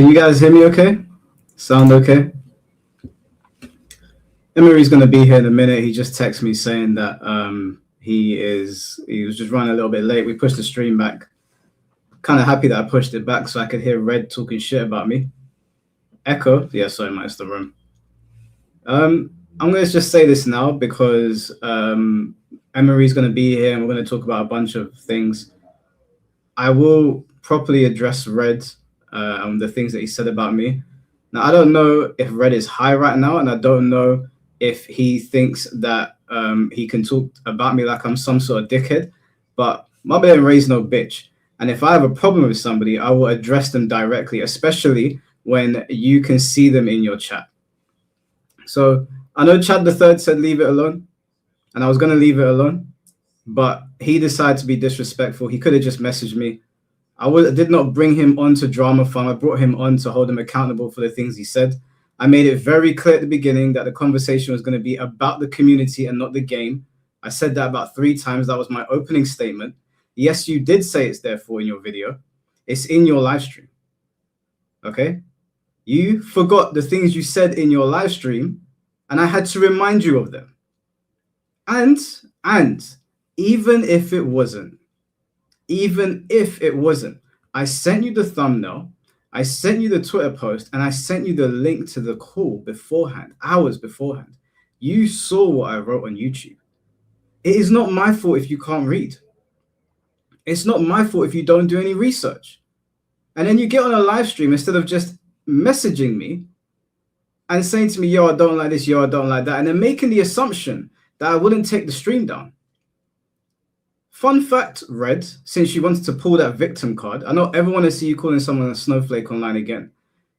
Can you guys hear me okay? Sound okay? Emery's going to be here in a minute. He just texted me saying that he was just running a little bit late. We pushed the stream back. Kind of happy that I pushed it back so I could hear Red talking shit about me. Echo? Yeah, sorry, it's the room. I'm going to just say this now because Emery's going to be here and we're going to talk about a bunch of things. I will properly address Red on the things that he said about me. Now, I don't know if Red is high right now, and I don't know if he thinks that he can talk about me like I'm some sort of dickhead, but my being raised no bitch. And if I have a problem with somebody, I will address them directly, especially when you can see them in your chat. So I know Chad the Third said leave it alone, and I was going to leave it alone, but he decided to be disrespectful. He could have just messaged me. I did not bring him on to Drama Farm. I brought him on to hold him accountable for the things he said. I made it very clear at the beginning that the conversation was going to be about the community and not the game. I said that about 3 times. That was my opening statement. Yes, you did say it's therefore in your video. It's in your live stream. Okay? You forgot the things you said in your live stream, and I had to remind you of them. And even if it wasn't, I sent you the thumbnail, I sent you the Twitter post, and I sent you the link to the call beforehand, hours beforehand. You saw what I wrote on YouTube. It is not my fault if you can't read. It's not my fault if you don't do any research. And then you get on a live stream instead of just messaging me and saying to me, yo, I don't like this, yo, I don't like that, and then making the assumption that I wouldn't take the stream down. Fun fact, Red, since you wanted to pull that victim card, I know everyone will see you calling someone a snowflake online again.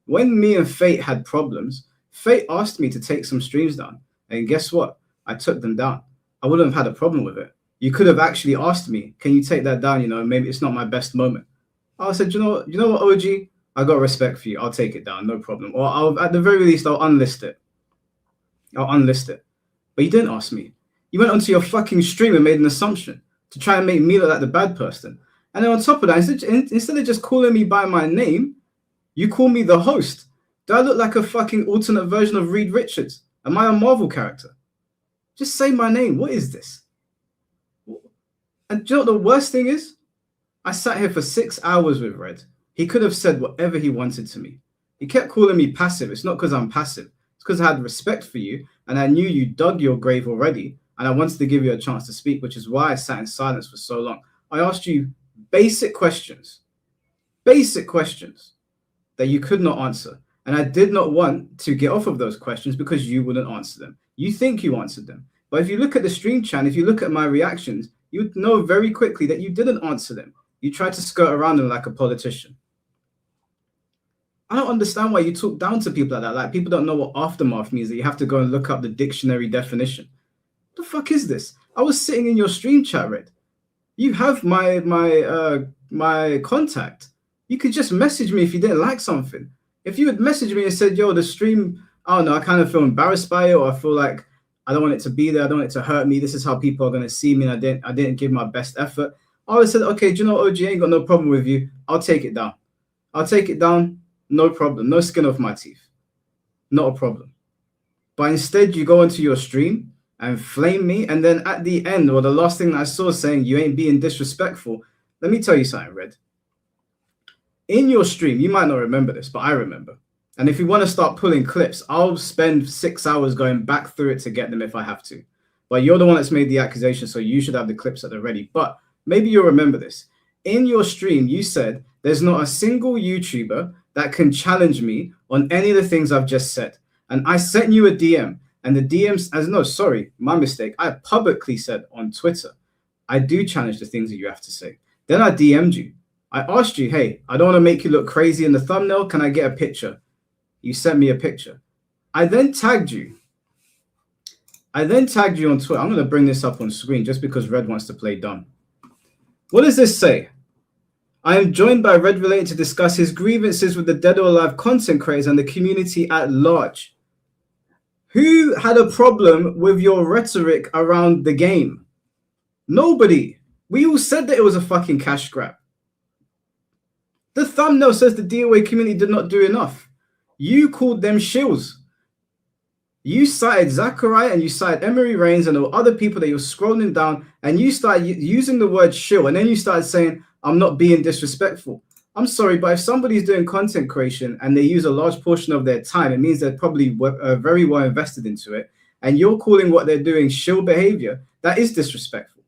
When me and Fate had problems, Fate asked me to take some streams down. And guess what? I took them down. I wouldn't have had a problem with it. You could have actually asked me, can you take that down? You know, maybe it's not my best moment. I said, you know what, OG? I got respect for you. I'll take it down, no problem. Or at the very least, I'll unlist it. But you didn't ask me. You went onto your fucking stream and made an assumption to try and make me look like the bad person. And then on top of that, instead of just calling me by my name, you call me the host. Do I look like a fucking alternate version of Reed Richards? Am I a Marvel character? Just say my name. What is this? And do you know what the worst thing is? I sat here for 6 hours with Red. He could have said whatever he wanted to me. He kept calling me passive. It's not because I'm passive. It's because I had respect for you, and I knew you dug your grave already, and I wanted to give you a chance to speak, which is why I sat in silence for so long. I asked you basic questions that you could not answer. And I did not want to get off of those questions because you wouldn't answer them. You think you answered them. But if you look at the stream chat, if you look at my reactions, you would know very quickly that you didn't answer them. You tried to skirt around them like a politician. I don't understand why you talk down to people like that. Like, people don't know what aftermath means, that you have to go and look up the dictionary definition. What the fuck is this? I was sitting in your stream chat, Red. You have my contact. You could just message me if you didn't like something. If you had messaged me and said, yo, the stream, I don't know, I kind of feel embarrassed by it, or I feel like I don't want it to be there, I don't want it to hurt me, this is how people are going to see me, and I didn't give my best effort, I would have said, okay, do you know, OG, I ain't got no problem with you. I'll take it down. No problem. No skin off my teeth. Not a problem. But instead, you go into your stream and flame me, and then at the end, or the last thing that I saw saying you ain't being disrespectful, let me tell you something, Red. In your stream, you might not remember this, but I remember. And if you want to start pulling clips, I'll spend 6 hours going back through it to get them if I have to. But you're the one that's made the accusation, so you should have the clips at the ready. But maybe you'll remember this. In your stream, you said there's not a single YouTuber that can challenge me on any of the things I've just said. And I sent you a DM. And the DMs, my mistake. I publicly said on Twitter, I do challenge the things that you have to say. Then I DM'd you. I asked you, hey, I don't want to make you look crazy in the thumbnail. Can I get a picture? You sent me a picture. I then tagged you. on Twitter. I'm going to bring this up on screen just because Red wants to play dumb. What does this say? I am joined by Red Related to discuss his grievances with the Dead or Alive content creators and the community at large. Who had a problem with your rhetoric around the game? Nobody. We all said that it was a fucking cash grab. The thumbnail says the DOA community did not do enough. You called them shills. You cited Zachariah and you cited Emery Reigns and other people that you're scrolling down, and you started using the word shill, and then you started saying, I'm not being disrespectful. I'm sorry, but if somebody's doing content creation and they use a large portion of their time, it means they're probably very well invested into it, and you're calling what they're doing shill behavior, that is disrespectful.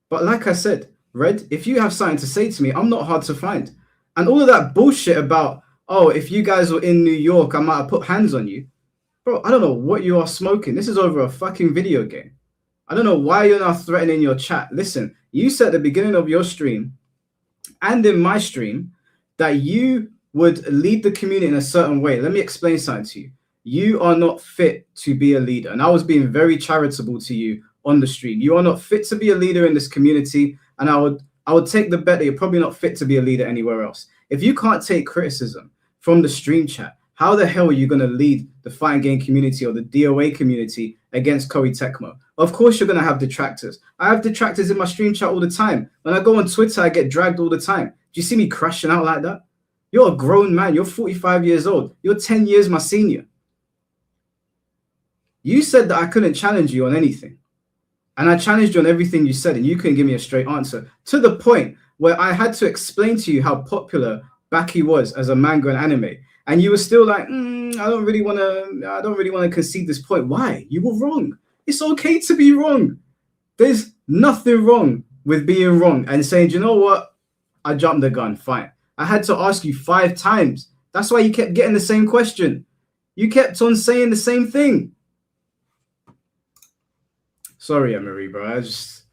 But like I said, Red, if you have something to say to me, I'm not hard to find. And all of that bullshit about, oh, if you guys were in New York, I might have put hands on you. Bro, I don't know what you are smoking. This is over a fucking video game. I don't know why you're now threatening your chat. Listen, you said at the beginning of your stream and in my stream that you would lead the community in a certain way. Let me explain something to you. You are not fit to be a leader. And I was being very charitable to you on the stream. You are not fit to be a leader in this community. And I would take the bet that you're probably not fit to be a leader anywhere else. If you can't take criticism from the stream chat, how the hell are you going to lead the fighting game community or the DOA community against Koei Tecmo? Of course, you're going to have detractors. I have detractors in my stream chat all the time. When I go on Twitter, I get dragged all the time. Do you see me crashing out like that? You're a grown man. You're 45 years old. You're 10 years my senior. You said that I couldn't challenge you on anything. And I challenged you on everything you said, and you couldn't give me a straight answer, to the point where I had to explain to you how popular Baki was as a manga and anime. And you were still like, I don't really want to concede this point. Why? You were wrong. It's okay to be wrong. There's nothing wrong with being wrong and saying, you know what? I jumped the gun. Fine. I had to ask you 5 times. That's why you kept getting the same question. You kept on saying the same thing. Sorry, Emery, bro. I just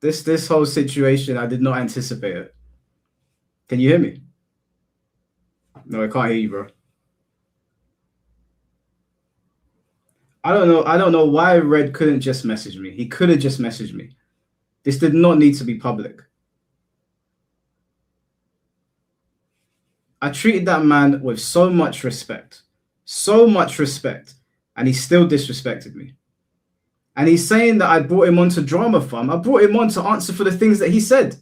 this whole situation, I did not anticipate it. Can you hear me? No, I can't hear you, bro. I don't know why Red couldn't just message me. He could have just messaged me. This did not need to be public. I treated that man with so much respect, and he still disrespected me. And he's saying that I brought him on to Drama Farm. I brought him on to answer for the things that he said.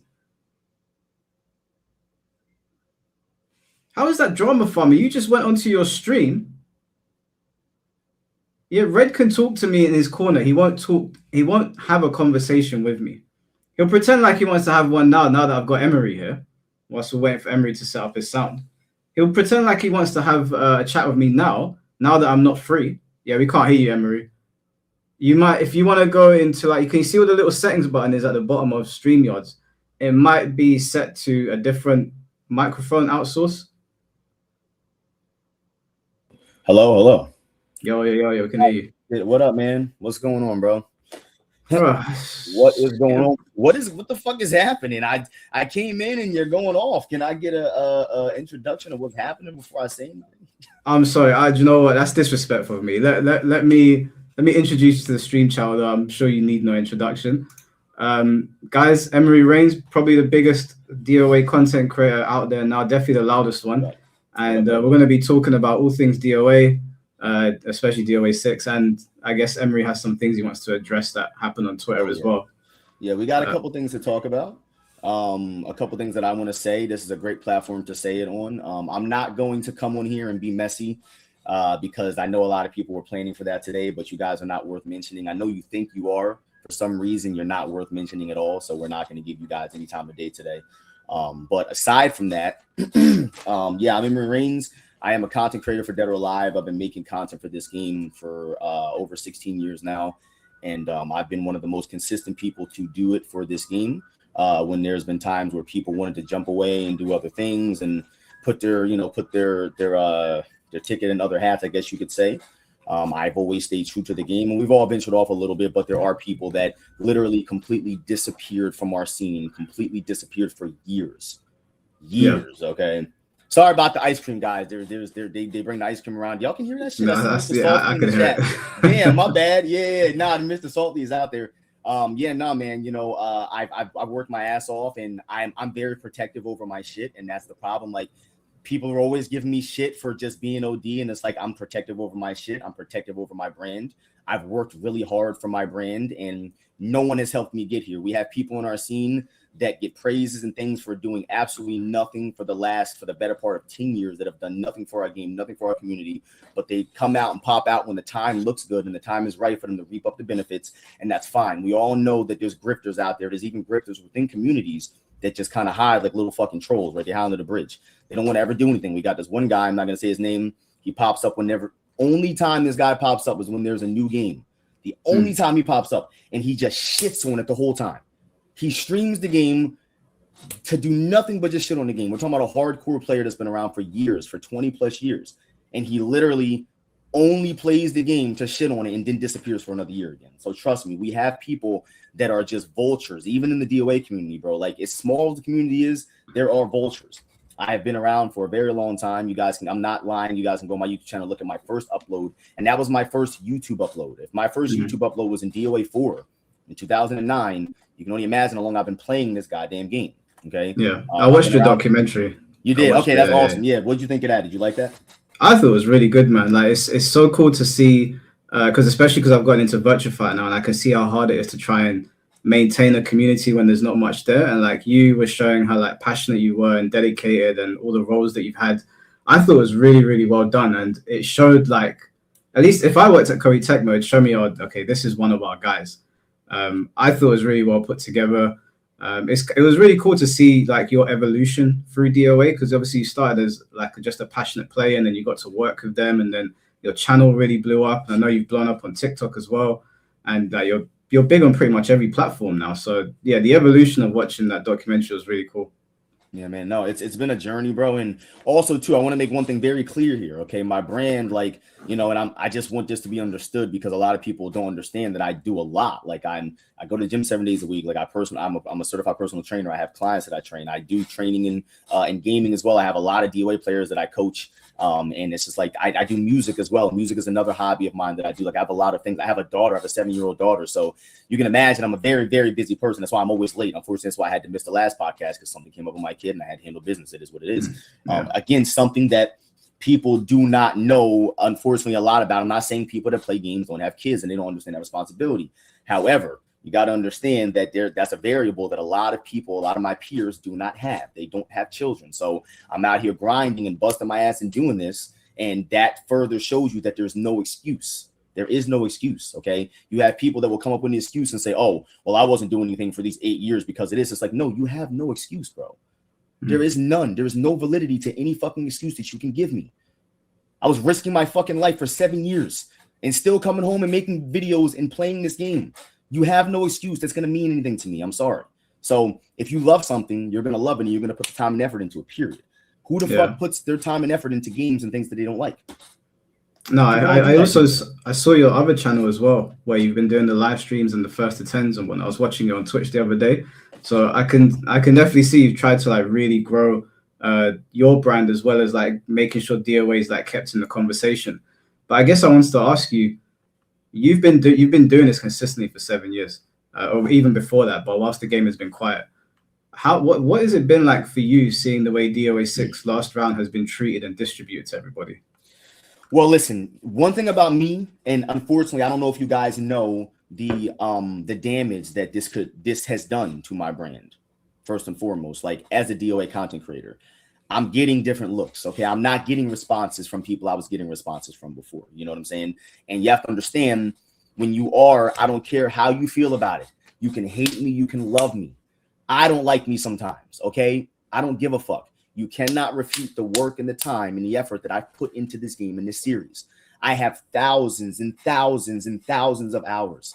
How is that Drama Farmer? You just went onto your stream. Yeah, Red can talk to me in his corner. He won't have a conversation with me. He'll pretend like he wants to have one now that I've got Emery here, whilst we're waiting for Emery to set up his sound. He'll pretend like he wants to have a chat with me now that I'm not free. Yeah, we can't hear you, Emery. You might, if you want to go into, like, you can see what the little settings button is at the bottom of StreamYards. It might be set to a different microphone outsource. Hello. Yo, can hear you. What up, man? What's going on, bro? What is going on? What the fuck is happening? I came in and you're going off. Can I get a introduction of what's happening before I say anything? I'm sorry. You know what? That's disrespectful of me. Let me introduce you to the stream chat, although I'm sure you need no introduction. Guys, Emery Reigns, probably the biggest DOA content creator out there now, definitely the loudest one. And we're going to be talking about all things DOA, especially DOA 6. And I guess Emery has some things he wants to address that happened on Twitter as well. Yeah, we got a couple things to talk about. A couple things that I want to say. This is a great platform to say it on. I'm not going to come on here and be messy because I know a lot of people were planning for that today, but you guys are not worth mentioning. I know you think you are. For some reason, you're not worth mentioning at all. So we're not going to give you guys any time of day today. But aside from that, I'm Emery Reigns. I am a content creator for Dead or Alive. I've been making content for this game for over 16 years now. And I've been one of the most consistent people to do it for this game. When there's been times where people wanted to jump away and do other things and put their ticket in other hats, I guess you could say. I've always stayed true to the game, and we've all ventured off a little bit, but there are people that literally completely disappeared from our scene, completely disappeared for years. Yeah. Okay. Sorry about the ice cream, guys. They bring the ice cream around. Y'all can hear that shit. I can hear it. Damn, my bad. Yeah. Mr. Salty is out there. Man. I've worked my ass off, and I'm very protective over my shit, and that's the problem. Like, People are always giving me shit for just being OD, and it's like, I'm protective over my shit. I'm protective over my brand. I've worked really hard for my brand, and no one has helped me get here. We have people in our scene that get praises and things for doing absolutely nothing for the better part of 10 years, that have done nothing for our game, nothing for our community, but they come out and pop out when the time looks good and the time is right for them to reap up the benefits, and that's fine. We all know that there's grifters out there. There's even grifters within communities that just kind of hide like little fucking trolls, right? They hide under the bridge. They don't want to ever do anything. We got this one guy, I'm not going to say his name. He pops up whenever. Only time this guy pops up is when there's a new game. The only time he pops up, and he just shits on it the whole time. He streams the game to do nothing but just shit on the game. We're talking about a hardcore player that's been around for years, for 20 plus years. And he literally only plays the game to shit on it and then disappears for another year again. So trust me, we have people that are just vultures, even in the DOA community, bro. Like, as small as the community is, there are vultures. I have been around for a very long time. You guys can, I'm not lying. You guys can go on my YouTube channel, look at my first upload. And that was my first YouTube upload. If my first YouTube upload was in DOA 4 in 2009, you can only imagine how long I've been playing this goddamn game. Okay. Yeah. I watched your documentary. You did? Okay. That's awesome. Yeah. What did you think of that? Did you like that? I thought it was really good, man. Like, it's so cool to see, especially because I've gotten into virtual fight now, and I can see how hard it is to try and maintain a community when there's not much there. And like, you were showing how like passionate you were and dedicated, and all the roles that you've had. I thought it was really, really well done, and it showed, like, at least if I worked at Koei Tecmo, it'd show me, oh, okay, this is one of our guys. I thought it was really well put together. It was really cool to see like your evolution through DOA, because obviously you started as like just a passionate player, and then you got to work with them, and then your channel really blew up. And I know you've blown up on TikTok as well, and you're big on pretty much every platform now. So yeah, the evolution of watching that documentary was really cool. Yeah, man. No, it's been a journey, bro. And also too, I want to make one thing very clear here. Okay. My brand, like, you know, and I just want this to be understood, because a lot of people don't understand that I do a lot. Like, I go to the gym 7 days a week. Like, I'm a certified personal trainer. I have clients that I train. I do training in gaming as well. I have a lot of DOA players that I coach. And it's just like, I do music as well. Music is another hobby of mine that I do. Like, I have a lot of things. I have a daughter. I have a 7-year-old daughter. So you can imagine I'm a very, very busy person. That's why I'm always late. Unfortunately, that's why I had to miss the last podcast, because something came up with my kid and I had to handle business. It is what it is. Again, something that people do not know, unfortunately, a lot about. I'm not saying people that play games don't have kids and they don't understand that responsibility. However, you got to understand that that's a variable that a lot of people, a lot of my peers do not have. They don't have children. So I'm out here grinding and busting my ass and doing this. And that further shows you that there's no excuse. There is no excuse. Okay. You have people that will come up with an excuse and say, oh, well, I wasn't doing anything for these 8 years because it is. It's like, no, you have no excuse, bro. There is none. There is no validity to any fucking excuse that you can give me. I was risking my fucking life for 7 years and still coming home and making videos and playing this game. You have no excuse that's going to mean anything to me. I'm sorry. So if you love something, you're going to love it, and you're going to put the time and effort into it, period. Who the fuck puts their time and effort into games and things that they don't like? No, I saw your other channel as well, where you've been doing the live streams and the first to tens, and when I was watching you on Twitch the other day. So I can definitely see you've tried to like really grow your brand, as well as like making sure DOA is like kept in the conversation. But I guess I wanted to ask you, you've been doing this consistently for 7 years, or even before that, but whilst the game has been quiet. What has it been like for you, seeing the way DOA 6 last round has been treated and distributed to everybody? Well, listen, one thing about me, and unfortunately, I don't know if you guys know the damage that this has done to my brand. First and foremost, like, as a DOA content creator, I'm getting different looks. Okay. I'm not getting responses from people I was getting responses from before. You know what I'm saying? And you have to understand, when you are, I don't care how you feel about it. You can hate me. You can love me. I don't like me sometimes. Okay. I don't give a fuck. You cannot refute the work and the time and the effort that I've put into this game, in this series. I have thousands and thousands and thousands of hours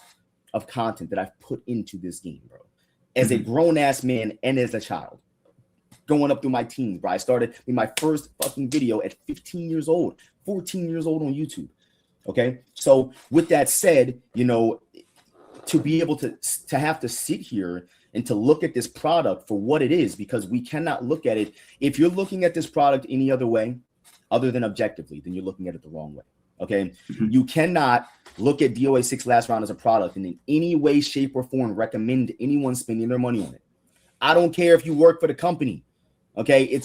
of content that I've put into this game, bro. As a grown ass man and as a child, going up through my teens, bro. I started in my first fucking video at 15 years old, 14 years old on YouTube. Okay. So with that said, you know, to be able to have to sit here and to look at this product for what it is, because we cannot look at it. If you're looking at this product any other way, other than objectively, then you're looking at it the wrong way. Okay. You cannot look at DOA 6 last round as a product and in any way, shape, or form recommend anyone spending their money on it. I don't care if you work for the company. Okay.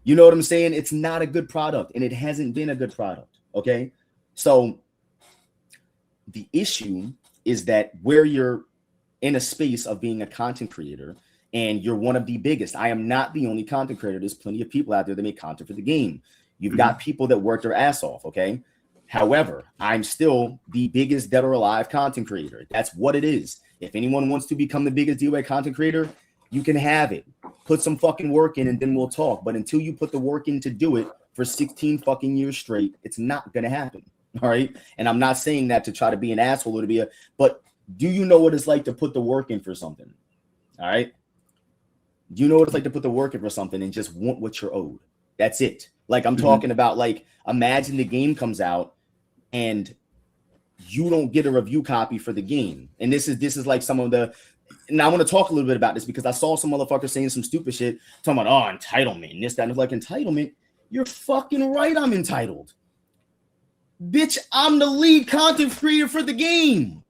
You know what I'm saying? It's not a good product, and it hasn't been a good product. Okay. So the issue is that where you're in a space of being a content creator and you're one of the biggest, I am not the only content creator. There's plenty of people out there that make content for the game. You've got people that work their ass off. Okay. However, I'm still the biggest dead or alive content creator. That's what it is. If anyone wants to become the biggest DOA content creator, you can have it. Put some fucking work in and then we'll talk. But until you put the work in to do it for 16 fucking years straight, it's not going to happen. All right. And I'm not saying that to try to be an asshole or to be but do you know what it's like to put the work in for something? All right. Do you know what it's like to put the work in for something and just want what you're owed? That's it. Like I'm talking about, like, imagine the game comes out and you don't get a review copy for the game. And this is like some of the, and I want to talk a little bit about this because I saw some motherfuckers saying some stupid shit, talking about, entitlement and this, that, and it's like, entitlement. You're fucking right. I'm entitled. Bitch, I'm the lead content creator for the game.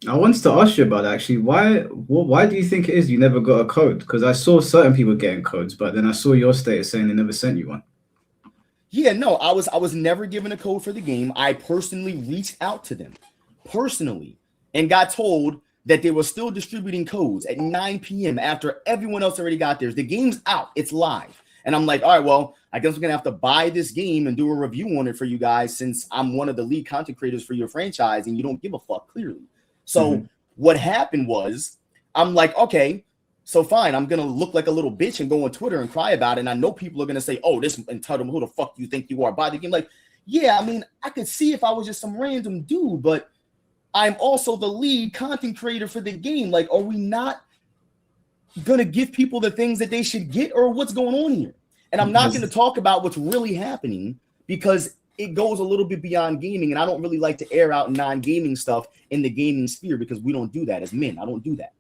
I wanted to ask you about that, actually. Why do you think it is you never got a code? Because I saw certain people getting codes, but then I saw your status saying they never sent you one. Yeah, no, I was never given a code for the game. I personally reached out to them personally and got told that they were still distributing codes at 9 p.m. after everyone else already got theirs. The game's out. It's live. And I'm like, all right, well, I guess we're going to have to buy this game and do a review on it for you guys since I'm one of the lead content creators for your franchise and you don't give a fuck, clearly. So what happened was, I'm like, okay, so fine, I'm going to look like a little bitch and go on Twitter and cry about it. And I know people are going to say, oh, this entitlement, who the fuck do you think you are? Buy the game. Like, yeah, I mean, I could see if I was just some random dude, but I'm also the lead content creator for the game. Like, are we not going to give people the things that they should get, or what's going on here? And I'm not going to talk about what's really happening because it goes a little bit beyond gaming. And I don't really like to air out non-gaming stuff in the gaming sphere because we don't do that as men. I don't do that.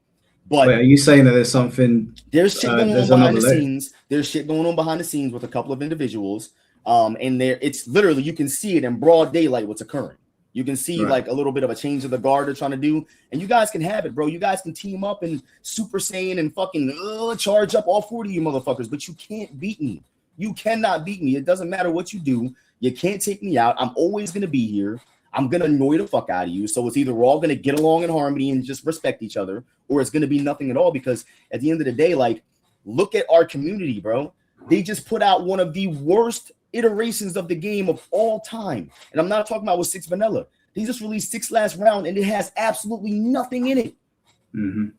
But wait, are you saying that there's something? There's shit going on behind the scenes. There's shit going on behind the scenes with a couple of individuals. And it's literally, you can see it in broad daylight what's occurring. You can see like a little bit of a change of the guard they're trying to do. And you guys can have it, bro. You guys can team up and Super Saiyan and fucking charge up all 40 of you motherfuckers. But you can't beat me. You cannot beat me. It doesn't matter what you do. You can't take me out. I'm always going to be here. I'm going to annoy the fuck out of you. So it's either we're all going to get along in harmony and just respect each other, or it's going to be nothing at all. Because at the end of the day, like, look at our community, bro. They just put out one of the worst iterations of the game of all time. And I'm not talking about with 6 vanilla. They just released 6 last round and it has absolutely nothing in it.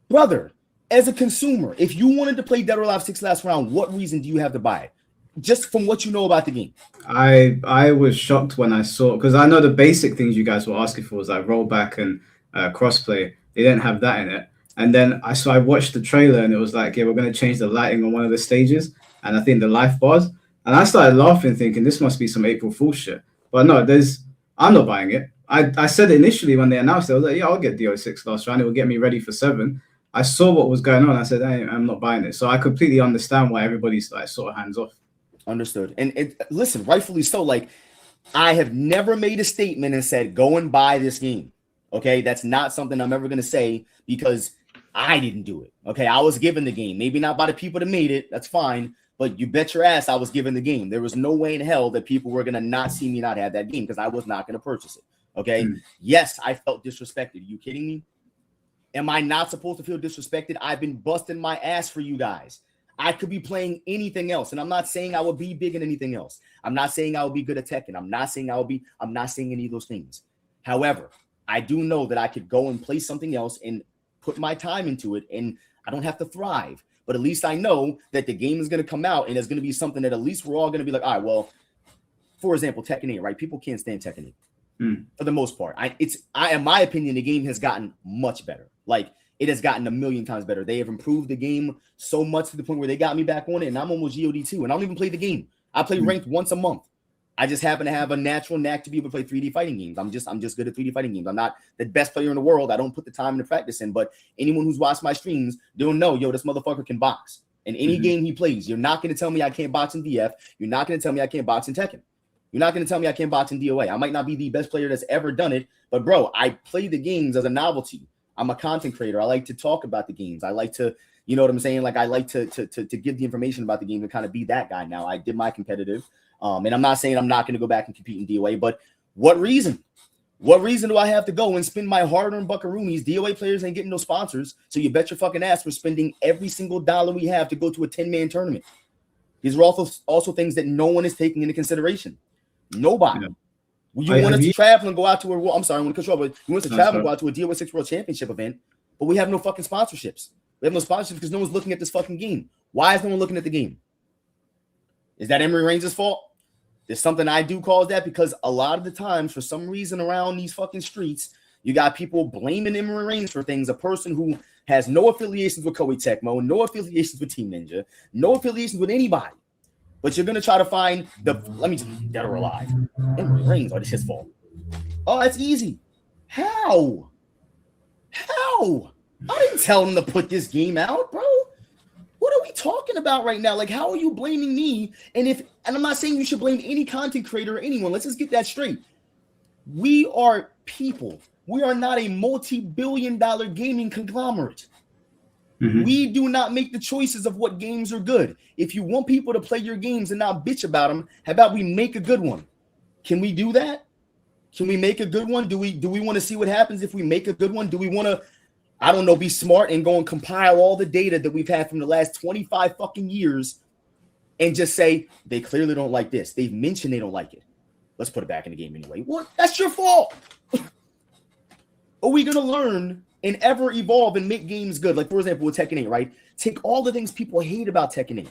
Brother, as a consumer, if you wanted to play Dead or Alive 6 last round, what reason do you have to buy it? Just from what you know about the game. I was shocked when I saw, because I know the basic things you guys were asking for was like rollback and crossplay. They didn't have that in it. And then I watched the trailer and it was like, yeah, we're going to change the lighting on one of the stages. And I think the life bars. And I started laughing, thinking this must be some April Fool's shit. But no, I'm not buying it. I said it initially when they announced it. I was like, yeah, I'll get DO6 last round. It will get me ready for 7. I saw what was going on. I said, hey, I'm not buying it. So I completely understand why everybody's like sort of hands off. Understood. And listen, rightfully so. Like, I have never made a statement and said, go and buy this game. Okay. That's not something I'm ever going to say because I didn't do it. Okay. I was given the game, maybe not by the people that made it. That's fine. But you bet your ass I was given the game. There was no way in hell that people were going to not see me not have that game because I was not going to purchase it. Okay. Yes, I felt disrespected. Are you kidding me? Am I not supposed to feel disrespected? I've been busting my ass for you guys. I could be playing anything else. And I'm not saying I will be big in anything else. I'm not saying I will be good at Tekken. I'm not saying any of those things. However, I do know that I could go and play something else and put my time into it and I don't have to thrive. But at least I know that the game is going to come out and it's going to be something that at least we're all going to be like, all right, well, for example, Tekken 8, right? People can't stand Tekken 8 for the most part. In my opinion, the game has gotten much better. Like, it has gotten a million times better. They have improved the game so much to the point where they got me back on it, and I'm almost GOD 2, and I don't even play the game. I play ranked once a month. I just happen to have a natural knack to be able to play 3D fighting games. I'm just good at 3D fighting games. I'm not the best player in the world. I don't put the time to practice in, but anyone who's watched my streams, they'll know, yo, this motherfucker can box. In any game he plays, you're not going to tell me I can't box in DF. You're not going to tell me I can't box in Tekken. You're not going to tell me I can't box in DOA. I might not be the best player that's ever done it, but bro, I play the games as a novelty. I'm a content creator. I like to talk about the games. I like to, you know what I'm saying? Like I like to give the information about the game and kind of be that guy now. I did my competitive. And I'm not saying I'm not going to go back and compete in DOA, but what reason? What reason do I have to go and spend my hard-earned buckaroonies? DOA players ain't getting no sponsors, so you bet your fucking ass we're spending every single dollar we have to go to a 10-man tournament. These are also things that no one is taking into consideration. Nobody. Yeah. You want us to travel and go out to a – I'm sorry, I want to control, but you want us to travel and go out to a DOA 6 World Championship event, but we have no fucking sponsorships. We have no sponsorships because no one's looking at this fucking game. Why is no one looking at the game? Is that Emery Reigns' fault? There's something I do cause that because a lot of the times, for some reason around these fucking streets, you got people blaming Emery Reigns for things. A person who has no affiliations with Koei Tecmo, no affiliations with Team Ninja, no affiliations with anybody. But you're going to try to find let me just, dead or alive. Emery Reigns, it's his fault. Oh, that's easy. How? I didn't tell him to put this game out, bro. What are we talking about right now? Like, how are you blaming me? And I'm not saying you should blame any content creator or anyone. Let's just get that straight. We are people. We are not a multi-billion-dollar gaming conglomerate. Mm-hmm. We do not make the choices of what games are good. If you want people to play your games and not bitch about them, how about we make a good one? Can we do that? Can we make a good one? Do we want to see what happens if we make a good one? Do we want to, I don't know, be smart and go and compile all the data that we've had from the last 25 fucking years and just say, they clearly don't like this. They've mentioned they don't like it. Let's put it back in the game anyway. What? That's your fault. Are we going to learn and ever evolve and make games good? Like, for example, with Tekken 8, right? Take all the things people hate about Tekken 8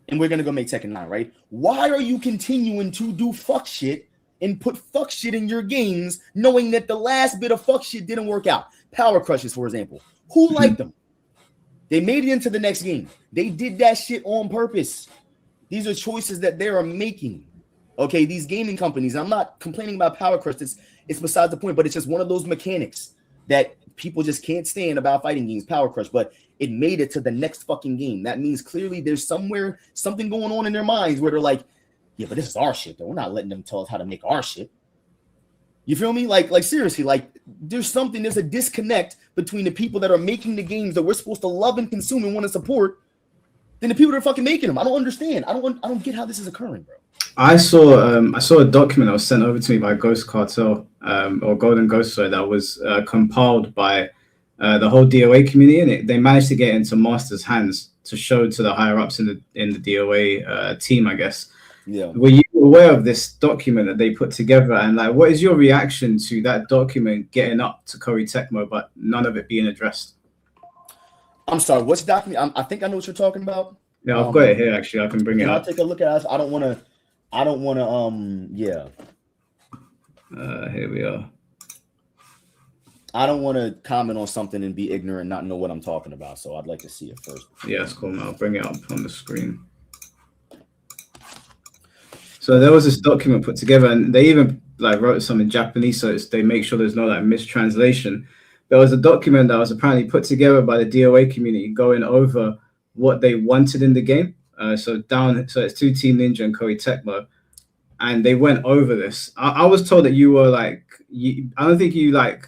and we're going to go make Tekken 9, right? Why are you continuing to do fuck shit and put fuck shit in your games knowing that the last bit of fuck shit didn't work out? Power Crushes, for example. Who liked them? They made it into the next game. They did that shit on purpose. These are choices that they are making. Okay, these gaming companies, I'm not complaining about Power Crush. It's besides the point, but it's just one of those mechanics that people just can't stand about fighting games, Power Crush, but it made it to the next fucking game. That means clearly there's somewhere something going on in their minds where they're like, yeah, but this is our shit, though. We're not letting them tell us how to make our shit. You feel me? Like seriously, like there's a disconnect between the people that are making the games that we're supposed to love and consume and want to support than the people that are fucking making them. I don't understand. I don't get how this is occurring, bro. I saw a document that was sent over to me by Ghost Cartel, or Golden Ghost, sorry, that was compiled by the whole DOA community, and they managed to get into Master's hands to show to the higher ups in the DOA team, I guess. Yeah. Were you aware of this document that they put together, and like, what is your reaction to that document getting up to Koei Tecmo, but none of it being addressed? I'm sorry, what's the document? I think I know what you're talking about. Yeah, I've got it here. Actually, I can bring it up. I'll take a look at it. I don't want to. Yeah. Here we are. I don't want to comment on something and be ignorant and not know what I'm talking about. So I'd like to see it first. Yeah, it's cool. I'll bring it up on the screen. So there was this document put together, and they even like wrote some in Japanese, so they make sure there's no like mistranslation. There was a document that was apparently put together by the DOA community going over what they wanted in the game. So it's two Team Ninja and Koei Tecmo, and they went over this. I was told that you were like, I don't think you like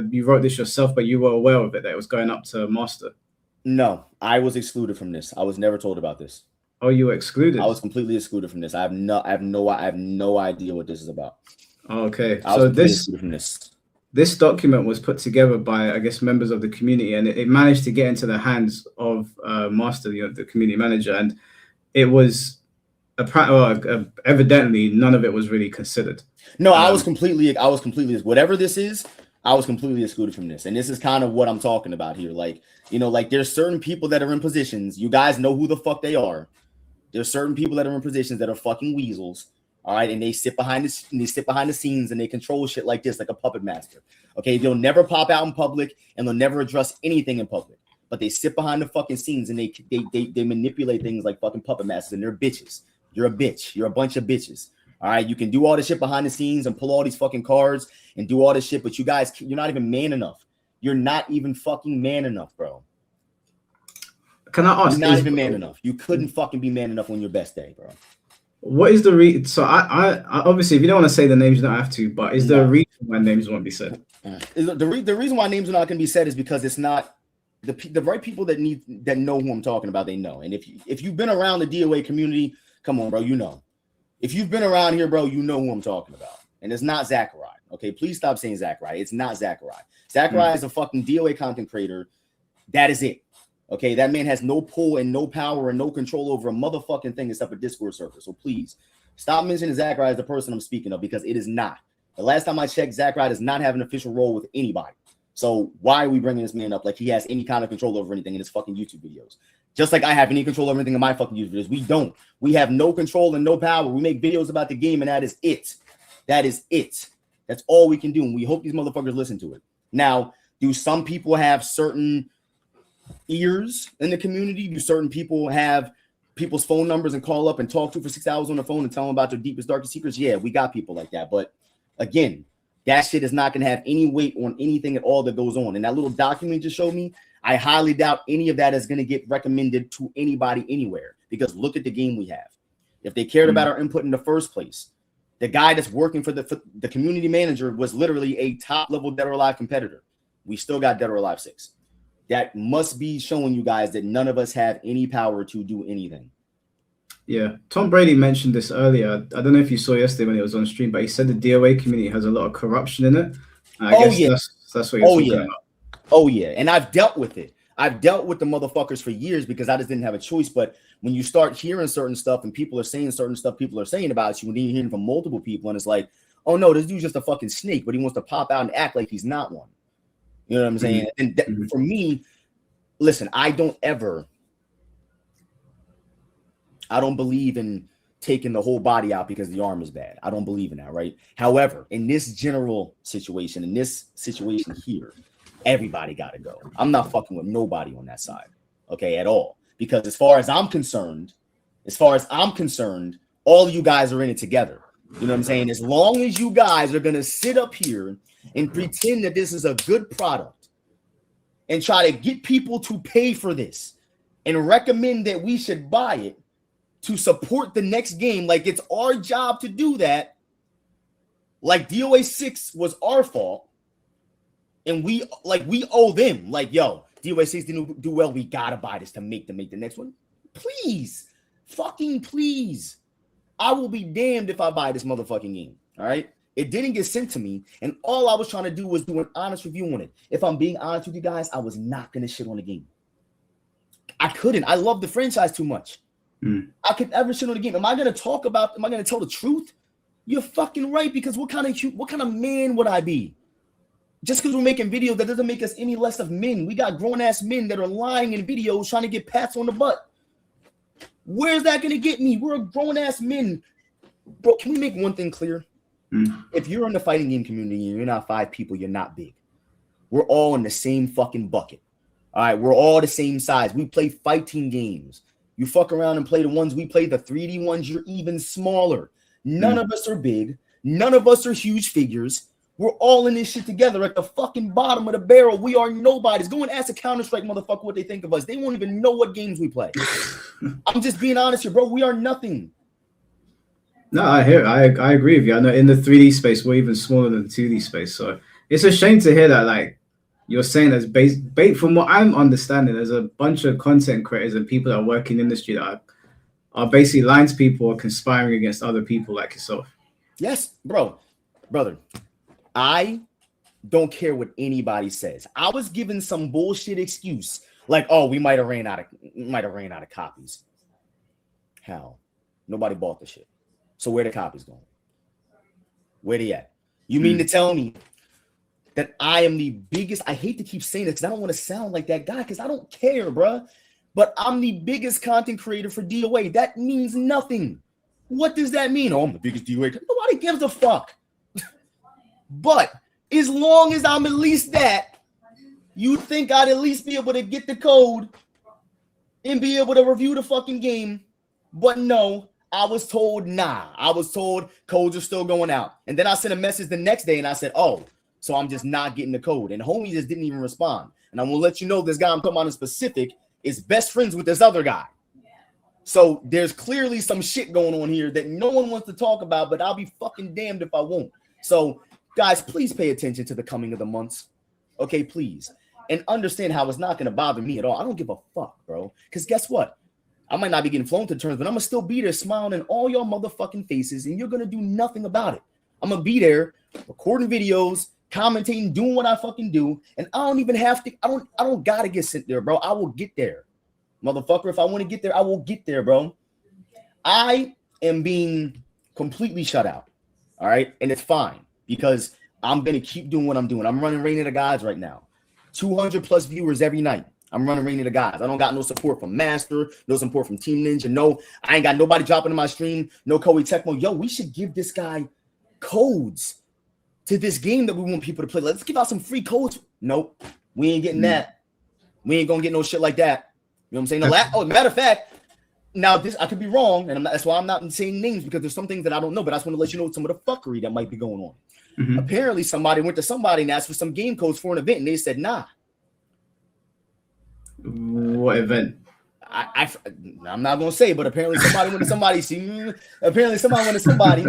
you wrote this yourself, but you were aware of it, that it was going up to Master. No, I was excluded from this. I was never told about this. Oh, you were excluded? I was completely excluded from this. I have no idea what this is about. Oh, okay. So this document was put together by, I guess, members of the community, and it managed to get into the hands of Master, the community manager, and it was evidently none of it was really considered. No, I was completely whatever this is. I was completely excluded from this, and this is kind of what I'm talking about here. Like, like there's certain people that are in positions. You guys know who the fuck they are. There's certain people that are in positions that are fucking weasels. All right, and they sit behind the scenes and they control shit like this, like a puppet master. Okay, they'll never pop out in public and they'll never address anything in public. But they sit behind the fucking scenes and they manipulate things like fucking puppet masters, and they're bitches. You're a bitch. You're a bunch of bitches. All right, you can do all this shit behind the scenes and pull all these fucking cards and do all this shit, but you guys, you're not even man enough. You're not even fucking man enough, bro. Can I ask? You're not even man enough. You couldn't fucking be man enough on your best day, bro. What is the reason? So I obviously, if you don't want to say the names, you don't have to. But is there a reason why names won't be said? The reason why names are not going to be said is because it's not the right people that know who I'm talking about. They know. And if you've been around the DOA community, come on, bro, you know. If you've been around here, bro, you know who I'm talking about. And it's not Zachariah. Okay, please stop saying Zachariah. It's not Zachariah. Zachariah is a fucking DOA content creator. That is it. Okay, that man has no pull and no power and no control over a motherfucking thing except a Discord server. So please stop mentioning Zachariah as the person I'm speaking of, because it is not. The last time I checked, Zachariah does not have an official role with anybody. So why are we bringing this man up like he has any kind of control over anything in his fucking YouTube videos? Just like I have any control over anything in my fucking YouTube videos. We don't. We have no control and no power. We make videos about the game, and that is it. That is it. That's all we can do, and we hope these motherfuckers listen to it. Now, do some people have certain ears in the community? Do certain people have people's phone numbers and call up and talk to for 6 hours on the phone and tell them about their deepest, darkest secrets? Yeah, we got people like that. But again, that shit is not going to have any weight on anything at all that goes on. And that little document you just showed me, I highly doubt any of that is going to get recommended to anybody anywhere, because look at the game we have. If they cared about our input in the first place, the guy that's working for the community manager was literally a top-level Dead or Alive competitor. We still got Dead or Alive 6. That must be showing you guys that none of us have any power to do anything. Yeah, Tom Brady mentioned this earlier. I don't know if you saw yesterday when it was on stream, but he said the DOA community has a lot of corruption in it. I guess that's what you're talking about. Oh, yeah. And I've dealt with it. I've dealt with the motherfuckers for years because I just didn't have a choice. But when you start hearing certain stuff and people are saying certain stuff people are saying about you, and then you're hearing from multiple people, and it's like, oh, no, this dude's just a fucking snake, but he wants to pop out and act like he's not one. You know what I'm saying? And for me, listen, I don't believe in taking the whole body out because the arm is bad. I don't believe in that, right? However, in this general situation, here, everybody got to go. I'm not fucking with nobody on that side, okay, at all. Because as far as I'm concerned, all of you guys are in it together. You know what I'm saying? As long as you guys are going to sit up here and pretend that this is a good product and try to get people to pay for this and recommend that we should buy it to support the next game, like it's our job to do that, like DOA 6 was our fault, and we owe them, like, yo, DOA 6 didn't do well, we gotta buy this to make the next one. Please, fucking please. I will be damned if I buy this motherfucking game. All right. It didn't get sent to me, and all I was trying to do was do an honest review on it. If I'm being honest with you guys, I was not gonna shit on the game. I couldn't. I love the franchise too much. I could ever shit on the game. Am I gonna tell the truth? You're fucking right, because what kind of man would I be? Just because we're making videos, that doesn't make us any less of men. We got grown-ass men that are lying in videos trying to get pats on the butt. Where's that gonna get me? We're grown-ass men. Bro, can we make one thing clear? If you're in the fighting game community and you're not 5 people, you're not big. We're all in the same fucking bucket. All right, we're all the same size. We play fighting games. You fuck around and play the ones we play, the 3D ones, you're even smaller. None of us are big. None of us are huge figures. We're all in this shit together at the fucking bottom of the barrel. We are nobodies. Go and ask a Counter-Strike motherfucker what they think of us. They won't even know what games we play. I'm just being honest here, bro. We are nothing. No, I agree with you. I know in the 3D space, we're even smaller than the 2D space. So it's a shame to hear that, like, you're saying that's bait. From what I'm understanding, there's a bunch of content creators and people that work in the industry that are basically lying to people or conspiring against other people like yourself. Yes, brother. I don't care what anybody says. I was given some bullshit excuse like, oh, we might have ran out of copies. How? Nobody bought the shit. So where the copies going? Where they at? You mean to tell me that I am the biggest? I hate to keep saying this because I don't want to sound like that guy, because I don't care, bro. But I'm the biggest content creator for DOA. That means nothing. What does that mean? Oh, I'm the biggest DOA. Nobody gives a fuck. But as long as I'm at least that, you think I'd at least be able to get the code and be able to review the fucking game. But no, I was told nah. I was told codes are still going out. And then I sent a message the next day and I said, oh, so I'm just not getting the code. And homie just didn't even respond. And I'm going to let you know this guy I'm talking about in specific is best friends with this other guy. So there's clearly some shit going on here that no one wants to talk about, but I'll be fucking damned if I won't. So Guys, please pay attention to the coming of the months. Okay, please. And understand how it's not going to bother me at all. I don't give a fuck, bro. Because guess what? I might not be getting flown to terms, but I'm going to still be there smiling in all your motherfucking faces, and you're going to do nothing about it. I'm going to be there recording videos, commentating, doing what I fucking do, and I don't even have to. I don't got to get sent there, bro. I will get there. Motherfucker, if I want to get there, I will get there, bro. I am being completely shut out, all right? And it's fine because I'm going to keep doing what I'm doing. I'm running Reign of the Gods right now. 200 plus viewers every night. I'm running Reign of the Gods. I don't got no support from Master, no support from Team Ninja. No, I ain't got nobody dropping in my stream. No Koei Tecmo. Yo, we should give this guy codes to this game that we want people to play. Let's give out some free codes. Nope, we ain't getting that. We ain't gonna get no shit like that. You know what I'm saying? Matter of fact, now this I could be wrong, and that's why I'm not saying names because there's some things that I don't know, but I just want to let you know some of the fuckery that might be going on. Mm-hmm. Apparently, somebody went to somebody and asked for some game codes for an event, and they said, nah. What event? I'm not gonna say, but apparently somebody went to somebody. Apparently somebody went to somebody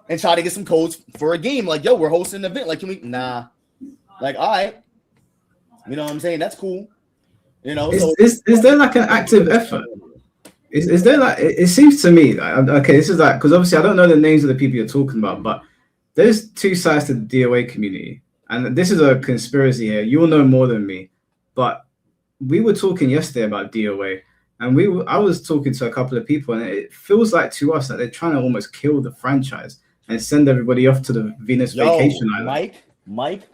and tried to get some codes for a game. Like, yo, we're hosting an event. Like, can we? Nah. Like, all right. You know what I'm saying? That's cool. You know. Is there like an active effort? Is there like? It seems to me. Okay, this is like because obviously I don't know the names of the people you're talking about, but there's two sides to the DOA community, and this is a conspiracy here. You will know more than me, but we were talking yesterday about DOA, and I was talking to a couple of people, and it feels like to us that they're trying to almost kill the franchise and send everybody off to the Venus vacation island. Mike,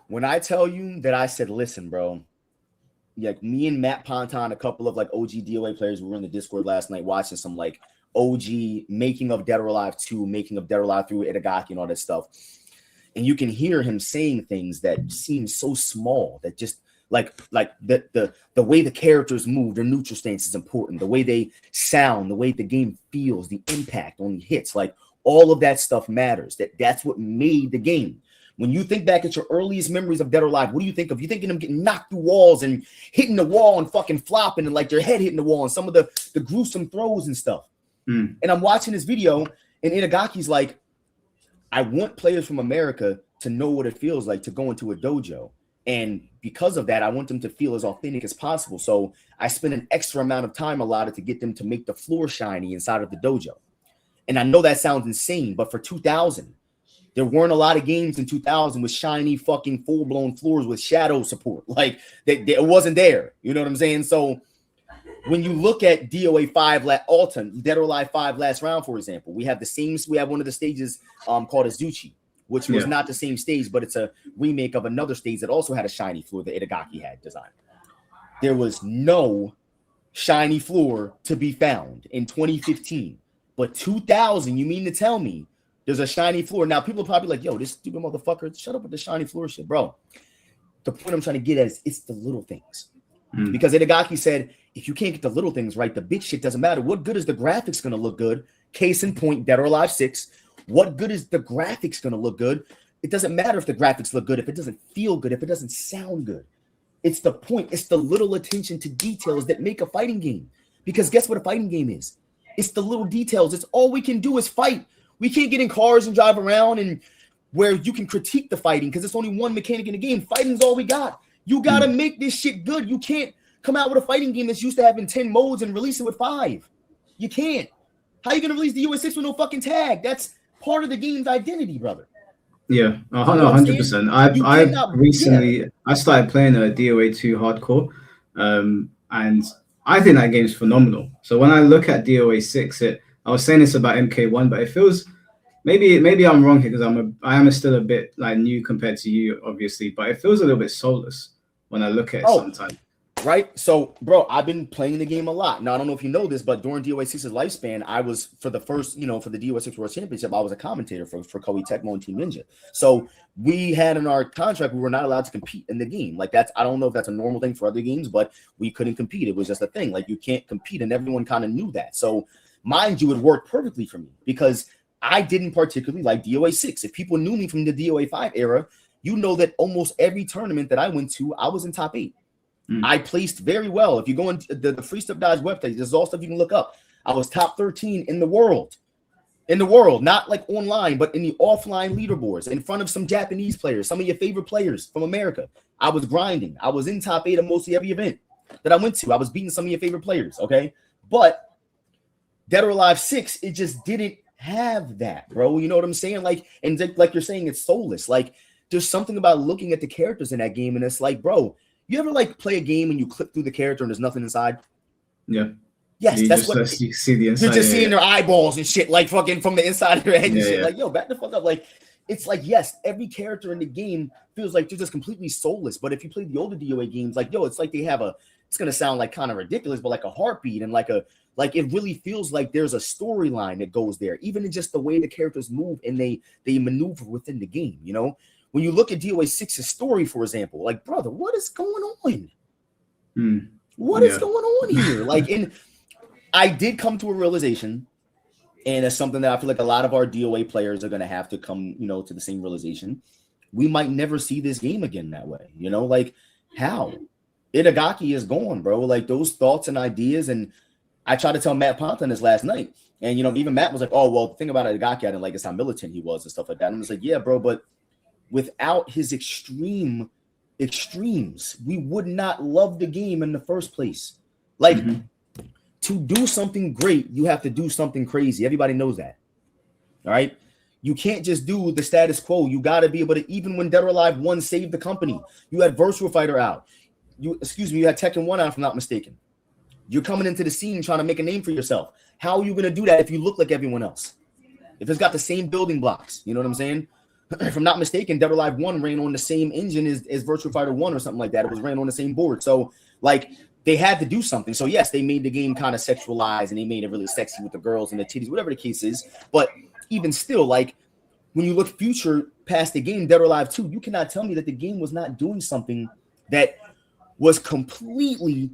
when I tell you that I said, listen, bro, like me and Matt Ponton, a couple of like OG DOA players, we were in the Discord last night watching some like OG making of Dead or Alive 2, making of Dead or Alive 3 Itagaki and all that stuff. And you can hear him saying things that seem so small that just like the way the characters move, their neutral stance is important. The way they sound, the way the game feels, the impact on the hits, like all of that stuff matters. That's what made the game. When you think back at your earliest memories of Dead or Alive, what do you think of? You think of them getting knocked through walls and hitting the wall and fucking flopping and like their head hitting the wall and some of the gruesome throws and stuff. And I'm watching this video and Itagaki's like, I want players from America to know what it feels like to go into a dojo. And because of that, I want them to feel as authentic as possible. So I spend an extra amount of time allotted to get them to make the floor shiny inside of the dojo. And I know that sounds insane, but for 2000, there weren't a lot of games in 2000 with shiny fucking full-blown floors with shadow support. Like, it wasn't there. You know what I'm saying? So when you look at DOA 5 Alton, Dead or Alive 5 last round, for example, we have one of the stages called Azuchi, which was not the same stage, but it's a remake of another stage that also had a shiny floor that Itagaki had designed. There was no shiny floor to be found in 2015. But 2000, you mean to tell me there's a shiny floor? Now, people are probably like, yo, this stupid motherfucker, shut up with the shiny floor shit, bro. The point I'm trying to get at is it's the little things. Because Itagaki said, if you can't get the little things right, the big shit doesn't matter. What good is the graphics going to look good? Case in point, Dead or Alive 6. What good is the graphics going to look good? It doesn't matter if the graphics look good, if it doesn't feel good, if it doesn't sound good. It's the point. It's the little attention to details that make a fighting game. Because guess what a fighting game is? It's the little details. It's all we can do is fight. We can't get in cars and drive around and where you can critique the fighting because it's only one mechanic in the game. Fighting's all we got. You got to make this shit good. You can't come out with a fighting game that's used to having 10 modes and release it with 5. You can't. How are you going to release the US 6 with no fucking tag? That's part of the game's identity, brother. Yeah, 100%. I recently I started playing a DOA 2 hardcore, and I think that game's phenomenal. So when I look at DOA 6, I was saying this about MK1, but it feels maybe I'm wrong here because I am still a bit like new compared to you, obviously, but it feels a little bit soulless when I look at it sometimes. Right. So, bro, I've been playing the game a lot. Now, I don't know if you know this, but during DOA 6's lifespan, I was for the first, for the DOA 6 World Championship, I was a commentator for Koei Tecmo and Team Ninja. So we had in our contract, we were not allowed to compete in the game. Like I don't know if that's a normal thing for other games, but we couldn't compete. It was just a thing. Like you can't compete, and everyone kind of knew that. So mind you, it worked perfectly for me because I didn't particularly like DOA 6. If people knew me from the DOA 5 era, you know that almost every tournament that I went to, I was in top 8. I placed very well. If you go into the Free Stuff Dodge website, there's all stuff you can look up. I was top 13 in the world in the world, not like online, but in the offline leaderboards, in front of some Japanese players, some of your favorite players from America. I was grinding. I was in top 8 of mostly every event that I went to. I was beating some of your favorite players, okay? But Dead or Alive 6, it just didn't have that, bro. You know what I'm saying? Like, and like you're saying, it's soulless. Like, there's something about looking at the characters in that game, and it's like, bro, you ever like play a game and you click through the character and there's nothing inside? Yeah. Yes, that's what you see the inside. You're just seeing their eyeballs and shit, like fucking from the inside of their head and shit. Like, yo, back the fuck up. Like, it's like, yes, every character in the game feels like they're just completely soulless. But if you play the older DOA games, like, yo, it's like they have it's gonna sound like kind of ridiculous, but like a heartbeat and like it really feels like there's a storyline that goes there, even in just the way the characters move and they maneuver within the game. You know, when you look at DOA 6's story, for example, like, brother, what is going on? What is going on here? Like, and I did come to a realization, and it's something that I feel like a lot of our DOA players are going to have to come, you know, to the same realization. We might never see this game again that way. You know, like, how? Itagaki is gone, bro. Like, those thoughts and ideas, and I tried to tell Matt Ponton this last night, and, you know, even Matt was like, oh, well, the thing about Itagaki, I didn't like is how militant he was and stuff like that. And I was like, yeah, bro, but without his extremes, we would not love the game in the first place. Like, to do something great, you have to do something crazy. Everybody knows that. All right? You can't just do the status quo. You got to be able to, even when Dead or Alive 1 saved the company, you had Virtual Fighter out. You had Tekken 1 out, if I'm not mistaken. You're coming into the scene trying to make a name for yourself. How are you going to do that if you look like everyone else? If it's got the same building blocks, you know what I'm saying? If I'm not mistaken, Dead or Alive 1 ran on the same engine as Virtual Fighter 1 or something like that. It was ran on the same board. So, like, they had to do something. So, yes, they made the game kind of sexualized and they made it really sexy with the girls and the titties, whatever the case is. But even still, like, when you look future past the game, Dead or Alive 2, you cannot tell me that the game was not doing something that was completely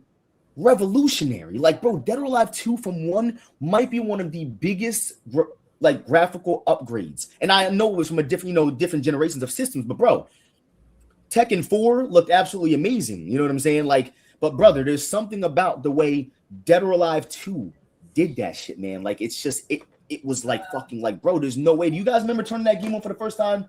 revolutionary. Like, bro, Dead or Alive 2 from 1 might be one of the biggest like graphical upgrades. And I know it was from a different, you know, different generations of systems, but bro, Tekken 4 looked absolutely amazing. You know what I'm saying? Like, but brother, there's something about the way Dead or Alive 2 did that shit, man. Like, it's just, it was like fucking like, bro, there's no way. Do you guys remember turning that game on for the first time?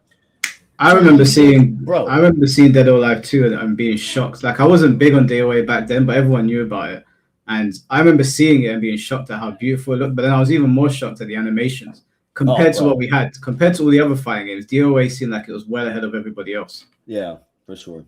I remember seeing Dead or Alive 2 and being shocked. Like, I wasn't big on DOA back then, but everyone knew about it. And I remember seeing it and being shocked at how beautiful it looked. But then I was even more shocked at the animations compared to what we had, compared to all the other fighting games. DOA seemed like it was well ahead of everybody else. Yeah, for sure.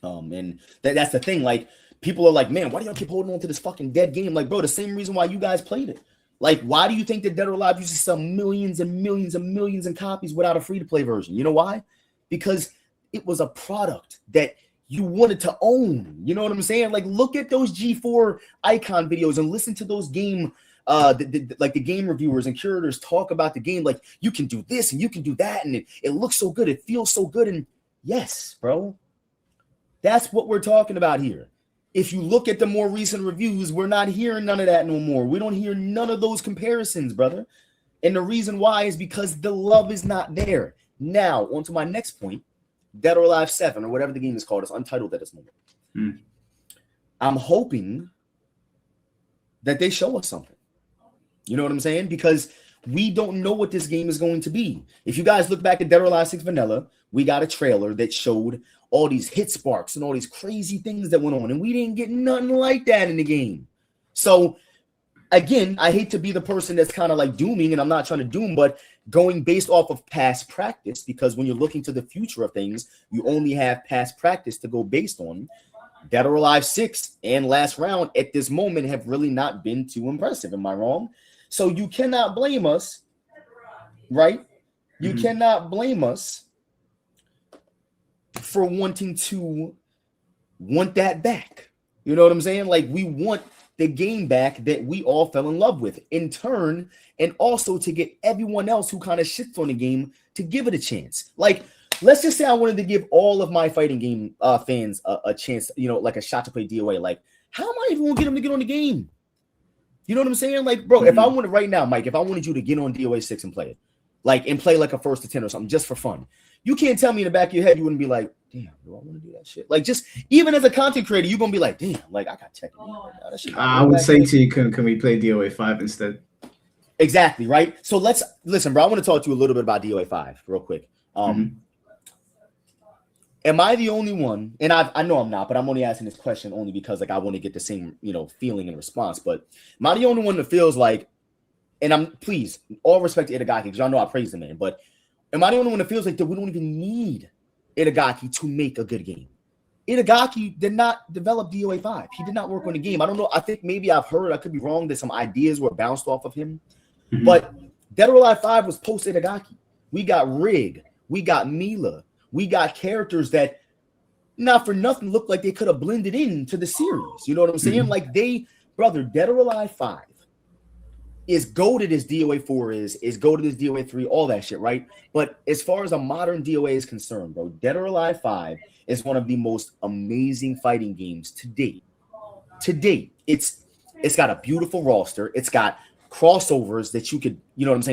And that's the thing. Like, people are like, man, why do y'all keep holding on to this fucking dead game? Like, bro, the same reason why you guys played it. Like, why do you think that Dead or Alive used to sell millions and millions and millions of copies without a free-to-play version? You know why? Because it was a product that you wanted to own. You know what I'm saying? Like, look at those G4 icon videos and listen to those game, like the game reviewers and curators talk about the game. Like, you can do this and you can do that, and it looks so good. It feels so good. And yes, bro, that's what we're talking about here. If you look at the more recent reviews, we're not hearing none of that no more. We don't hear none of those comparisons, brother. And the reason why is because the love is not there. Now, on to my next point. Dead or Alive 7, or whatever the game is called, it's untitled at this moment. I'm hoping that they show us something. You know what I'm saying? Because we don't know what this game is going to be. If you guys look back at Dead or Alive 6 Vanilla, we got a trailer that showed all these hit sparks and all these crazy things that went on, and we didn't get nothing like that in the game. So, again, I hate to be the person that's kind of like dooming, and I'm not trying to doom, but going based off of past practice, because when you're looking to the future of things, you only have past practice to go based on. Dead or Alive 6 and Last Round at this moment have really not been too impressive. Am I wrong? So you cannot blame us, right? You cannot blame us for wanting to want that back. You know what I'm saying? Like, we want the game back that we all fell in love with in turn, and also to get everyone else who kind of shits on the game to give it a chance. Like, let's just say I wanted to give all of my fighting game fans a chance, you know, like a shot to play DOA. Like, how am I even going to get them to get on the game? You know what I'm saying? Like, bro, if I wanted right now, Mike, if I wanted you to get on DOA 6 and play it, like, and play like a 1st to 10 or something just for fun, you can't tell me in the back of your head you wouldn't be like, damn, do I want to do that shit? Like, just even as a content creator, you're gonna be like, damn, like, I got Tekken. I would say to you, can we play DOA 5 instead? Exactly, right? So let's listen, bro. I want to talk to you a little bit about DOA 5 real quick. Am I the only one? And I know I'm not, but I'm only asking this question only because like I want to get the same, feeling and response. But am I the only one that feels like, and I'm please, all respect to Itagaki, because y'all know I praise the man, but am I the only one that feels like that we don't even need Itagaki to make a good game? Itagaki did not develop DOA 5. He did not work on the game. I don't know. I think maybe I've heard, I could be wrong, that some ideas were bounced off of him. But Dead or Alive 5 was post Itagaki. We got Rig. We got Mila. We got characters that, not for nothing, look like they could have blended into the series. You know what I'm saying? Like brother, Dead or Alive 5 is goated as DOA 4 is goated as DOA 3, all that shit, right? But as far as a modern DOA is concerned, bro, Dead or Alive 5 is one of the most amazing fighting games to date. To date, it's got a beautiful roster. It's got crossovers that you could,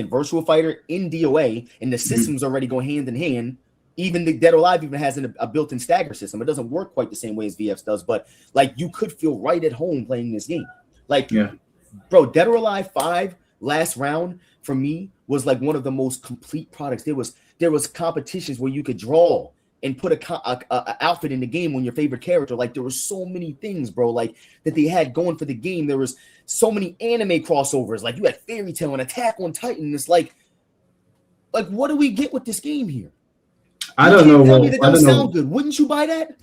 virtual fighter in DOA, and the systems already go hand in hand. Even the Dead or Alive even has a built-in stagger system. It doesn't work quite the same way as VFs does, but like you could feel right at home playing this game. Bro, Dead or Alive 5 last round for me was like one of the most complete products. There was competitions where you could draw and put a outfit in the game on your favorite character. Like there were so many things, bro, like that they had going for the game. There was so many anime crossovers. Like you had Fairy Tail and Attack on Titan. It's like what do we get with this game here? I don't know. Tell me that don't sound good. Wouldn't you buy that?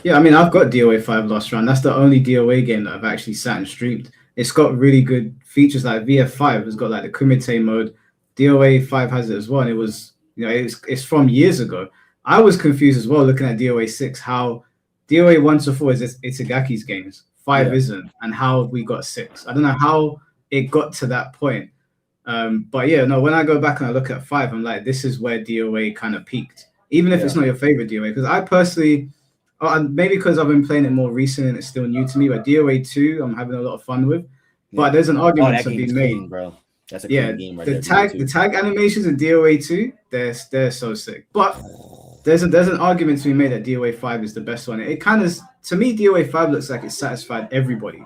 Yeah, I mean, I've got DOA 5 Lost Round. That's the only DOA game that I've actually sat and streamed. It's got really good features. Like VF5 has got like the Kumite mode. DOA 5 has it as well. And it was, it's from years ago. I was confused as well looking at DOA 6, how DOA 1 to 4 is Itagaki's games. 5 isn't, and how we got 6. I don't know how it got to that point. But yeah, no, when I go back and I look at 5, I'm like, this is where DOA kind of peaked. Even if it's not your favorite DOA, because I personally, maybe because I've been playing it more recently and it's still new to me, but DOA 2, I'm having a lot of fun with. But there's an argument to be made, clean, bro. That's a clean game right there. The tag animations in DOA 2, they're so sick. But there's an argument to be made that DOA 5 is the best one. It kind of, to me, DOA 5 looks like it satisfied everybody.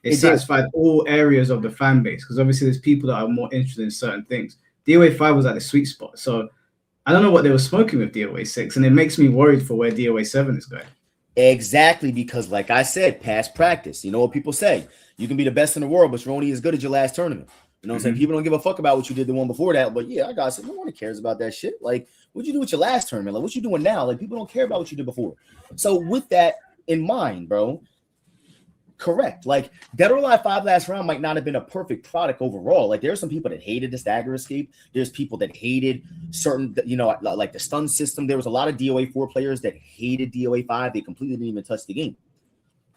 It satisfied all areas of the fan base, because obviously there's people that are more interested in certain things. DOA 5 was at the sweet spot. So I don't know what they were smoking with DOA 6, and it makes me worried for where DOA 7 is going. Exactly, because like I said, past practice. You know what people say? You can be the best in the world, but you're only as good as your last tournament. You know what I'm saying? People don't give a fuck about what you did the one before that. But yeah, I got some. No one cares about that shit. Like, what'd you do with your last tournament? Like, what you doing now? Like, people don't care about what you did before. So with that in mind, bro, correct. Like, Dead or Alive 5 last round might not have been a perfect product overall. Like, there's some people that hated the stagger escape. There's people that hated certain, like the stun system. There was a lot of DOA 4 players that hated DOA 5. They completely didn't even touch the game.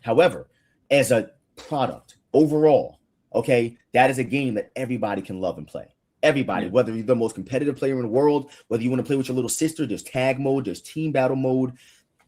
However, as a product overall, okay, that is a game that everybody can love and play. Everybody, whether you're the most competitive player in the world, whether you want to play with your little sister, there's tag mode, there's team battle mode,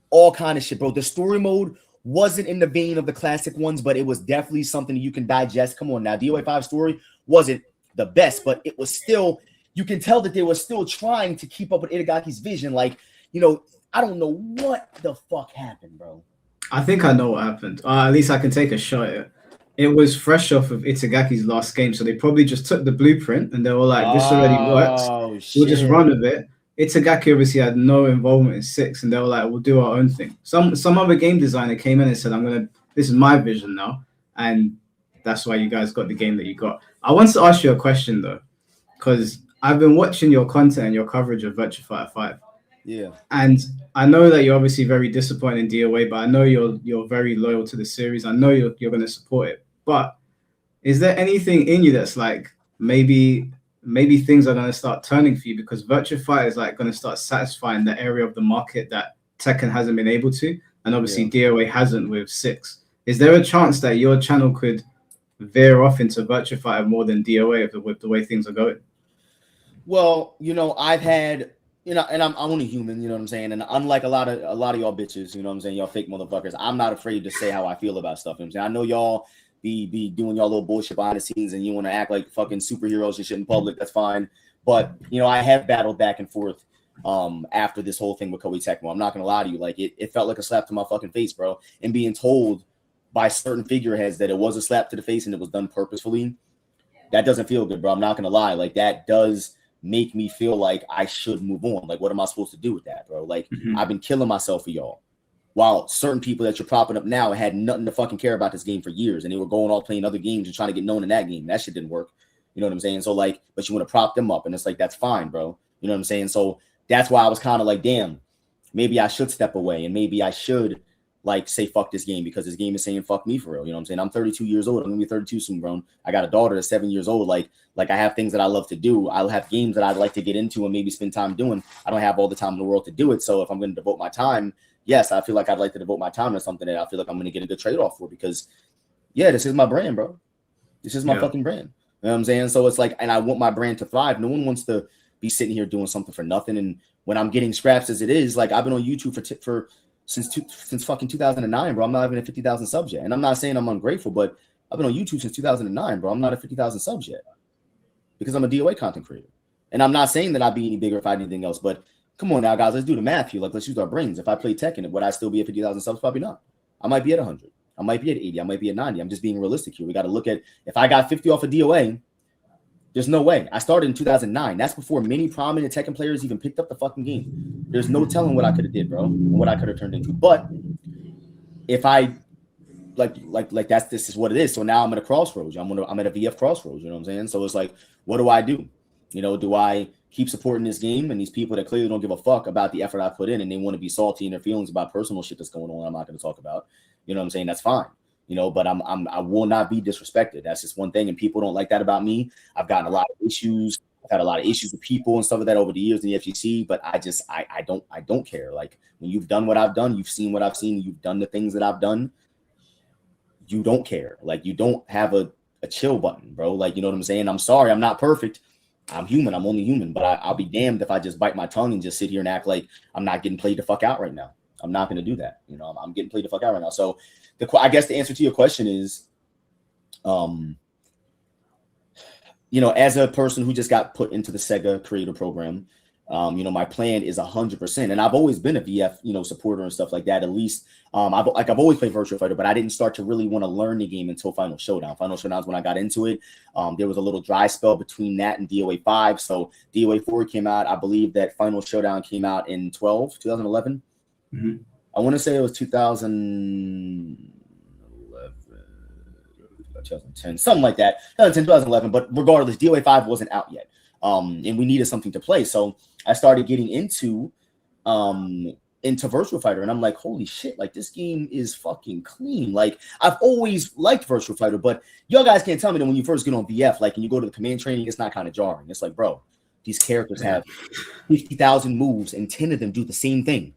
all kind of shit, bro. The story mode wasn't in the vein of the classic ones, but it was definitely something that you can digest. Come on now, DOA 5 story wasn't the best, but it was still, you can tell that they were still trying to keep up with Itagaki's vision. Like, I don't know what the fuck happened, bro. I think I know what happened. At least I can take a shot at it. It was fresh off of Itagaki's last game, so they probably just took the blueprint and they were like, this already works. We'll just run with it. Itagaki obviously had no involvement in 6, and they were like, we'll do our own thing. Some other game designer came in and said, this is my vision now, and that's why you guys got the game that you got. I want to ask you a question, though, because I've been watching your content and your coverage of Virtua Fighter 5. Yeah. And I know that you're obviously very disappointed in DOA, but I know you're very loyal to the series. I know you're going to support it. But is there anything in you that's like, maybe things are going to start turning for you, because Virtua Fighter is like going to start satisfying the area of the market that Tekken hasn't been able to, and obviously DOA hasn't with 6. Is there a chance that your channel could veer off into Virtua Fighter more than DOA with the way things are going? Well, I've had, and I'm only human, you know what I'm saying? And unlike a lot of y'all bitches, you know what I'm saying, y'all fake motherfuckers, I'm not afraid to say how I feel about stuff. You know what I'm saying? I know y'all be doing y'all little bullshit behind the scenes and you want to act like fucking superheroes and shit in public. That's fine. But, I have battled back and forth after this whole thing with Koei Tecmo. I'm not going to lie to you. Like, it felt like a slap to my fucking face, bro. And being told by certain figureheads that it was a slap to the face and it was done purposefully that doesn't feel good, bro. I'm not gonna lie. Like that does make me feel like I should move on. Like, what am I supposed to do with that, bro? Like, I've been killing myself for y'all. While certain people that you're propping up now had nothing to fucking care about this game for years, and they were going off playing other games and trying to get known in that game. That shit didn't work. You know what I'm saying? So like, but you want to prop them up, and it's like, that's fine, bro. You know what I'm saying? So that's why I was kind of like, damn, maybe I should step away, and maybe I should like say fuck this game, because this game is saying fuck me for real. You know what I'm saying? I'm 32 years old. I'm gonna be 32 soon, bro. I got a daughter that's 7 years old. Like I have things that I love to do. I'll have games that I'd like to get into and maybe spend time doing. I don't have all the time in the world to do it. So if I'm going to devote my time, yes, I feel like I'd like to devote my time to something that I feel like I'm going to get a good trade-off for, because yeah, this is my brand, bro. This is my fucking brand. You know what I'm saying? So it's like, and I want my brand to thrive. No one wants to be sitting here doing something for nothing. And when I'm getting scraps as it is, like I've been on YouTube since fucking 2009, bro. I'm not even at 50,000 subs yet. And I'm not saying I'm ungrateful, but I've been on YouTube since 2009, bro. I'm not at 50,000 subs yet because I'm a DOA content creator. And I'm not saying that I'd be any bigger if I had anything else, but come on now, guys, let's do the math here. Like, let's use our brains. If I play Tekken, would I still be at 50,000 subs? Probably not. I might be at 100. I might be at 80. I might be at 90. I'm just being realistic here. We got to look at, if I got 50 off of DOA, there's no way. I started in 2009. That's before many prominent Tekken players even picked up the fucking game. There's no telling what I could have did, bro, and what I could have turned into. But if I this is what it is. So now I'm at a crossroads. I'm at a VF crossroads. You know what I'm saying? So it's like, what do I do? You know, do I keep supporting this game and these people that clearly don't give a fuck about the effort I put in, and they want to be salty in their feelings about personal shit that's going on? I'm not going to talk about. You know what I'm saying? That's fine. You know, but I will not be disrespected. That's just one thing, and people don't like that about me. I've gotten a lot of issues. I've had a lot of issues with people and stuff like that over the years in the FGC, but I don't care. Like, when you've done what I've done, you've seen what I've seen, you've done the things that I've done, you don't care. Like, you don't have a chill button, bro. Like, you know what I'm saying? I'm sorry, I'm not perfect. I'm human. I'm only human, but I'll be damned if I just bite my tongue and just sit here and act like I'm not getting played the fuck out right now. I'm not going to do that. You know, I'm getting played the fuck out right now. So I guess the answer to your question is, you know, as a person who just got put into the Sega creator program, you know, my plan is 100%. And I've always been a VF, you know, supporter and stuff like that. At least I've always played Virtua Fighter, but I didn't start to really want to learn the game until Final Showdown. Final Showdown is when I got into it. There was a little dry spell between that and DOA 5. So DOA 4 came out. I believe that Final Showdown came out in 2011. Mm-hmm. I want to say it was 2011, 2010, something like that. 2010, 2011. But regardless, DOA 5 wasn't out yet. And we needed something to play. So I started getting into Virtua Fighter, and I'm like, holy shit, like, this game is fucking clean. Like, I've always liked Virtua Fighter, but y'all guys can't tell me that when you first get on VF, like, and you go to the command training, it's not kind of jarring. It's like, bro, these characters have 50,000 moves, and 10 of them do the same thing.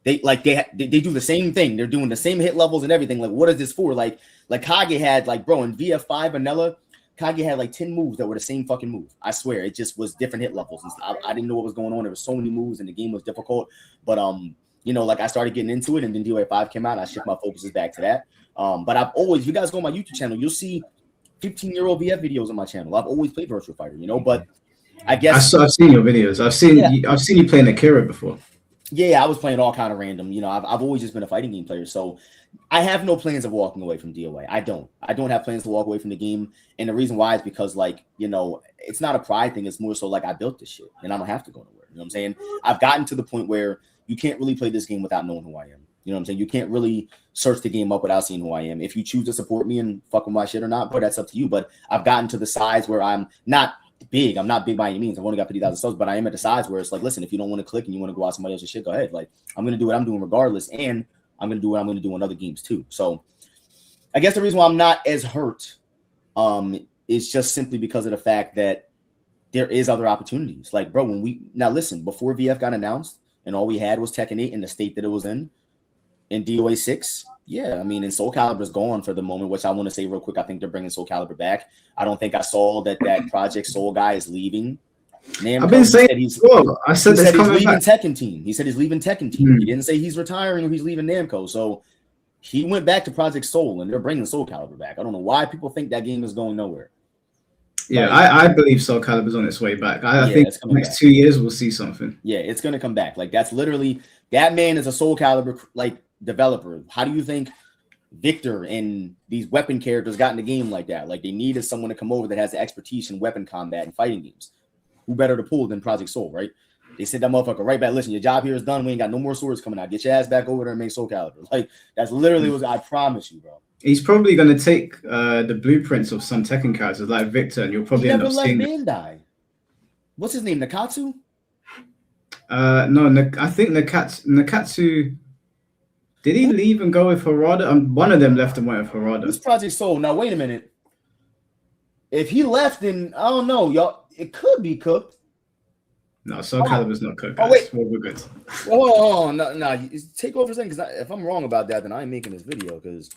They do the same thing. They're doing the same hit levels and everything. Like, what is this for? Like Kage had, like, bro, in VF5 vanilla, Kage had like 10 moves that were the same fucking move. I swear, it just was different hit levels. I didn't know what was going on. There were so many moves, and the game was difficult. But you know, like, I started getting into it, and then DOA 5 came out, and I shift my focuses back to that. But I've always, if you guys go on my YouTube channel, you'll see 15-year-old VF videos on my channel. I've always played Virtua Fighter, you know. But I guess I've seen your videos. I've seen you playing Akira before. Yeah, I was playing all kind of random. You know, I've always just been a fighting game player, so I have no plans of walking away from DOA. I don't have plans to walk away from the game, and the reason why is because, like, you know, it's not a pride thing. It's more so like, I built this shit, and I don't have to go nowhere. You know what I'm saying? I've gotten to the point where you can't really play this game without knowing who I am. You know what I'm saying? You can't really search the game up without seeing who I am. If you choose to support me and fuck with my shit or not, but that's up to you. But I've gotten to the size where I'm not big. I'm not big by any means. I've only got 50,000 subs, but I am at the size where it's like, listen, if you don't want to click and you want to go out somebody else's shit, go ahead. Like, I'm going to do what I'm doing regardless, and I'm going to do what I'm going to do in other games too. So I guess the reason why I'm not as hurt is just simply because of the fact that there is other opportunities. Like, bro, now listen, before VF got announced and all we had was Tekken 8 in the state that it was in DOA 6, yeah, I mean, and Soul Calibur's gone for the moment, which I want to say real quick, I think they're bringing Soul Calibur back. I don't think I saw that Project Soul guy is leaving. Namco, I've been saying he's leaving Tekken Team. He said he's leaving Tekken Team. He didn't say he's retiring or he's leaving Namco. So he went back to Project Soul, and they're bringing Soul Calibur back. I don't know why people think that game is going nowhere. Yeah, I believe Soul Calibur's on its way back. I think next 2 years we'll see something. Yeah, it's going to come back. Like, that's literally, that man is a Soul Calibur, like, developer. How do you think Victor and these weapon characters got in the game like that. Like they needed someone to come over that has the expertise in weapon combat and fighting games. Who better to pull than Project Soul, right? They sent that motherfucker right back. Listen, your job here is done. We ain't got no more swords coming out. Get your ass back over there and make Soul Calibur. Like that's literally what I promise you, bro. He's probably going to take the blueprints of some Tekken characters like Victor, and you'll probably end up seeing. Bandai. What's his name? Nakatsu? No, I think Nakatsu. Did he leave and go with Harada? One of them left and went with Harada. Who's Project Soul? Now wait a minute. If he left, then I don't know, y'all. It could be cooked. No, Soul Calibur's not cooked. Guys. Oh wait, we're good. Oh no. Take over a second, because if I'm wrong about that, then I ain't making this video. Because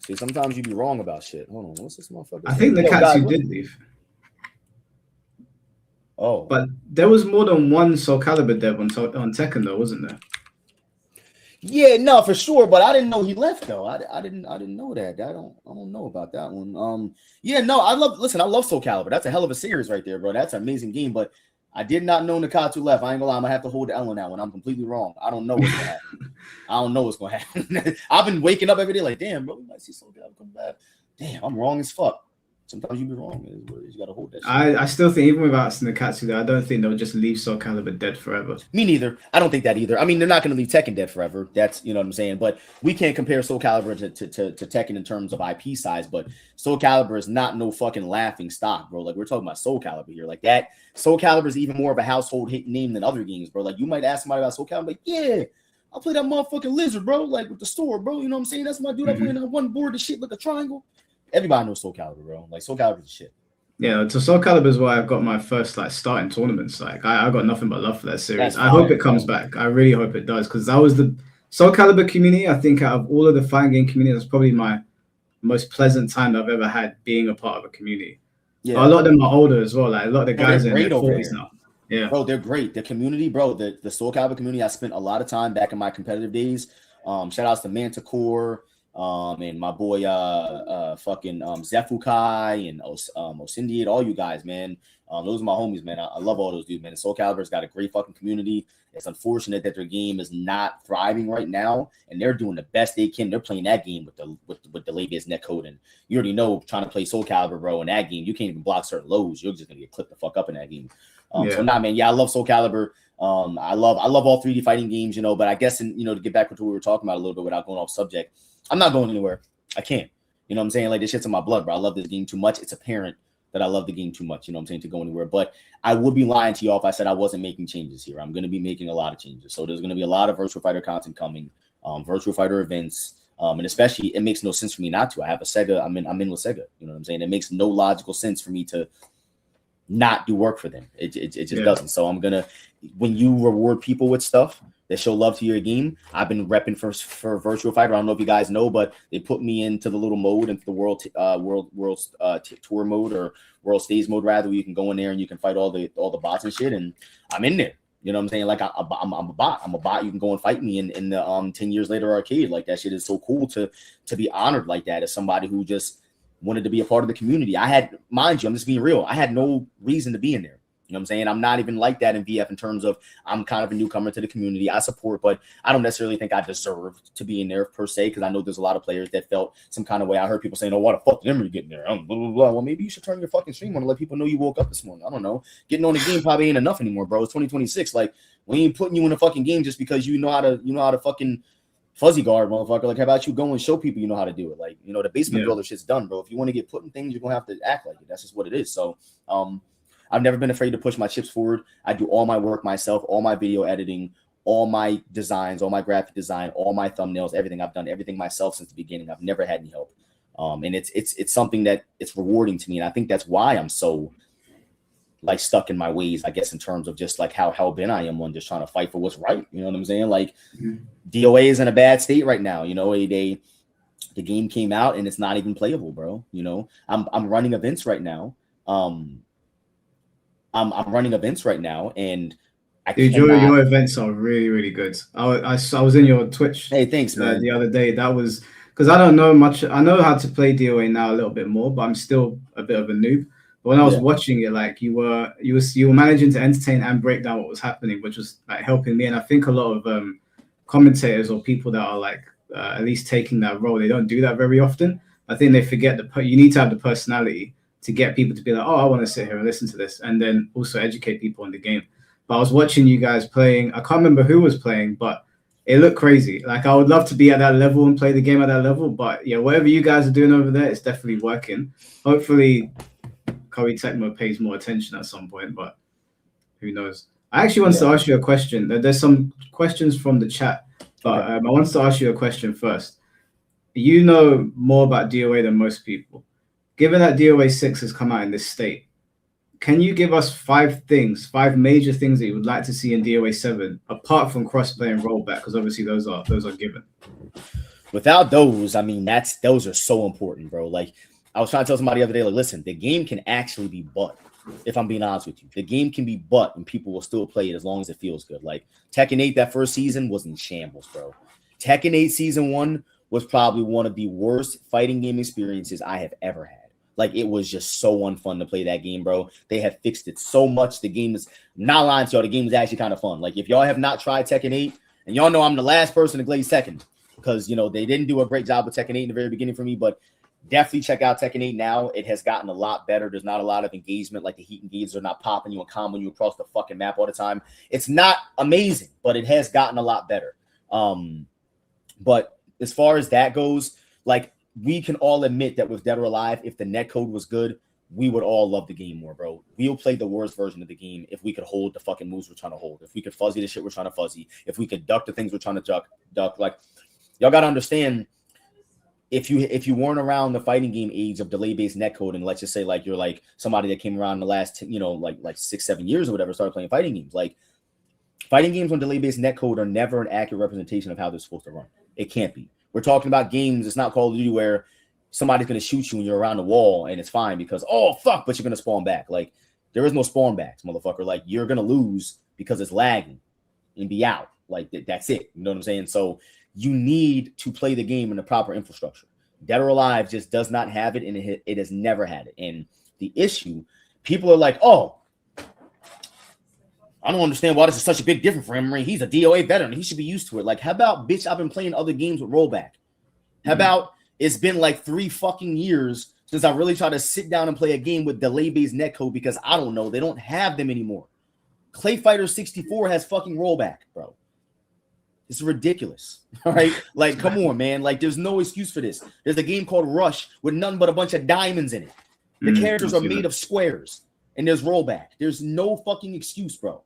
see, sometimes you be wrong about shit. Hold on, what's this motherfucker? I think Nakatsu did leave. Oh, but there was more than one Soul Calibur dev on Tekken, though, wasn't there? Yeah, no, for sure. But I didn't know he left though. I didn't know that. I don't know about that one. Yeah, no, I love Soul Calibur. That's a hell of a series right there, bro. That's an amazing game. But I did not know Nakatsu left. I ain't gonna lie, I'm gonna have to hold the L on that one. I'm completely wrong. I don't know what's gonna happen. I don't know what's gonna happen. I've been waking up every day like, damn, bro, we might see Soul Calibur come back. Damn, I'm wrong as fuck. Sometimes you be wrong. You gotta hold that shit. I still think, even without Nakatsu there, I don't think they'll just leave Soul Calibur dead forever. Me neither. I don't think that either. I mean, they're not gonna leave Tekken dead forever. That's, you know what I'm saying. But we can't compare Soul Calibur to Tekken in terms of IP size. But Soul Calibur is not no fucking laughing stock, bro. Like we're talking about Soul Calibur here. Like that. Soul Calibur is even more of a household hit name than other games, bro. Like you might ask somebody about Soul Calibur, like, yeah, I'll play that motherfucking lizard, bro. Like with the sword, bro. You know what I'm saying? That's my dude. I play on one board. The shit like a triangle. Everybody knows Soul Calibur, bro. Like Soul Calibur is shit. Yeah, so Soul Calibur is why I've got my first start in tournaments. Like I got nothing but love for that series. I hope it comes back. I really hope it does, because that was the Soul Calibur community. I think out of all of the fighting game communities, that's probably my most pleasant time that I've ever had being a part of a community. Yeah, but a lot of them are older as well. Like a lot of the guys are in their 40s now. Yeah, bro, they're great. The community, bro, the Soul Calibur community. I spent a lot of time back in my competitive days. Shout outs to Manticore. And my boy fucking Zefukai and Osindiate, all you guys, man. Those are my homies, man. I love all those dudes, man. And Soul Calibur's got a great fucking community. It's unfortunate that their game is not thriving right now, and they're doing the best they can. They're playing that game with the latest netcode, and you already know, trying to play Soul Calibur, bro, in that game, you can't even block certain lows. You're just gonna get clipped the fuck up in that game. So nah, man. Yeah, I love Soul Calibur. I love all 3D fighting games, you know. But I guess, to get back to what we were talking about a little bit without going off subject, I'm not going anywhere. I can't. You know what I'm saying? Like, this shit's in my blood, bro. I love this game too much. It's apparent that I love the game too much, you know what I'm saying, to go anywhere. But I would be lying to y'all if I said I wasn't making changes here. I'm going to be making a lot of changes. So there's going to be a lot of Virtual Fighter content coming, Virtual Fighter events. And especially, it makes no sense for me not to. I have a Sega. I'm in with Sega. You know what I'm saying? It makes no logical sense for me to not do work for them. It just doesn't. So I'm going to, when you reward people with stuff that show love to your game, I've been repping for Virtual Fighter. I don't know if you guys know, but they put me into the little mode, into the world tour mode, or world stage mode rather, where you can go in there and you can fight all the bots and shit. And I'm in there. You know what I'm saying? Like I'm a bot. I'm a bot. You can go and fight me in the 10 years later arcade. Like that shit is so cool to be honored like that as somebody who just wanted to be a part of the community. I had, mind you, I'm just being real, I had no reason to be in there. You know what I'm saying? I'm not even like that in VF in terms of I'm kind of a newcomer to the community. I support, but I don't necessarily think I deserve to be in there per se, because I know there's a lot of players that felt some kind of way. I heard people saying, oh, why the fuck did Emery get in there? Blah, blah, blah. Well, maybe you should turn your fucking stream on and let people know you woke up this morning. I don't know. Getting on the game probably ain't enough anymore, bro. It's 2026. Like, we ain't putting you in a fucking game just because you know how to fucking fuzzy guard, motherfucker. Like, how about you go and show people you know how to do it? Like, the basement builder shit's done, bro. If you want to get put in things, you're gonna have to act like it. That's just what it is. So, I've never been afraid to push my chips forward. I do all my work myself, all my video editing, all my designs, all my graphic design, all my thumbnails, everything. I've done everything myself since the beginning. I've never had any help. And it's something that it's rewarding to me. And I think that's why I'm so like stuck in my ways, I guess, in terms of just like how hell-bent I am on just trying to fight for what's right. You know what I'm saying? Like DOA is in a bad state right now. The game came out and it's not even playable, bro. I'm running events right now. I'm running events right now, and your events are really, really good. I was in your Twitch. Hey, thanks, man. The other day, that was because I don't know much. I know how to play DOA now a little bit more, but I'm still a bit of a noob. But when I was watching it, like you were managing to entertain and break down what was happening, which was like helping me. And I think a lot of commentators or people that are like at least taking that role. They don't do that very often. I think they forget you need to have the personality to get people to be like, oh, I want to sit here and listen to this, and then also educate people in the game. But I was watching you guys playing. I can't remember who was playing, but it looked crazy. Like, I would love to be at that level and play the game at that level. But yeah, whatever you guys are doing over there, it's definitely working. Hopefully, Koei Tecmo pays more attention at some point, but who knows? I actually wanted to ask you a question. There's some questions from the chat, but I wanted to ask you a question first. You know more about DOA than most people. Given that DOA 6 has come out in this state, can you give us 5 major things that you would like to see in DOA 7, apart from crossplay and rollback? Because obviously those are given. Without those, I mean, those are so important, bro. Like, I was trying to tell somebody the other day, like, listen, the game can actually be butt. If I'm being honest with you, the game can be butt and people will still play it as long as it feels good. Like, Tekken 8, that first season was in shambles, bro. Tekken 8 season 1 was probably one of the worst fighting game experiences I have ever had. Like, it was just so unfun to play that game, bro. They have fixed it so much. The game is, not lying to y'all, the game is actually kind of fun. Like, if y'all have not tried Tekken 8, and y'all know I'm the last person to glaze Tekken, because, you know, they didn't do a great job with Tekken 8 in the very beginning for me, but definitely check out Tekken 8 now. It has gotten a lot better. There's not a lot of engagement. Like, the heat engagements are not popping you and comboing you across the fucking map all the time. It's not amazing, but it has gotten a lot better. But as far as that goes, like, we can all admit that with Dead or Alive, if the netcode was good, we would all love the game more, bro. We'll play the worst version of the game if we could hold the fucking moves we're trying to hold. If we could fuzzy the shit we're trying to fuzzy. If we could duck the things we're trying to duck. Like, y'all got to understand, if you weren't around the fighting game age of delay-based netcode, and let's just say, like, you're like somebody that came around in the last, like 6-7 years or whatever, started playing fighting games. Like, fighting games on delay-based netcode are never an accurate representation of how they're supposed to run. It can't be. We're talking about games. It's not Call of Duty where somebody's going to shoot you and you're around the wall and it's fine because, oh, fuck, but you're going to spawn back. Like, there is no spawn backs, motherfucker. Like, you're going to lose because it's lagging and be out. Like, that's it. You know what I'm saying? So you need to play the game in the proper infrastructure. Dead or Alive just does not have it, and it has never had it. And the issue, people are like, oh, I don't understand why this is such a big difference for Emery. He's a DOA veteran. He should be used to it. Like, how about, bitch, I've been playing other games with rollback. How about it's been like 3 fucking years since I really tried to sit down and play a game with delay-based netcode because I don't know. They don't have them anymore. Clay Fighter 64 has fucking rollback, bro. It's ridiculous. All right? Like, come on, man. Like, there's no excuse for this. There's a game called Rush with nothing but a bunch of diamonds in it. The characters are made of squares, and there's rollback. There's no fucking excuse, bro.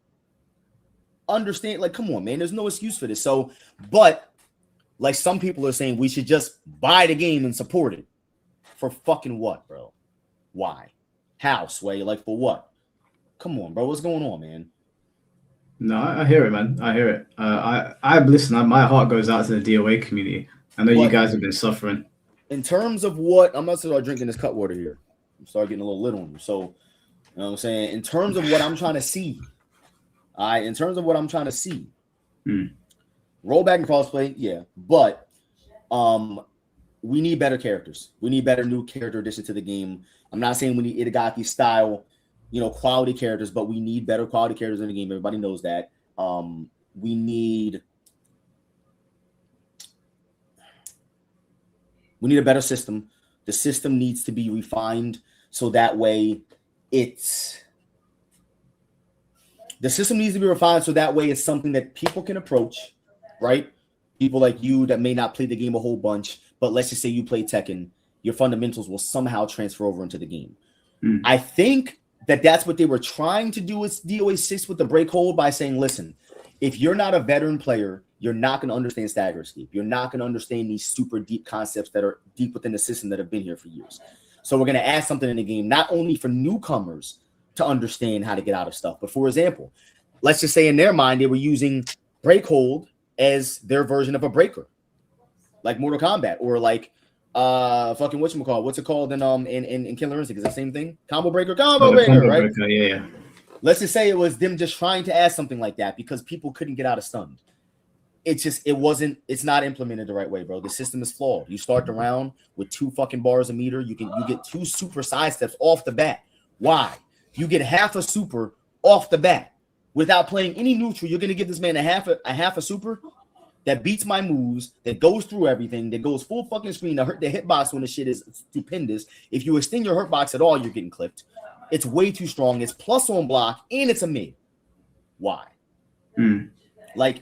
Understand, like, come on, man, there's no excuse for this. So, but like, some people are saying we should just buy the game and support it for fucking what, bro? Why? How, Sway? Like, for what? Come on, bro, what's going on, man? No, I hear it, man. I hear it. I listen. My heart goes out to the DOA community. I know you guys have been suffering. In terms of what, I'm gonna start drinking this cut water here. I'm start getting a little lit on you. So, you know what I'm saying? In terms of what I'm trying to see. Rollback and crossplay, yeah, but we need better characters. We need better new character addition to the game. I'm not saying we need Itagaki style, quality characters, but we need better quality characters in the game. Everybody knows that. We need a better system. The system needs to be refined so that way it's something that people can approach, right? People like you that may not play the game a whole bunch, but let's just say you play Tekken, your fundamentals will somehow transfer over into the game. I think that's what they were trying to do with DOA 6 with the break hold by saying, listen, if you're not a veteran player, you're not going to understand stagger escape. You're not going to understand these super deep concepts that are deep within the system that have been here for years. So we're going to add something in the game, not only for newcomers to understand how to get out of stuff, but for example, let's just say in their mind, they were using break hold as their version of a breaker, like Mortal Kombat, or like fucking whatchamacallit, what's it called in Killer Instinct? Is the same thing? Combo breaker, right? Yeah. Let's just say it was them just trying to add something like that because people couldn't get out of stunned. It's not implemented the right way, bro. The system is flawed. You start the round with 2 fucking bars a meter. You get 2 super side steps off the bat. Why? You get half a super off the bat without playing any neutral. You're gonna give this man a half a super. that beats my moves, that goes through everything, that goes full fucking screen. The hitbox when the shit is stupendous. If you extend your hitbox at all, you're getting clipped. It's way too strong. It's plus on block, and it's a mid. Why? Like,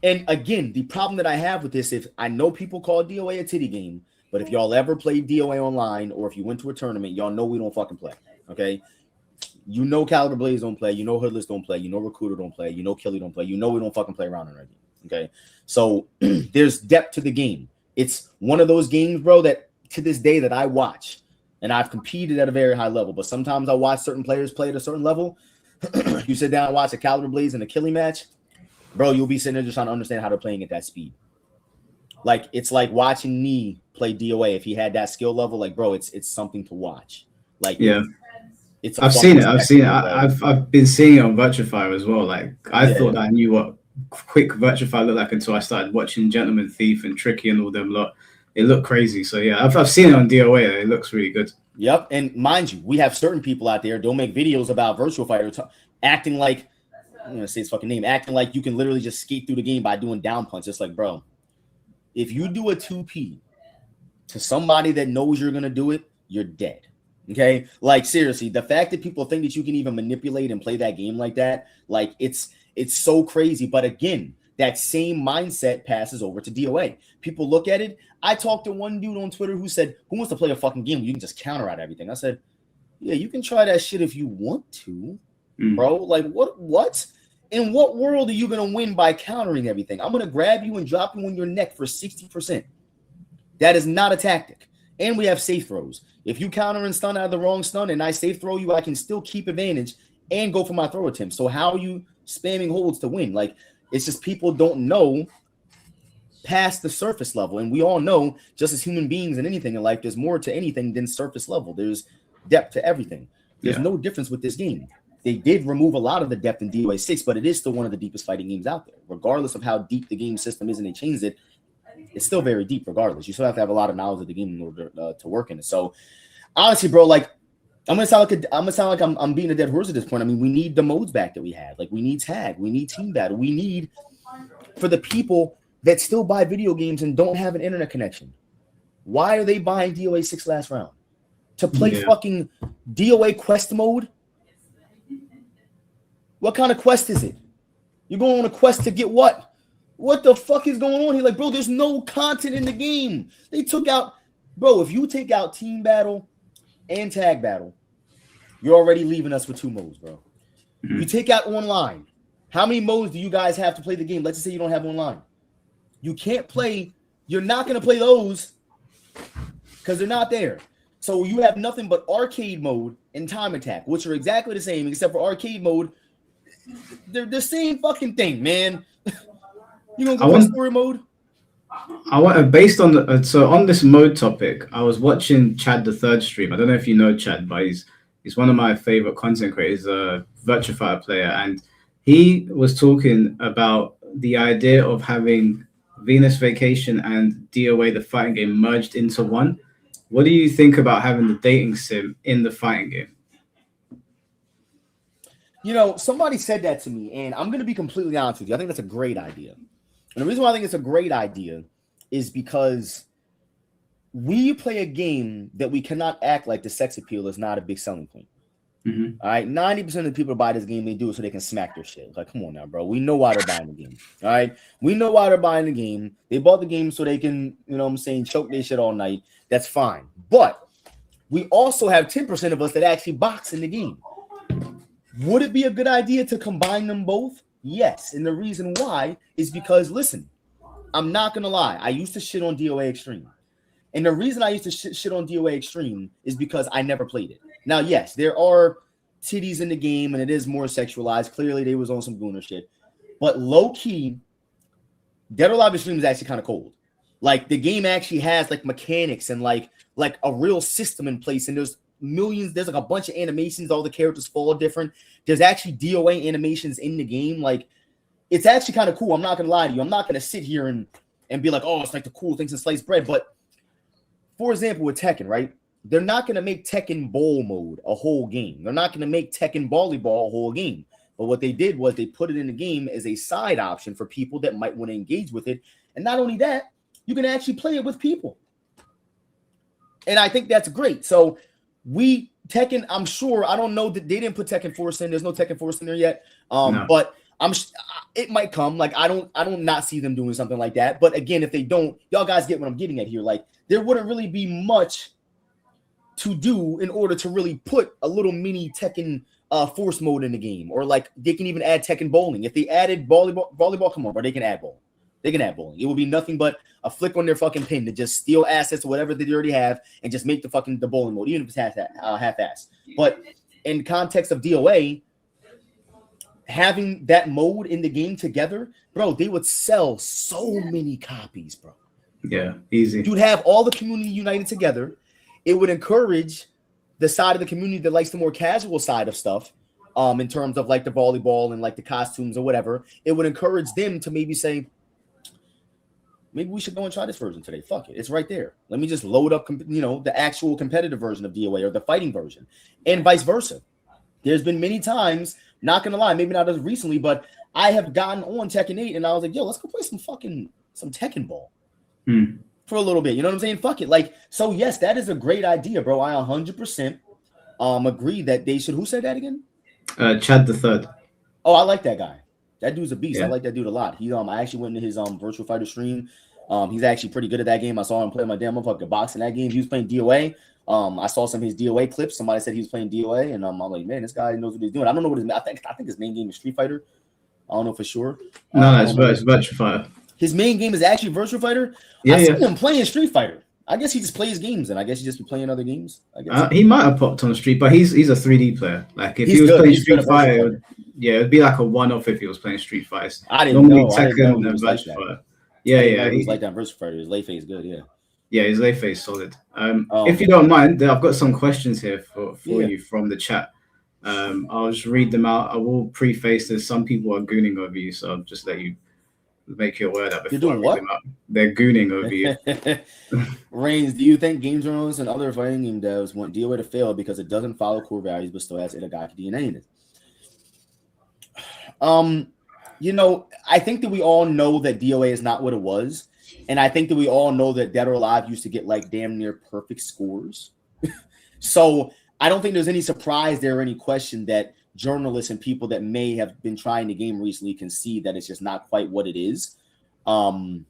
and again, the problem that I have with this, if I know people call DOA a titty game, but if y'all ever played DOA online or if you went to a tournament, y'all know we don't fucking play. Okay. You know Caliber Blaze don't play. You know Hoodless don't play. You know Recruiter don't play. You know Killy don't play. You know we don't fucking play around in our game. Okay. So there's depth to the game. It's one of those games, bro, that to this day that I watch, and I've competed at a very high level, but sometimes I watch certain players play at a certain level. You sit down and watch a Caliber Blaze and a Killy match, bro, you'll be sitting there just trying to understand how they're playing at that speed. Like, it's like watching me play DOA. If he had that skill level, like, bro, it's something to watch. Like, yeah, it's I've seen it. I've been seeing it on Virtuefire as well. Like, I thought I knew what quick Virtuefire looked like until I started watching Gentleman Thief and Tricky and all them lot. It looked crazy. So yeah, I've seen it on DOA. It looks really good. Yep. And mind you, we have certain people out there don't make videos about Virtuefire acting like, I'm gonna say his fucking name, acting like you can literally just skate through the game by doing down punch. It's like, bro, if you do a 2P to somebody that knows you're gonna do it, you're dead. Okay, like seriously, the fact that people think that you can even manipulate and play that game like that, like it's so crazy. But again, that same mindset passes over to DOA. People look at it. I talked to one dude on Twitter who said, "Who wants to play a fucking game where you can just counter out everything?" I said, "Yeah, you can try that shit if you want to, bro. Like what? In what world are you gonna win by countering everything? I'm gonna grab you and drop you on your neck for 60%. That is not a tactic. And we have safe throws. If you counter and stun out of the wrong stun and I safe throw you, I can still keep advantage and go for my throw attempt. So how are you spamming holds to win? Like, it's just people don't know past the surface level. And we all know, just as human beings and anything in life, there's more to anything than surface level. There's depth to everything. There's no difference with this game. They did remove a lot of the depth in DOA 6, but it is still one of the deepest fighting games out there. Regardless of how deep the game system is and they changed it, it's still very deep regardless. You still have to have a lot of knowledge of the game in order to work in it. So honestly, bro, like I'm gonna sound like I'm beating a dead horse at this point. I mean, we need the modes back that we had. Like, we need tag, we need team battle, we need for the people that still buy video games and don't have an internet connection. Why are they buying DOA 6 last round? To play fucking DOA quest mode? What kind of quest is it? You're going on a quest to get what? What the fuck is going on here? Like, bro, there's no content in the game. They took out, bro, if you take out team battle and tag battle, you're already leaving us with 2 modes, bro. You take out online. How many modes do you guys have to play the game? Let's just say you don't have online. You can't play. You're not going to play those because they're not there. So you have nothing but arcade mode and time attack, which are exactly the same, except for arcade mode. They're the same fucking thing, man. You gonna go for story mode? I want based on the so on this mode topic, I was watching Chad the Third stream. I don't know if you know Chad, but he's one of my favorite content creators, a Virtuefire player, and he was talking about the idea of having Venus Vacation and DOA the fighting game merged into one. What do you think about having the dating sim in the fighting game? You know, somebody said that to me, and I'm going to be completely honest with you. I think that's a great idea. And the reason why I think it's a great idea is because we play a game that we cannot act like the sex appeal is not a big selling point. All right, 90% of the people who buy this game, they do it so they can smack their shit. Like, come on now, bro. We know why they're buying the game. All right, we know why they're buying the game. They bought the game so they can, you know what I'm saying, choke their shit all night. That's fine. But we also have 10% of us that actually box in the game. Would it be a good idea to combine them both? Yes. And the reason why is because, listen, I'm not going to lie. I used to shit on DOA Extreme. And the reason I used to shit on DOA Extreme is because I never played it. Now, yes, there are titties in the game and it is more sexualized. Clearly, they was on some gooner shit. But low-key, Dead or Alive Extreme is actually kind of cold. Like, the game actually has, like, mechanics and, like a real system in place. And there's millions, there's like a bunch of animations, all the characters fall different. There's actually DOA animations in the game. Like, it's actually kind of cool. I'm not gonna lie to you. I'm not gonna sit here and be like, oh, it's like the cool things in sliced bread. But for example, with Tekken, right? They're not gonna make Tekken Bowl mode a whole game. They're not gonna make Tekken Volleyball a whole game. But what they did was they put it in the game as a side option for people that might want to engage with it And not only that, you can actually play it with people. And I think that's great. So Tekken, I'm sure, I don't know that they didn't put Tekken Force in. There's no Tekken Force in there yet. No. But it might come. Like, I don't not see them doing something like that. But again, if they don't, y'all guys get what I'm getting at here. Like, there wouldn't really be much to do in order to really put a little mini Tekken Force mode in the game. Or like, they can even add Tekken Bowling. If they added volleyball, come on, bro, they can add bowling. They can add bowling. It will be nothing but a flick on their fucking pin to just steal assets or whatever they already have and just make the bowling mode, even if it's half-ass. But in context of DOA, having that mode in the game together, bro, they would sell so many copies, bro. Yeah, easy. You'd have all the community united together. It would encourage the side of the community that likes the more casual side of stuff, in terms of like the volleyball and like the costumes or whatever. It would encourage them to maybe say, maybe we should go and try this version today. Fuck it. It's right there. Let me just load up, the actual competitive version of DOA or the fighting version, and vice versa. There's been many times, not going to lie, maybe not as recently, but I have gotten on Tekken 8 and I was like, yo, let's go play some Tekken Ball for a little bit. You know what I'm saying? Fuck it. Like, so yes, that is a great idea, bro. I 100% agree that they should. Who said that again? Chad the Third. Oh, I like that guy. That dude's a beast. Yeah. I like that dude a lot. I actually went to his virtual fighter stream. He's actually pretty good at that game. I saw him play my damn motherfucking box in that game. He was playing DOA. I saw some of his DOA clips. Somebody said he was playing DOA, and I'm like, man, this guy knows what he's doing. I don't know what his. I think his main game is Street Fighter. I don't know for sure. No, it's Virtual Fighter. His main game is actually Virtual Fighter. Yeah, I see him playing Street Fighter. I guess he just plays games, and I guess he just be playing other games. I guess he might have popped on Street, but he's a 3D player. Like if He's he was good. playing He's good Street at Fighter, it'd be like a one-off if he was playing Street Fighter. I didn't know. Tekken he and was like Virtual that. Fighter. Yeah, He's like that Virtual Fighter. His lay face good. Yeah. Yeah, his lay face solid. If you don't mind, I've got some questions here for you from the chat. I'll just read them out. I will preface this. Some people are gooning over you, so I'll just let you make you aware that before You're doing what? them out. They're gooning over you. Reigns, do you think game journalists and other fighting game devs want DOA to fail because it doesn't follow core values but still has Itagaki DNA in it? I think that we all know that DOA is not what it was. And I think that we all know that Dead or Alive used to get like damn near perfect scores. So I don't think there's any surprise there or any question that journalists and people that may have been trying the game recently can see that it's just not quite what it is. And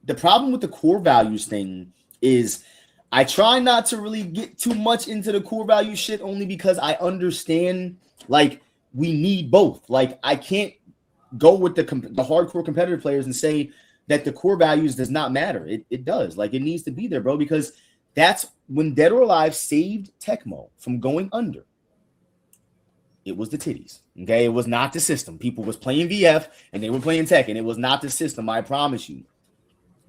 the problem with the core values thing is I try not to really get too much into the core value shit only because I understand like we need both. Like I can't go with the hardcore competitive players and say that the core values does not matter. It does. Like it needs to be there, bro, because that's when Dead or Alive saved Tecmo from going under. It was the titties. Okay, it was not the system. People was playing VF and they were playing Tekken. It was not the system, I promise you.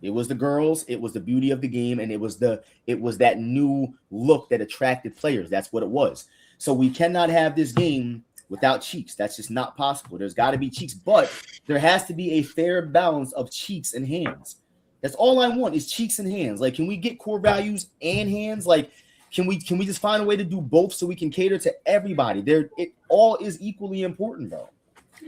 It was the girls, it was the beauty of the game, and it was that new look that attracted players. That's what it was. So we cannot have this game without cheeks. That's just not possible. There's got to be cheeks, but there has to be a fair balance of cheeks and hands. That's all I want is cheeks and hands. Like, can we get core values and hands? Like, can we just find a way to do both so we can cater to everybody? It all is equally important, bro.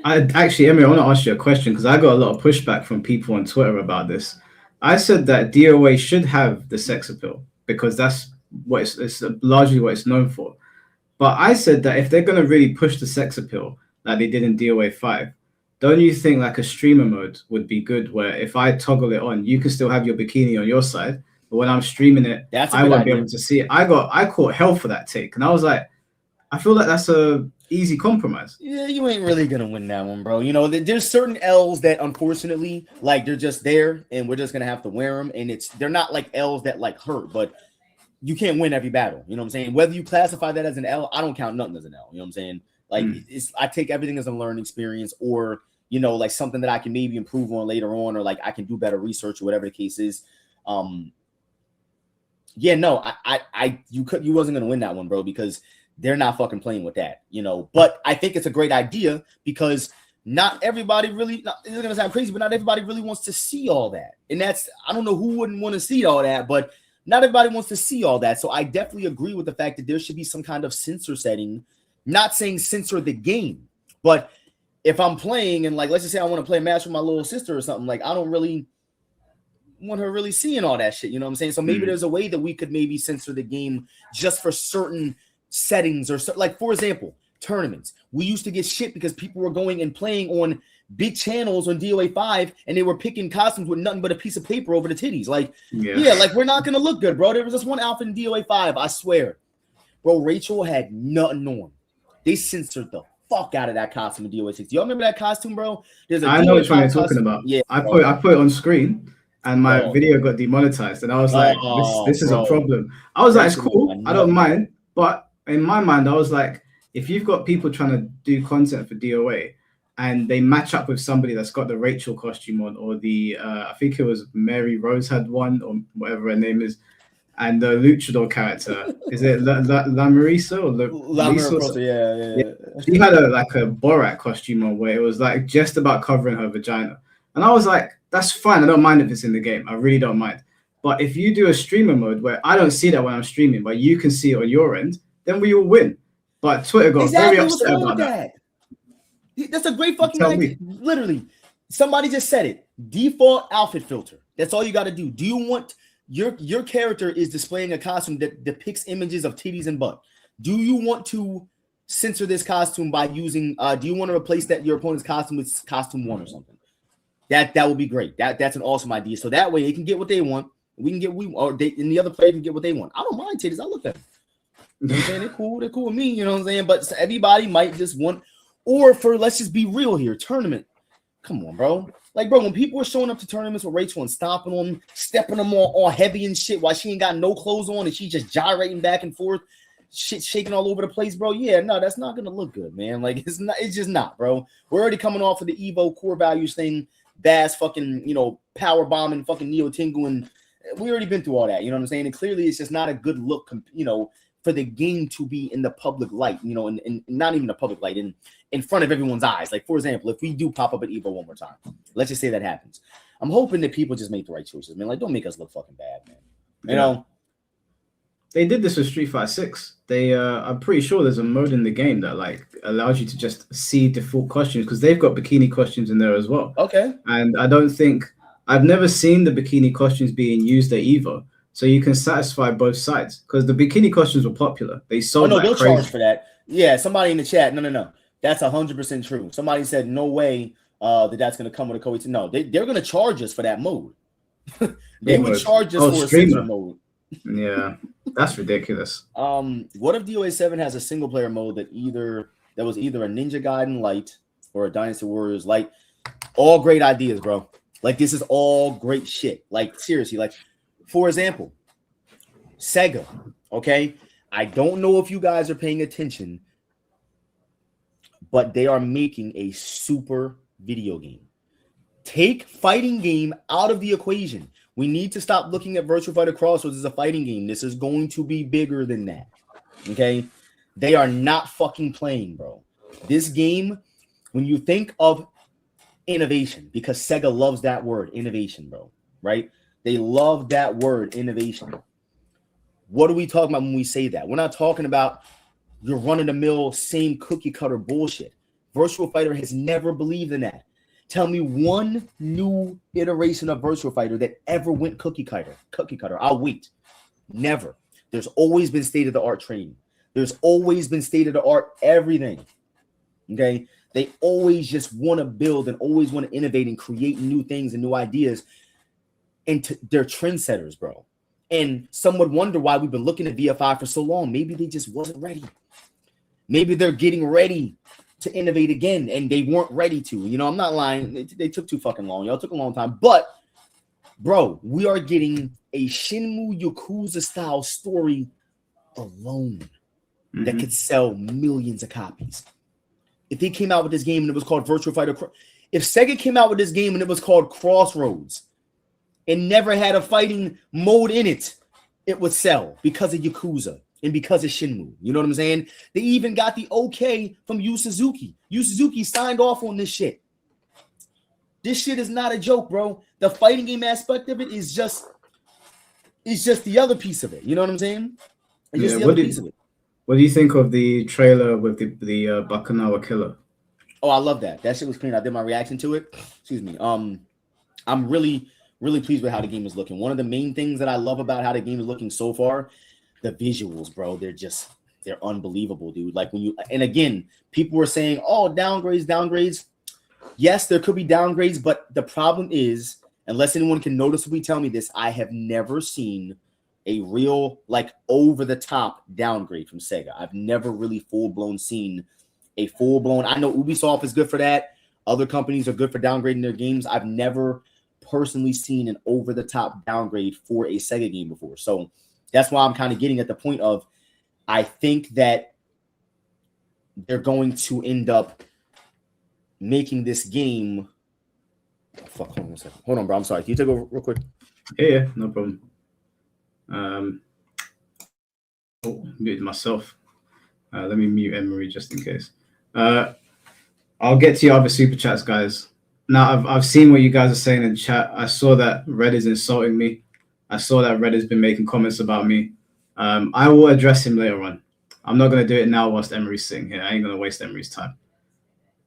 Emery, I want to ask you a question because I got a lot of pushback from people on Twitter about this. I said that DOA should have the sex appeal because that's what it's largely what it's known for. But I said that if they're going to really push the sex appeal like they did in DOA 5, don't you think like a streamer mode would be good where if I toggle it on, you can still have your bikini on your side, but when I'm streaming it, I won't be able to see it. I caught hell for that take. And I was like, I feel like that's a easy compromise. Yeah, you ain't really going to win that one, bro. You know, there's certain L's that unfortunately, like they're just there and we're just going to have to wear them. And they're not like L's that like hurt, but you can't win every battle. You know what I'm saying? Whether you classify that as an L, I don't count nothing as an L. You know what I'm saying? Like I take everything as a learning experience or, you know, like something that I can maybe improve on later on, or like I can do better research or whatever the case is. Yeah, no, you wasn't going to win that one, bro, because they're not fucking playing with that, you know, but I think it's a great idea because not everybody really, it's going to sound crazy, but not everybody really wants to see all that. And I don't know who wouldn't want to see all that, but not everybody wants to see all that. So I definitely agree with the fact that there should be some kind of censor setting, not saying censor the game, but if I'm playing and like, let's just say I want to play a match with my little sister or something, like I don't really want her really seeing all that shit. You know what I'm saying? So maybe there's a way that we could maybe censor the game just for certain settings or like, for example, tournaments. We used to get shit because people were going and playing on big channels on DOA 5 and they were picking costumes with nothing but a piece of paper over the titties. Like, yeah, like we're not gonna look good, bro. There was this one outfit in DOA 5, I swear. Bro, Rachel had nothing on. They censored the fuck out of that costume in DOA 6. Do y'all remember that costume, bro? I know which one you're talking about. Yeah, I put it on screen and my video got demonetized, and I was like, this is a problem. I was like, it's cool, I don't mind, but in my mind, I was like, if you've got people trying to do content for DOA and they match up with somebody that's got the Rachel costume on, or the I think it was Mary Rose had one, or whatever her name is, and the luchador character, is it La Marisa or La Marisa? Yeah. She had a Borat costume on where it was like just about covering her vagina, and I was like, that's fine. I don't mind if it's in the game. I really don't mind. But if you do a streamer mode where I don't see that when I'm streaming, but you can see it on your end, then we all win. But Twitter got very upset about that. That's a great fucking idea. Literally, somebody just said it. Default outfit filter. That's all you got to do. Do you want your character is displaying a costume that depicts images of titties and butt? Do you want to censor this costume by using? Do you want to replace that your opponent's costume with costume 1 or something? That would be great. That's an awesome idea. So that way they can get what they want. We can get and the other player can get what they want. I don't mind titties. I look at them. You know what I'm saying? They're cool with me, you know what I'm saying? But everybody might just want, or let's just be real here, tournament. Come on, bro. Like, bro, when people are showing up to tournaments with Rachel and stomping on them, stepping them all heavy and shit while she ain't got no clothes on and she just gyrating back and forth, shit shaking all over the place, bro. Yeah, no, that's not gonna look good, man. Like, it's just not, bro. We're already coming off of the Evo core values thing, Bass fucking, power bombing fucking Neo Tengu, and we already been through all that, you know what I'm saying? And clearly it's just not a good look, for the game to be in the public light, and not even the public light, in front of everyone's eyes. Like, for example, if we do pop up at Evo one more time, let's just say that happens. I'm hoping that people just make the right choices, man. Like, don't make us look fucking bad, man. You know? They did this with Street Fighter 6. I'm pretty sure there's a mode in the game that allows you to just see default costumes, because they've got bikini costumes in there as well. Okay. And I've never seen the bikini costumes being used at Evo. So you can satisfy both sides, because the bikini costumes were popular. They sold they'll charge for that. Yeah, somebody in the chat. No. That's 100% true. Somebody said no way that's going to come with a Koei. No, they're going to charge us for that mode. They would charge us for a streamer mode. Yeah, that's ridiculous. What if DOA 7 has a single player mode that was either a Ninja Gaiden Light or a Dynasty Warriors Light? All great ideas, bro. Like, this is all great shit. Like, seriously, like, for example, Sega, okay? I don't know if you guys are paying attention, but they are making a super video game. Take fighting game out of the equation. We need to stop looking at Virtua Fighter Crossroads as a fighting game. This is going to be bigger than that, okay? They are not fucking playing, bro. This game, when you think of innovation, because Sega loves that word, innovation, bro, right? They love that word, innovation. What are we talking about when we say that? We're not talking about your run-of-the-mill, same cookie-cutter bullshit. Virtua Fighter has never believed in that. Tell me one new iteration of Virtua Fighter that ever went cookie cutter. I'll wait. Never. There's always been state-of-the-art training. There's always been state-of-the-art everything. Okay? They always just want to build and always want to innovate and create new things and new ideas. And they're trendsetters, bro. And some would wonder why we've been looking at VFI for so long. Maybe they just wasn't ready. Maybe they're getting ready to innovate again, and they weren't ready to. I'm not lying. They took too fucking long. Y'all took a long time. But, bro, we are getting a Shenmue Yakuza-style story alone that could sell millions of copies. If they came out with this game and it was called Virtua Fighter, if Sega came out with this game and it was called Crossroads and never had a fighting mode in it, it would sell because of Yakuza and because of Shenmue. You know what I'm saying? They even got the okay from Yu Suzuki. Yu Suzuki signed off on this shit. This shit is not a joke, bro. The fighting game aspect of it is just the other piece of it. You know what I'm saying? It's just the other piece of it. What do you think of the trailer with the Bakunawa killer? Oh, I love that. That shit was clean. I did my reaction to it. Excuse me. I'm really, really pleased with how the game is looking. One of the main things that I love about how the game is looking so far, the visuals, bro. They're unbelievable, dude. Like and again, people were saying, oh, downgrades. Yes, there could be downgrades, but the problem is, unless anyone can noticeably tell me this, I have never seen a real, like, over-the-top downgrade from Sega. I've never really full-blown seen a full-blown. I know Ubisoft is good for that. Other companies are good for downgrading their games. I've never personally seen an over-the-top downgrade for a Sega game before. So that's why I'm kind of getting at the point of, I think that they're going to end up making this game. Oh, fuck, hold on a second. Hold on, bro. I'm sorry. Can you take over real quick? Yeah, no problem. Muted myself. Let me mute Emery just in case. I'll get to your other super chats, guys. Now I've seen what you guys are saying in chat. I saw that Red is insulting me. I saw that Red has been making comments about me. I will address him later on. I'm not going to do it now whilst Emery's sitting here. I ain't going to waste Emery's time.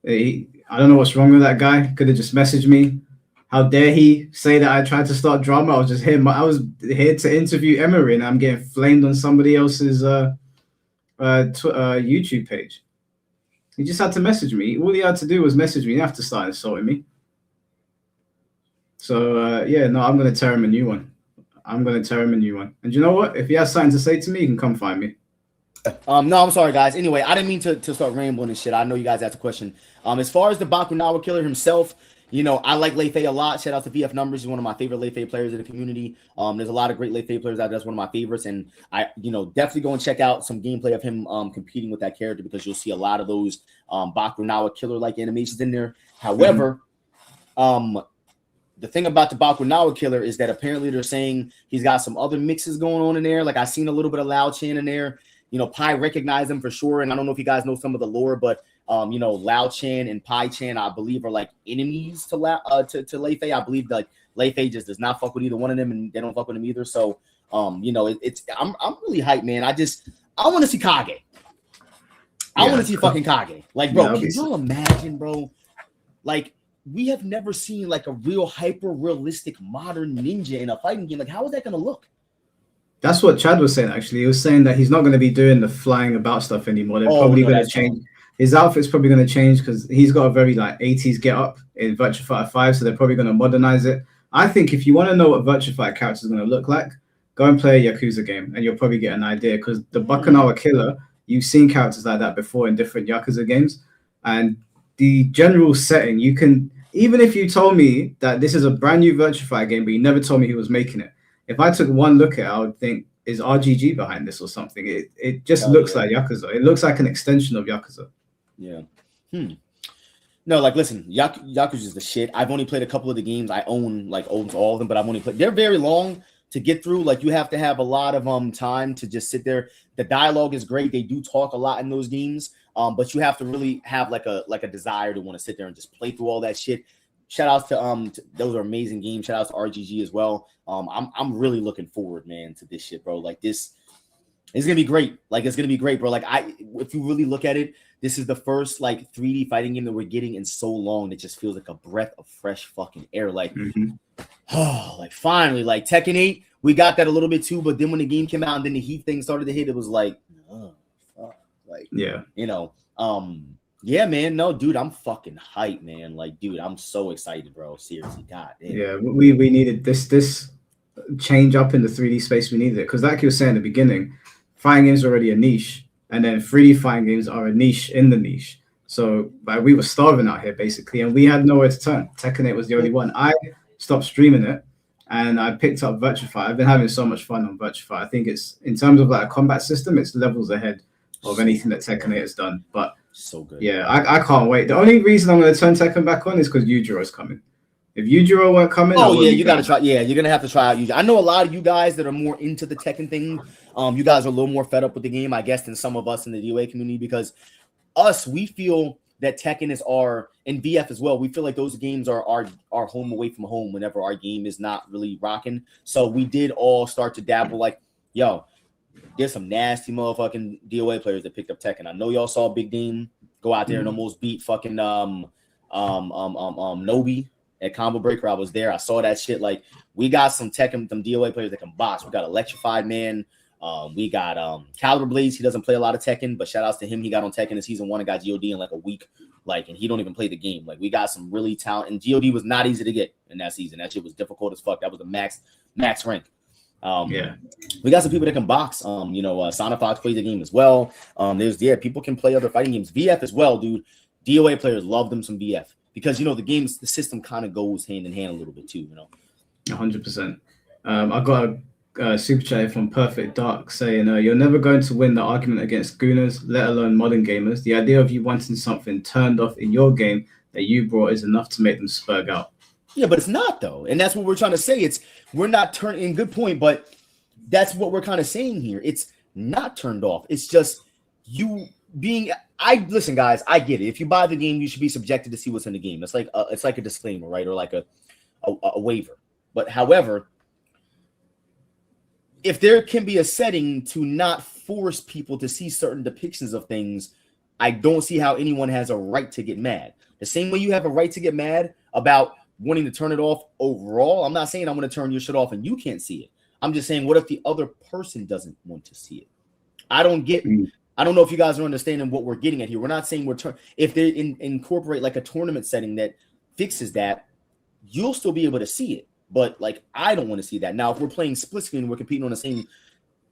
I don't know what's wrong with that guy. Could have just messaged me. How dare he say that I tried to start drama? I was just here. I was here to interview Emery, and I'm getting flamed on somebody else's YouTube page. He just had to message me. All he had to do was message me. He didn't have to start insulting me. So, yeah, no, I'm going to tear him a new one. And you know what? If he has something to say to me, he can come find me. No, I'm sorry, guys. Anyway, I didn't mean to start rambling and shit. I know you guys asked a question. As far as the Bakunawa killer himself, you know, I like Leifei a lot. Shout out to VF Numbers. He's one of my favorite Leifei players in the community. There's a lot of great Leifei players out there. That's one of my favorites. And I, definitely go and check out some gameplay of him competing with that character, because you'll see a lot of those Bakunawa killer-like animations in there. However, the thing about the Bakunawa killer is that apparently they're saying he's got some other mixes going on in there. Like, I seen a little bit of Lao Chan in there. Pai recognized him for sure. And I don't know if you guys know some of the lore, but Lao Chan and Pai Chan, I believe, are like enemies to Leifei. I believe like Leifei just does not fuck with either one of them, and they don't fuck with him either. So, I'm really hyped, man. I want to see Kage. I want to see fucking Kage. Like, bro, can you imagine, bro? Like, we have never seen like a real hyper realistic modern ninja in a fighting game. Like, how is that going to look? That's what Chad was saying, actually. He was saying that he's not going to be doing the flying about stuff anymore. They're probably going to change. His outfit's probably going to change because he's got a very like 80s get up in Virtua Fighter 5, so they're probably going to modernize it. I think if you want to know what Virtua Fighter character is going to look like, go and play a Yakuza game and you'll probably get an idea, because the Bakunawa killer, you've seen characters like that before in different Yakuza games. And the general setting, you can, even if you told me that this is a brand new Virtua Fighter game, but you never told me he was making it, if I took one look at it, I would think, is RGG behind this or something? It just looks like Yakuza. It looks like an extension of Yakuza. Yeah. No, like, listen, Yakuza is the shit. I've only played a couple of the games. I own all of them, but I've only played. They're very long to get through. Like, you have to have a lot of time to just sit there. The dialogue is great. They do talk a lot in those games, but you have to really have like a desire to want to sit there and just play through all that shit. Shout outs to those are amazing games. Shout outs to RGG as well. I'm really looking forward, man, to this shit, bro. Like, this is gonna be great. Like, it's gonna be great, bro. Like, if you really look at it, this is the first like 3D fighting game that we're getting in so long. It just feels like a breath of fresh fucking air. Like, like finally, like Tekken 8, we got that a little bit too. But then when the game came out and then the heat thing started to hit, it was like, oh, fuck. Like, yeah, yeah, man. No, dude, I'm fucking hyped, man. Like, dude, I'm so excited, bro. Seriously, god damn. Yeah, we needed this change up in the 3D space. We needed it because, like you were saying at the beginning, fighting games are already a niche, and then 3D fighting games are a niche in the niche. So, like, we were starving out here basically, and we had nowhere to turn. Tekken 8 was the only one. I stopped streaming it, and I picked up Virtua Fighter. I've been having so much fun on Virtua Fighter. I think it's, in terms of like a combat system, it's levels ahead of anything that Tekken 8 has done. But so good. Yeah, I can't wait. The only reason I'm going to turn Tekken back on is because Yujiro's coming. If Yujiro weren't coming, you got to try. Yeah, you're gonna have to try out Yujiro. I know a lot of you guys that are more into the Tekken thing. You guys are a little more fed up with the game, I guess, than some of us in the DOA community, because we feel that Tekken is our, and VF as well, we feel like those games are our home away from home whenever our game is not really rocking. So we did all start to dabble like, yo, there's some nasty motherfucking DOA players that picked up Tekken. I know y'all saw Big Dean go out there and almost beat fucking Nobi at Combo Breaker. I was there. I saw that shit. Like, we got some Tekken, some DOA players that can box. We got Electrified Man. We got Caliber Blaze. He doesn't play a lot of Tekken, but shout outs to him. He got on Tekken in season 1 and got GOD in like a week. Like, and he don't even play the game. Like, we got some really talent. And GOD was not easy to get in that season. That shit was difficult as fuck. That was the max rank. We got some people that can box. Sonic Fox plays the game as well. People can play other fighting games. VF as well, dude. DOA players love them some VF because the system kind of goes hand in hand a little bit too. 100%. I got a super chat from Perfect Dark saying, "You're never going to win the argument against Gooners, let alone modern gamers. The idea of you wanting something turned off in your game that you brought is enough to make them spurg out." Yeah, but it's not though, and that's what we're trying to say. We're not turning. Good point, but that's what we're kind of saying here. It's not turned off. It's just you being. Listen, guys. I get it. If you buy the game, you should be subjected to see what's in the game. It's like a disclaimer, right, or like a waiver. But however, if there can be a setting to not force people to see certain depictions of things, I don't see how anyone has a right to get mad. The same way you have a right to get mad about wanting to turn it off overall. I'm not saying I'm going to turn your shit off and you can't see it. I'm just saying, what if the other person doesn't want to see it? I don't know if you guys are understanding what we're getting at here. We're not saying if they incorporate like a tournament setting that fixes that, you'll still be able to see it. But like, I don't want to see that. Now, if we're playing split screen, we're competing on the same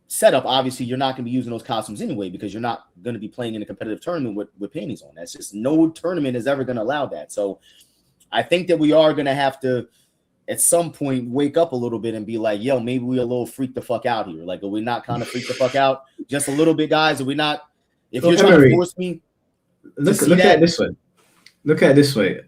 setup. Obviously, you're not going to be using those costumes anyway because you're not going to be playing in a competitive tournament with panties on. That's just no tournament is ever going to allow that. So I think that we are going to have to, at some point, wake up a little bit and be like, yo, maybe we're a little freak the fuck out here. Like, are we not kind of freak the fuck out just a little bit, guys? Are we not? If you're trying to force me, look at it this way. Look at it this way.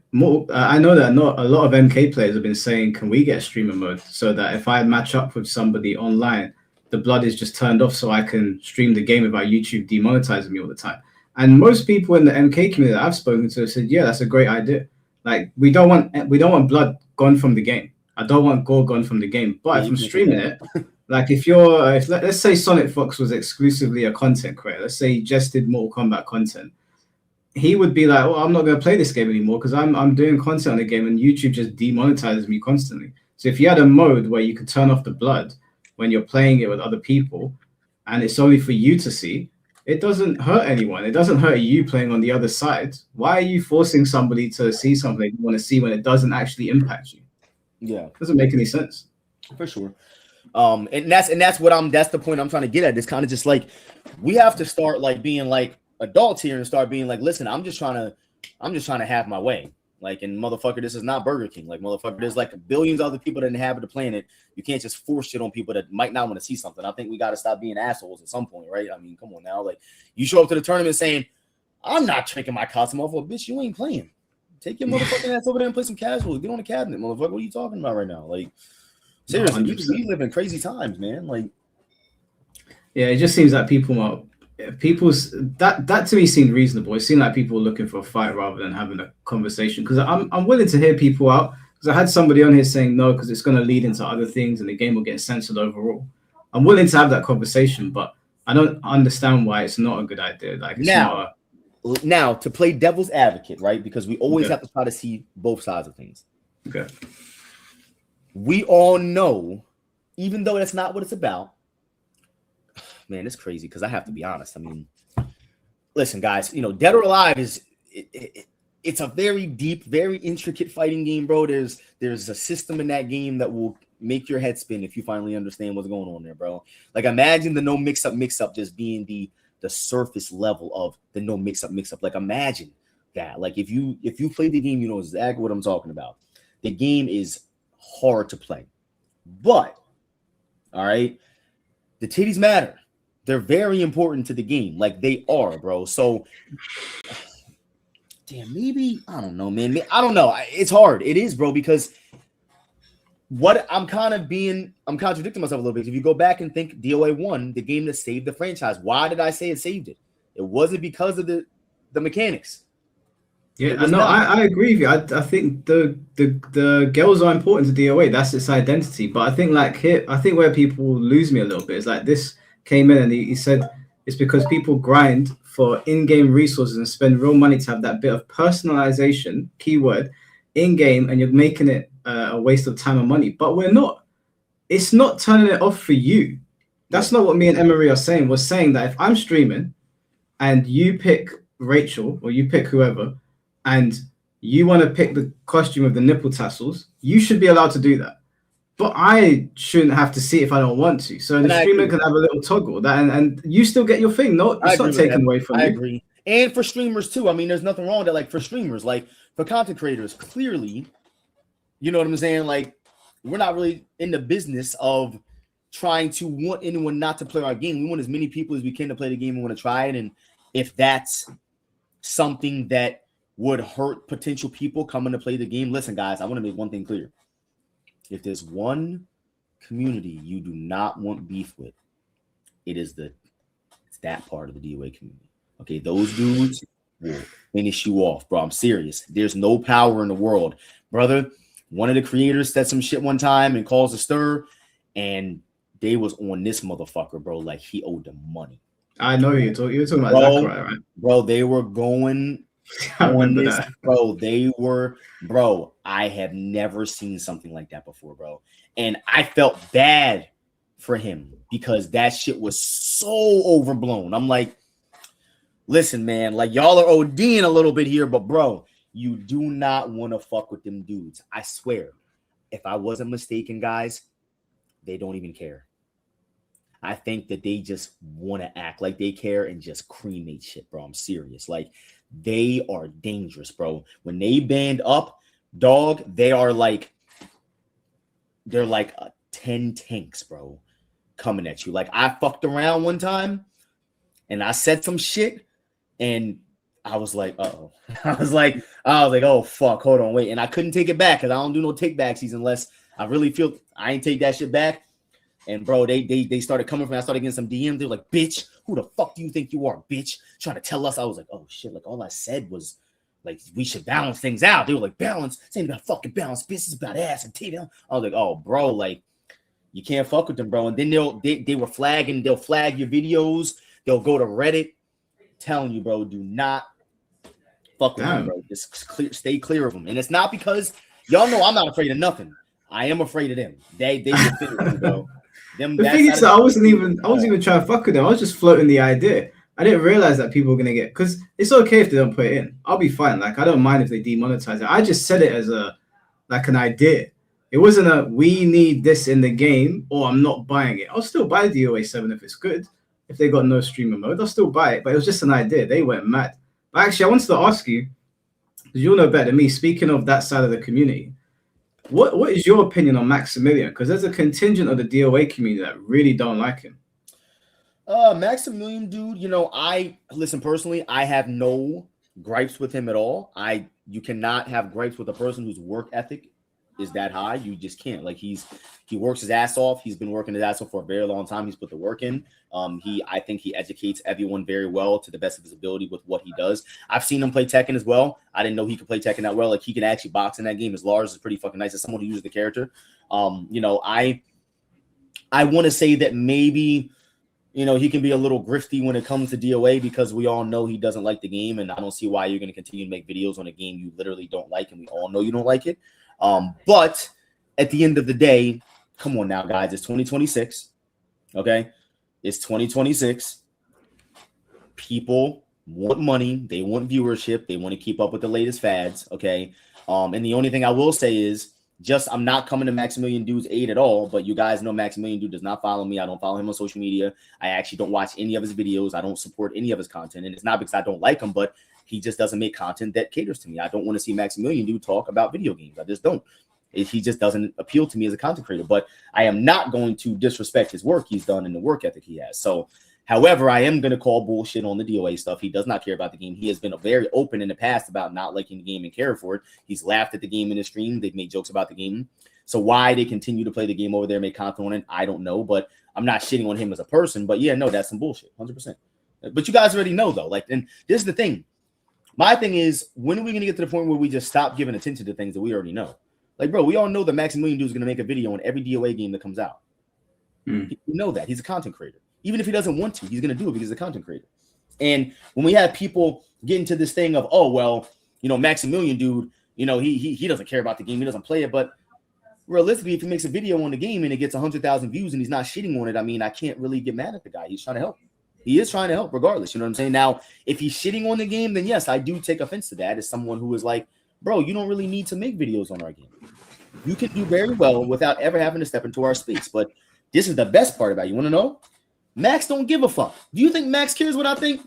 I know that not a lot of MK players have been saying, can we get streamer mode so that if I match up with somebody online, the blood is just turned off so I can stream the game without YouTube demonetizing me all the time. And most people in the MK community that I've spoken to have said, yeah, that's a great idea. Like, we don't want blood gone from the game. I don't want gore gone from the game. But if I'm streaming it, like let's say Sonic Fox was exclusively a content creator, let's say he just did Mortal Kombat content, he would be like, well, I'm not going to play this game anymore because I'm doing content on the game and YouTube just demonetizes me constantly. So if you had a mode where you could turn off the blood when you're playing it with other people and it's only for you to see, it doesn't hurt anyone. It doesn't hurt you playing on the other side. Why are you forcing somebody to see something you want to see when it doesn't actually impact you? Yeah. It doesn't make any sense. For sure. And that's the point I'm trying to get at. It's kind of just like, we have to start like being like adults here and start being like, listen, I'm just trying to have my way. Like, and motherfucker, this is not Burger King. Like, motherfucker, there's like billions of other people that inhabit the planet. You can't just force shit on people that might not want to see something. I think we got to stop being assholes at some point, right? I mean, come on now. Like, you show up to the tournament saying, I'm not taking my costume off. Well, bitch, you ain't playing. Take your motherfucking ass over there and play some casuals. Get on the cabinet, motherfucker. What are you talking about right now? Like, seriously, we live in crazy times, man. Like, yeah, it just seems like people's that to me seemed reasonable. It seemed like people were looking for a fight rather than having a conversation. Because I'm willing to hear people out. Because I had somebody on here saying no, because it's going to lead into other things and the game will get censored overall. I'm willing to have that conversation, but I don't understand why it's not a good idea. Like, it's now to play devil's advocate, right? Because we always have to try to see both sides of things. Okay. We all know, even though that's not what it's about. Man, it's crazy because I have to be honest. I mean, listen, guys, Dead or Alive it's a very deep, very intricate fighting game, bro. There's a system in that game that will make your head spin if you finally understand what's going on there, bro. Like, imagine the no mix-up just being the surface level of the no mix-up. Like, imagine that. Like, if you play the game, you know exactly what I'm talking about. The game is hard to play. But, all right, the titties matter. They're very important to the game. Like, they are, bro. So, damn, maybe, I don't know, man. I don't know. It's hard. It is, bro, because what I'm contradicting myself a little bit. If you go back and think DOA 1, the game that saved the franchise, why did I say it saved it? It wasn't because of the mechanics. Yeah, no, I agree with you. I think the girls are important to DOA. That's its identity. But I think where people lose me a little bit is like this came in and he said it's because people grind for in-game resources and spend real money to have that bit of personalization, keyword, in-game, and you're making it a waste of time and money. But we're not. It's not turning it off for you. That's not what me and Emery are saying. We're saying that if I'm streaming and you pick Rachel or you pick whoever, and you want to pick the costume with the nipple tassels, you should be allowed to do that. But I shouldn't have to see it if I don't want to. So the streamer can have a little toggle that, and you still get your thing. No, it's not taken away from you. I agree. And for streamers too. I mean, there's nothing wrong with that. Like for streamers, like for content creators, clearly, you know what I'm saying? Like we're not really in the business of trying to want anyone not to play our game. We want as many people as we can to play the game and want to try it. And if that's something that would hurt potential people coming to play the game, listen, guys, I want to make one thing clear. If there's one community you do not want beef with, it's that part of the DOA community. Okay, those dudes will finish you off, bro. I'm serious. There's no power in the world, brother. One of the creators said some shit one time and caused a stir, and they was on this motherfucker, bro. Like he owed them money. I know you were talking about Zachariah, right? Bro, they were going on this, bro. They were, bro. I have never seen something like that before, bro. And I felt bad for him because that shit was so overblown. I'm like, listen, man, like y'all are ODing a little bit here, but bro, you do not want to fuck with them dudes. I swear. If I wasn't mistaken, guys, they don't even care. I think that they just want to act like they care and just cremate shit, bro. I'm serious. Like, they are dangerous, bro. When they band up, dog, they're like 10 tanks, bro, coming at you. Like, I fucked around one time and I said some shit and I was like, uh-oh. I was like, oh, fuck, hold on, wait. And I couldn't take it back because I don't do no take-backsies unless I really feel I ain't take that shit back. And bro, they started coming from me. I started getting some DMs. They were like, bitch, who the fuck do you think you are, bitch? Trying to tell us. I was like, oh shit, like all I said was like we should balance things out. They were like, balance, same about fucking balance, bitch, is about ass and titty. I was like, oh bro, like you can't fuck with them, bro. And then they were flagging, they'll flag your videos, they'll go to Reddit. Telling you, bro, do not fuck with them, bro. Just stay clear of them. And it's not because y'all know I'm not afraid of nothing. I am afraid of them. They will fit with me, bro. The thing is that I wasn't even trying to fuck with them. I was just floating the idea. I didn't realize that people were gonna get, because it's okay if they don't put it in. I'll be fine. Like I don't mind if they demonetize it. I just said it as an idea. It wasn't a we need this in the game or I'm not buying it. I'll still buy the DOA 7 if it's good. If they got no streamer mode, I'll still buy it. But it was just an idea. They went mad. But actually, I wanted to ask you, because you'll know better than me, speaking of that side of the community, what is your opinion on Maximilian? Because there's a contingent of the DOA community that really don't like him. Maximilian, dude, you know, listen personally, I have no gripes with him at all. You cannot have gripes with a person whose work ethic is that high. You just can't. Like he works his ass off. He's been working his ass off for a very long time. He's put the work in. I think he educates everyone very well to the best of his ability with what he does. I've seen him play Tekken as well. I didn't know he could play Tekken that well. Like he can actually box in that game. His Lars is pretty fucking nice as someone who uses the character. You know, I want to say that maybe, you know, he can be a little grifty when it comes to DOA because we all know he doesn't like the game, and I don't see why you're going to continue to make videos on a game you literally don't like, and we all know you don't like it. But at the end of the day, come on now, guys, it's 2026. Okay. It's 2026. People want money. They want viewership. They want to keep up with the latest fads. Okay. And the only thing I will say is I'm not coming to Maximilian Dude's aid at all, but you guys know Maximilian Dude does not follow me. I don't follow him on social media. I actually don't watch any of his videos. I don't support any of his content. And it's not because I don't like him, but he just doesn't make content that caters to me. I don't want to see Maximilian Dude talk about video games. I just don't. He just doesn't appeal to me as a content creator, but I am not going to disrespect his work he's done and the work ethic he has. So, however, I am going to call bullshit on the DOA stuff. He does not care about the game. He has been very open in the past about not liking the game and caring for it. He's laughed at the game in his stream. They've made jokes about the game. So why they continue to play the game over there, make content on it, I don't know, but I'm not shitting on him as a person. But yeah, no, that's some bullshit, 100%. But you guys already know, though. Like, and this is the thing. My thing is, when are we going to get to the point where we just stop giving attention to things that we already know? Like, bro, we all know that Maximilian Dude is going to make a video on every DOA game that comes out. You know that. He's a content creator. Even if he doesn't want to, he's going to do it because he's a content creator. And when we have people get into this thing of, oh, well, you know, Maximilian dude, you know, he doesn't care about the game. He doesn't play it. But realistically, if he makes a video on the game and it gets 100,000 views and he's not shitting on it, I mean, I can't really get mad at the guy. He's trying to help. He is trying to help regardless. You know what I'm saying? Now, if he's shitting on the game, then yes, I do take offense to that as someone who is like, bro, you don't really need to make videos on our game. You can do very well without ever having to step into our space. But this is the best part about it. You want to know? Max don't give a fuck. Do you think Max cares what I think?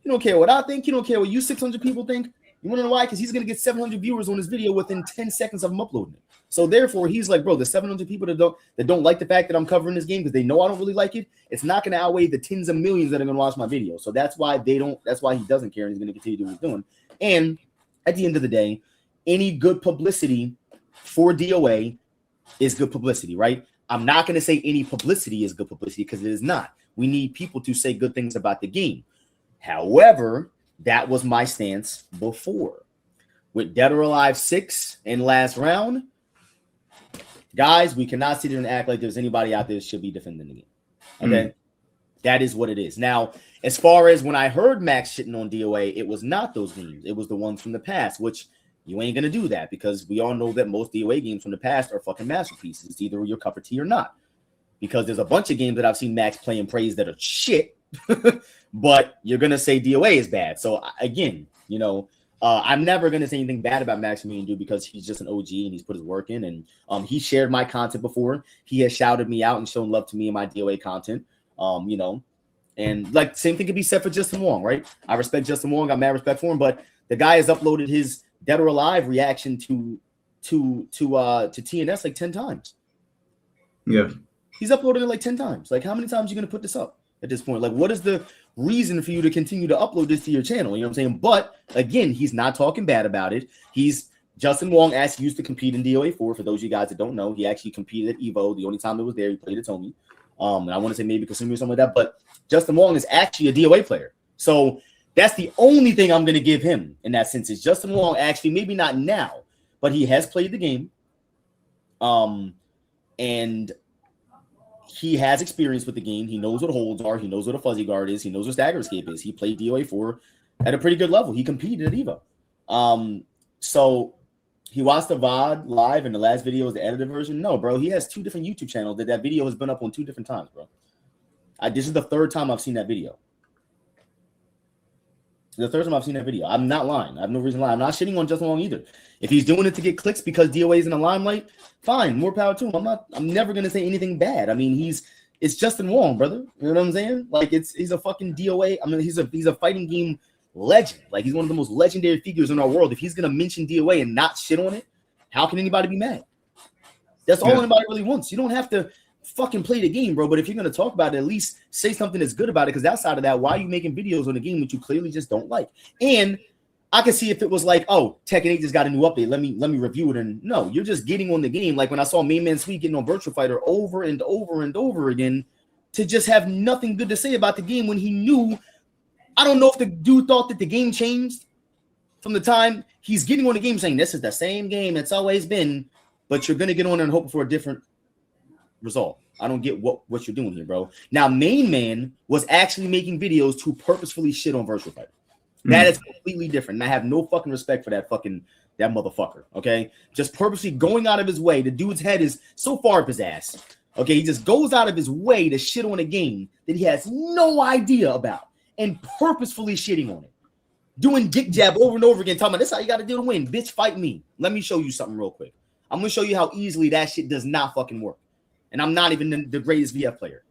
You don't care what I think. You don't care what you 600 people think. You want to know why? Because he's going to get 700 viewers on his video within 10 seconds of him uploading it. So therefore, he's like, bro, the 700 people that don't like the fact that I'm covering this game because they know I don't really like it, it's not going to outweigh the tens of millions that are going to watch my video. So that's why that's why he doesn't care, and he's going to continue doing what he's doing. And at the end of the day, any good publicity for DOA is good publicity, right? I'm not going to say any publicity is good publicity because it is not. We need people to say good things about the game. However, that was my stance before. With Dead or Alive 6 and last round, guys, we cannot sit here and act like there's anybody out there that should be defending the game. Okay? That is what it is. Now, as far as when I heard Max shitting on DOA, it was not those games. It was the ones from the past, which you ain't going to do that because we all know that most DOA games from the past are fucking masterpieces. It's either your cup of tea or not. Because there's a bunch of games that I've seen Max play and praise that are shit, but you're going to say DOA is bad. So, again, you know, I'm never going to say anything bad about Maximilian Dude because he's just an OG and he's put his work in. And he shared my content before. He has shouted me out and shown love to me in my DOA content, you know. And, like, same thing could be said for Justin Wong, right? I respect Justin Wong. Got mad respect for him. But the guy has uploaded his Dead or Alive reaction to TNS like 10 times. Yeah. He's uploaded it like 10 times. Like, how many times are you going to put this up at this point? Like, what is the reason for you to continue to upload this to your channel? You know what I'm saying? But, again, he's not talking bad about it. Justin Wong actually used to compete in DOA 4. For those of you guys that don't know, he actually competed at EVO. The only time it was there, he played at Tony. And I want to say maybe Kasumi or something like that. But Justin Wong is actually a DOA player. So that's the only thing I'm going to give him in that sense is Justin Wong actually, maybe not now, but he has played the game. And he has experience with the game. He knows what holds are. He knows what a fuzzy guard is. He knows what stagger escape is. He played DOA 4 at a pretty good level. He competed at EVO. So he watched the VOD live, and the last video was the edited version. No, bro, he has 2 different YouTube channels that video has been up on 2 different times, bro. This is the 3rd time I've seen that video. The 3rd time I've seen that video. I'm not lying. I have no reason to lie. I'm not shitting on Justin Wong either. If he's doing it to get clicks because DOA is in the limelight, fine, more power to him. I'm never gonna say anything bad. I mean, it's Justin Wong, brother. You know what I'm saying? Like he's a fucking DOA. I mean, he's a fighting game legend. Like he's one of the most legendary figures in our world. If he's gonna mention DOA and not shit on it, how can anybody be mad? That's all anybody really wants. You don't have to fucking play the game, bro. But if you're gonna talk about it, at least say something that's good about it. Because outside of that, why are you making videos on the game that you clearly just don't like? And I could see if it was like, oh, Tekken 8 just got a new update. Let me review it. And no, you're just getting on the game. Like when I saw Main Man Sweet getting on Virtual Fighter over and over and over again to just have nothing good to say about the game when he knew. I don't know if the dude thought that the game changed from the time he's getting on the game saying this is the same game it's always been, but you're gonna get on there and hope for a different result. I don't get what you're doing here, bro. Now, Main Man was actually making videos to purposefully shit on Virtual Fighter. That is completely different. And I have no fucking respect for that motherfucker. Okay. Just purposely going out of his way. The dude's head is so far up his ass. Okay. He just goes out of his way to shit on a game that he has no idea about and purposefully shitting on it. Doing dick jab over and over again. Talking about this is how you got to do to win. Bitch, fight me. Let me show you something real quick. I'm going to show you how easily that shit does not fucking work. And I'm not even the greatest VF player.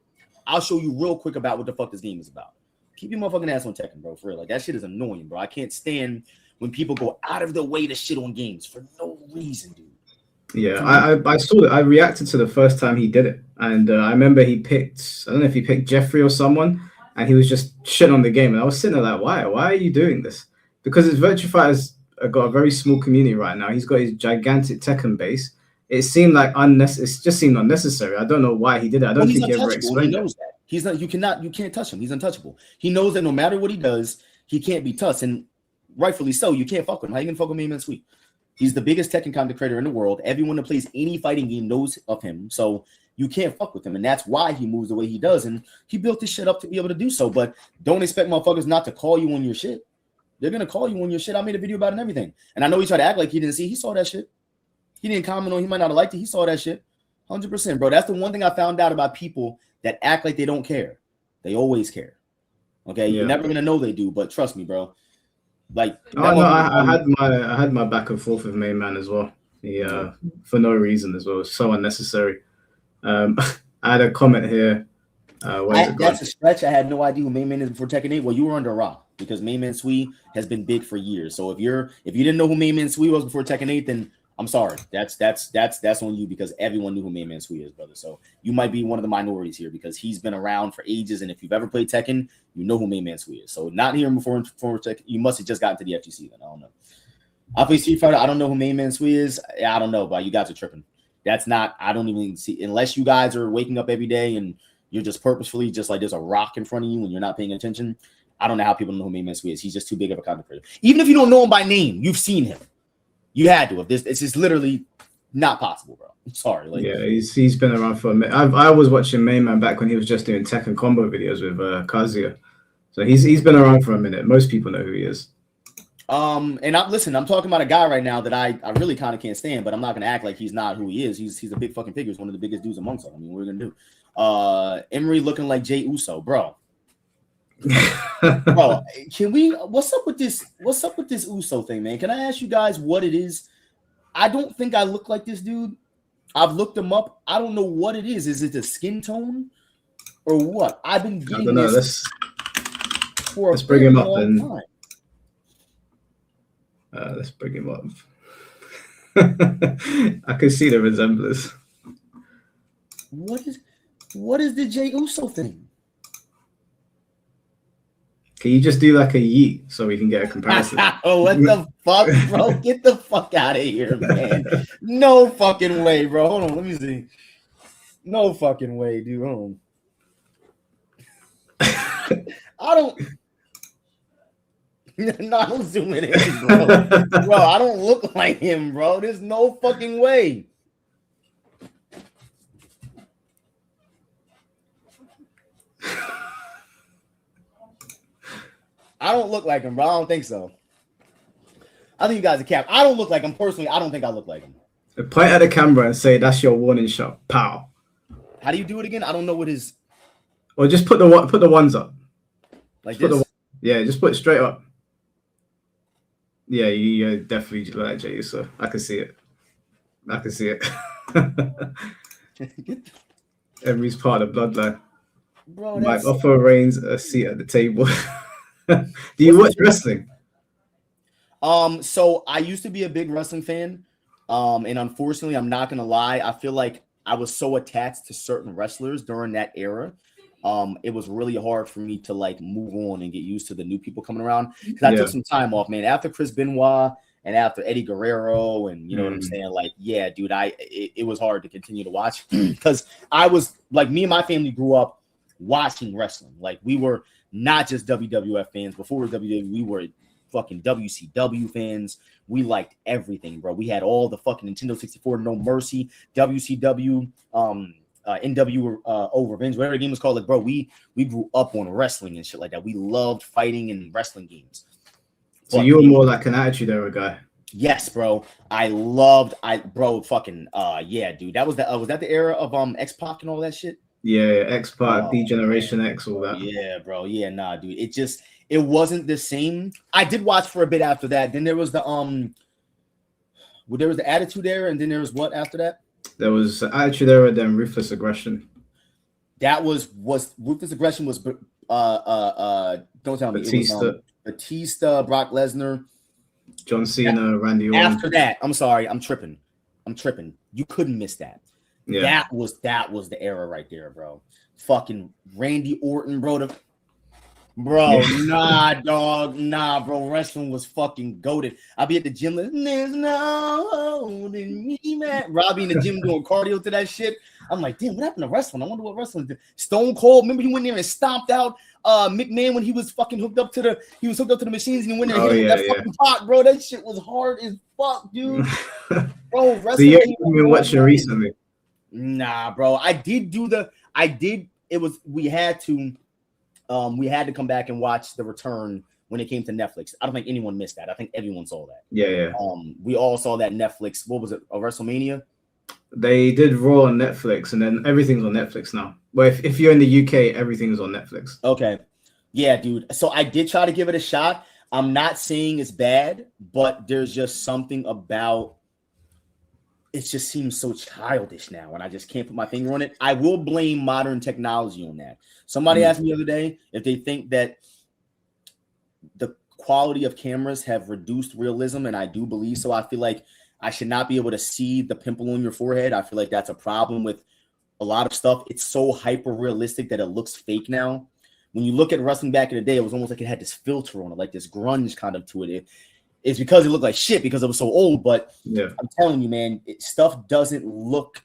I'll show you real quick about what the fuck this game is about. Keep your motherfucking ass on Tekken, bro. For real. Like, that shit is annoying, bro. I can't stand when people go out of their way to shit on games for no reason, dude. Yeah, I saw it. I reacted to the first time he did it. And I remember I don't know if he picked Jeffrey or someone, and he was just shit on the game. And I was sitting there like, why? Why are you doing this? Because his Virtua Fighter's got a very small community right now. He's got his gigantic Tekken base. It seemed like unnecessary. It just seemed unnecessary. I don't know why he did it. I don't think he ever explained it. He's not. You can't touch him. He's untouchable. He knows that no matter what he does, he can't be touched, and rightfully so. You can't fuck with him. How you gonna fuck with Main Man Sweet? He's the biggest Tekken content creator in the world. Everyone that plays any fighting game knows of him. So you can't fuck with him. And that's why he moves the way he does. And he built this shit up to be able to do so. But don't expect motherfuckers not to call you on your shit. They're going to call you on your shit. I made a video about it and everything. And I know he tried to act like he didn't see. He saw that shit. He didn't comment on it. He might not have liked it. He saw that shit. 100%, bro. That's the one thing I found out about people that act like they don't care. They always care. Okay? You're never going to know they do. But trust me, bro. Like, I had my back and forth with Main Man as well. Yeah, for no reason as well. It was so unnecessary. I had a comment here. That's a stretch. I had no idea who Main Man is before Tekken 8. Well, you were under a rock because Main Man Sui has been big for years. So if you didn't know who Main Man Sui was before Tekken 8, then I'm sorry. That's on you because everyone knew who Main Man Sui is, brother. So you might be one of the minorities here because he's been around for ages. And if you've ever played Tekken, you know who Main Man Sui is. So not hearing before Tekken, you must have just gotten to the FGC then. I don't know. I play Street Fighter. I don't know who Main Man Sui is. I don't know, but you guys are tripping. That's not, I don't even see, unless you guys are waking up every day and you're just purposefully just like there's a rock in front of you and you're not paying attention. I don't know how people know who Main Man Sui is. He's just too big of a content creator. Even if you don't know him by name, you've seen him. You had to have. It's just literally not possible, bro. I'm sorry. Like, yeah, he's been around for a minute. I was watching Main Man back when he was just doing Tekken combo videos with Kazuya. So he's been around for a minute. Most people know who he is. And I'm talking about a guy right now that I really kind of can't stand, but I'm not gonna act like he's not who he is. He's a big fucking figure. He's one of the biggest dudes amongst us. I mean, what are we gonna do? Emery looking like Jey Uso, bro. Bro, what's up with this Uso thing, man? Can I ask you guys what it is? I don't think I look like this dude. I've looked him up. I don't know what it is. Is it the skin tone or what? I've been getting this for let's bring him up then. Time. Let's bring him up. I can see the resemblance. What is the Jey Uso thing? Can you just do like a yeet so we can get a comparison? Oh, what the fuck, bro? Get the fuck out of here, man. No fucking way, bro. Hold on, let me see. No fucking way, dude. Hold on. I don't zoom in, bro. Bro, I don't look like him, bro. There's no fucking way. I don't look like him, bro. I don't think so. I think you guys are cap. I don't look like him personally. I don't think I look like him. Point at the camera and say that's your warning shot. Pow. How do you do it again? I don't know what his. Or just put the ones up. Like this? Yeah, just put it straight up. Yeah, you definitely look like Jey Uso. I can see it. Emery's part of the bloodline. Bro, might offer Reigns a seat at the table. Do you watch wrestling? So I used to be a big wrestling fan. And unfortunately, I'm not gonna lie, I feel like I was so attached to certain wrestlers during that era. It was really hard for me to like move on and get used to the new people coming around because I took some time off, man. After Chris Benoit and after Eddie Guerrero, and you know what I'm saying? Like, yeah, dude, it was hard to continue to watch because I was like, me and my family grew up watching wrestling. Like, we were not just WWF fans. Before WWE, we were fucking WCW fans. We liked everything, bro. We had all the fucking Nintendo 64, No Mercy, WCW, NWO Revenge, whatever the game was called. Like, bro, we grew up on wrestling and shit like that. We loved fighting and wrestling games. So you were more like an Attitude Era guy. Yes, bro. Yeah, dude. That was that the era of X-Pac and all that shit? Yeah, X-Pac, D-Generation X, all that. Yeah, bro. Yeah, nah, dude. It wasn't the same. I did watch for a bit after that. Then there was the Attitude Era, and then there was what after that? There was Attitude Era, then Ruthless Aggression. That was Ruthless Aggression was don't tell me. Batista. It was, Batista, Brock Lesnar, John Cena, Randy Orton. After that, I'm sorry, I'm tripping. You couldn't miss that. Yeah. That was the era right there, bro. Fucking Randy Orton, bro. Nah, dog. Nah, bro. Wrestling was fucking goated. I'll be at the gym like, there's no holding me, man. Robbie in the gym doing cardio to that shit. I'm like, damn, what happened to wrestling? I wonder what wrestling did. Stone Cold, remember he went there and stomped out McMahon when he was fucking hooked up to the machines and he went there and hit that fucking pot, bro. That shit was hard as fuck, dude. Bro, wrestling. So you haven't been watching recently? Nah, bro. I did. It was we had to come back and watch The Return when it came to Netflix. I don't think anyone missed that. I think everyone saw that. Yeah. We all saw that Netflix. What was it? A WrestleMania? They did Raw on Netflix, and then everything's on Netflix now. Well, if you're in the UK, everything's on Netflix. Okay. Yeah, dude. So I did try to give it a shot. I'm not saying it's bad, but there's just something about it just seems so childish now, and I just can't put my finger on it. I will blame modern technology on that. Somebody asked me the other day if they think that the quality of cameras have reduced realism, and I do believe so. I feel like I should not be able to see the pimple on your forehead. I feel like that's a problem with a lot of stuff. It's so hyper realistic that it looks fake now. When you look at wrestling back in the day, it was almost like it had this filter on it, like this grunge kind of to it. It's because it looked like shit because it was so old. But yeah, I'm telling you, man, stuff doesn't look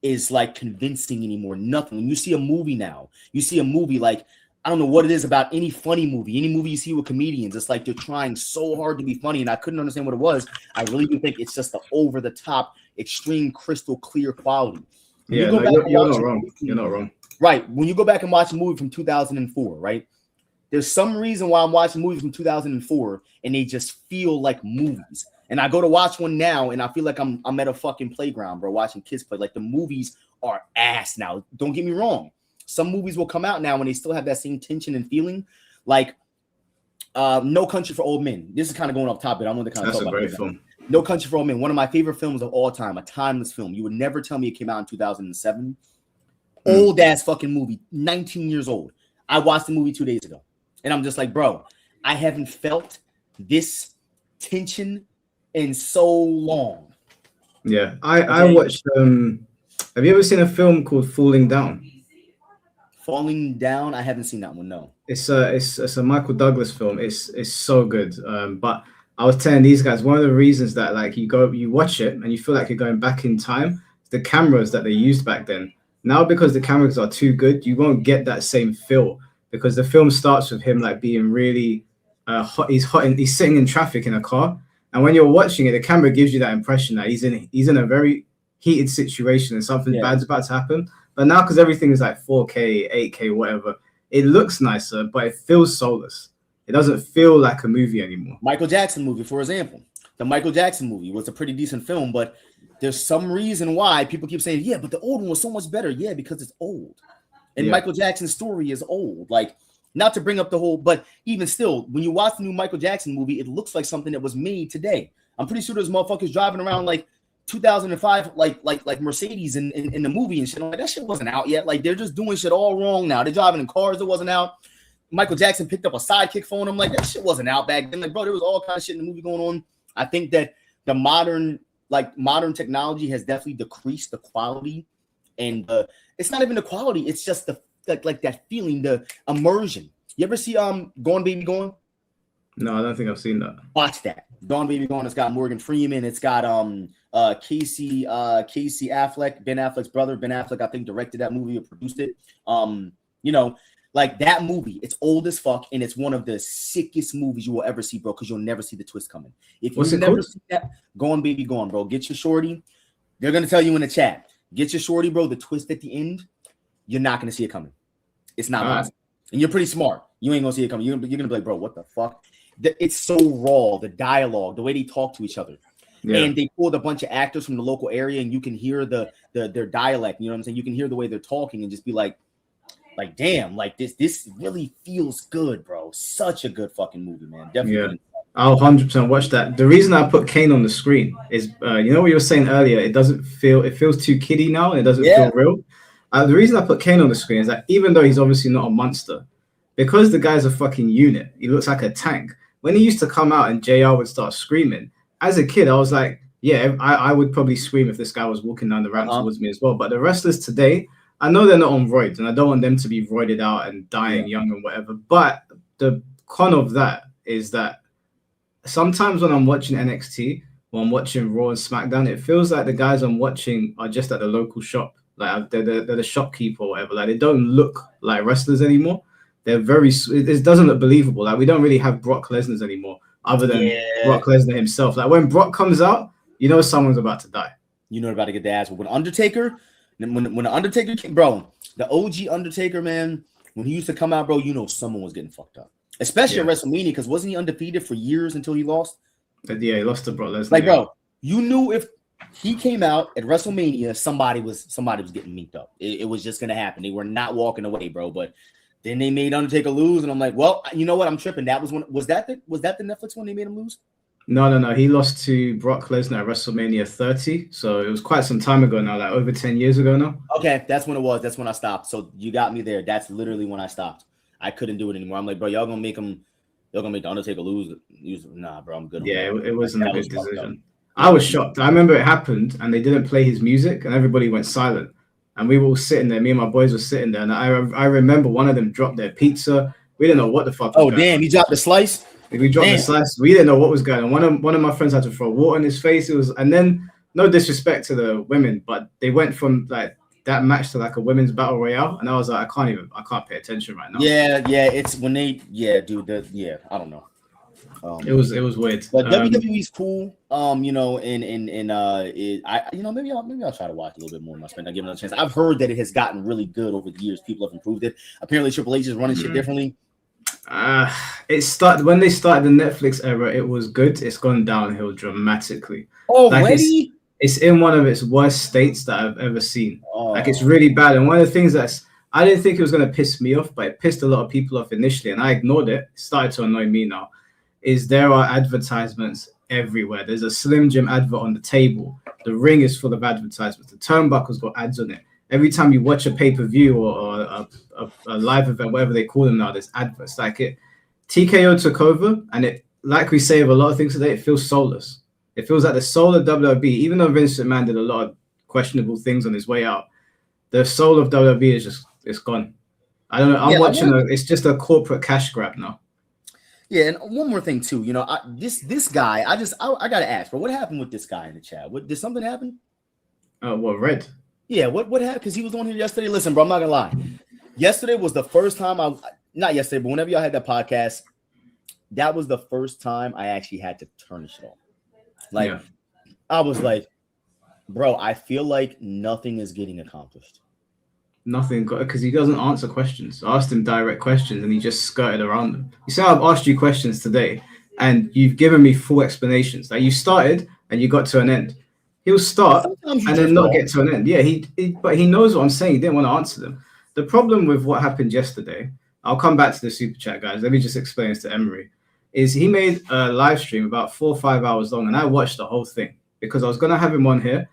as like convincing anymore. Nothing. When you see a movie now, you see a movie like, I don't know what it is about any funny movie, any movie you see with comedians. It's like they're trying so hard to be funny, and I couldn't understand what it was. I really do think it's just the over the top, extreme, crystal clear quality. When you're not wrong. You're not wrong. Right. When you go back and watch a movie from 2004, right? There's some reason why I'm watching movies from 2004 and they just feel like movies. And I go to watch one now and I feel like I'm at a fucking playground, bro, watching kids play. Like the movies are ass now. Don't get me wrong. Some movies will come out now and they still have that same tension and feeling. Like No Country for Old Men. This is kind of going off topic. I want to kind of talk about great film. No Country for Old Men. One of my favorite films of all time. A timeless film. You would never tell me it came out in 2007. Old ass fucking movie. 19 years old. I watched the movie 2 days ago. And I'm just like, bro, I haven't felt this tension in so long. Yeah. I watched have you ever seen a film called Falling Down? Falling Down? I haven't seen that one, no. It's a Michael Douglas film. It's so good. But I was telling these guys, one of the reasons that like you watch it and you feel like you're going back in time, the cameras that they used back then. Now, because the cameras are too good, you won't get that same feel because the film starts with him like being really hot. He's sitting in traffic in a car, and when you're watching it, the camera gives you that impression that he's in a very heated situation and something bad's about to happen. But now, because everything is like 4K, 8K, whatever, it looks nicer, but it feels soulless. It doesn't feel like a movie anymore. Michael Jackson movie, for example. The Michael Jackson movie was a pretty decent film, but there's some reason why people keep saying, yeah, but the old one was so much better. Yeah, because it's old. And Michael Jackson's story is old. Like, not to bring up the whole, but even still, when you watch the new Michael Jackson movie, it looks like something that was made today. I'm pretty sure there's motherfuckers driving around like 2005, like Mercedes in the movie and shit. I'm like, that shit wasn't out yet. Like, they're just doing shit all wrong now. They're driving in cars that wasn't out. Michael Jackson picked up a sidekick phone. I'm like, that shit wasn't out back then. Like, bro, there was all kind of shit in the movie going on. I think that the modern technology has definitely decreased the quality, and it's not even the quality. It's just the like that feeling, the immersion. You ever see Gone Baby Gone? No, I don't think I've seen that. Watch that. Gone Baby Gone. It's got Morgan Freeman. It's got Casey Affleck, Ben Affleck's brother. Ben Affleck, I think, directed that movie or produced it. You know, like that movie, it's old as fuck, and it's one of the sickest movies you will ever see, bro, because you'll never see the twist coming. If you've never seen that, Gone Baby Gone, bro, get your shorty. They're going to tell you in the chat. Get your shorty, bro. The twist at the end, you're not going to see it coming. It's not possible. And you're pretty smart. You ain't going to see it coming. You're going to be like, bro, what the fuck? It's so raw, the dialogue, the way they talk to each other. Yeah. And they pulled a bunch of actors from the local area, and you can hear their dialect. You know what I'm saying? You can hear the way they're talking and just be like, damn, like this really feels good, bro. Such a good fucking movie, man. Definitely. Yeah. I'll 100% watch that. The reason I put Kane on the screen is, you know what you were saying earlier? It feels too kiddie now, and it doesn't feel real. The reason I put Kane on the screen is that even though he's obviously not a monster, because the guy's a fucking unit, he looks like a tank. When he used to come out and JR would start screaming, as a kid, I was like, yeah, I would probably scream if this guy was walking down the ramp towards me as well. But the wrestlers today, I know they're not on roids, and I don't want them to be roided out and dying young and whatever. But the con of that is that sometimes when I'm watching NXT or I'm watching Raw and SmackDown, it feels like the guys I'm watching are just at the local shop. Like they're the shopkeeper or whatever. Like they don't look like wrestlers anymore. They're it doesn't look believable. Like we don't really have Brock Lesnar anymore, other than Brock Lesnar himself. Like when Brock comes out, you know someone's about to die. You know about to get the ass. But with Undertaker, When the Undertaker came, bro, the OG Undertaker, man, when he used to come out, bro, you know someone was getting fucked up. Especially at WrestleMania, because wasn't he undefeated for years until he lost? Yeah, he lost to Brock Lesnar. Like, bro, you knew if he came out at WrestleMania, somebody was getting meeked up. It was just gonna happen. They were not walking away, bro. But then they made Undertaker lose, and I'm like, well, you know what? I'm tripping. That was that the Netflix one they made him lose? No. He lost to Brock Lesnar at WrestleMania 30. So it was quite some time ago now, like over 10 years ago now. Okay, that's when it was. That's when I stopped. So you got me there. That's literally when I stopped. I couldn't do it anymore. I'm like, bro, y'all gonna make the Undertaker lose. Nah, bro, I'm good. Yeah, it wasn't a good decision. I was shocked. I remember it happened and they didn't play his music and everybody went silent. And we were all sitting there. Me and my boys were sitting there. And I remember one of them dropped their pizza. We didn't know what the fuck was going on. Damn, he dropped the slice? We dropped the slice. We didn't know what was going on. One of my friends had to throw water in his face. And then no disrespect to the women, but they went from like that match to like a women's battle royale. And I was like, I can't pay attention right now. Yeah. It's when I don't know. It was weird. But WWE's cool. Maybe I'll try to watch a little bit more in my spend. I'll give it another chance. I've heard that it has gotten really good over the years. People have improved it. Apparently Triple H is running shit differently. When they started the Netflix era, it was good. It's gone downhill dramatically. Already? It's in one of its worst states that I've ever seen. Like it's really bad. And one of the things I didn't think it was going to piss me off, but it pissed a lot of people off initially, and I ignored it. It started to annoy me now. There are advertisements everywhere. There's a Slim Jim advert on the table. The ring is full of advertisements. The turnbuckle's got ads on it. Every time you watch a pay-per-view or a live event, whatever they call them now, there's adverts. TKO took over, and it, like we say of a lot of things today, it feels soulless. It feels like the soul of WWE, even though Vince McMahon did a lot of questionable things on his way out, the soul of WWE it's gone. I don't know. It's just a corporate cash grab now. Yeah, and one more thing too. This guy, I gotta ask, bro, what happened with this guy in the chat? Did something happen? Red? Yeah, what happened? Because he was on here yesterday. Listen, bro, I'm not gonna lie. Yesterday was the first time not yesterday, but whenever y'all had that podcast, that was the first time I actually had to turn the shit off. I was like, bro, I feel like nothing is getting accomplished. Nothing, because he doesn't answer questions. I asked him direct questions and he just skirted around them. You see, I've asked you questions today and you've given me full explanations. Like you started and you got to an end. He'll start and then not get to an end. Yeah, but he knows what I'm saying. He didn't want to answer them. The problem with what happened yesterday, I'll come back to the super chat, guys. Let me just explain this to Emery. Is he made a live stream about 4 or 5 hours long and I watched the whole thing because I was going to have him on here.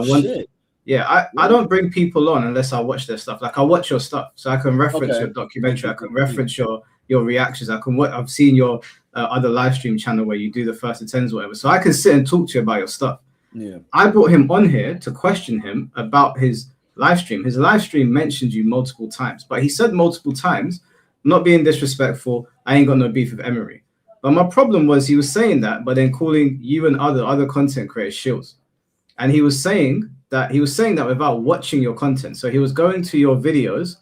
Shit. Yeah, I don't bring people on unless I watch their stuff. Like I watch your stuff, so I can reference your documentary. I can reference your reactions. I've seen your other live stream channel where you do the first attends or whatever. So I can sit and talk to you about your stuff. Yeah. I brought him on here to question him about his live stream. His live stream mentioned you multiple times, but he said multiple times, not being disrespectful, I ain't got no beef with Emery. But my problem was he was saying that, but then calling you and other content creators shills. And he was saying that without watching your content. So he was going to your videos,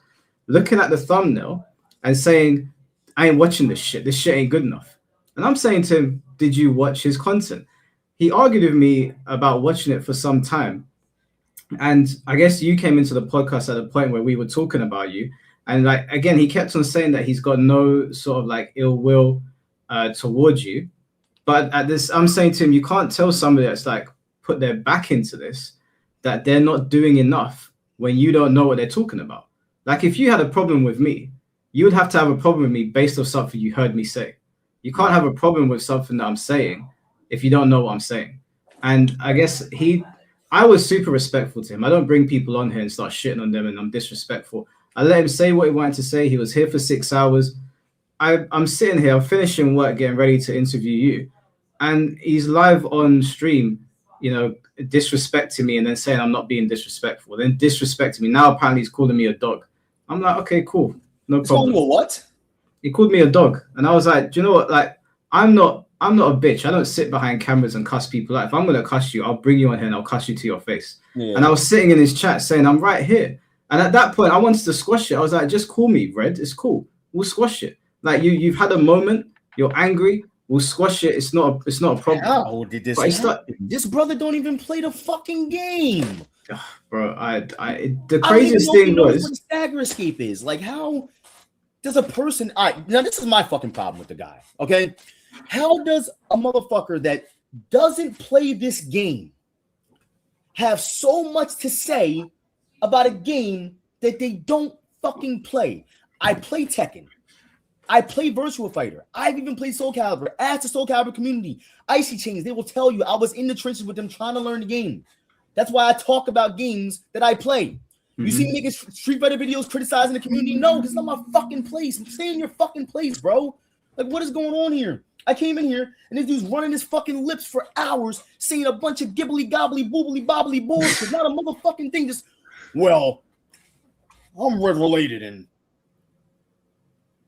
looking at the thumbnail and saying, I ain't watching this shit. This shit ain't good enough. And I'm saying to him, did you watch his content? He argued with me about watching it for some time. And I guess you came into the podcast at a point where we were talking about you. And like, again, he kept on saying that he's got no sort of like ill will towards you. But at this, I'm saying to him, you can't tell somebody that's like put their back into this that they're not doing enough when you don't know what they're talking about. Like if you had a problem with me, you would have to have a problem with me based on something you heard me say. You can't have a problem with something that I'm saying if you don't know what I'm saying. And I guess I was super respectful to him. I don't bring people on here and start shitting on them and I'm disrespectful. I let him say what he wanted to say. He was here for 6 hours. I'm sitting here, I'm finishing work, getting ready to interview you. And he's live on stream, disrespecting me and then saying I'm not being disrespectful, then disrespecting me. Now apparently he's calling me a dog. I'm like, okay, cool, no problem. What? He called me a dog, and I was like, do you know what? Like, I'm not a bitch. I don't sit behind cameras and cuss people out. If I'm gonna cuss you, I'll bring you on here and I'll cuss you to your face. Yeah. And I was sitting in his chat saying I'm right here, and at that point I wanted to squash it. I was like, just call me Red. It's cool. We'll squash it. Like you've had a moment. You're angry. We'll squash it. It's not a problem. How did this happen? This brother don't even play the fucking game. bro, the craziest thing was what a stagger escape is. Like, how does a person? All right, now this is my fucking problem with the guy. Okay, how does a motherfucker that doesn't play this game have so much to say about a game that they don't fucking play? I play Tekken. I play Virtua Fighter. I've even played Soul Calibur. Ask the Soul Calibur community. Icy Chains, they will tell you I was in the trenches with them trying to learn the game. That's why I talk about games that I play. You see me making Street Fighter videos criticizing the community? No, it's not my fucking place. Stay in your fucking place, bro. Like, what is going on here? I came in here and this dude's running his fucking lips for hours saying a bunch of gibbly gobbly boobly bobbly bullshit. Not a motherfucking thing. Just, well, I'm red related and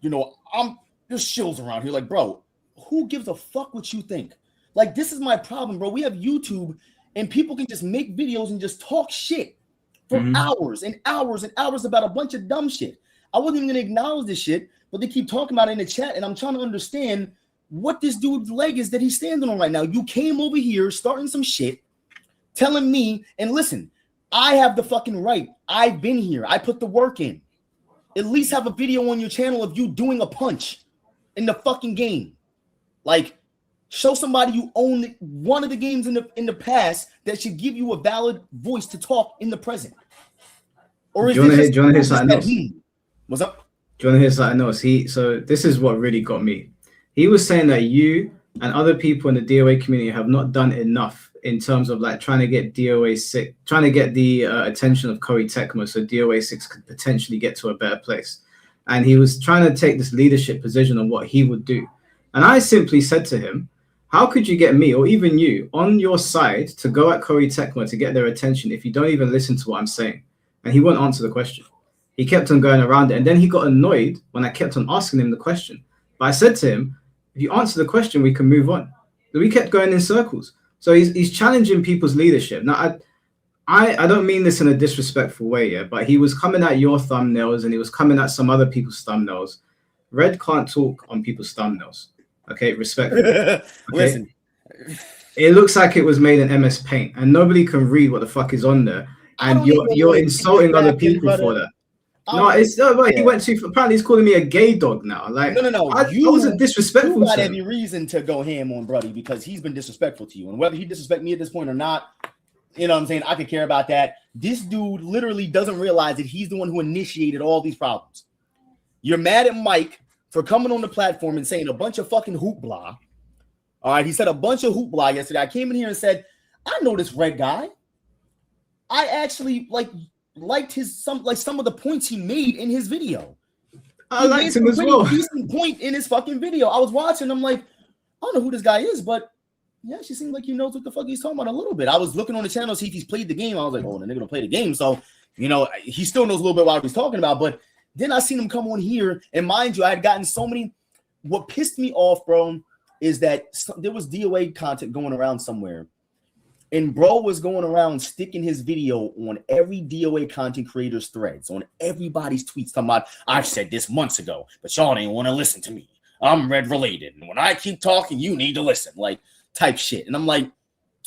there's shills around here. Like, bro, who gives a fuck what you think? Like, this is my problem, bro. We have YouTube and people can just make videos and just talk shit for hours and hours and hours about a bunch of dumb shit. I wasn't even gonna acknowledge this shit, but they keep talking about it in the chat, and I'm trying to understand what this dude's leg is that he's standing on right now. You came over here starting some shit, telling me, and listen, I have the fucking right. I've been here. I put the work in. At least have a video on your channel of you doing a punch in the fucking game. Like, show somebody you own one of the games in the past that should give you a valid voice to talk in the present. Or is do you want to hear something else? What's up? Do you want to hear something else? So this is what really got me. He was saying that you and other people in the DOA community have not done enough in terms of like trying to get DOA 6, trying to get the attention of Koei Tecmo so DOA 6 could potentially get to a better place. And he was trying to take this leadership position on what he would do. And I simply said to him, how could you get me or even you on your side to go at Koei Tecmo to get their attention if you don't even listen to what I'm saying? And he wouldn't answer the question. He kept on going around it. And then he got annoyed when I kept on asking him the question. But I said to him, if you answer the question, we can move on. So we kept going in circles. So he's challenging people's leadership. Now, I don't mean this in a disrespectful way, yeah, but he was coming at your thumbnails and he was coming at some other people's thumbnails. Red can't talk on people's thumbnails. Okay, respectfully. Okay? Listen. It looks like it was made in MS Paint and nobody can read what the fuck is on there. And you're insulting other people for that. He went too. Apparently, he's calling me a gay dog now. Like, no. I wasn't disrespectful. You got every reason to go ham on Bruddy because he's been disrespectful to you, and whether he disrespect me at this point or not, you know what I'm saying? I could care about that. This dude literally doesn't realize that he's the one who initiated all these problems. You're mad at Mike for coming on the platform and saying a bunch of fucking hoopla. All right, he said a bunch of hoopla yesterday. I came in here and said, I know this red guy. I actually liked some of the points he made in his video. I liked him as well. Decent point in his fucking video. I was watching. I'm like, I don't know who this guy is, but yeah, she seems like he knows what the fuck he's talking about a little bit. I was looking on the channel to see if he's played the game. I was like, oh, the nigga don't play the game, so he still knows a little bit what he's talking about. But then I seen him come on here, and mind you, I had gotten so many. What pissed me off, bro, is that there was DOA content going around somewhere. And bro was going around sticking his video on every DOA content creator's threads, on everybody's tweets, talking about, I've said this months ago, but y'all didn't want to listen to me. I'm red related. And when I keep talking, you need to listen, like type shit. And I'm like,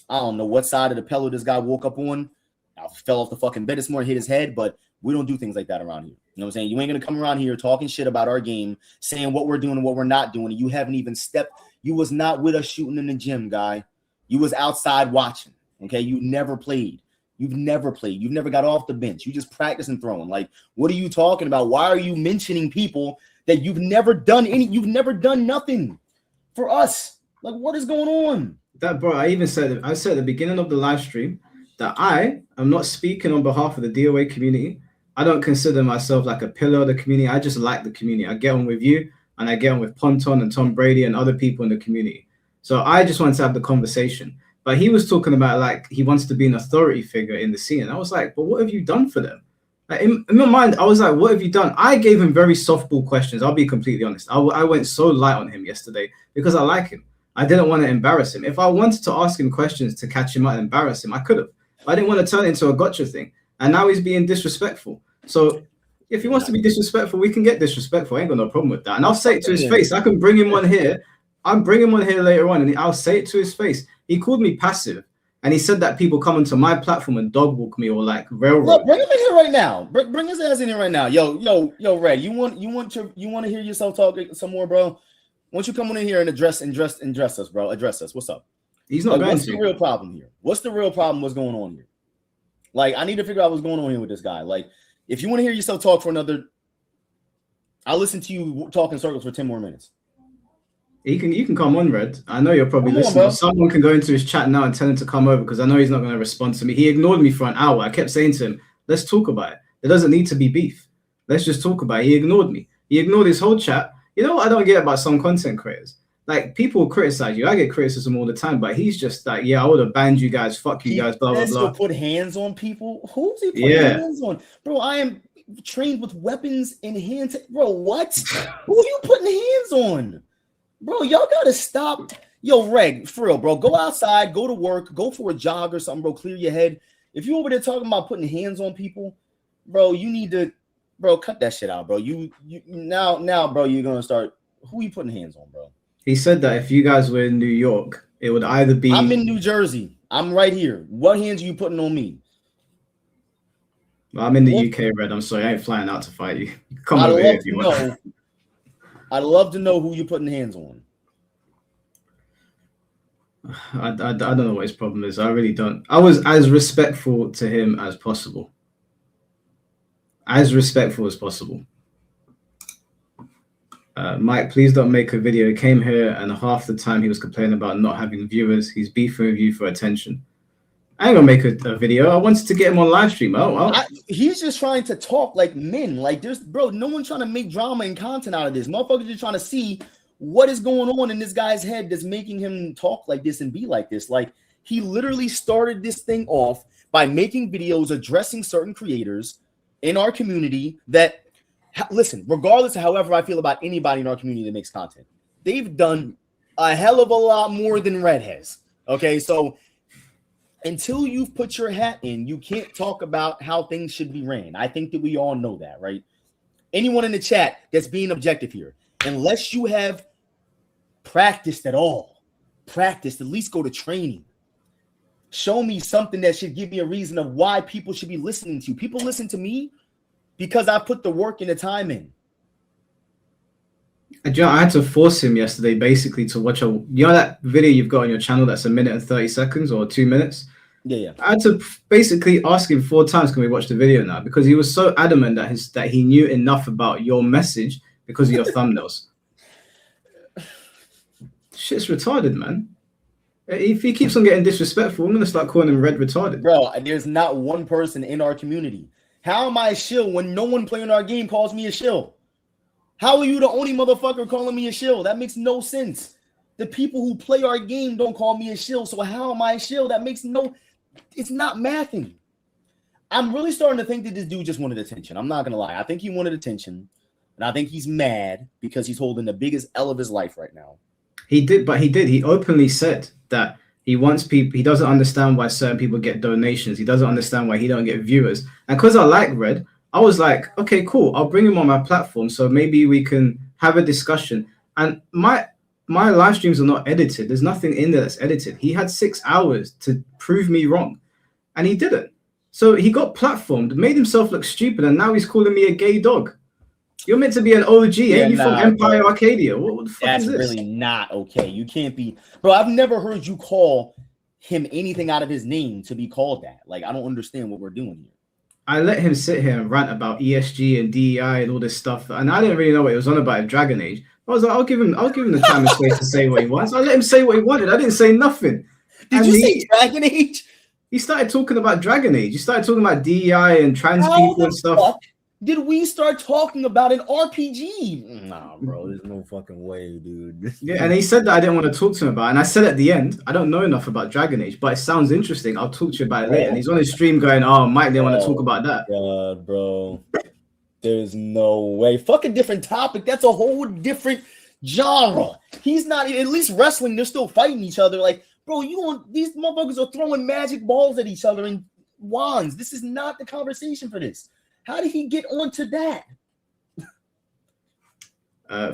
I don't know what side of the pillow this guy woke up on. I fell off the fucking bed this morning, hit his head, but we don't do things like that around here. You know what I'm saying? You ain't going to come around here talking shit about our game, saying what we're doing and what we're not doing. And you haven't even stepped. You was not with us shooting in the gym, guy. You was outside watching. Okay, you never played. You've never played. You've never got off the bench. You just practice and throwing. Like, what are you talking about? Why are you mentioning people that you've never done you've never done nothing for us? Like, what is going on? That, bro, I said at the beginning of the live stream that I am not speaking on behalf of the DOA community. I don't consider myself like a pillar of the community. I just like the community. I get on with you and I get on with Ponton and Tom Brady and other people in the community. So I just wanted to have the conversation. But he was talking about like he wants to be an authority figure in the scene. And I was like, but what have you done for them? Like, in my mind, I was like, what have you done? I gave him very softball questions. I'll be completely honest. I went so light on him yesterday because I like him. I didn't want to embarrass him. If I wanted to ask him questions to catch him out and embarrass him, I could have. I didn't want to turn it into a gotcha thing. And now he's being disrespectful. So if he wants to be disrespectful, we can get disrespectful. I ain't got no problem with that. And I'll say it to his face. I can bring him on here. I'm bringing him on here later on, and I'll say it to his face. He called me passive, And he said that people come onto my platform and dog walk me or like railroad. Look, bring him in here right now. Bring his ass in here right now. Yo, Red. You want to hear yourself talk some more, bro? Why don't you come on in here and address us, bro? Address us. What's up? He's not going what's to. The real problem here? What's the real problem? What's going on here? Like, I need to figure out what's going on here with this guy. Like, if you want to hear yourself talk for another, I'll listen to you talk in circles for 10 more minutes. You can come on, Red. I know you're probably listening. Someone can go into his chat now and tell him to come over because I know he's not going to respond to me. He ignored me for an hour. I kept saying to him, let's talk about it. There doesn't need to be beef. Let's just talk about it. He ignored me. He ignored his whole chat. You know what I don't get about some content creators? Like, people criticize you. I get criticism all the time, but he's just like, yeah, I would have banned you guys. Fuck you guys, blah, blah, blah. Put hands on people? Who's he putting hands on? Bro, I am trained with weapons in hands. Bro, what? Who are you putting hands on? Bro, y'all gotta stop. Yo, Reg, for real, bro. Go outside, go to work, go for a jog or something, bro. Clear your head. If you over there talking about putting hands on people, bro, you need to, bro, cut that shit out, bro. You now, bro, you're gonna start. Who are you putting hands on, bro? He said that if you guys were in New York, it would either be. I'm in New Jersey. I'm right here. What hands are you putting on me? I'm in the UK, Red. I'm sorry, I ain't flying out to fight you. Come over here if you want. I'd love to know who you're putting hands on. I don't know what his problem is. I really don't. I was as respectful to him as possible. As respectful as possible. Mike, please don't make a video. He came here and half the time he was complaining about not having viewers. He's beefing with you for attention. I ain't gonna make a video. I wanted to get him on live stream. He's just trying to talk like men. Like, there's, bro, no one's trying to make drama and content out of this. Motherfuckers just trying to see what is going on in this guy's head that's making him talk like this and be like this. Like, he literally started this thing off by making videos addressing certain creators in our community that, listen, regardless of however I feel about anybody in our community that makes content, they've done a hell of a lot more than Red has. Okay, so until you've put your hat in, you can't talk about how things should be ran. I think that we all know that, right? Anyone in the chat that's being objective here, unless you have practiced at all, at least go to training. Show me something that should give me a reason of why people should be listening to you. People listen to me because I put the work and the time in. I had to force him yesterday basically to watch that video you've got on your channel that's 1 minute and 30 seconds or 2 minutes? Yeah. I had to basically ask him 4 times, can we watch the video now? Because he was so adamant that he knew enough about your message because of your thumbnails. Shit's retarded, man. If he keeps on getting disrespectful, I'm going to start calling him Red retarded. Bro, there's not one person in our community. How am I a shill when no one playing our game calls me a shill? How are you the only motherfucker calling me a shill? That makes no sense. The people who play our game don't call me a shill. So how am I a shill? That makes no, it's not mathing. I'm really starting to think that this dude just wanted attention. I'm not going to lie. I think he wanted attention. And I think he's mad because he's holding the biggest L of his life right now. He did. He openly said that he wants people, he doesn't understand why certain people get donations. He doesn't understand why he don't get viewers. And because I like Red, I was like, okay, cool. I'll bring him on my platform. So maybe we can have a discussion. And my live streams are not edited. There's nothing in there that's edited. He had 6 hours to prove me wrong. And he didn't. So he got platformed, made himself look stupid. And now he's calling me a gay dog. You're meant to be an OG, ain't you, from Empire, bro. Arcadia? What the fuck is this? That's really not okay. You can't be, bro. I've never heard you call him anything out of his name to be called that. Like, I don't understand what we're doing here. I let him sit here and rant about ESG and DEI and all this stuff, and I didn't really know what it was on about Dragon Age. I was like, I'll give him the time and space to say what he wants. I let him say what he wanted. I didn't say nothing. Did you say Dragon Age? He started talking about Dragon Age. He started talking about DEI and trans people and stuff. Did we start talking about an RPG? Nah, bro, there's no fucking way, dude. Yeah, and he said that I didn't want to talk to him about it. And I said at the end, I don't know enough about Dragon Age, but it sounds interesting. I'll talk to you about it later. And he's on his stream going, oh, Mike didn't want to talk about that. God, bro. There's no way. Fuck a different topic. That's a whole different genre. He's not, at least wrestling, they're still fighting each other. Like, bro, these motherfuckers are throwing magic balls at each other and wands. This is not the conversation for this. How did he get onto that?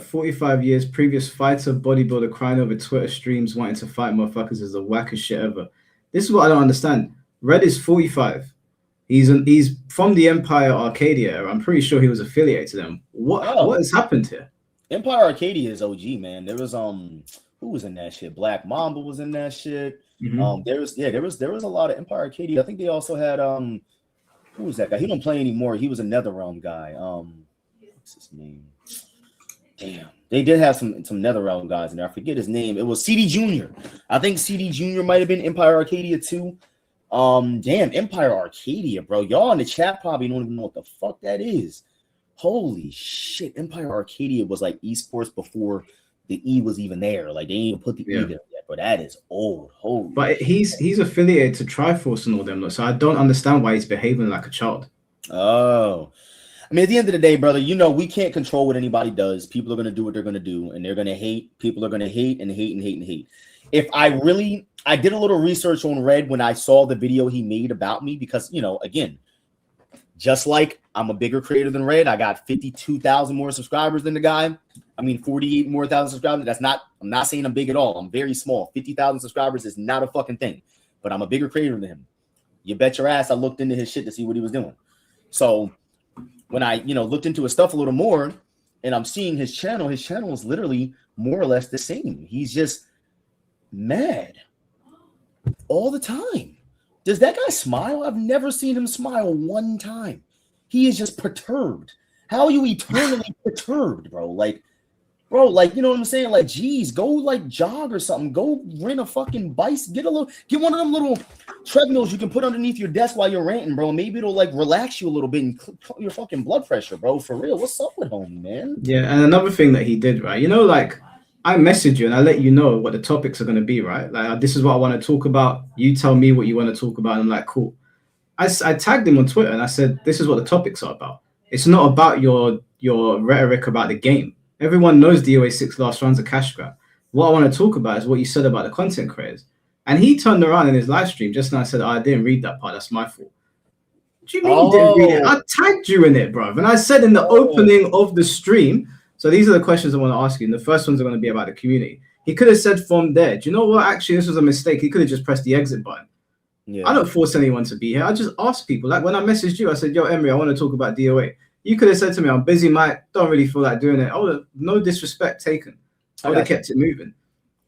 45 years, previous fighter, bodybuilder crying over Twitter streams wanting to fight motherfuckers is the wackest shit ever. This is what I don't understand. Red is 45. He's from the Empire Arcadia era. I'm pretty sure he was affiliated to them. What Oh, has happened here? Empire Arcadia is OG, man. There was who was in that shit? Black Mamba was in that shit. Mm-hmm. There was a lot of Empire Arcadia. I think they also had who was that guy? He don't play anymore. He was a NetherRealm guy. What's his name? Damn. They did have some NetherRealm guys in there. I forget his name. It was CD Jr. I think CD Jr. might have been Empire Arcadia too. Damn, Empire Arcadia, bro. Y'all in the chat probably don't even know what the fuck that is. Holy shit. Empire Arcadia was like esports before the E was even there. Like they didn't even put the E there yet, but that is old. Holy But he's affiliated to Triforce and all them, so I don't understand why he's behaving like a child. Oh. I mean, at the end of the day, brother, you know, we can't control what anybody does. People are going to do what they're going to do, and they're going to hate. People are going to hate and hate and hate and hate. If I did a little research on Red when I saw the video he made about me, because, you know, again, just like I'm a bigger creator than Red, I got 52,000 more subscribers than the guy. I mean, 48 more thousand subscribers. I'm not saying I'm big at all. I'm very small. 50,000 subscribers is not a fucking thing, but I'm a bigger creator than him. You bet your ass I looked into his shit to see what he was doing. So when I, looked into his stuff a little more and I'm seeing his channel is literally more or less the same. He's just mad all the time. Does that guy smile? I've never seen him smile one time. He is just perturbed. How are you eternally perturbed, bro? Like, you know what I'm saying? Like, geez, go like jog or something. Go rent a fucking bike. Get one of them little treadmills you can put underneath your desk while you're ranting, bro. Maybe it'll like relax you a little bit and calm your fucking blood pressure, bro. For real. What's up with homie, man? Yeah, and another thing that he did, right? Like I message you and I let you know what the topics are going to be, right? Like this is what I want to talk about. You tell me what you want to talk about. And I'm like, cool. I tagged him on Twitter and I said, this is what the topics are about. It's not about your rhetoric about the game. Everyone knows DOA 6 last round's a cash grab. What I want to talk about is what you said about the content creators. And he turned around in his live stream just now and said, I didn't read that part. That's my fault. What do you mean you didn't read it? I tagged you in it, bro. And I said in the opening of the stream, so these are the questions I want to ask you. And the first ones are going to be about the community. He could have said from there, do you know what? Actually, this was a mistake. He could have just pressed the exit button. Yeah. I don't force anyone to be here. I just ask people. Like when I messaged you, I said, yo, Emery, I want to talk about DOA. You could have said to me, I'm busy, Mike. Don't really feel like doing it. Oh, no disrespect taken. I would have kept it moving.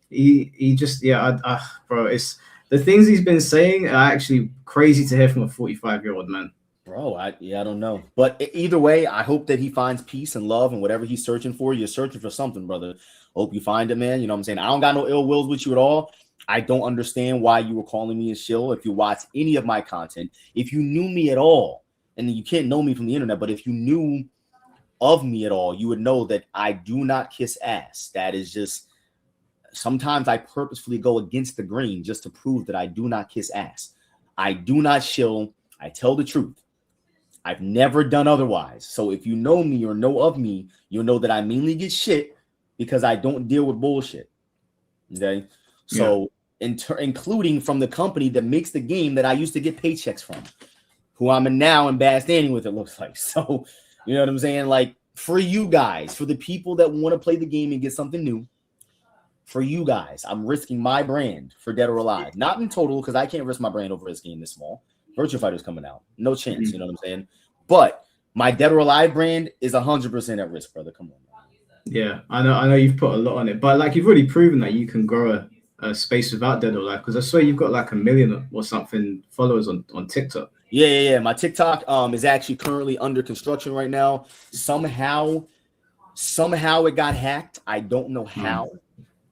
He just, bro, it's the things he's been saying are actually crazy to hear from a 45-year-old man. Bro, I don't know. But either way, I hope that he finds peace and love and whatever he's searching for. You're searching for something, brother. Hope you find it, man. You know what I'm saying? I don't got no ill wills with you at all. I don't understand why you were calling me a shill. If you watch any of my content, if you knew me at all, and you can't know me from the internet, but if you knew of me at all, you would know that I do not kiss ass. That is just, sometimes I purposefully go against the grain just to prove that I do not kiss ass. I do not shill. I tell the truth. I've never done otherwise. So if you know me or know of me, you'll know that I mainly get shit because I don't deal with bullshit. Okay. So including from the company that makes the game that I used to get paychecks from, who I'm in now in bad standing with, it looks like. So, you know what I'm saying? Like for you guys, for the people that want to play the game and get something new, for you guys, I'm risking my brand for Dead or Alive. Not in total, because I can't risk my brand over this game this small. Virtua Fighter's coming out. No chance, you know what I'm saying? But my Dead or Alive brand is 100% at risk, brother. Come on. Yeah, I know you've put a lot on it, but like you've already proven that you can grow a space without Dead or Alive, because I swear you've got like 1 million or something followers on TikTok. Yeah. My TikTok is actually currently under construction right now. Somehow it got hacked. I don't know how.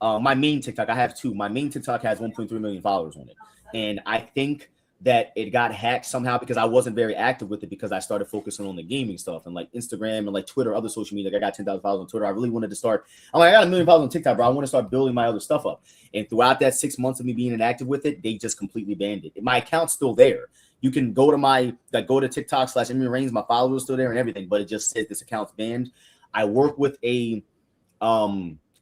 My main TikTok, I have two. My main TikTok has 1.3 million followers on it. And I think that it got hacked somehow because I wasn't very active with it because I started focusing on the gaming stuff and like Instagram and like Twitter, other social media. Like I got 10,000 followers on Twitter. I really wanted to start. I'm like, I got 1 million followers on TikTok, bro. I want to start building my other stuff up. And throughout that 6 months of me being inactive with it, they just completely banned it. My account's still there. You can go to TikTok / Emery Reigns. My followers are still there and everything, but it just says this account's banned. I work with a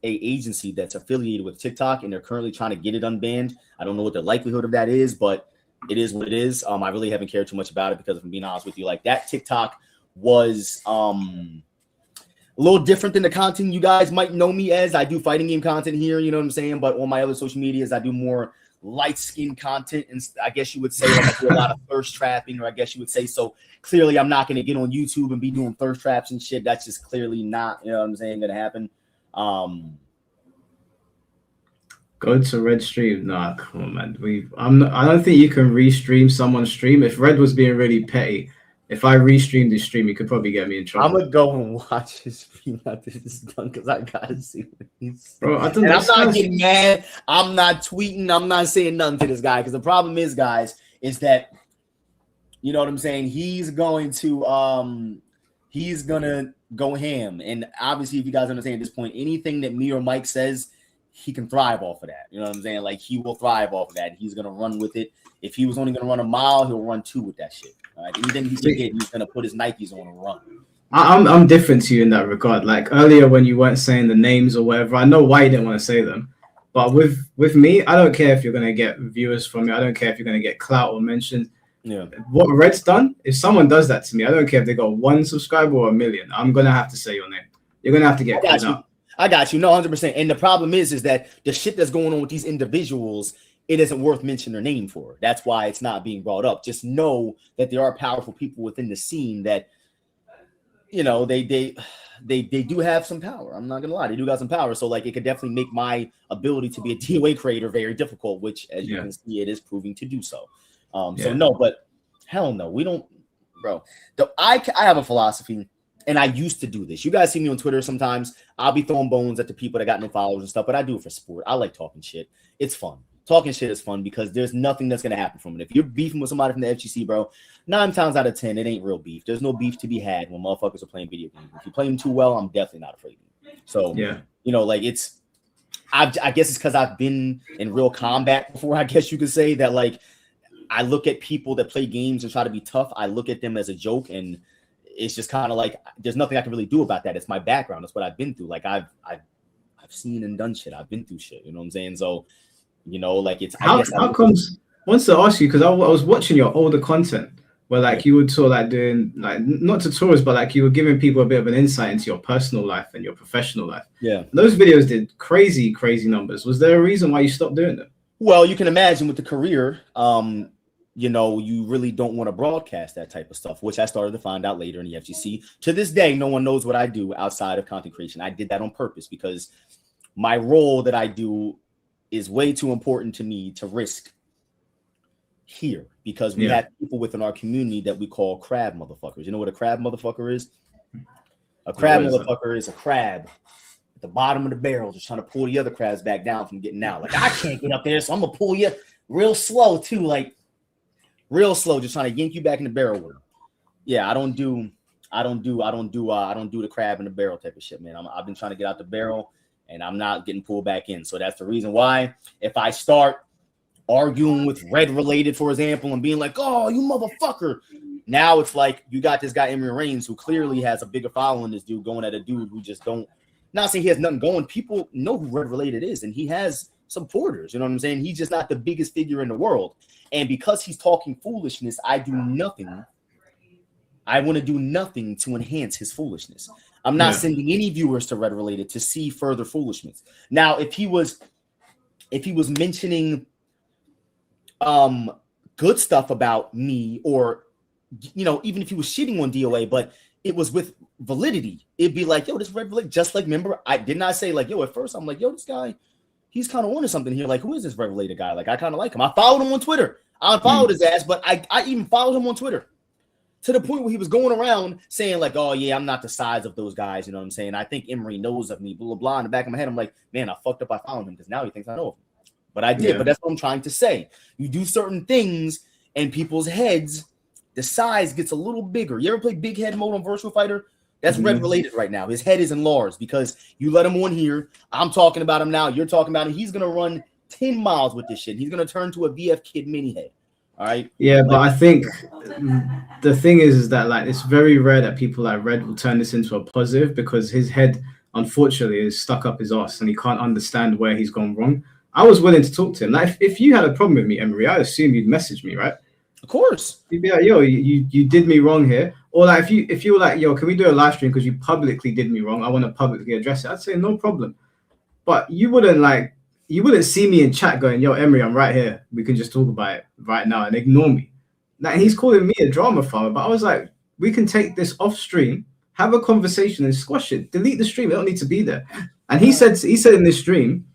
agency that's affiliated with TikTok, and they're currently trying to get it unbanned. I don't know what the likelihood of that is, but it is what it is. I really haven't cared too much about it because if I'm being honest with you, like that TikTok was a little different than the content you guys might know me as. I do fighting game content here, you know what I'm saying? But on my other social medias, I do more light skin content, and I guess you would say like I do a lot of thirst trapping, or I guess you would say so. Clearly, I'm not going to get on YouTube and be doing thirst traps and shit. That's just clearly not, you know what I'm saying, going to happen. Go to Red stream. Nah, come on, man. I don't think you can restream someone's stream. If Red was being really petty, if I restreamed his stream, he could probably get me in trouble. I'm gonna go and watch his stream after this is done because I gotta see what he's saying. Bro, I'm not getting mad. I'm not tweeting. I'm not saying nothing to this guy because the problem is, guys, is that you know what I'm saying. He's gonna go ham, and obviously, if you guys understand at this point, anything that me or Mike says, he can thrive off of that. You know what I'm saying? Like he will thrive off of that. He's gonna run with it. If he was only gonna run a mile, he'll run 2 with that shit. All right, anything he can get, he's gonna put his Nikes on and run. I'm different to you in that regard. Like earlier when you weren't saying the names or whatever, I know why you didn't want to say them. But with me, I don't care if you're gonna get viewers from me. I don't care if you're gonna get clout or mentions. Yeah. What Red's done, if someone does that to me, I don't care if they got 1 subscriber or 1 million. I'm gonna have to say your name. You're gonna have to get called out. I got you. No, 100%. And the problem is that the shit that's going on with these individuals, it isn't worth mentioning their name for. That's why it's not being brought up. Just know that there are powerful people within the scene that, you know, they do have some power. I'm not gonna lie, they do got some power. So like, it could definitely make my ability to be a DOA creator very difficult, which as you can see, it is proving to do so. So no, but hell no, we don't, bro. I have a philosophy. And I used to do this. You guys see me on Twitter sometimes. I'll be throwing bones at the people that got no followers and stuff, but I do it for sport. I like talking shit. It's fun. Talking shit is fun because there's nothing that's going to happen from it. If you're beefing with somebody from the FGC, bro, 9 times out of 10, it ain't real beef. There's no beef to be had when motherfuckers are playing video games. If you play them too well, I'm definitely not afraid of you. So, you know, like I guess it's because I've been in real combat before, I guess you could say that, like, I look at people that play games and try to be tough. I look at them as a joke, and it's just kind of like there's nothing I can really do about that. It's my background. That's what I've been through. Like I've seen and done shit. I've been through shit. You know what I'm saying? So, you know, like it's how comes. I want to ask you because I was watching your older content where like you would sort of like doing like not tutorials, but like you were giving people a bit of an insight into your personal life and your professional life. Yeah, those videos did crazy numbers. Was there a reason why you stopped doing them? Well, you can imagine with the career, you know, you really don't want to broadcast that type of stuff, which I started to find out later in the FGC. To this day, no one knows what I do outside of content creation. I did that on purpose because my role that I do is way too important to me to risk here because we have people within our community that we call crab motherfuckers. You know what a crab motherfucker is? A crab motherfucker is a crab at the bottom of the barrel just trying to pull the other crabs back down from getting out. Like, I can't get up there, so I'm going to pull you real slow too, like, real slow, just trying to yank you back in the barrel with them. Yeah, I don't do the crab in the barrel type of shit, man. I've been trying to get out the barrel and I'm not getting pulled back in. So that's the reason why if I start arguing with Red related, for example, and being like, oh, you motherfucker. Now it's like you got this guy, Emery Reigns, who clearly has a bigger following than this dude going at a dude who just don't, not saying he has nothing going. People know who Red related is, and he has supporters. You know what I'm saying? He's just not the biggest figure in the world. And because he's talking foolishness, I do nothing. I want to do nothing to enhance his foolishness. I'm not sending any viewers to Red Related to see further foolishness. Now, if he was mentioning good stuff about me, or you know, even if he was shitting on DOA, but it was with validity, it'd be like, yo, this Red Related, just like, remember, I did not say like, yo, at first I'm like, yo, this guy, he's kind of onto something here. Like, who is this Red Related guy? Like, I kind of like him. I followed him on Twitter. I unfollowed his ass, but I even followed him on Twitter to the point where he was going around saying like, oh yeah, I'm not the size of those guys. You know what I'm saying? I think Emery knows of me, blah, blah, blah. In the back of my head, I'm like, man, I fucked up. I followed him because now he thinks I know of him. But I did. But that's what I'm trying to say. You do certain things and people's heads, the size gets a little bigger. You ever play big head mode on Virtual Fighter? That's Red Related right now. His head is enlarged because you let him on here. I'm talking about him now. You're talking about him. He's going to run 10 miles with this shit. He's going to turn to a VF Kid mini head. All right. Yeah, like, but I think the thing is that like it's very rare that people like Red will turn this into a positive because his head, unfortunately, is stuck up his ass and he can't understand where he's gone wrong. I was willing to talk to him. Like if you had a problem with me, Emery, I assume you'd message me, right? Of course. You'd be like, yo, you did me wrong here. Or like if you were like, yo, can we do a live stream because you publicly did me wrong? I want to publicly address it. I'd say no problem. But you wouldn't like you wouldn't see me in chat going, "Yo, Emery, I'm right here. We can just talk about it right now," and ignore me. Like he's calling me a drama farmer, but I was like, we can take this off stream, have a conversation, and squash it. Delete the stream. It don't need to be there. And he said in this stream,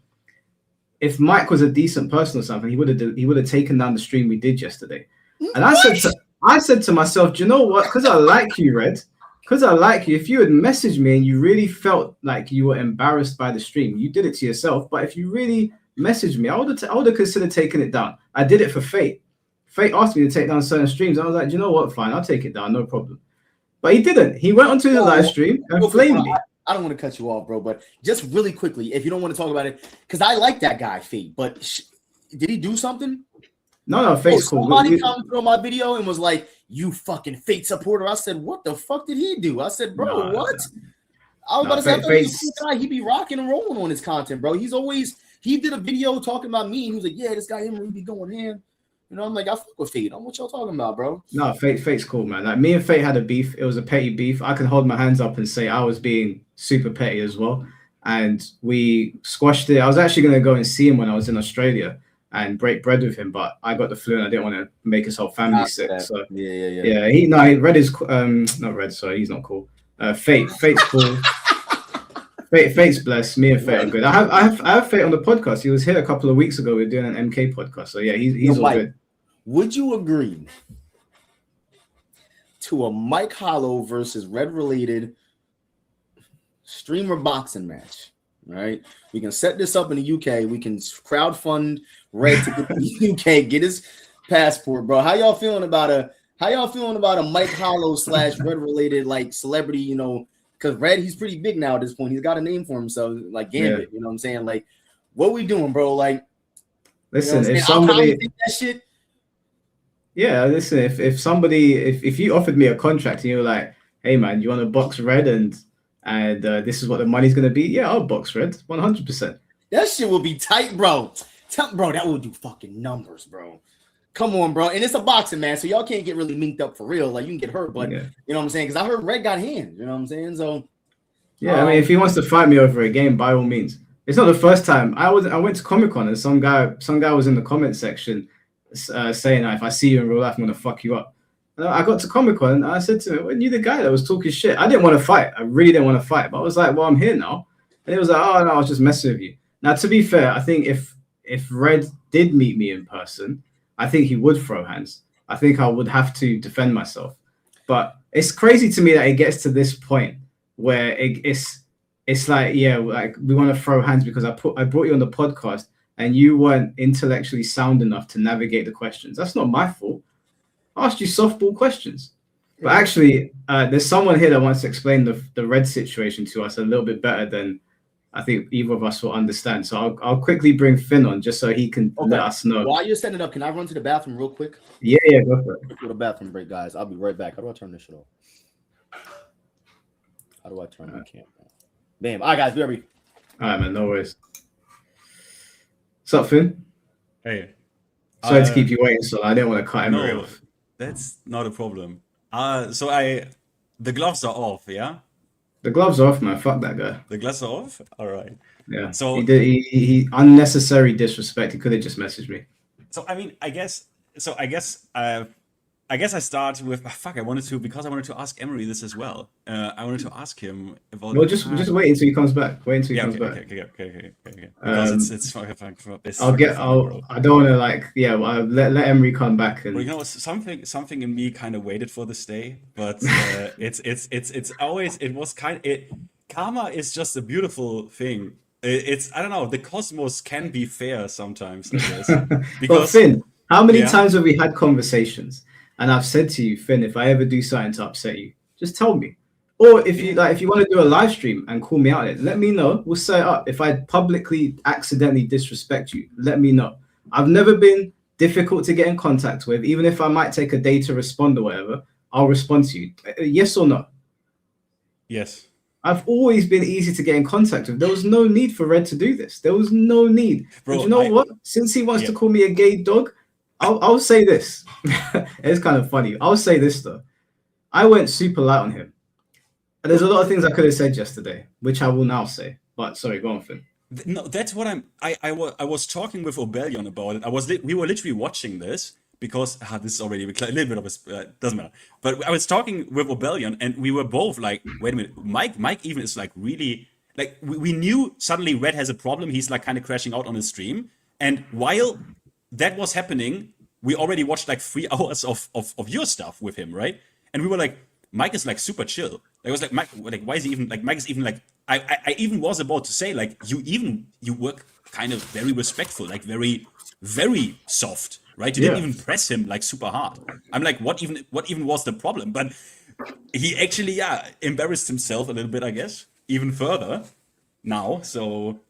if Mike was a decent person or something, he would have taken down the stream we did yesterday. And I said to myself, do you know what? Because I like you, Red. Because I like you. If you had messaged me and you really felt like you were embarrassed by the stream, you did it to yourself. But if you really messaged me, I would have considered taking it down. I did it for Fate. Fate asked me to take down certain streams. I was like, do you know what? Fine, I'll take it down, no problem. But he didn't. He went onto the live stream and flamed me. I don't want to cut you off, bro, but just really quickly, if you don't want to talk about it, because I like that guy, Fate, but did he do something? No, Fate's cool. Somebody commented on my video and was like, you fucking Fate supporter. I said, what the fuck did he do? I said, bro, what? I was about to say, I thought he was a cool guy. He be rocking and rolling on his content, bro. He did a video talking about me, and he was like, yeah, this guy Emery be going in. You know, I'm like, I fuck with Fate. What y'all talking about, bro? No, Fate's cool, man. Like me and Fate had a beef. It was a petty beef. I can hold my hands up and say I was being super petty as well. And we squashed it. I was actually going to go and see him when I was in Australia and break bread with him, but I got the flu and I didn't want to make his whole family sick. So yeah. Red is not Red. Sorry, he's not cool. Fate's cool. Fate's blessed. Me and Fate are good. I have Fate on the podcast. He was here a couple of weeks ago. We were doing an MK podcast. So yeah, he's all good. Would you agree to a Mike Hollow versus Red related streamer boxing match? Right, we can set this up in the UK. We can crowdfund Red to get to the UK, get his passport, bro. How y'all feeling about a Mike Hollow / Red related like celebrity? You know, because Red, he's pretty big now at this point. He's got a name for himself, like Gambit. Yeah. You know what I'm saying? Like, what we doing, bro? Like, listen, if somebody think that shit. Yeah, listen, if you offered me a contract and you were like, hey man, you want to box Red and this is what the money's gonna be, yeah, I'll box Red 100%. That shit will be tight, bro. Bro, that will do fucking numbers, bro. Come on, bro. And it's a boxing man, so y'all can't get really minked up for real. Like you can get hurt, but you know what I'm saying? Because I heard Red got hands, you know what I'm saying? So yeah, I mean, if he wants to fight me over a game, by all means. It's not the first time. I went to Comic-Con and some guy was in the comment section saying if I see you in real life, I'm gonna fuck you up. And I got to Comic-Con and I said to him, "Well, you the guy that was talking shit." I didn't want to fight. I really didn't want to fight, but I was like, "Well, I'm here now." And it was like, "Oh no, I was just messing with you." Now, to be fair, I think if Red did meet me in person, I think he would throw hands. I think I would have to defend myself. But it's crazy to me that it gets to this point where it's like, yeah, like we want to throw hands because I brought you on the podcast and you weren't intellectually sound enough to navigate the questions. That's not my fault. I asked you softball questions. But actually, there's someone here that wants to explain the Red situation to us a little bit better than I think either of us will understand. So I'll quickly bring Finn on just so he can let us know. While you're setting it up, can I run to the bathroom real quick? Yeah, go for it. Go to the bathroom break, guys. I'll be right back. How do I turn this shit off? How do I turn my camera on? Bam. All right, guys, be ready. All right, man. No worries. What's up, Finn? Hey. Sorry to keep you waiting, so I didn't want to cut him off. That's not a problem. The gloves are off, yeah? The gloves are off, man. Fuck that guy. The gloves are off? All right. Yeah. So he unnecessary disrespect. He could have just messaged me. So I mean, I guess I start with I wanted to ask Emery this as well. I wanted to ask him about. No, just wait until he comes back. Wait until he comes back. Okay. Because it's I don't want to let Emery come back and. Well, you know, something in me kind of waited for this day, but it's always karma is just a beautiful thing. I don't know. The cosmos can be fair sometimes, I guess. Because but Finn, how many times have we had conversations? And I've said to you, Finn, if I ever do something to upset you, just tell me. Or if you want to do a live stream and call me out it, let me know. We'll set it up. If I publicly accidentally disrespect you, let me know. I've never been difficult to get in contact with. Even if I might take a day to respond or whatever, I'll respond to you. Yes or no? Yes. I've always been easy to get in contact with. There was no need for Red to do this. There was no need. Bro, but you know what? Since he wants to call me a gay dog, I'll say this. It's kind of funny. I'll say this though. I went super light on him. And there's a lot of things I could have said yesterday, which I will now say. But sorry, go on, Finn. No, that's what I was talking with Obellion about it. We were literally watching this because this is already a little bit of a doesn't matter. But I was talking with Obellion, and we were both like, wait a minute, Mike even is like really like we knew suddenly Red has a problem. He's like kind of crashing out on his stream, and while that was happening, we already watched like 3 hours of your stuff with him, right? And we were like, Mike is like super chill. Like, I was like, Mike, like, why is he even like? Mike is even like, I even was about to say like, you were kind of very respectful, like very, very soft, right? You didn't even press him like super hard. I'm like, what even was the problem? But he actually, embarrassed himself a little bit, I guess, even further now. So,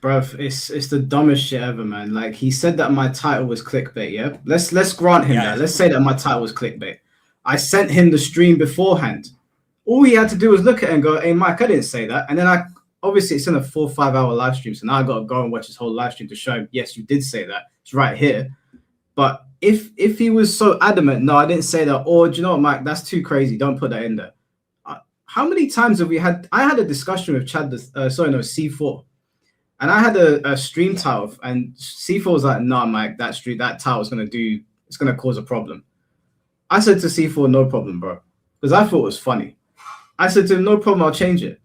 Bruv, it's the dumbest shit ever, man. Like, he said that my title was clickbait. Yeah, let's grant him that. Let's say that my title was clickbait. I sent him the stream beforehand. All he had to do was look at it and go, "Hey, Mike, I didn't say that." And then obviously it's in a 4 or 5 hour live stream, so now I got to go and watch his whole live stream to show him, yes, you did say that. It's right here. But if he was so adamant, no, I didn't say that, or do you know what, Mike, that's too crazy. Don't put that in there. How many times have we had? I had a discussion with C4, and I had a stream title, and C4 was like, "Nah, Mike, that title is gonna cause a problem." I said to C4, "No problem, bro," because I thought it was funny. I said to him, "No problem, I'll change it."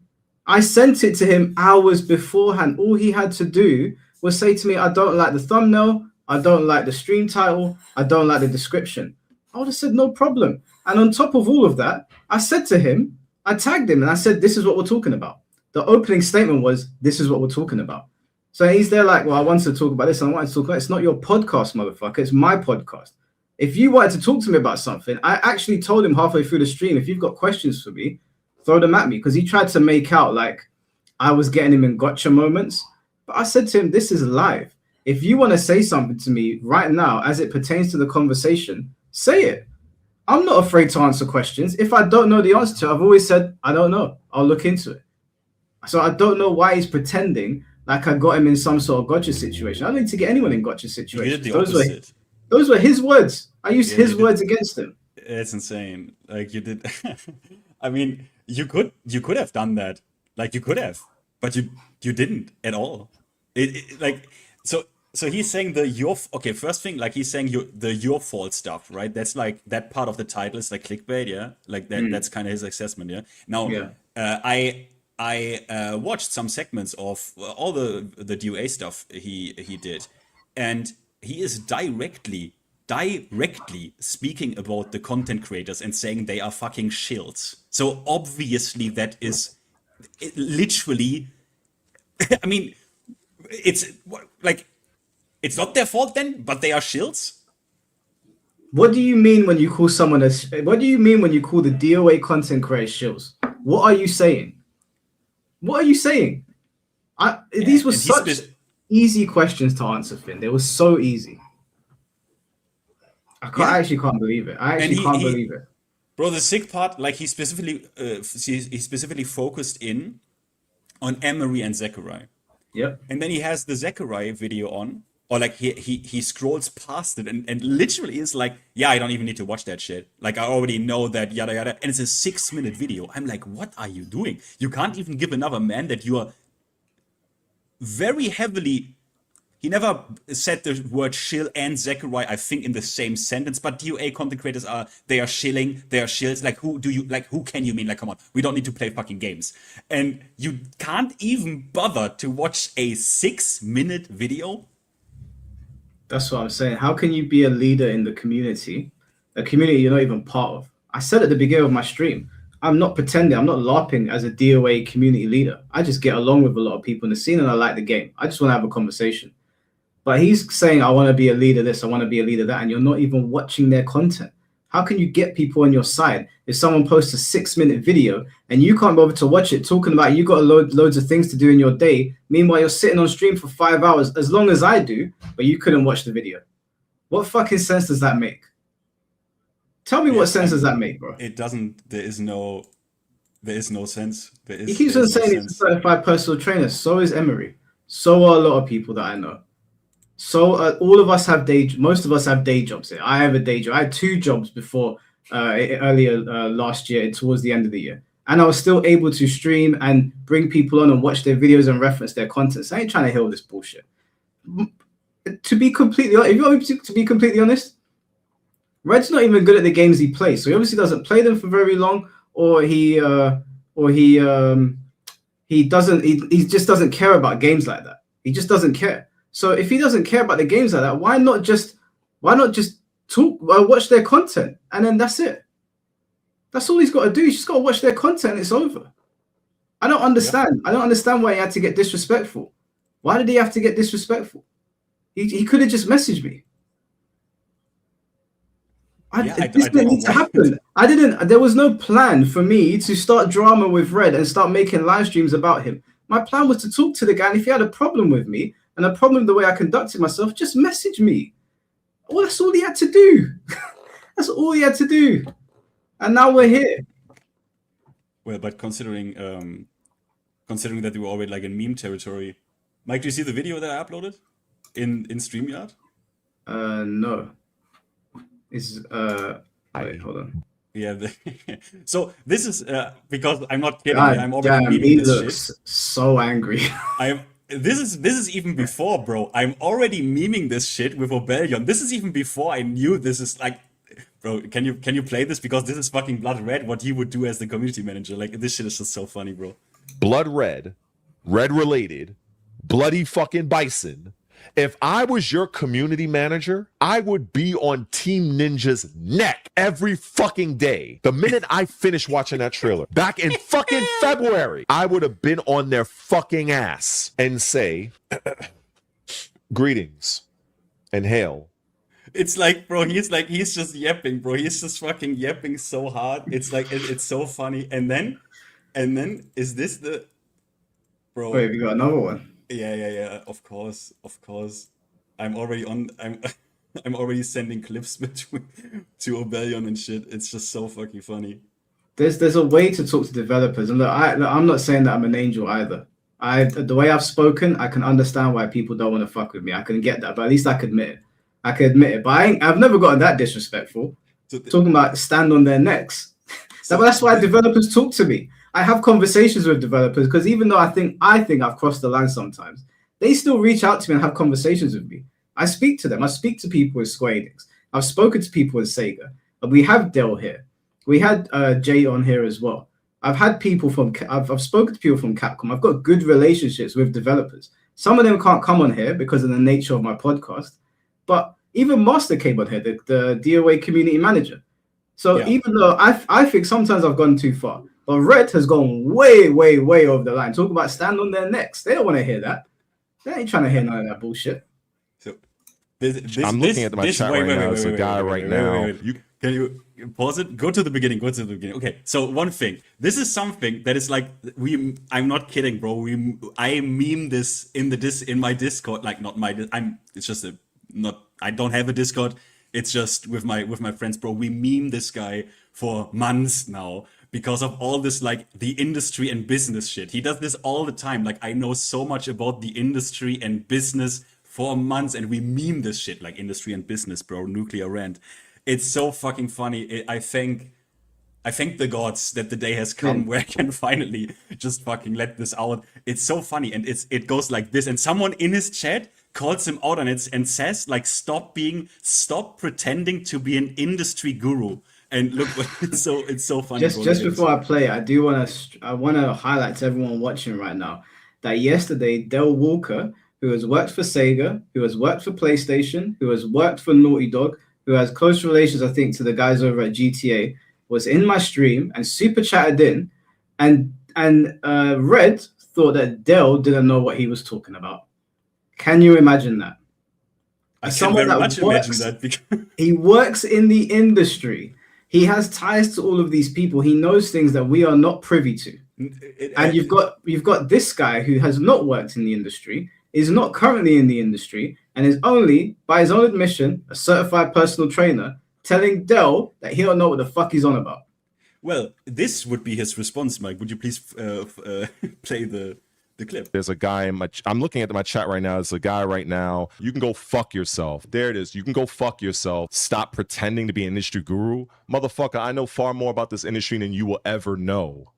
I sent it to him hours beforehand. All he had to do was say to me, "I don't like the thumbnail. I don't like the stream title. I don't like the description." I would have said, "No problem." And on top of all of that, I said to him, I tagged him and I said, "This is what we're talking about." The opening statement was, "This is what we're talking about." So he's there like, "Well, I wanted to talk about this. And I wanted to talk about it." It's not your podcast, motherfucker. It's my podcast. If you wanted to talk to me about something, I actually told him halfway through the stream, if you've got questions for me, throw them at me, because he tried to make out like I was getting him in gotcha moments. But I said to him, this is live. If you want to say something to me right now as it pertains to the conversation, say it. I'm not afraid to answer questions. If I don't know the answer to it, I've always said, I don't know. I'll look into it. So I don't know why he's pretending like I got him in some sort of gotcha situation. I don't need to get anyone in gotcha situations. Those were his words. I used his words against him. It's insane. Like, you did. I mean, you could have done that. Like, you could have, but you didn't at all. So he's saying first thing, like, he's saying your fault stuff, right? That's like that part of the title is like clickbait, yeah. Like that. That's kind of his assessment, yeah. Now, I watched some segments of all the DOA stuff he did, and he is directly speaking about the content creators and saying they are fucking shills. So obviously that is literally, I mean, it's like, it's not their fault then, but they are shills. What do you mean when you call someone what do you mean when you call the DOA content creators shills? What are you saying? What are you saying? These were such easy questions to answer, Finn. They were so easy. I actually can't believe it. I can't believe it. Bro, the sick part, like, he specifically focused in on Emery and Zachary. Yep. And then he has the Zachary video on, or like he scrolls past it and literally is like, yeah, I don't even need to watch that shit. Like, I already know that, yada yada. And it's a 6-minute video. I'm like, what are you doing? You can't even give another man that you are very heavily. He never said the word shill and Zachary, I think, in the same sentence, but DOA content creators they are shilling, they are shills. Like, who can you mean? Like, come on, we don't need to play fucking games. And you can't even bother to watch a 6-minute video? That's what I'm saying. How can you be a leader in the community, a community you're not even part of? I said at the beginning of my stream, I'm not pretending, I'm not LARPing as a DOA community leader. I just get along with a lot of people in the scene and I like the game. I just want to have a conversation. But he's saying, I want to be a leader this, I want to be a leader that, and you're not even watching their content. How can you get people on your side if someone posts a 6-minute video and you can't bother to watch it, talking about you got loads of things to do in your day? Meanwhile, you're sitting on stream for 5 hours, as long as I do, but you couldn't watch the video. What fucking sense does that make? Tell me what sense does that make, bro? It doesn't. There is no sense. He keeps on saying he's a certified personal trainer. So is Emery. So are a lot of people that I know. So all of us have most of us have day jobs here. I have a day job. I had 2 jobs before earlier last year, towards the end of the year. and I was still able to stream and bring people on and watch their videos and reference their content. So I ain't trying to hear all this bullshit. To be completely honest, if you want me to be completely honest, Red's not even good at the games he plays. So he obviously doesn't play them for very long, or he just doesn't care about games like that. He just doesn't care. So if he doesn't care about the games like that, why not just talk, watch their content, and then that's it. That's all he's got to do. He's just got to watch their content, and it's over. I don't understand. Yeah. I don't understand why he had to get disrespectful. Why did he have to get disrespectful? He could have just messaged me. This didn't need to happen. There was no plan for me to start drama with Red and start making live streams about him. My plan was to talk to the guy, and if he had a problem with me and a problem with the way I conducted myself, just message me. Well, that's all he had to do. That's all he had to do. And now we're here. Well, but considering that we were already like in meme territory, Mike, do you see the video that I uploaded in StreamYard? No. It's wait, hold on. Yeah. So this is because I'm not kidding. I'm already memeing this shit. So angry. This is even before, bro. I'm already memeing this shit with Obellion. This is even before I knew this is like, bro. Can you play this, because this is fucking blood red. What he would do as the community manager. Like, this shit is just so funny, bro. Blood red, red related, bloody fucking bison. If I was your community manager, I would be on Team Ninja's neck every fucking day. The minute I finished watching that trailer back in fucking February, I would have been on their fucking ass and say, greetings and hail. It's like, bro, he's just yapping, bro. He's just fucking yapping so hard. It's like, it's so funny. And then is this the, bro? Wait, we got another one. Yeah. Of course. I'm already I'm already sending clips to Obellion and shit. It's just so fucking funny. There's a way to talk to developers, and look, I'm not saying that I'm an angel either. The way I've spoken, I can understand why people don't want to fuck with me. I can get that, but at least I can admit it. But I've never gotten that disrespectful. Talking about stand on their necks. That's why developers talk to me. I have conversations with developers, because even though I think I've crossed the line sometimes, they still reach out to me and have conversations with me. I speak to them. I speak to people with Square Enix. I've spoken to people with Sega. We have Dell here. We had Jay on here as well. I've spoken to people from Capcom. I've got good relationships with developers. Some of them can't come on here because of the nature of my podcast, but even Master came on here, the DOA community manager. So even though I think sometimes I've gone too far, but Red has gone way, way, way over the line. Talk about stand on their necks. They don't want to hear that. They ain't trying to hear none of that bullshit. So I'm looking at my chat right now. It's a guy right now. Can you pause it? Go to the beginning. Okay. So one thing. This is something that is like I'm not kidding, bro. I meme this in my Discord. Like, not my. It's just I don't have a Discord. It's just with my friends, bro. We meme this guy for months now because of all this, like, the industry and business shit. He does this all the time. Like, I know so much about the industry and business for months, and we meme this shit, like industry and business, bro. Nuclear rant. It's so fucking funny. I thank the gods that the day has come where I can finally just fucking let this out. It's so funny, and it goes like this. And someone in his chat calls him out on it and says, like, stop pretending to be an industry guru. And look, it's so funny. Just before I play, I want to highlight to everyone watching right now that yesterday Del Walker, who has worked for Sega, who has worked for PlayStation, who has worked for Naughty Dog, who has close relations, I think, to the guys over at GTA, was in my stream and super chatted in, and Red thought that Del didn't know what he was talking about. Can you imagine that? I can very much imagine that. Because he works in the industry. He has ties to all of these people. He knows things that we are not privy to. And you've got this guy who has not worked in the industry, is not currently in the industry, and is only, by his own admission, a certified personal trainer, telling Dell that he don't know what the fuck he's on about. Well, this would be his response, Mike. Would you please play the clip? There's a guy I'm looking at my chat right now. There's a guy right now. You can go fuck yourself. There it is. You can go fuck yourself. Stop pretending to be an industry guru. Motherfucker, I know far more about this industry than you will ever know.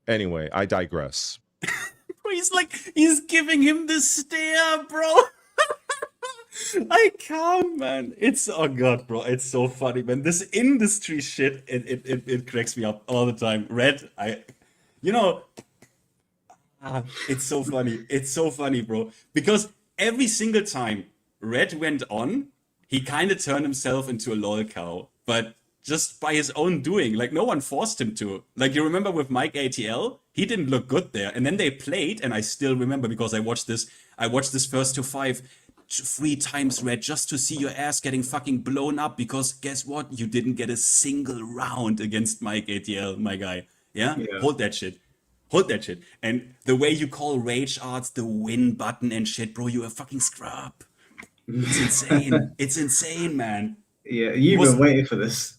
Anyway, I digress. He's giving him the stare, bro. I can't, man. Oh god, bro. It's so funny, man. This industry shit, it cracks me up all the time. Red, you know, it's so funny. It's so funny, bro. Because every single time Red went on, he kind of turned himself into a lol cow, but just by his own doing. Like, no one forced him to. Like, you remember with Mike ATL? He didn't look good there. And then they played, and I still remember because I watched this first to 5 3 times, Red, just to see your ass getting fucking blown up, because guess what? You didn't get a single round against Mike ATL, my guy. Yeah? Hold that shit. And the way you call rage arts the win button and shit, bro, you're a fucking scrub. It's insane. It's insane, man. Yeah, you've been waiting for this.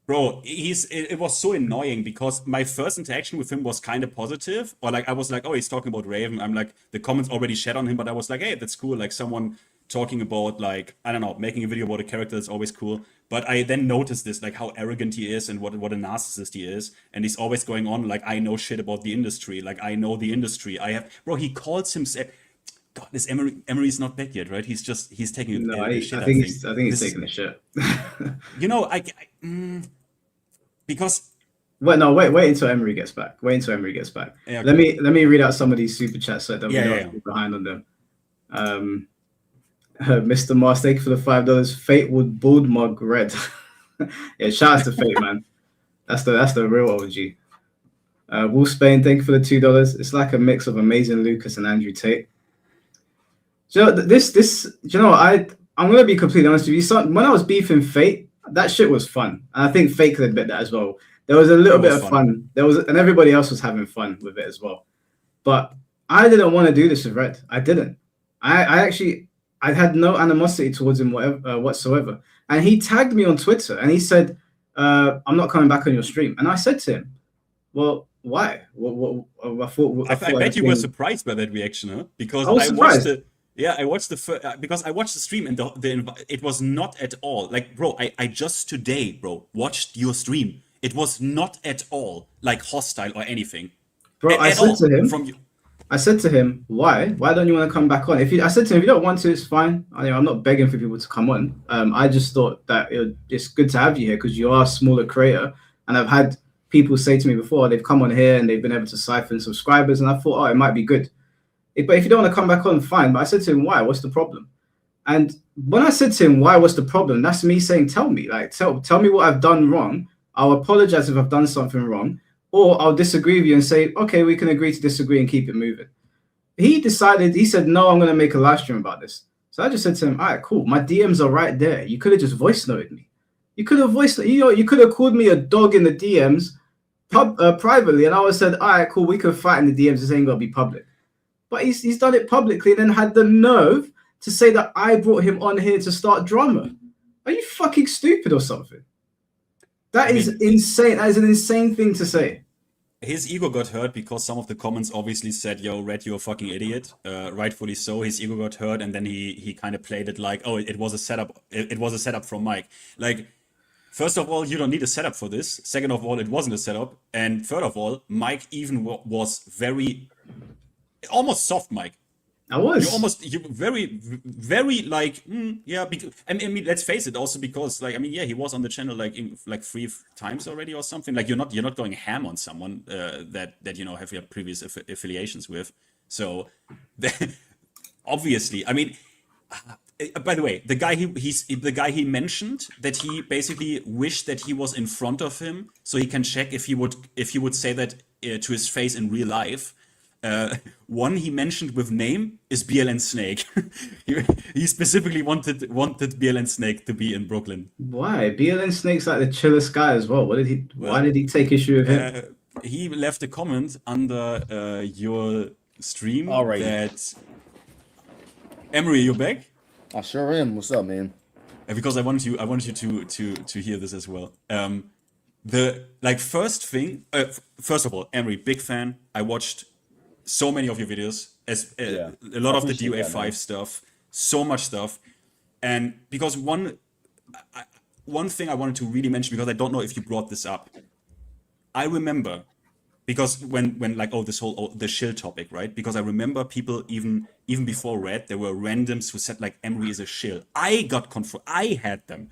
Bro, it was so annoying because my first interaction with him was kind of positive. Or like, I was like, oh, he's talking about Raven. I'm like, the comments already shed on him, but I was like, hey, that's cool. Like, someone talking about, like, I don't know, making a video about a character is always cool. But I then noticed this, like, how arrogant he is and what a narcissist he is. And he's always going on, like, I know shit about the industry. Like, I know the industry. Bro, he calls himself... God, this Emery's not back yet, right? He's taking a shit. I think he's taking a shit. You know, because wait until Emery gets back. Yeah, okay. Let me read out some of these super chats so that we're not behind on them. Mr. Mars, thank you for the $5. Fate would bald mug Red. Yeah, shout out to Fate, man. That's the real OG. Wolf Spain, thank you for the $2. It's like a mix of Amazing Lucas and Andrew Tate. You know, I'm gonna be completely honest with you. When I was beefing Fate, that shit was fun, and I think Fate could admit that as well. There was a little bit of fun. And everybody else was having fun with it as well. But I didn't want to do this with Red. I didn't. I had no animosity towards him whatsoever. And he tagged me on Twitter and he said, "I'm not coming back on your stream." And I said to him, "Well, why?" I bet you were surprised by that reaction, huh? Because I was surprised. Because I watched the stream and it was not at all like, bro, I just today, bro, watched your stream. It was not at all like hostile or anything. Bro, I said to him, why don't you want to come back on? I said to him, if you don't want to, it's fine. I'm not begging for people to come on. I just thought that it's good to have you here because you are a smaller creator, and I've had people say to me before, they've come on here and they've been able to siphon subscribers, and I thought, oh, it might be good. But if you don't want to come back on, fine. But I said to him, why? What's the problem? And when I said to him, why? What's the problem? That's me saying, tell me. Like, tell me what I've done wrong. I'll apologize if I've done something wrong. Or I'll disagree with you and say, okay, we can agree to disagree and keep it moving. He said, no, I'm going to make a live stream about this. So I just said to him, all right, cool. My DMs are right there. You could have just voice noted me. You could have you could have called me a dog in the DMs privately. And I would have said, all right, cool. We could fight in the DMs. This ain't going to be public. But he's done it publicly and then had the nerve to say that I brought him on here to start drama. Are you fucking stupid or something? That is insane. That is an insane thing to say. His ego got hurt because some of the comments obviously said, yo, Red, you're a fucking idiot. Rightfully so. His ego got hurt, and then he kind of played it like, oh, it was a setup. It was a setup from Mike. Like, first of all, you don't need a setup for this. Second of all, it wasn't a setup. And third of all, Mike even was very... almost soft, Mike. I was. You very, very like, yeah. I mean, let's face it. Also, because like, I mean, yeah, he was on the channel like 3 times already or something. Like, you're not going ham on someone that you know have your previous affiliations with. So, obviously, I mean. By the way, the guy he mentioned that he basically wished that he was in front of him so he can check if he would say that to his face in real life. One he mentioned with name is BLN Snake. he specifically wanted BLN Snake to be in Brooklyn. Why? BLN Snake's like the chillest guy as well. Why did he take issue with him? He left a comment under your stream that Emery, you back? I sure am. What's up, man? Because I wanted you to hear this as well. The first thing. First of all, Emery, big fan. I watched so many of your videos, a lot of the DOA 5 stuff, so much stuff. And because one thing I wanted to really mention, because I don't know if you brought this up. I remember because when like this whole the shill topic, right? Because I remember people even before Red, there were randoms who said like Emery is a shill. I got I had them,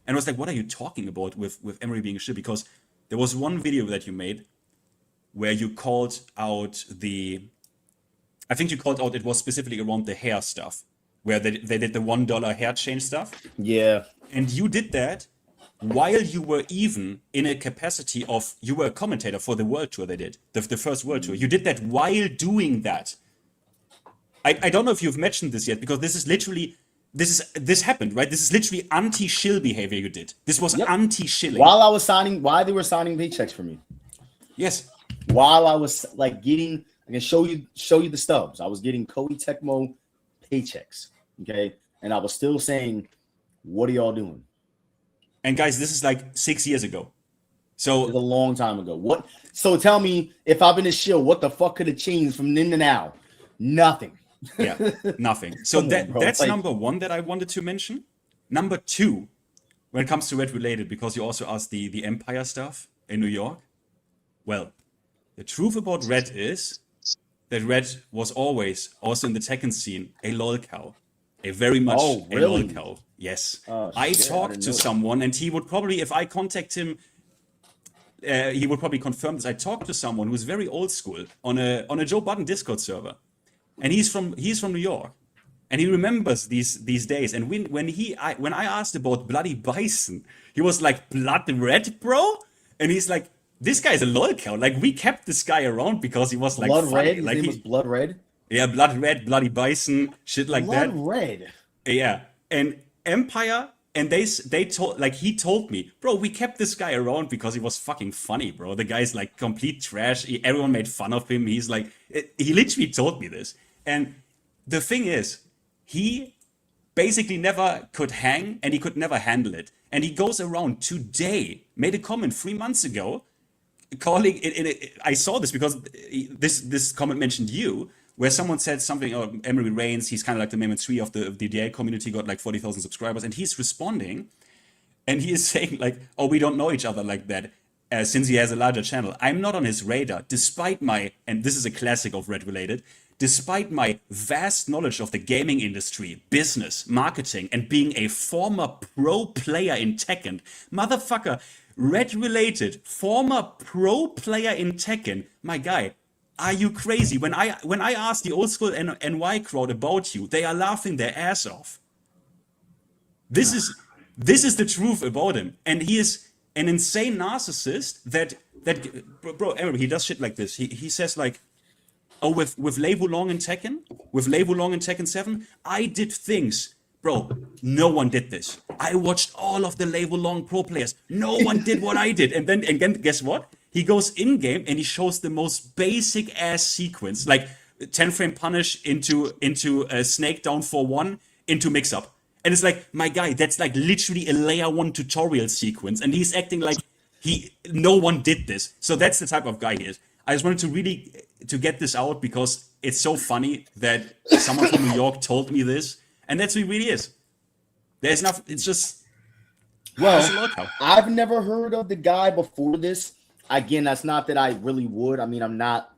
and I was like, what are you talking about with Emery being a shill? Because there was one video that you made where you called out I think you called out, it was specifically around the hair stuff, where they did the $1 hair change stuff. Yeah. And you did that while you were even in a capacity of, you were a commentator for the world tour they did, the first world tour. You did that while doing that. I don't know if you've mentioned this yet, because this is literally, this happened, right? This is literally anti-shill behavior you did. This was anti-shilling. While they were signing paychecks for me. Yes. While I was like getting, I can show you the stubs. I was getting Cody Tecmo paychecks. Okay. And I was still saying, what are y'all doing? And guys, this is like 6 years ago. So it's a long time ago. What? So tell me, if I've been a shill, what the fuck could have changed from then to now? Nothing. Yeah, nothing. So that's like, number one that I wanted to mention. Number two, when it comes to Red related, because you also asked the Empire stuff in New York. Well, the truth about Red is that Red was always, also in the Tekken scene, a lol cow. A very much a lol cow. Yes. I talked to someone, and he would probably, if I contact him, he would probably confirm this. I talked to someone who's very old school on a Joe Budden Discord server. And he's from New York. And he remembers these days. And when I asked about Bloody Bison, he was like, Blood Red, bro? And he's like, this guy's a lol cow. Like, we kept this guy around because he was like Blood funny. Red? His name was Blood Red? Yeah, Blood Red, Bloody Bison, shit like that. Blood Red. Yeah. And Empire, and they told, like, he told me, bro, we kept this guy around because he was fucking funny, bro. The guy's like complete trash. Everyone made fun of him. He's like, he literally told me this. And the thing is, he basically never could hang, and he could never handle it. And he goes around today, made a comment 3 months ago, calling it. I saw this because this comment mentioned you, where someone said something, oh, Emery Reigns, he's kind of like the Meme 3 of the DA community, got like 40,000 subscribers, and he's responding, and he is saying like, oh, we don't know each other like that, since he has a larger channel. I'm not on his radar, despite my, and this is a classic of Red related, despite my vast knowledge of the gaming industry, business, marketing, and being a former pro player in Tekken. Motherfucker, Red related, former pro player in Tekken. My guy, are you crazy? When I ask the old school NY crowd about you, they are laughing their ass off. This is the truth about him. And he is an insane narcissist that bro, Emery, he does shit like this. He says like, oh, with Lei Wulong in Tekken 7, I did things. Bro, no one did this. I watched all of the Lei Wulong pro players. No one did what I did. And then again, guess what? He goes in-game and he shows the most basic ass sequence. Like 10 frame punish into a snake down for 1 into mix-up. And it's like, my guy, that's like literally a layer 1 tutorial sequence. And he's acting like no one did this. So that's the type of guy he is. I just wanted to get this out because it's so funny that someone from New York told me this, and that's who he really is. There's nothing. It's just I've never heard of the guy before this. Again, that's not that I really would. I mean, I'm not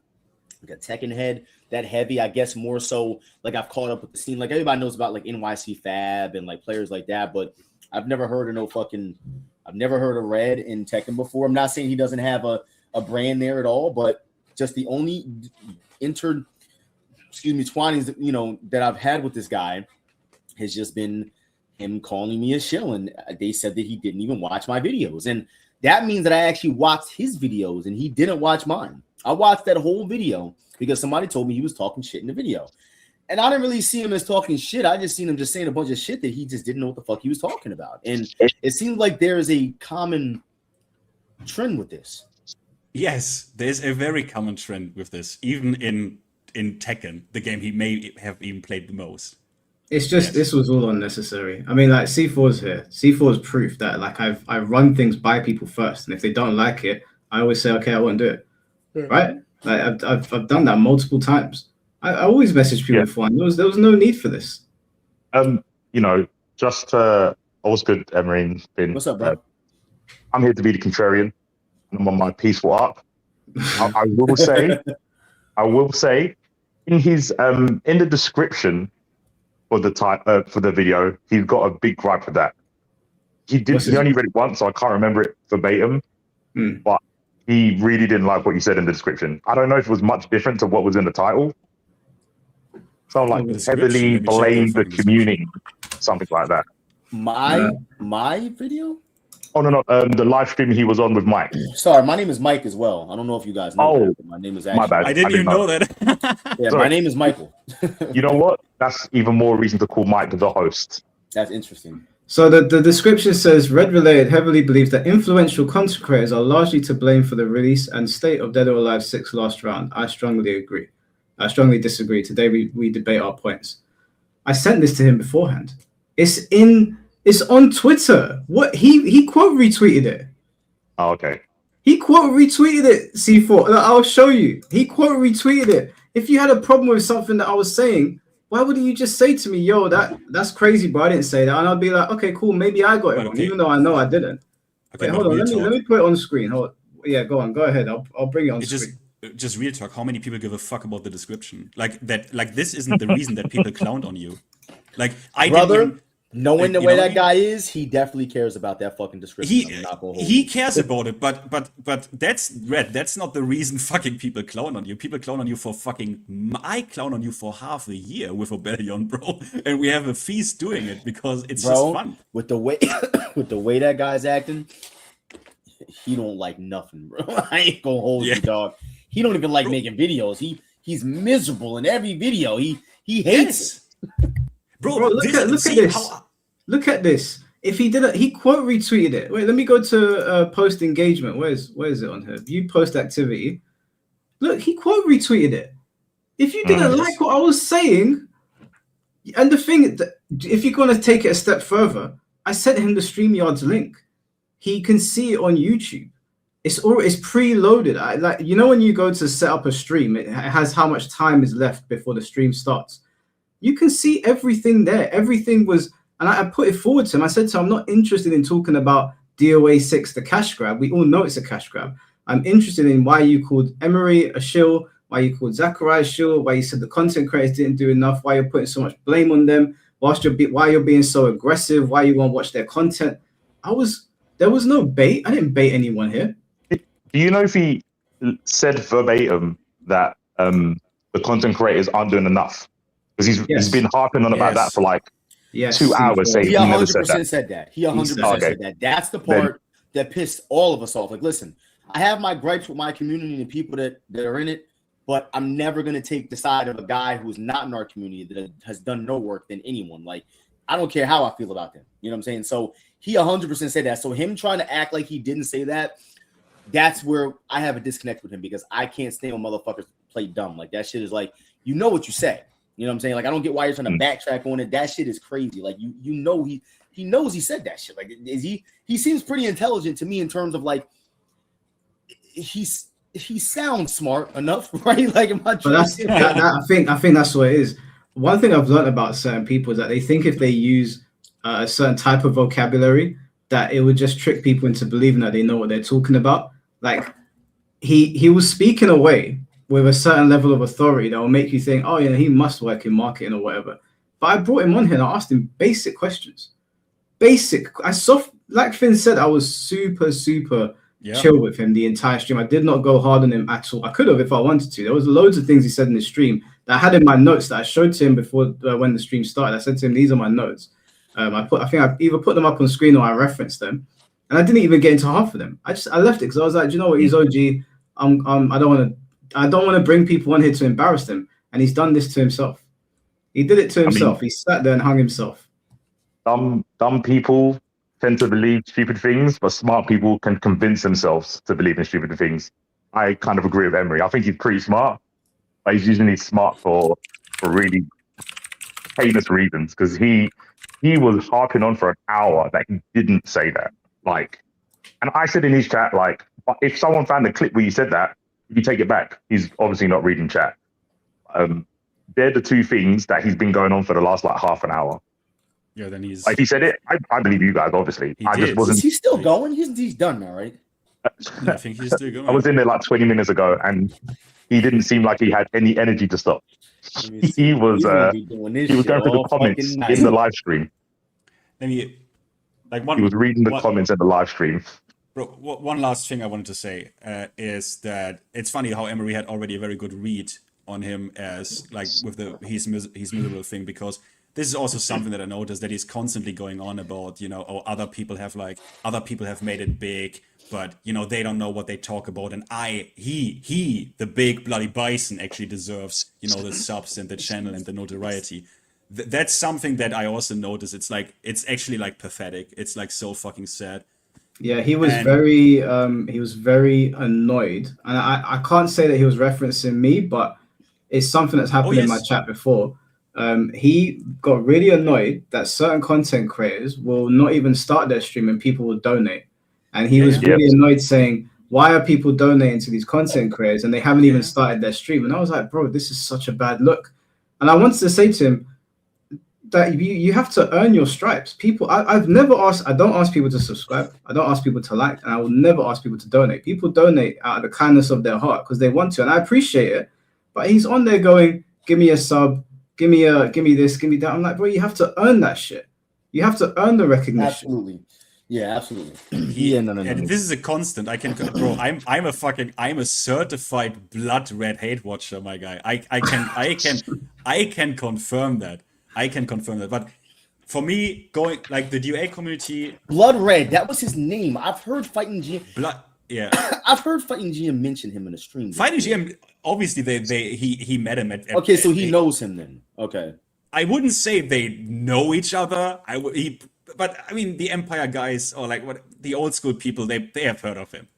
like a Tekken head that heavy. I guess more so like I've caught up with the scene. Like everybody knows about like NYC Fab and like players like that, but I've never heard of Red in Tekken before. I'm not saying he doesn't have a brand there at all, but just the only twinings, you know, that I've had with this guy has just been him calling me a shill, and they said that he didn't even watch my videos, and that means that I actually watched his videos and he didn't watch mine. I watched that whole video because somebody told me he was talking shit in the video, and I didn't really see him as talking shit. I just seen him just saying a bunch of shit that he just didn't know what the fuck he was talking about, and it seems like there is a common trend with this. Yes, there's a very common trend with this, even in Tekken, the game he may have even played the most. It's just This was all unnecessary. I mean, like C4's here. C4's proof that like I run things by people first, and if they don't like it, I always say, okay, I won't do it. Yeah. Right? Like I've done that multiple times. I always message people before, and there was no need for this. You know, just all's good, Emery. What's up, bro? I'm here to be the contrarian. I'm on my peaceful arc. I will say, in his in the description for the video, he's got a big gripe with that. He only read it once, so I can't remember it verbatim. But he really didn't like what you said in the description. I don't know if it was much different to what was in the title. So like heavily blame the community, something like that. My video? Oh no, the live stream he was on with Mike. Sorry, my name is Mike as well. I don't know if you guys know that, but my name is actually. My bad. I didn't even know that. Yeah, my name is Michael. You know what? That's even more reason to call Mike the host. That's interesting. So the description says, Red Related heavily believes that influential content creators are largely to blame for the release and state of Dead or Alive 6 last round. I strongly agree. I strongly disagree. Today we debate our points. I sent this to him beforehand. It's on Twitter. What he quote retweeted it. Oh, okay. He quote retweeted it, C4. I'll show you. He quote retweeted it. If you had a problem with something that I was saying, why wouldn't you just say to me, yo, that's crazy, bro, I didn't say that. And I'll be like, okay, cool, maybe I got it wrong, even though I know I didn't. Okay, wait, hold on, let me put it on screen. Hold on. Yeah, go ahead. I'll bring it on screen. Just real talk, how many people give a fuck about the description? Like this isn't the reason that people clowned on you. Like knowing the way that guy is, he definitely cares about that fucking description. He cares about it, but that's Red. That's not the reason fucking people clown on you. People clown on you for I clown on you for half a year with Obellion, bro, and we have a feast doing it because it's just fun. With the way that guy's acting, he don't like nothing, bro. I ain't gonna hold you, dog. He don't even like making videos. He's miserable in every video. He hates it. Bro, look at this. Look at this. If he did it, he quote retweeted it. Wait, let me go to post engagement. Where is it on here? View post activity. Look, he quote retweeted it. If you didn't like what I was saying, and the thing, if you're gonna take it a step further, I sent him the StreamYard's link. He can see it on YouTube. It's preloaded. Like, you know, when you go to set up a stream, it has how much time is left before the stream starts. You can see everything there. Everything was, and I put it forward to him. I said to him, I'm not interested in talking about DOA 6, the cash grab. We all know it's a cash grab. I'm interested in why you called Emery a shill, why you called Zachariah a shill, why you said the content creators didn't do enough, why you're putting so much blame on them, why you're being so aggressive, why you won't watch their content. There was no bait. I didn't bait anyone here. Do you know if he said verbatim that the content creators aren't doing enough? Because he's been harping on about that for like 2 hours. Saying he 100% said that. He 100% said that. That's the part that pissed all of us off. Like, listen, I have my gripes with my community and people that are in it, but I'm never going to take the side of a guy who's not in our community that has done no work than anyone. Like, I don't care how I feel about them. You know what I'm saying? So he 100% said that. So him trying to act like he didn't say that, that's where I have a disconnect with him, because I can't stand when motherfuckers play dumb. Like, that shit is like, you know what you said. You know what I'm saying? Like, I don't get why you're trying to backtrack on it. That shit is crazy. Like, you know he knows he said that shit. Like, he seems pretty intelligent to me in terms of like he sounds smart enough, right? Like, I think that's what it is. One thing I've learned about certain people is that they think if they use a certain type of vocabulary, that it would just trick people into believing that they know what they're talking about. Like, he was speaking away with a certain level of authority that will make you think, oh, yeah, he must work in marketing or whatever. But I brought him on here and I asked him basic questions. Like Finn said, I was super chill with him the entire stream. I did not go hard on him at all. I could have if I wanted to. There was loads of things he said in the stream that I had in my notes that I showed to him before when the stream started. I said to him, these are my notes. I think I either put them up on screen or I referenced them. And I didn't even get into half of them. I left it because I was like, do you know what? He's OG. I don't want to bring people on here to embarrass them. And he's done this to himself. He did it to himself. He sat there and hung himself. Dumb people tend to believe stupid things, but smart people can convince themselves to believe in stupid things. I kind of agree with Emery. I think he's pretty smart, but he's usually smart for really heinous reasons, because he was harping on for an hour that he didn't say that. Like, and I said in his chat, like, if someone found a clip where you said that, you take it back. He's obviously not reading chat. They're the two things that he's been going on for the last like half an hour. Yeah, then he's like, he said it. I believe you guys, obviously. I just wasn't. Is he still going? He's done now, right? I think he's still going. I was in there like 20 minutes ago, and he didn't seem like he had any energy to stop. He was going through the comments in the live stream. Maybe like he was reading the comments in the live stream. Bro, one last thing I wanted to say is that it's funny how Emery had already a very good read on him as like with the he's miserable thing, because this is also something that I noticed, that he's constantly going on about, other people have made it big, but they don't know what they talk about, and he the big bloody bison actually deserves the subs and the channel and the notoriety. That's something that I also noticed. It's actually like pathetic. It's like so fucking sad. Yeah, he was very annoyed, and I can't say that he was referencing me, but it's something that's happened in my chat before. He got really annoyed that certain content creators will not even start their stream and people will donate, and he was really annoyed, saying, "Why are people donating to these content creators and they haven't even started their stream?" And I was like, "Bro, this is such a bad look." And I wanted to say to him that you have to earn your stripes. People, I've never asked. I don't ask people to subscribe. I don't ask people to like, and I will never ask people to donate. People donate out of the kindness of their heart because they want to, and I appreciate it. But he's on there going, "Give me a sub, give me this, give me that." I'm like, bro, you have to earn that shit. You have to earn the recognition. Absolutely. Yeah, absolutely. No. And this is a constant. Bro, I'm a certified blood red hate watcher, my guy. I can confirm that. But for me, going like the DOA community, Blood Red, that was his name. I've heard Fighting GM. I've heard Fighting GM mention him in the stream. Fighting GM, obviously, he met him at. Okay, so he knows him then. Okay. I wouldn't say they know each other. But I mean, the Empire guys, or like the old school people, they have heard of him.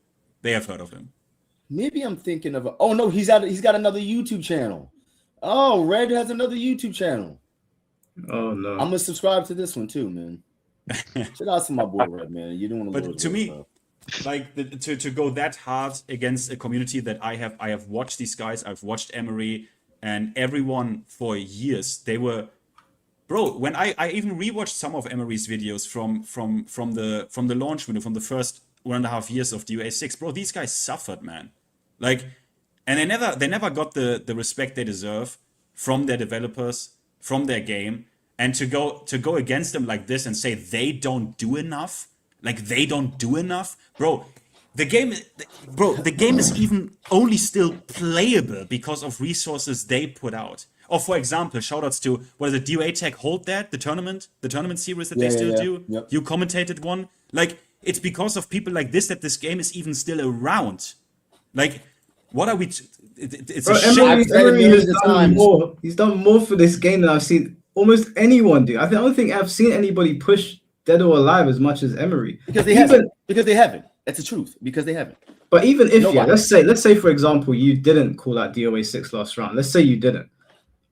Maybe I'm thinking of. Oh no, he's got another YouTube channel. Oh, Red has another YouTube channel. Oh no! I'm gonna subscribe to this one too, man. Shout out to my boy Red, man. You're doing a But to me, like to go that hard against a community that I have watched these guys. I've watched Emery and everyone for years. They were, bro. When I even rewatched some of Emery's videos from the launch window, from the first 1.5 years of DOA 6, bro. These guys suffered, man. Like, and they never got the respect they deserve from their developers, from their game, and to go against them like this and say they don't do enough, bro. The game is even only still playable because of resources they put out. Or for example, shoutouts to DOA Tech Hold That, the tournament series that they still do. Yep. You commentated one. Like, it's because of people like this that this game is even still around. Like, what are we? It's Bro, a shame. Emery has done more. He's done more for this game than I've seen almost anyone do. I don't think I've seen anybody push Dead or Alive as much as Emery. Because they haven't. That's the truth. Because they haven't. But even if let's say for example you didn't call out DOA 6 last round. Let's say you didn't.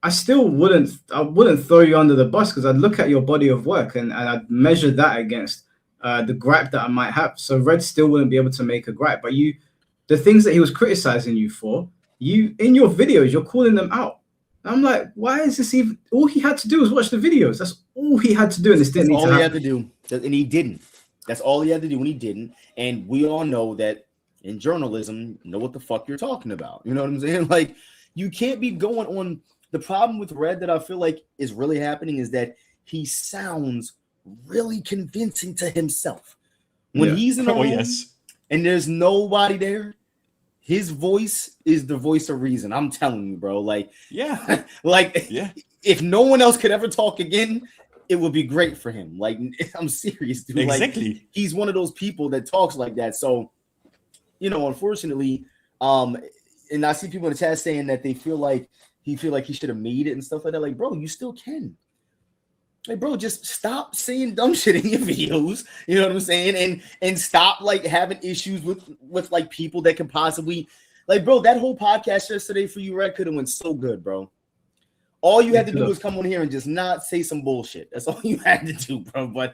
I still wouldn't throw you under the bus, because I'd look at your body of work and I'd measure that against the gripe that I might have. So Red still wouldn't be able to make a gripe. But the things that he was criticizing you for, in your videos, you're calling them out. And I'm like, why is this even? All he had to do was watch the videos. That's all he had to do, and this didn't need to happen. All he had to do, and he didn't. That's all he had to do, and he didn't. And we all know that in journalism, you know what the fuck you're talking about. You know what I'm saying? Like, you can't be going on. The problem with Red that I feel like is really happening is that he sounds really convincing to himself. When he's in the room and there's nobody there, his voice is the voice of reason. I'm telling you, bro. Like, if no one else could ever talk again, it would be great for him. Like, I'm serious, dude. Exactly. Like, he's one of those people that talks like that. So, unfortunately, and I see people in the chat saying that they feel like he should have made it and stuff like that. Like, bro, you still can. Like, bro, just stop saying dumb shit in your videos. You know what I'm saying? And stop like having issues with like people that can possibly, like, bro, that whole podcast yesterday for you, Red, could have went so good, bro. All you had to do was come on here and just not say some bullshit. That's all you had to do, bro. But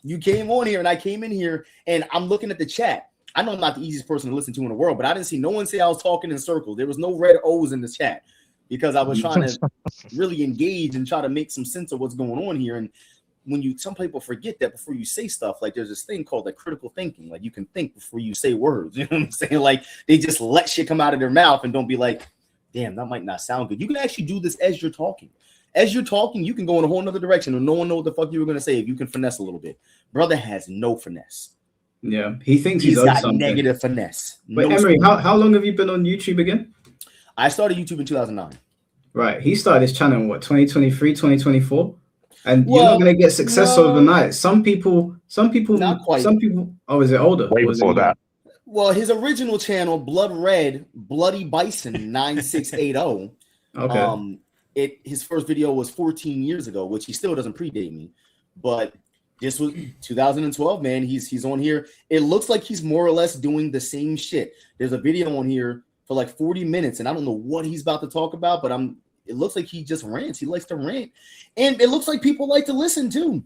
you came on here and I came in here and I'm looking at the chat. I know I'm not the easiest person to listen to in the world, but I didn't see no one say I was talking in circles. There was no red O's in the chat because I was trying to really engage and try to make some sense of what's going on here. And some people forget that before you say stuff, like there's this thing called like critical thinking. Like you can think before you say words. You know what I'm saying? Like they just let shit come out of their mouth and don't be like, damn, that might not sound good. You can actually do this as you're talking. As you're talking, you can go in a whole nother direction and no one know what the fuck you were gonna say if you can finesse a little bit. Brother has no finesse. Yeah, he thinks he's got something. negative finesse. Wait, Emery, how long have you been on YouTube again? I started YouTube in 2009. Right, he started his channel in what, 2023, 2024? And you're not going to get success overnight. Some people, not quite. Oh, is it older? Way before that. Well, his original channel, Blood Red, Bloody Bison 9680. Okay. His first video was 14 years ago, which he still doesn't predate me. But this was 2012, man. He's on here. It looks like he's more or less doing the same shit. There's a video on here for like 40 minutes, and I don't know what he's about to talk about, but it looks like he just rants. He likes to rant. And it looks like people like to listen too.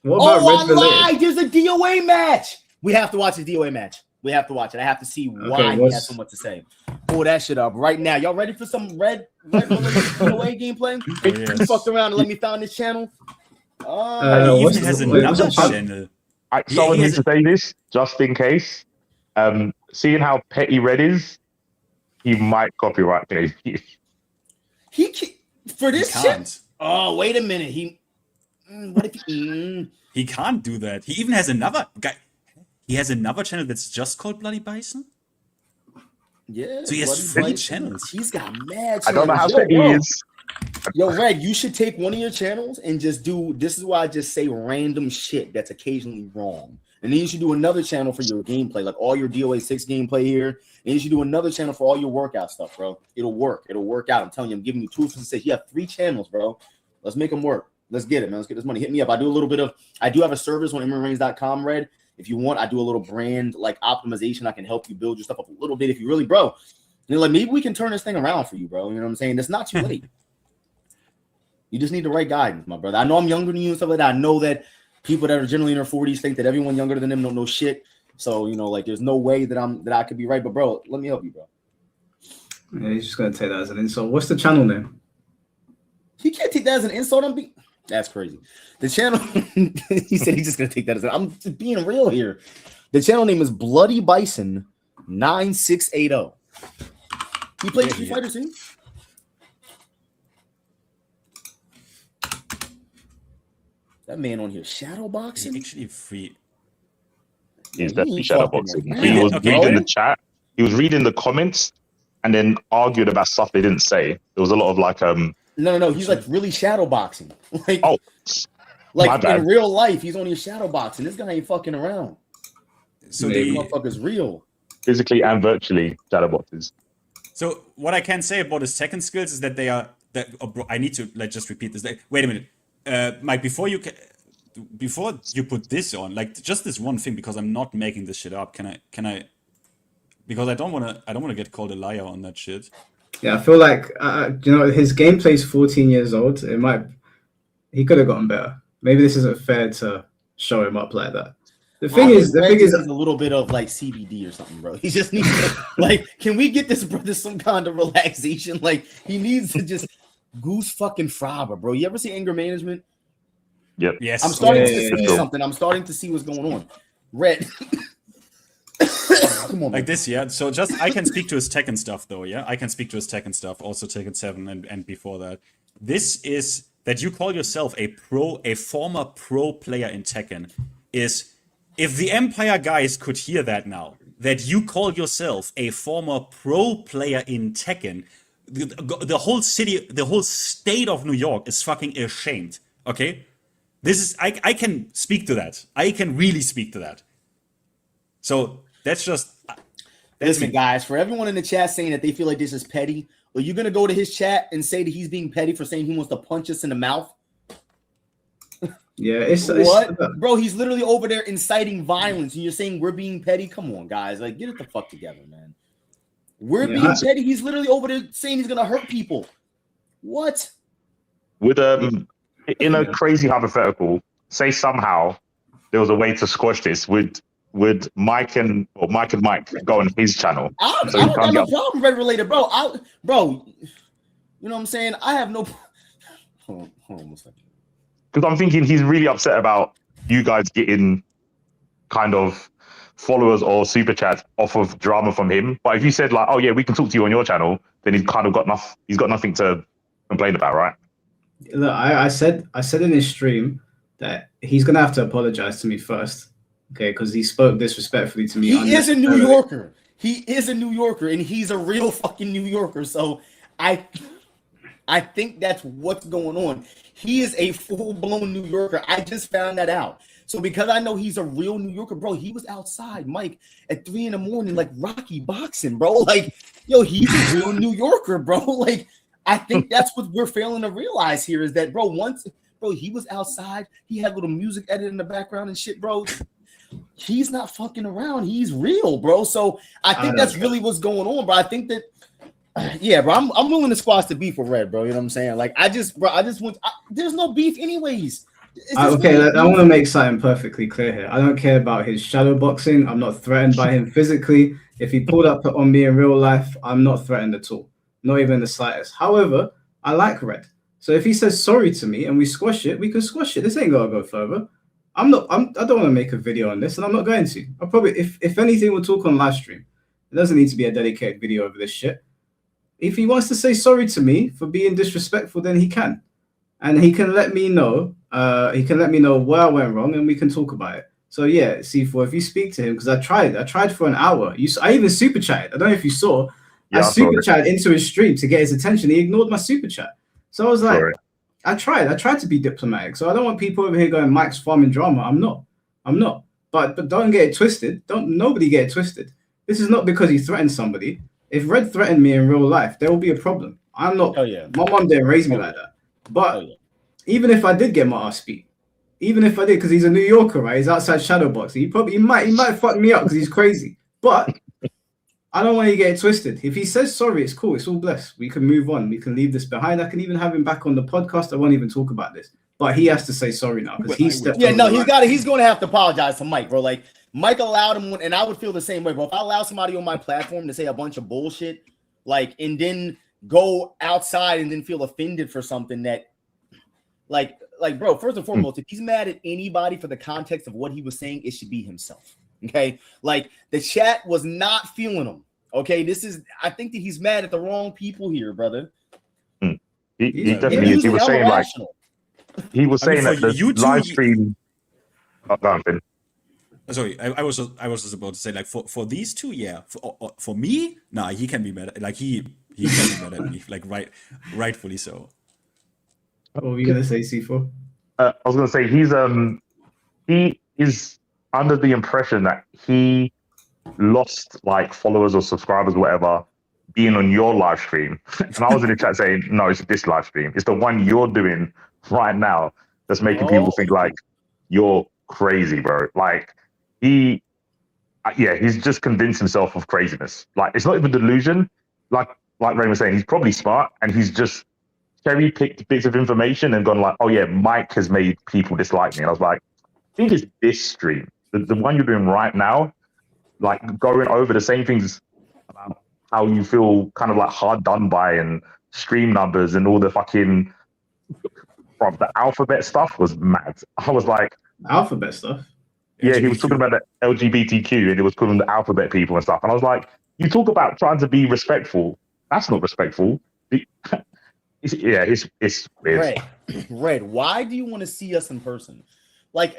I lied. There's a DOA match. We have to watch the DOA match. We have to watch it. I have to see why he has so much to say. Pull that shit up right now. Y'all ready for some red DOA gameplay? Yes. You fucked around and let me find this channel. He even has another channel. Someone needs to say this just in case. Seeing how petty Red is, he might copyright me. He for this shit. Oh, wait a minute. What if he can't do that? He even has another guy. He has another channel that's just called Bloody Bison. Yeah. So he has 3 channels. He's got mad channels. I don't know how petty he is. Yo, Red, you should take one of your channels and just do. This is why I just say random shit that's occasionally wrong. And then you should do another channel for your gameplay, like all your DOA 6 gameplay here. And you should do another channel for all your workout stuff, bro. It'll work. It'll work out. I'm telling you, I'm giving you tools to say. You have 3 channels, bro. Let's make them work. Let's get it, man. Let's get this money. Hit me up. I do have a service on emeryreigns.com, Red. If you want, I do a little brand like optimization. I can help you build your stuff up a little bit. If you really, bro, like maybe we can turn this thing around for you, bro. You know what I'm saying? It's not too late. You just need the right guidance, my brother. I know I'm younger than you and stuff like that. I know that people that are generally in their 40s think that everyone younger than them don't know shit. So, like there's no way that I could be right. But bro, let me help you, bro. Yeah, he's just gonna take that as an insult. What's the channel name? He can't take that as an insult. That's crazy. The channel, he said he's just gonna take that as I'm just being real here. The channel name is Bloody Bison 9680. He played Street Fighter too. That man on here shadow boxing. Actually free. He's definitely shadow boxing. He was reading the chat. He was reading the comments and then argued about stuff they didn't say. There was a lot of like No. He's like really shadow boxing. Like like in real life, he's only shadow boxing. This guy ain't fucking around. So the motherfucker's real. Physically and virtually shadow boxes. So what I can say about his second skills is that they are I need to just repeat this. Wait a minute, Mike. Before you put this on, like just this one thing, because I'm not making this shit up. Can I? Because I don't want to get called a liar on that shit. Yeah, I feel like his gameplay's 14 years old. He could have gotten better. Maybe this isn't fair to show him up like that. The thing is a little bit of like CBD or something, bro. He just needs to, can we get this brother some kind of relaxation? Like he needs to just goose fucking fraba, bro. You ever see Anger Management? Yep. Yes. I'm starting to see something. I'm starting to see what's going on. Red. Come on, like this, yeah. So I can speak to his Tekken stuff, though, yeah. I can speak to his Tekken stuff, also Tekken 7 and before that. This is that you call yourself a former pro player in Tekken. Is if the Empire guys could hear that now, that you call yourself a former pro player in Tekken, the whole city, the whole state of New York is fucking ashamed. Okay, this is I can speak to that. I can really speak to that. So that's just. Listen, guys, for everyone in the chat saying that they feel like this is petty, are you going to go to his chat and say that he's being petty for saying he wants to punch us in the mouth? Yeah, it's bro, he's literally over there inciting violence, and you're saying we're being petty? Come on, guys. Like, get it the fuck together, man. We're being petty. He's literally over there saying he's going to hurt people. What? With in a crazy hypothetical, say somehow there was a way to squash this, would Mike and Mike go on his channel? I don't have no problem red related, bro. Bro, you know what I'm saying? I have no. Hold on 1 second. Because I'm thinking he's really upset about you guys getting kind of followers or super chats off of drama from him. But if you said like, oh yeah, we can talk to you on your channel, then he's kind of got nothing to complain about, right? Look, I said in his stream that he's gonna have to apologize to me first, okay? Because he spoke disrespectfully to me. He is a New Yorker. He is a New Yorker, and he's a real fucking New Yorker. So I think that's what's going on. He is a full-blown New Yorker. I just found that out. So because I know he's a real New Yorker, bro, he was outside, Mike, at 3 a.m, like Rocky boxing, bro. Like, yo, he's a real New Yorker, bro. Like, I think that's what we're failing to realize here is that, bro, he was outside. He had little music edited in the background and shit, bro. He's not fucking around. He's real, bro. So I think that's really what's going on, bro. I think that, yeah, bro, I'm willing to squash the beef with Red, bro. You know what I'm saying? Like, there's no beef anyways. Okay, I want to make something perfectly clear here. I don't care about his shadow boxing. I'm not threatened by him physically. If he pulled up on me in real life, I'm not threatened at all. Not even the slightest. However, I like Red. So if he says sorry to me and we squash it, we can squash it. This ain't gonna go further. I don't want to make a video on this, and I'm not going to. I'll probably, if anything, we'll talk on live stream. It doesn't need to be a dedicated video over this shit. If he wants to say sorry to me for being disrespectful, then he can. And he can let me know. He can let me know where I went wrong, and we can talk about it. So yeah, C4, if you speak to him, because I tried for an hour. I even super chatted. I don't know if you saw. Yeah, I super chatted into his stream to get his attention. He ignored my super chat. So I was like, I tried to be diplomatic. So I don't want people over here going, Mike's farming drama. I'm not. But don't get it twisted. Nobody get it twisted. This is not because he threatened somebody. If Red threatened me in real life, there will be a problem. I'm not. My mom didn't raise me like that. But even if I did get my ass beat, even if I did, because he's a New Yorker, right? He's outside shadowboxing. He might fuck me up because he's crazy. But I don't want to get it twisted. If he says sorry, it's cool. It's all blessed. We can move on. We can leave this behind. I can even have him back on the podcast. I won't even talk about this. But he has to say sorry now because he stepped. Yeah, no, he's going to have to apologize to Mike, bro. Like Mike allowed him, and I would feel the same way, bro. If I allow somebody on my platform to say a bunch of bullshit, like, and then go outside and then feel offended for something that, like, bro, first and foremost, if he's mad at anybody for the context of what he was saying, it should be himself. Okay, like the chat was not feeling him. Okay, I think that he's mad at the wrong people here, brother. He definitely is. He was saying that the live stream. Sorry, I was just about to say, like, for these two, yeah. For me, nah, he can be mad. Like he can be mad at me, like rightfully so. What were you gonna say, C4? I was gonna say he is under the impression that he lost like followers or subscribers or whatever being on your live stream. And I was in the chat saying, no, it's this live stream. It's the one you're doing right now that's making people think like you're crazy, bro. Like he's just convinced himself of craziness. Like it's not even delusion. Like Ray was saying, he's probably smart and he's just cherry-picked bits of information and gone like, oh yeah, Mike has made people dislike me. And I was like, I think it's this stream. The one you're doing right now, like going over the same things about how you feel kind of like hard done by and stream numbers and all the fucking from the alphabet stuff was mad. I was like, alphabet stuff? Yeah, he was talking about the LGBTQ and it was calling the alphabet people and stuff. And I was like, you talk about trying to be respectful. That's not respectful. It's weird. Red, why do you want to see us in person? Like,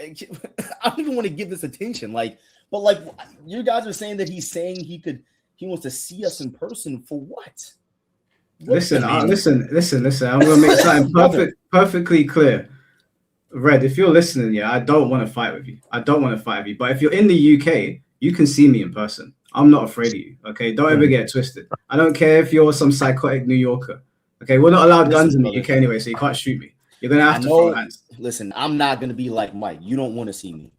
I don't even want to give this attention. Like, but like, you guys are saying that he's saying he wants to see us in person for what? Listen. I'm gonna make something perfectly clear. Red, if you're listening, yeah, I don't want to fight with you. But if you're in the UK, you can see me in person. I'm not afraid of you. Okay, don't ever get it twisted. I don't care if you're some psychotic New Yorker. Okay, we're not allowed guns in the UK anyway, so you can't shoot me. You're gonna have to throw hands. Listen, I'm not gonna be like Mike. You don't want to see me.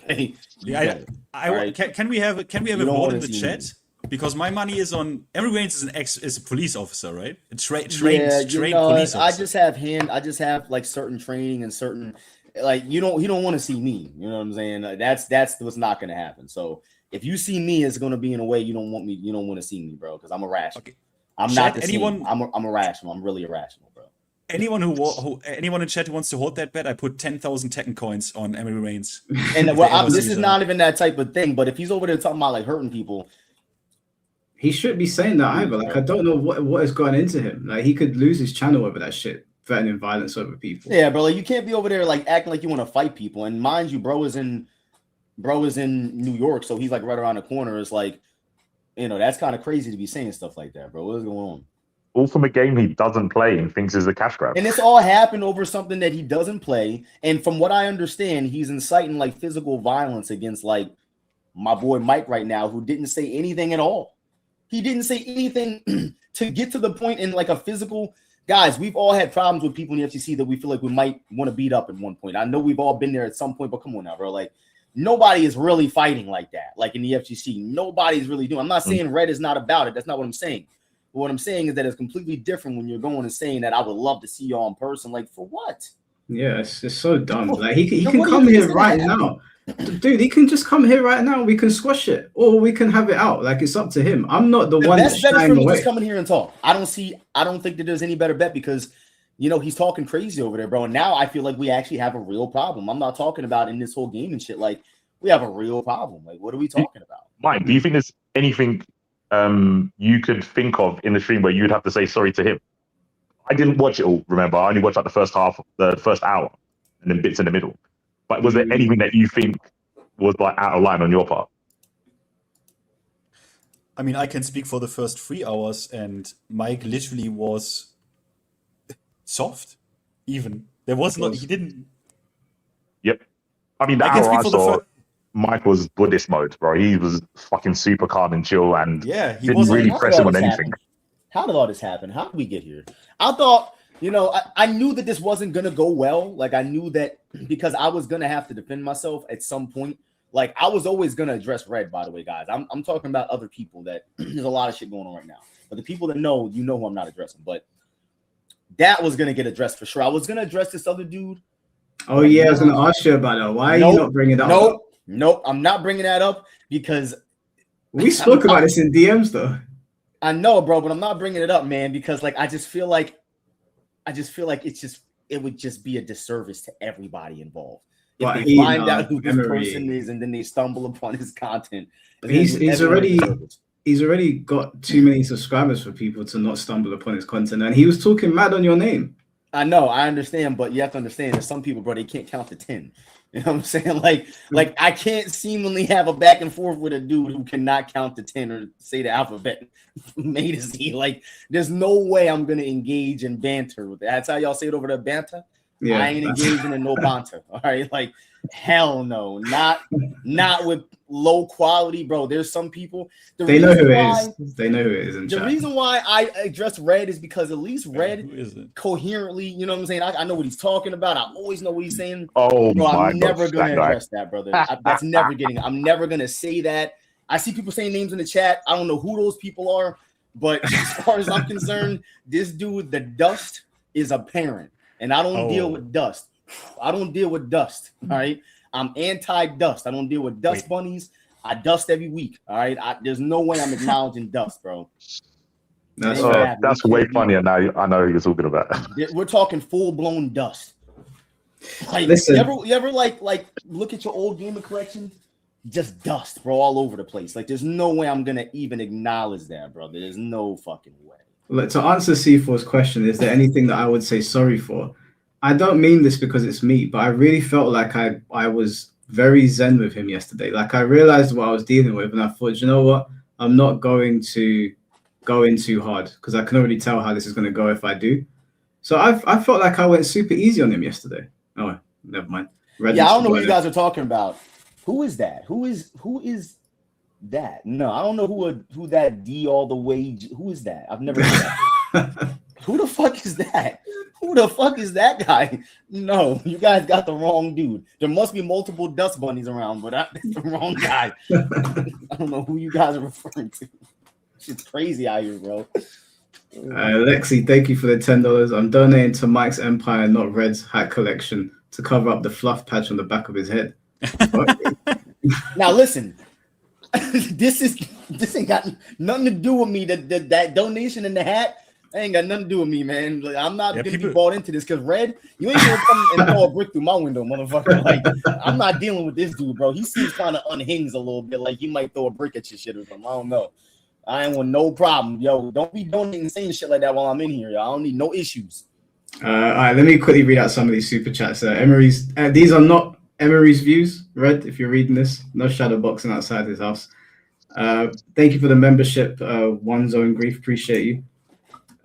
Can we have a vote in the chat? Because my money is on Emery Reigns is a police officer, right? A trained police officer. I just have like certain training and certain like he don't want to see me. You know what I'm saying? That's what's not gonna happen. So if you see me, it's gonna be in a way you don't want to see me, bro, because I'm irrational. Okay. I'm not the same. I'm irrational. I'm really irrational, bro. anyone anyone in chat who wants to hold that bet, I put 10,000 Tekken coins on Emery Reigns. And this is not even that type of thing. But if he's over there talking about like hurting people, he shouldn't be saying that either. Like, I don't know what has gone into him. Like, he could lose his channel over that shit, threatening violence over people. Yeah, bro. Like, you can't be over there like acting like you want to fight people. And mind you, bro is in New York, so he's like right around the corner. It's like, that's kind of crazy to be saying stuff like that, bro. What is going on? All from a game he doesn't play and thinks is a cash grab. And this all happened over something that he doesn't play. And from what I understand, he's inciting like physical violence against like my boy Mike right now, who didn't say anything at all. He didn't say anything to get to the point in like a physical. Guys, we've all had problems with people in the FCC that we feel like we might want to beat up at one point. I know we've all been there at some point, but come on now, bro. Like, nobody is really fighting like that. Like in the FGC, nobody's really doing. I'm not saying Red is not about it. That's not what I'm saying. But what I'm saying is that it's completely different when you're going and saying that I would love to see y'all in person. Like, for what? Yeah, it's so dumb. Like, he can come here right now. Dude, he can just come here right now. We can squash it, or we can have it out. Like, it's up to him. I'm not the one that's better for me away. Just coming here and talk. I don't think that there's any better bet because he's talking crazy over there, bro. And now I feel like we actually have a real problem. I'm not talking about in this whole game and shit. Like, we have a real problem. Like, what are we talking about? Mike, do you think there's anything you could think of in the stream where you'd have to say sorry to him? I didn't watch it all, remember? I only watched like the first hour, and then bits in the middle. But was there anything that you think was like out of line on your part? I mean, I can speak for the first 3 hours, and Mike literally was soft. Even there was not. He didn't. Yep. I mean, the hour I saw, Mike was Buddhist mode, bro. He was fucking super calm and chill, and he didn't wasn't really press him on anything. How did all this happen? How did we get here? I thought, I knew that this wasn't going to go well. Like, I knew that because I was going to have to defend myself at some point. Like, I was always going to address Red, by the way, guys. I'm talking about other people that there's a lot of shit going on right now. But the people that know, who I'm not addressing. But that was going to get addressed for sure. I was going to address this other dude. Oh, yeah, I was going to ask you about that. Why are you not bringing that up? Nope, I'm not bringing that up because we spoke about this in DMs, though. I know, bro, but I'm not bringing it up, man, because like I just feel like it would just be a disservice to everybody involved if they find out who this person is and then they stumble upon his content. He's already got too many subscribers for people to not stumble upon his content, and he was talking mad on your name. I know, I understand, but you have to understand that some people, bro, they can't count to 10. You know what I'm saying? Like I can't seemingly have a back and forth with a dude who cannot count to 10 or say the alphabet from A to Z. Like, there's no way I'm gonna engage in banter with that. That's how y'all say it over there, banter. Yeah, I ain't engaging in no banter. All right, like hell no, not with low quality, bro. There's some people they know who it is. They know who it is. In the chat. reason why I address Red is because at least Red coherently, you know what I'm saying? I know what he's talking about. I always know what he's saying. Oh, bro, my I'm never God, gonna address that, brother. That's never getting. I'm never gonna say that. I see people saying names in the chat. I don't know who those people are, but as far as I'm concerned, this dude, the dust is apparent. And I don't deal with dust. I don't deal with dust. All right. I'm anti-dust. I don't deal with dust bunnies. I dust every week. All right. There's no way I'm acknowledging dust, bro. That's way funnier now. I know who you're talking about. We're talking full-blown dust. Like, listen, you ever like look at your old gamer collection? Just dust, bro, all over the place. Like, there's no way I'm gonna even acknowledge that, brother. There's no fucking way. Look, to answer C4's question, is there anything that I would say sorry for? I don't mean this because it's me, but I really felt like I was very zen with him yesterday. Like, I realized what I was dealing with, and I thought, you know what? I'm not going to go in too hard because I can already tell how this is going to go if I do. So I felt like I went super easy on him yesterday. Oh, never mind. I don't know what you guys are talking about. Who is that? Who is that? No, I don't know who that D all the way. Who is that? I've never heard that. Who the fuck is that? Who the fuck is that guy? No, you guys got the wrong dude. There must be multiple dust bunnies around, but that's the wrong guy. I don't know who you guys are referring to. Shit's crazy out here, bro. Lexi, thank you for the $10. I'm donating to Mike's Empire, not Red's hat collection, to cover up the fluff patch on the back of his head. Now listen, this ain't got nothing to do with me. That donation in the hat ain't got nothing to do with me, man. Like, I'm not gonna people... be bought into this because Red, you ain't gonna come and throw a brick through my window, motherfucker. Like, I'm not dealing with this dude, bro. He seems kind of unhinged a little bit, like he might throw a brick at your shit or something. I don't know. I ain't want no problem, yo. Don't be donating saying shit like that while I'm in here, yo. I don't need no issues. All right, let me quickly read out some of these super chats. Emery's. These are not Emery's views. Red, if you're reading this, no shadow boxing outside his house. Thank you for the membership, One Zone Grief. Appreciate you.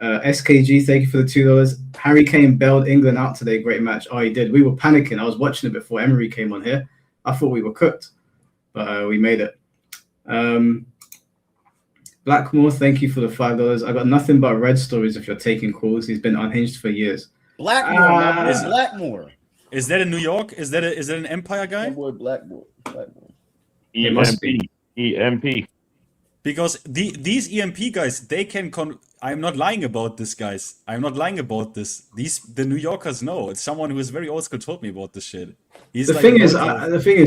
SKG, thank you for the $2. Harry Kane bailed England out today. Great match. Oh, he did. We were panicking. I was watching it before Emery came on here. I thought we were cooked, but we made it. Blackmore, thank you for the $5. I got nothing but Red stories if you're taking calls. He's been unhinged for years. Blackmore, is Blackmore. Is that in New York? Is that an Empire guy? Blackmore. It must be. EMP. Because these EMP guys, they can. I'm not lying about this, guys. I'm not lying about this. The New Yorkers know. It's someone who is very old school told me about this shit. The thing is,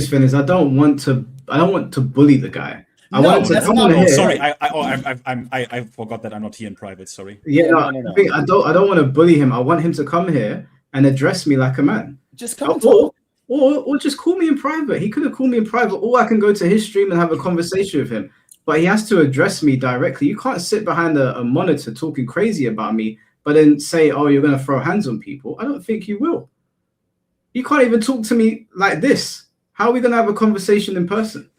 Finn, is I don't want to bully the guy. Sorry, I forgot that I'm not here in private. Sorry. Yeah, no. I don't want to bully him. I want him to come here and address me like a man. Just come and talk. Or just call me in private. He could have called me in private, or I can go to his stream and have a conversation with him. But he has to address me directly. You can't sit behind a monitor talking crazy about me, but then say, "Oh, you're going to throw hands on people." I don't think you will. You can't even talk to me like this. How are we going to have a conversation in person?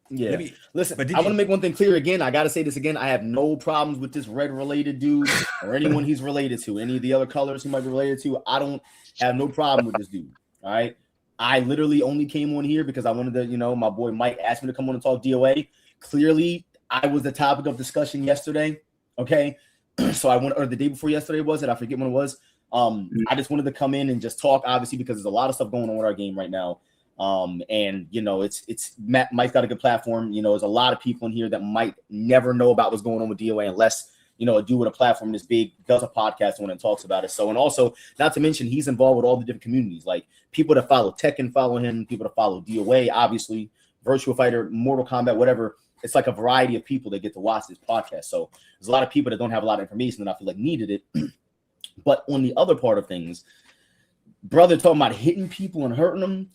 Yeah. Listen, I want to make one thing clear again. I got to say this again. I have no problems with this Red-related dude or anyone he's related to. Any of the other colors he might be related to, I don't have no problem with this dude. All right. I literally only came on here because I wanted to, my boy Mike asked me to come on and talk DOA. Clearly, I was the topic of discussion yesterday. Okay. So or the day before yesterday was it? I forget when it was. I just wanted to come in and just talk, obviously, because there's a lot of stuff going on with our game right now. And it's Mike's got a good platform. There's a lot of people in here that might never know about what's going on with DOA unless a dude with a platform this big does a podcast on and talks about it. So, and also not to mention he's involved with all the different communities, like people that follow Tekken follow him, people that follow DOA, obviously Virtua Fighter, Mortal Kombat, whatever. It's like a variety of people that get to watch this podcast. So there's a lot of people that don't have a lot of information that I feel like needed it. But on the other part of things, brother talking about hitting people and hurting them,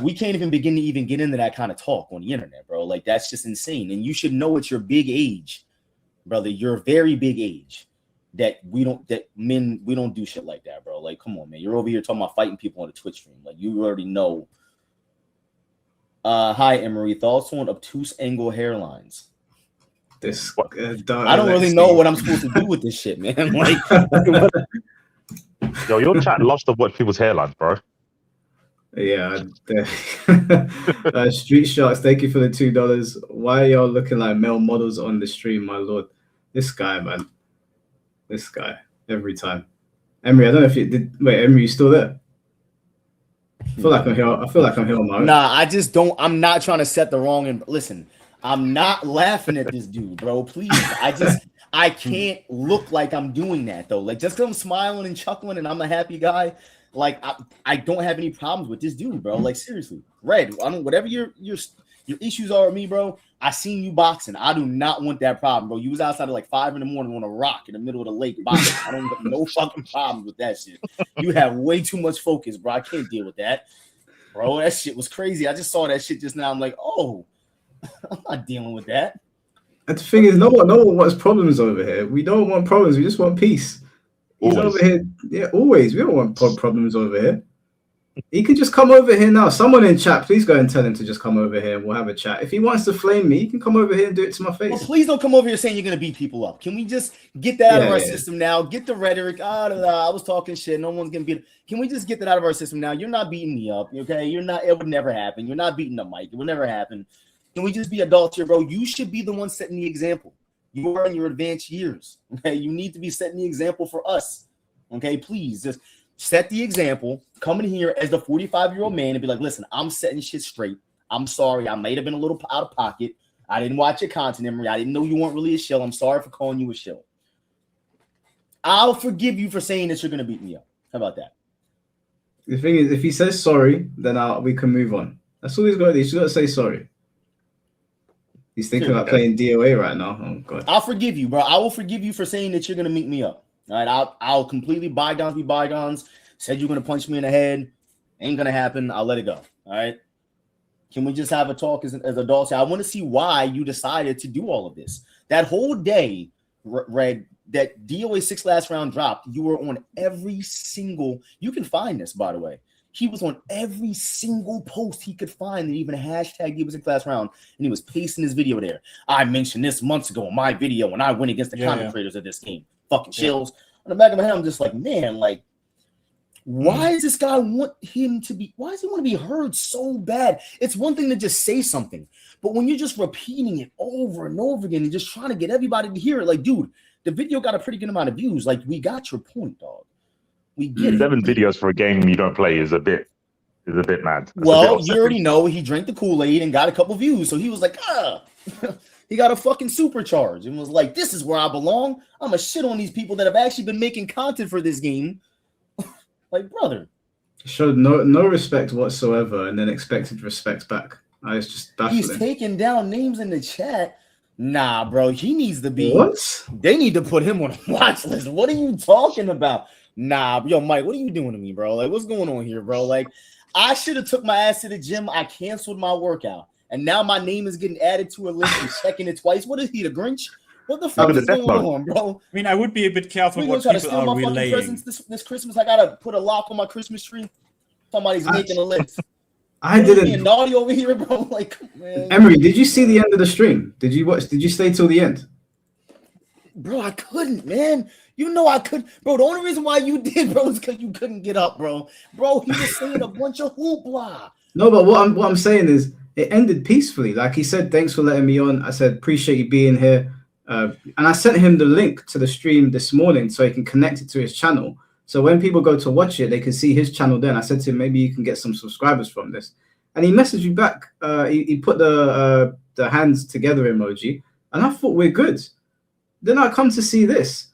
we can't even begin to even get into that kind of talk on the internet, bro. Like, that's just insane. And you should know at your big age, brother, your very big age, that we don't do shit like that, bro. Like, come on, man. You're over here talking about fighting people on a Twitch stream. Like, you already know. Hi, Emery. Thoughts on obtuse angle hairlines? I don't really know what I'm supposed to do with this shit, man. Like, yo, your chat loves to watch people's hairlines, bro. Yeah. Street Sharks, thank you for the $2. Why are y'all looking like male models on the stream, my lord? This guy, man. This guy. Every time. Emery, I don't know if you did. Wait, Emery, you still there? I feel like I'm here on my own. Nah, I just don't. I'm not trying to set the wrong. Listen, I'm not laughing at this dude, bro. Please. I can't look like I'm doing that, though. Like, just because I'm smiling and chuckling and I'm a happy guy, like, I don't have any problems with this dude, bro. Like, seriously. Red, whatever your issues are with me, bro, I seen you boxing. I do not want that problem, bro. You was outside at like 5 a.m. on a rock in the middle of the lake boxing. I don't have no fucking problems with that shit. You have way too much focus, bro. I can't deal with that. Bro, that shit was crazy. I just saw that shit just now. I'm like, oh, I'm not dealing with that. And the thing is, no one wants problems over here. We don't want problems. We just want peace. He's over here. Yeah, always. We don't want problems over here. He can just come over here now. Someone in chat, please go and tell him to just come over here and we'll have a chat. If he wants to flame me, he can come over here and do it to my face. Well, please don't come over here saying you're going to beat people up. Can we just get that out of our system now? Get the rhetoric. I was talking shit. No one's going to beat. Can we just get that out of our system now? You're not beating me up, okay? It would never happen. You're not beating up Mike. It would never happen. Can we just be adults here, bro? You should be the one setting the example. You are in your advanced years, okay? You need to be setting the example for us, okay? Please, just set the example. Come in here as the 45-year-old man and be like, listen, I'm setting shit straight. I'm sorry. I might have been a little out of pocket. I didn't watch your content, Emery. I didn't know you weren't really a shill. I'm sorry for calling you a shill. I'll forgive you for saying that you're going to beat me up. How about that? The thing is, if he says sorry, then we can move on. That's all he's got to do. He's got to say sorry. He's thinking about playing DOA right now. Oh god. I'll forgive you, bro. I will forgive you for saying that you're gonna meet me up. All right, I'll completely bygones be bygones. Said you're gonna punch me in the head. Ain't gonna happen. I'll let it go. All right. Can we just have a talk as adults? I want to see why you decided to do all of this. That whole day, Red, that DOA 6 last round dropped, you were on every single, you can find this, by the way. He was on every single post he could find that even hashtag DOA 6 last round, and he was pasting his video there. I mentioned this months ago in my video when I went against the commentators of this game. Fucking chills. On the back of my head, I'm just like, man, like, why does this guy want him to be? Why does he want to be heard so bad? It's one thing to just say something, but when you're just repeating it over and over again and just trying to get everybody to hear it, like, dude, the video got a pretty good amount of views. Like, we got your point, dog. We get it. 7 videos for a game you don't play is a bit mad. Well, you already know he drank the Kool-Aid and got a couple views, so he was like, he got a fucking supercharge and was like, this is where I belong. I'm gonna shit on these people that have actually been making content for this game. Like, brother, showed no respect whatsoever, and then expected respect back. It's just baffling. He's taking down names in the chat. Nah, bro, he needs to be. What? They need to put him on a watch list. What are you talking about? Nah, yo, Mike, what are you doing to me, bro? Like, what's going on here, bro? Like, I should have took my ass to the gym. I canceled my workout, and now my name is getting added to a list and checking it twice. What is he, the Grinch? What the fuck is going on, bro? I mean, I would be a bit careful what people are relaying. Presents this Christmas. I gotta put a lock on my Christmas tree. Somebody's making a list. I didn't. Being naughty over here, bro. Like, man. Emery, did you see the end of the stream? Did you watch? Did you stay till the end? Bro, I couldn't, man. You know I could, bro. The only reason why you did, bro, is because you couldn't get up, bro. Bro, he was saying a bunch of hoopla. No, but what I'm saying is it ended peacefully. Like he said, thanks for letting me on. I said, appreciate you being here. And I sent him the link to the stream this morning so he can connect it to his channel. So when people go to watch it, they can see his channel then. I said to him, maybe you can get some subscribers from this. And he messaged me back. He put the hands together emoji. And I thought, we're good. Then I come to see this.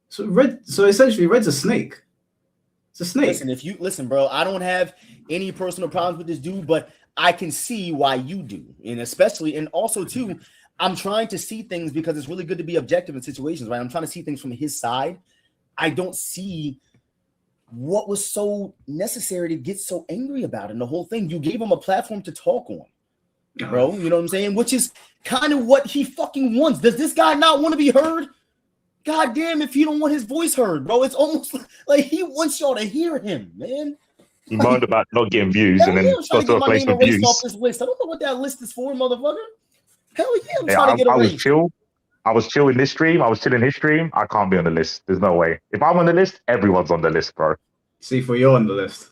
So essentially, Red's a snake. It's a snake. Listen, bro, I don't have any personal problems with this dude, but I can see why you do. And especially, and also too, I'm trying to see things because it's really good to be objective in situations, right? I'm trying to see things from his side. I don't see what was so necessary to get so angry about it. And the whole thing, you gave him a platform to talk on, bro. You know what I'm saying? Which is kind of what he fucking wants. Does this guy not want to be heard? God damn, if you don't want his voice heard, bro, it's almost like he wants y'all to hear him, man. He moaned about not getting views and then got to a place with views. Off this list. I don't know what that list is for, motherfucker. Hell yeah, I'm trying to get I was chill. I was chill in this stream. I was chill in his stream. I can't be on the list. There's no way. If I'm on the list, everyone's on the list, bro. See, for you're on the list.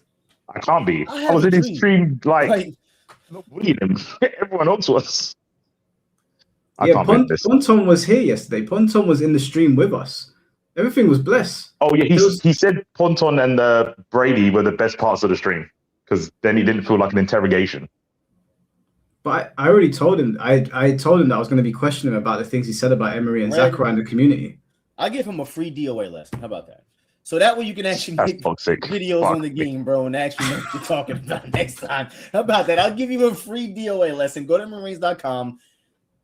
I can't be. I was in his stream, like not bullying him. Everyone else was. Ponton was here yesterday. Ponton was in the stream with us. Everything was blessed. Oh yeah, he said Ponton and Brady were the best parts of the stream because then he didn't feel like an interrogation. But I already told him. I told him that I was going to be questioning him about the things he said about Emery and Zachary and the community. I'll give him a free DOA lesson. How about that? So that way you can actually make videos on the game, bro, and actually know what you're talking about next time. How about that? I'll give you a free DOA lesson. Go to emeryreigns.com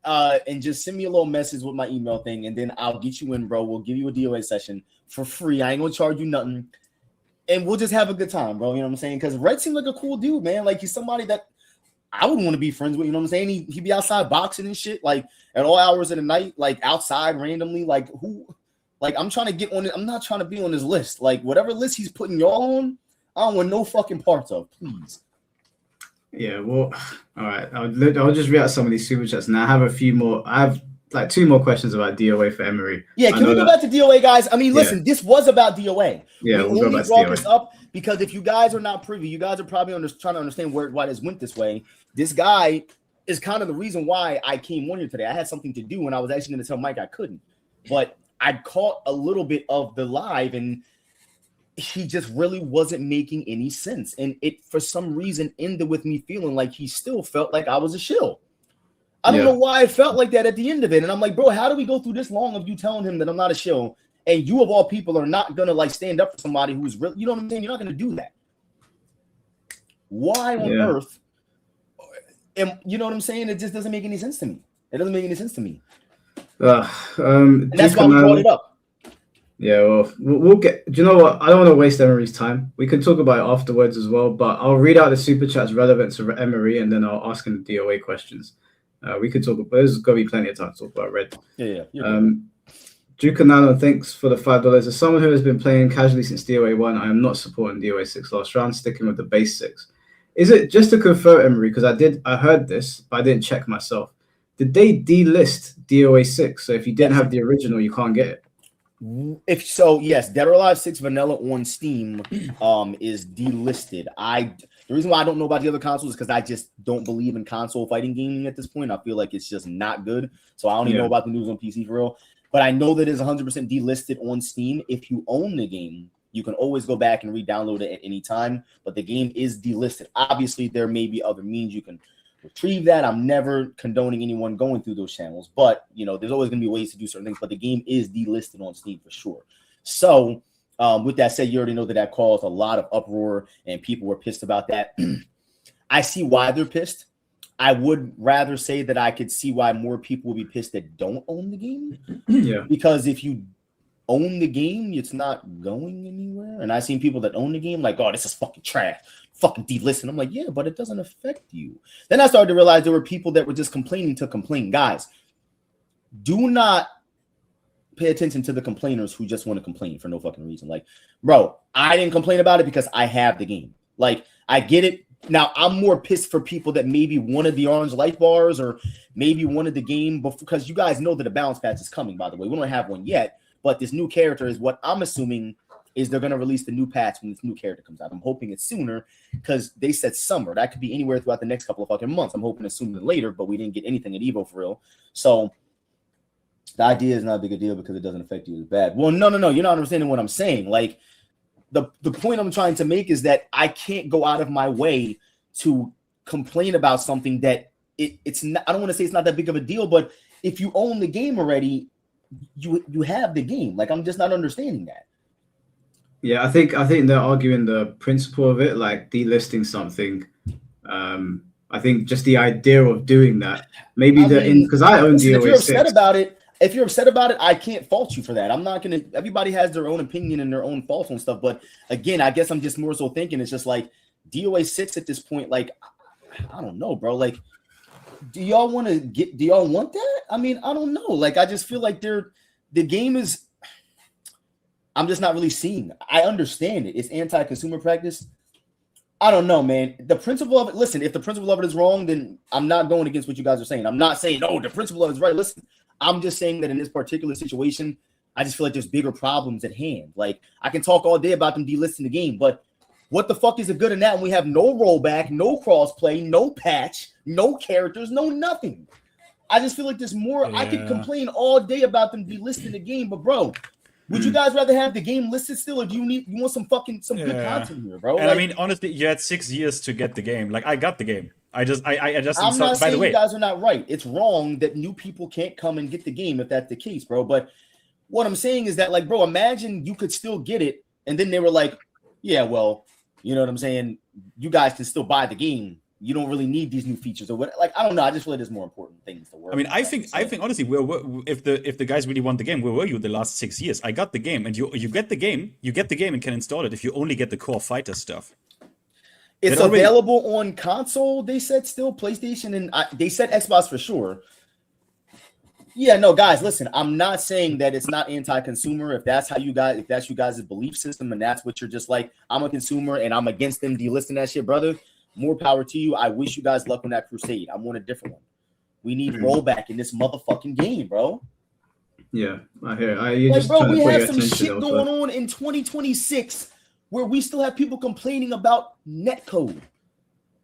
and just send me a little message with my email thing, and then I'll get you in, bro. We'll give you a DOA session for free. I ain't going to charge you nothing. And we'll just have a good time, bro. You know what I'm saying? Because Red seems like a cool dude, man. Like, he's somebody that I would want to be friends with, you know what I'm saying? He'd be outside boxing and shit, like at all hours of the night, like outside randomly. Like, who? Like, I'm trying to get on it. I'm not trying to be on his list. Like, whatever list he's putting y'all on, I don't want no fucking parts of, please. Yeah, well, all right. I'll just read out some of these super chats. Now I have a few more. I have like 2 more questions about DOA for Emery. Yeah, can we go back to DOA, guys? I mean, listen, this was about DOA. Yeah, we only brought this up because if you guys are not privy, you guys are probably trying to understand why this went this way. This guy is kind of the reason why I came on here today. I had something to do, and I was actually going to tell Mike I couldn't. But I caught a little bit of the live, and he just really wasn't making any sense. And it, for some reason, ended with me feeling like he still felt like I was a shill. I don't know why I felt like that at the end of it. And I'm like, bro, how do we go through this long of you telling him that I'm not a shill, and you of all people are not going to like stand up for somebody who's really, you know what I'm saying? You're not going to do that. Why on earth? And you know what I'm saying? It just doesn't make any sense to me. It doesn't make any sense to me. And that's why we brought it up. Yeah, well, we'll get. Do you know what? I don't want to waste Emery's time. We can talk about it afterwards as well. But I'll read out the super chats relevant to Emery, and then I'll ask him the DOA questions. We could talk about. There's going to be plenty of time to talk about Red. Yeah. Duke Nano, thanks for the $5. As someone who has been playing casually since DOA 1, I am not supporting DOA 6 last round, sticking with the base 6. Is it just to confirm, Emery? Because I heard this, but I didn't check myself. Did they delist DOA 6? So if you didn't have the original, you can't get it. If so, yes, Dead or Alive 6 Vanilla on Steam is delisted. The reason why I don't know about the other consoles is because I just don't believe in console fighting gaming at this point. I feel like it's just not good. So I don't even know about the news on PC for real. But I know that it's 100% delisted on Steam. If you own the game, you can always go back and re-download it at any time. But the game is delisted. Obviously, there may be other means you can retrieve that. I'm never condoning anyone going through those channels, but there's always going to be ways to do certain things. But the game is delisted on Steam for sure. So with that said, you already know that caused a lot of uproar and people were pissed about that. I see why they're pissed. I would rather say that I could see why more people will be pissed that don't own the game. Yeah, because if you own the game, it's not going anywhere. And I've seen people that own the game like, oh, this is fucking trash. Fucking delisted. I'm like, yeah, but it doesn't affect you. Then I started to realize there were people that were just complaining to complain. Guys, do not pay attention to the complainers who just want to complain for no fucking reason. Like, bro, I didn't complain about it because I have the game. Like, I get it. Now, I'm more pissed for people that maybe wanted the orange light bars or maybe wanted the game because you guys know that a balance patch is coming, by the way. We don't have one yet, but this new character is what I'm assuming is they're going to release the new patch when this new character comes out. I'm hoping it's sooner because they said summer. That could be anywhere throughout the next couple of fucking months. I'm hoping it's sooner than later, but we didn't get anything at Evo for real. So the idea is not a big a deal because it doesn't affect you as bad. Well, no. You're not understanding what I'm saying. Like the point I'm trying to make is that I can't go out of my way to complain about something that it's not. I don't want to say it's not that big of a deal, but if you own the game already, you have the game. Like, I'm just not understanding that. Yeah, I think they're arguing the principle of it, like delisting something. I think just the idea of doing that, maybe because I own DOA 6. If you're upset about it, I can't fault you for that. I'm not gonna. Everybody has their own opinion and their own faults on stuff. But again, I guess I'm just more so thinking it's just like DOA 6 at this point. Like, I don't know, bro. Like, do y'all want that? I mean, I don't know. Like, I just feel like the game is. I'm just not really seeing. I understand it. It's anti-consumer practice. I don't know, man. The principle of it. Listen, if the principle of it is wrong, then I'm not going against what you guys are saying. I'm not saying, oh, the principle of it is right. Listen, I'm just saying that in this particular situation, I just feel like there's bigger problems at hand. Like, I can talk all day about them delisting the game, but what the fuck is it good in that when we have no rollback, no crossplay, no patch, no characters, no nothing? I just feel like there's more. Yeah. I could complain all day about them delisting the game, but bro, would you guys rather have the game listed still, or do you want some good content here, bro? And like, I mean, honestly, you had 6 years to get the game. Like, I got the game. I just I'm not saying you guys are not right. It's wrong that new people can't come and get the game if that's the case, bro. But what I'm saying is that, like, bro, imagine you could still get it, and then they were like, yeah, well, you know what I'm saying? You guys can still buy the game. You don't really need these new features or what. Like, I don't know. I just feel like there's more important things to work. I mean, I think honestly, if the guys really want the game, where were you the last 6 years? I got the game, and you get the game, and can install it if you only get the core fighter stuff. It's available on console. They said still PlayStation, and they said Xbox for sure. Yeah, no, guys, listen. I'm not saying that it's not anti-consumer. If that's you guys' belief system, and that's what you're just like, I'm a consumer and I'm against them delisting that shit, brother. More power to you. I wish you guys luck on that crusade. I'm on a different one. We need rollback in this motherfucking game, bro. Yeah, I hear. We have some shit going on in 2026 where we still have people complaining about netcode.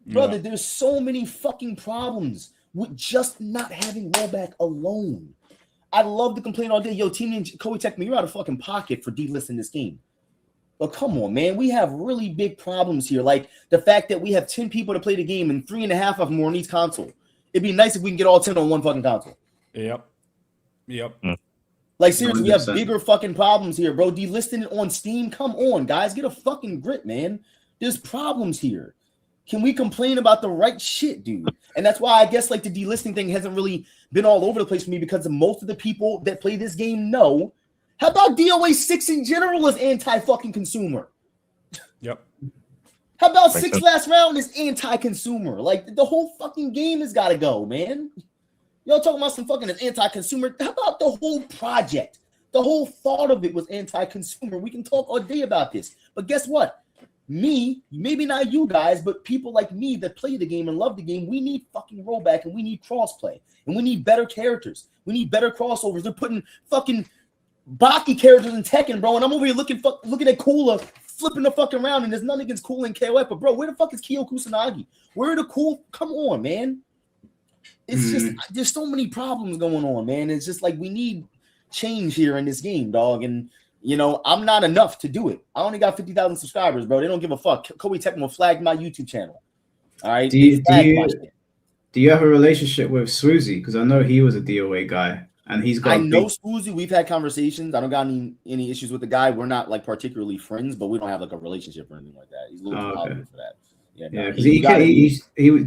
Brother, there's so many fucking problems with just not having rollback alone. I'd love to complain all day. Yo, Team Ninja, Koei Tecmo, you're out of fucking pocket for delisting this game. But come on, man. We have really big problems here. Like the fact that we have 10 people to play the game and 3.5 of them are on each console. It'd be nice if we can get all 10 on one fucking console. Yep. Like, seriously, 100%. We have bigger fucking problems here, bro. Delisting it on Steam. Come on, guys. Get a fucking grip, man. There's problems here. Can we complain about the right shit, dude? And that's why I guess like the delisting thing hasn't really been all over the place for me, because most of the people that play this game know. How about DOA 6 in general is anti-fucking consumer? Yep. How about Makes 6 sense. last round is anti-consumer? Like the whole fucking game has got to go, man. Y'all talking about some fucking anti-consumer? How about the whole project? The whole thought of it was anti-consumer. We can talk all day about this, but guess what? Me, maybe not you guys, but people like me that play the game and love the game, we need fucking rollback and we need crossplay and we need better characters. We need better crossovers. They're putting fucking Baki characters in Tekken, bro, and I'm over here looking at Kula flipping the fucking around, and there's nothing against Kula and KOF, but bro, where the fuck is Kyo Kusanagi? Where are the cool? Come on, man. It's just there's so many problems going on, man. It's just like we need change here in this game, dog. And you know, I'm not enough to do it. I only got 50,000 subscribers, bro. They don't give a fuck. Kobe Tecmo flagged my YouTube channel. All right. Do you have a relationship with Swoozy? Because I know he was a DOA guy, and he's got. I know Swoozy. We've had conversations. I don't got any issues with the guy. We're not like particularly friends, but we don't have like a relationship or anything like that. He's a little too Hollywood for that. Yeah, yeah, because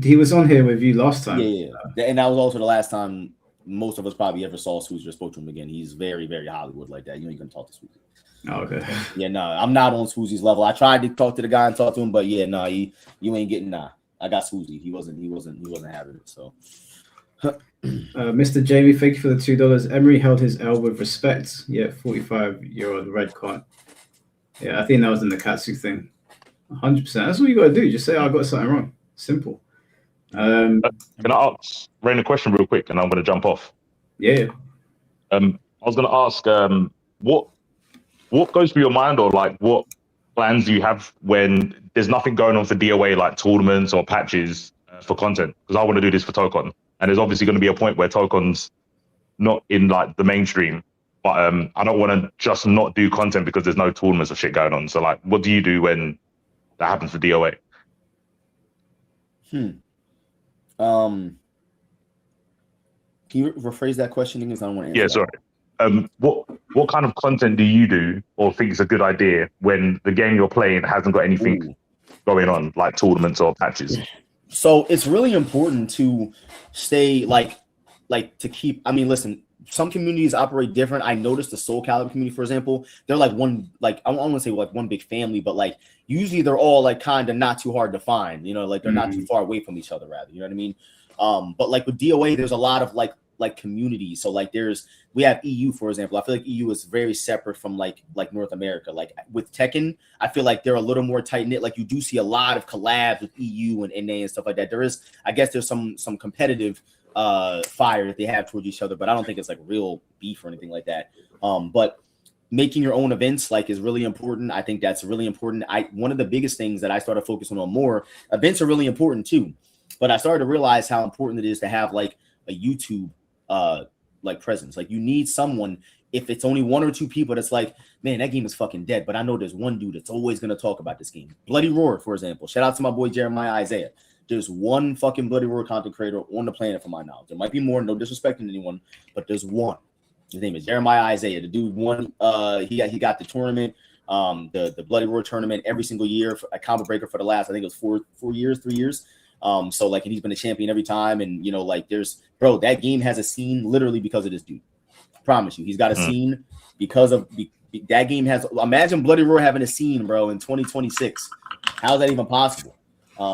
he was on here with you last time. Yeah, and that was also the last time most of us probably ever saw Swoozy or spoke to him again. He's very, very Hollywood like that. You know, you can talk to Swoozy. Oh, okay. Yeah, no, I'm not on Swoozy's level. I tried to talk to the guy and talk to him, but yeah, no, you ain't getting I got Swoozy. He wasn't having it. So, Mr. Jamie, thank you for the $2. Emery held his L with respect. Yeah, 45-year-old red con. Yeah, I think that was the Nakatsu thing. 100%. That's all you gotta do. Just say, I got something wrong. Simple. Can I ask Rain a question real quick, and I'm gonna jump off? Yeah. I was gonna ask, what goes through your mind, or like what plans do you have when there's nothing going on for DOA, like tournaments or patches for content? Because I want to do this for Tokon, and there's obviously going to be a point where Tokon's not in like the mainstream, but I don't want to just not do content because there's no tournaments or shit going on. So like, what do you do when that happens for DOA? Can you rephrase that question because I don't want to answer. Yeah, sorry. What kind of content do you do or think is a good idea when the game you're playing hasn't got anything going on, like tournaments or patches? So it's really important to stay like to keep. I mean, listen, some communities operate different. I noticed the Soul Calibur community, for example, they're like one, like I don't want to say like one big family, but like usually they're all like kind of not too hard to find. You know, like they're not too far away from each other, rather. You know what I mean? But like with DOA, there's a lot of like communities. So like we have EU, for example. I feel like EU is very separate from like North America. Like with Tekken, I feel like they're a little more tight knit. Like you do see a lot of collabs with EU and NA and stuff like that. I guess there's some competitive fire that they have towards each other, but I don't think it's like real beef or anything like that. But making your own events like is really important. I think that's really important. One of the biggest things that I started focusing on more, events are really important too, but I started to realize how important it is to have like a YouTube like presence. Like you need someone, if it's only one or two people that's like, man, that game is fucking dead, but I know there's one dude that's always going to talk about this game. Bloody Roar, for example. Shout out to my boy Jeremiah Isaiah. There's one fucking Bloody Roar content creator on the planet, for my knowledge. There might be more, no disrespecting anyone, but there's one. His name is Jeremiah Isaiah. The dude won. He got the tournament, the Bloody Roar tournament every single year, a combo breaker for the last, I think it was 3 years. So like, and he's been a champion every time. And you know, like that game has a scene literally because of this dude. I promise you, he's got a scene because of that game has. Imagine Bloody Roar having a scene, bro, in 2026. How is that even possible?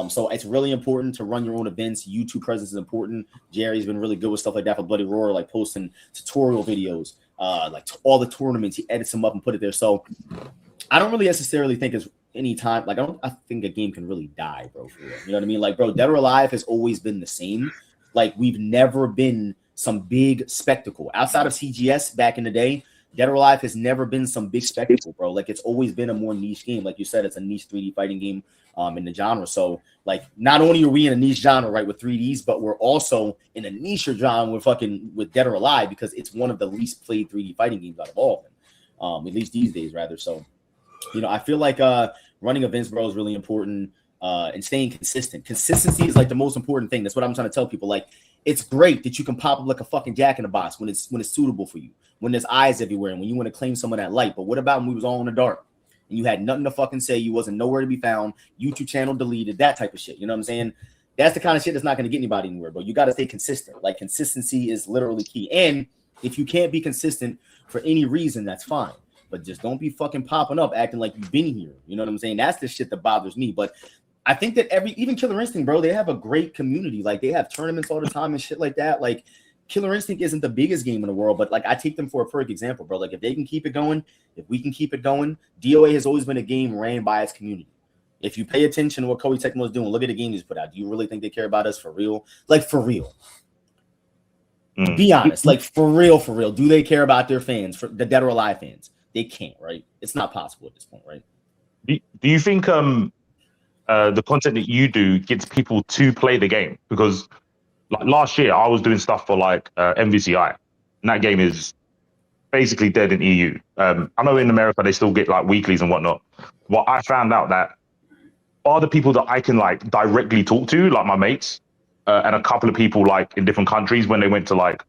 So it's really important to run your own events. YouTube presence is important. Jerry's been really good with stuff like that for Bloody Roar, like posting tutorial videos, like all the tournaments. He edits them up and put it there. So I don't really necessarily think it's any time. Like I think a game can really die, bro. For real. You know what I mean? Like, bro, Dead or Alive has always been the same. Like we've never been some big spectacle outside of CGS back in the day. Dead or Alive has never been some big spectacle, bro. Like it's always been a more niche game. Like you said, it's a niche 3D fighting game in the genre. So like not only are we in a niche genre, right, with 3Ds, but we're also in a niche genre with Dead or Alive because it's one of the least played 3D fighting games out of all of them, at least these days, rather. So, you know, I feel like running events, bro, is really important and staying consistent. Consistency is like the most important thing. That's what I'm trying to tell people. Like, it's great that you can pop up like a fucking Jack in the Box when it's suitable for you, when there's eyes everywhere, and when you want to claim some of that light. But what about when we was all in the dark? and you had nothing to fucking say. You wasn't nowhere to be found. YouTube channel deleted, that type of shit. You know what I'm saying? That's the kind of shit that's not going to get anybody anywhere, bro. You got to stay consistent. Like, consistency is literally key. And if you can't be consistent for any reason, that's fine. But just don't be fucking popping up acting like you've been here. You know what I'm saying? That's the shit that bothers me. But I think that even Killer Instinct, bro, they have a great community. Like, they have tournaments all the time and shit like that. Like, Killer Instinct isn't the biggest game in the world, but like, I take them for a perfect example, bro. Like, if they can keep it going, if we can keep it going, DOA has always been a game ran by its community. If you pay attention to what Koei Tecmo is doing, look at the game he's put out. Do you really think they care about us for real? Like, for real. Be honest. Like, for real. Do they care about their fans, for the dead or alive fans? They can't, right? It's not possible at this point, right? Do you think the content that you do gets people to play the game? Because like last year, I was doing stuff for like MVCI, and that game is basically dead in EU. I know in America they still get like weeklies and whatnot. Well, I found out that are the people that I can like directly talk to, like my mates, and a couple of people like in different countries when they went to like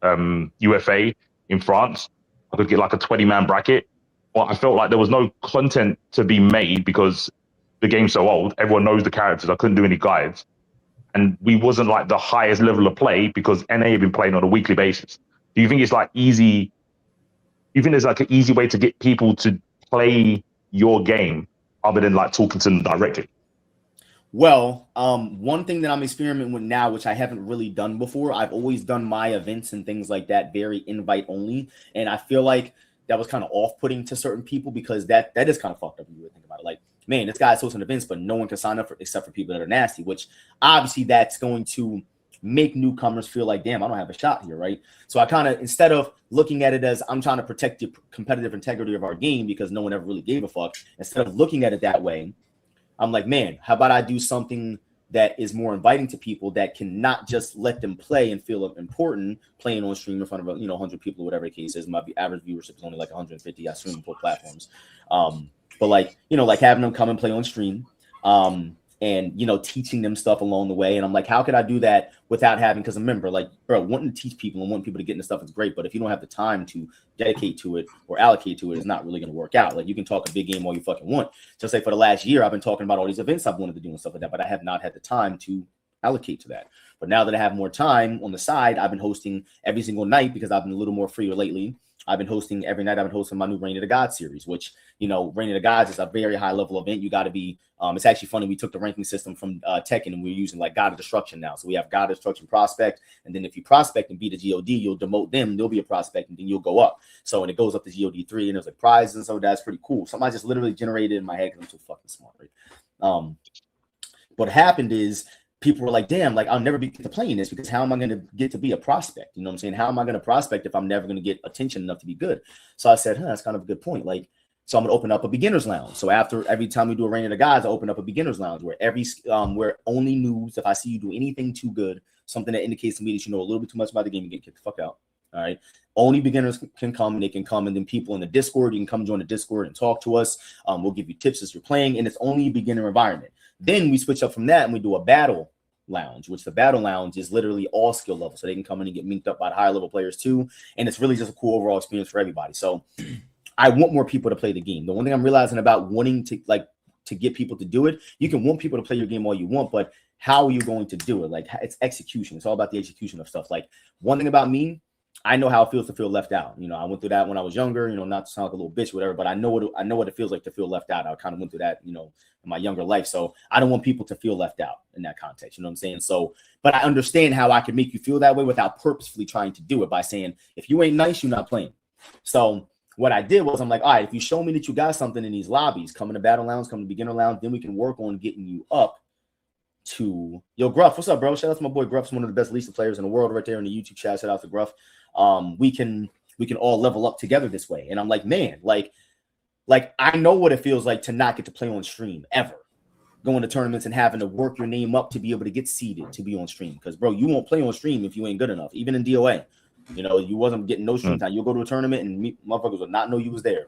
UFA in France, I could get like a 20-man bracket. Well, I felt like there was no content to be made because the game's so old. Everyone knows the characters. I couldn't do any guides. And we wasn't like the highest level of play because NA have been playing on a weekly basis. Do you think it's like easy? Do you think there's like an easy way to get people to play your game other than like talking to them directly? Well, one thing that I'm experimenting with now, which I haven't really done before, I've always done my events and things like that very invite only. And I feel like that was kind of off-putting to certain people because that is kind of fucked up when you really think about it. Like, man, this guy's hosting events, but no one can sign up for except for people that are nasty, which obviously that's going to make newcomers feel like, damn, I don't have a shot here, right? So I kind of, instead of looking at it as I'm trying to protect the competitive integrity of our game because no one ever really gave a fuck, instead of looking at it that way, I'm like, man, how about I do something that is more inviting to people that can not just let them play and feel important playing on stream in front of 100 people or whatever the case is. My average viewership is only like 150. I stream on both platforms, but like like having them come and play on stream, and teaching them stuff along the way. And I'm like, how could I do that without having? Because remember, like, bro, wanting to teach people and wanting people to get into stuff is great, but if you don't have the time to dedicate to it or allocate to it, it's not really going to work out. Like, you can talk a big game all you fucking want. Just like for the last year, I've been talking about all these events I've wanted to do and stuff like that, but I have not had the time to allocate to that. But now that I have more time on the side, I've been hosting every single night because I've been a little more freer lately. I've been hosting every night. I've been hosting my new Reign of the Gods series, which, Reign of the Gods is a very high level event. You got to be, it's actually funny. We took the ranking system from Tekken and we're using like God of Destruction now. So we have God of Destruction prospect. And then if you prospect and beat a GOD, you'll demote them. They'll be a prospect and then you'll go up. So, and it goes up to GOD 3 and there's like prizes. And so that's pretty cool. Something I just literally generated in my head because I'm so fucking smart, right? What happened is, people were like, damn, like I'll never be to playing this because how am I going to get to be a prospect? You know what I'm saying? How am I going to prospect if I'm never going to get attention enough to be good? So I said, that's kind of a good point. Like, so I'm going to open up a beginner's lounge. So after every time we do a Reign of the Gods, I open up a beginner's lounge where where only news, if I see you do anything too good, something that indicates to me that you know a little bit too much about the game, you get kicked the fuck out. All right. Only beginners can come and they can come. And then people in the Discord, you can come join the Discord and talk to us. We'll give you tips as you're playing. And it's only a beginner environment. Then we switch up from that and we do a battle lounge, which the battle lounge is literally all skill level. So they can come in and get minked up by the higher level players too. And it's really just a cool overall experience for everybody. So I want more people to play the game. The one thing I'm realizing about wanting to get people to do it, you can want people to play your game all you want, but how are you going to do it? Like, it's execution. It's all about the execution of stuff. Like, one thing about me, I know how it feels to feel left out. I went through that when I was younger, not to sound like a little bitch, whatever, but I know what it feels like to feel left out. I kind of went through that, in my younger life. So I don't want people to feel left out in that context. You know what I'm saying? So, but I understand how I can make you feel that way without purposefully trying to do it by saying, if you ain't nice, you're not playing. So what I did was I'm like, all right, if you show me that you got something in these lobbies, come in the battle lounge, come to beginner lounge, then we can work on getting you up to Gruff. What's up, bro? Shout out to my boy Gruff's one of the best Lisa players in the world right there in the YouTube chat. Shout out to Gruff. We can all level up together this way. And I'm like, man, like I know what it feels like to not get to play on stream ever. Going to tournaments and having to work your name up to be able to get seeded to be on stream. Because, bro, you won't play on stream if you ain't good enough. Even in DOA, you wasn't getting no stream time. You'll go to a tournament and motherfuckers will not know you was there.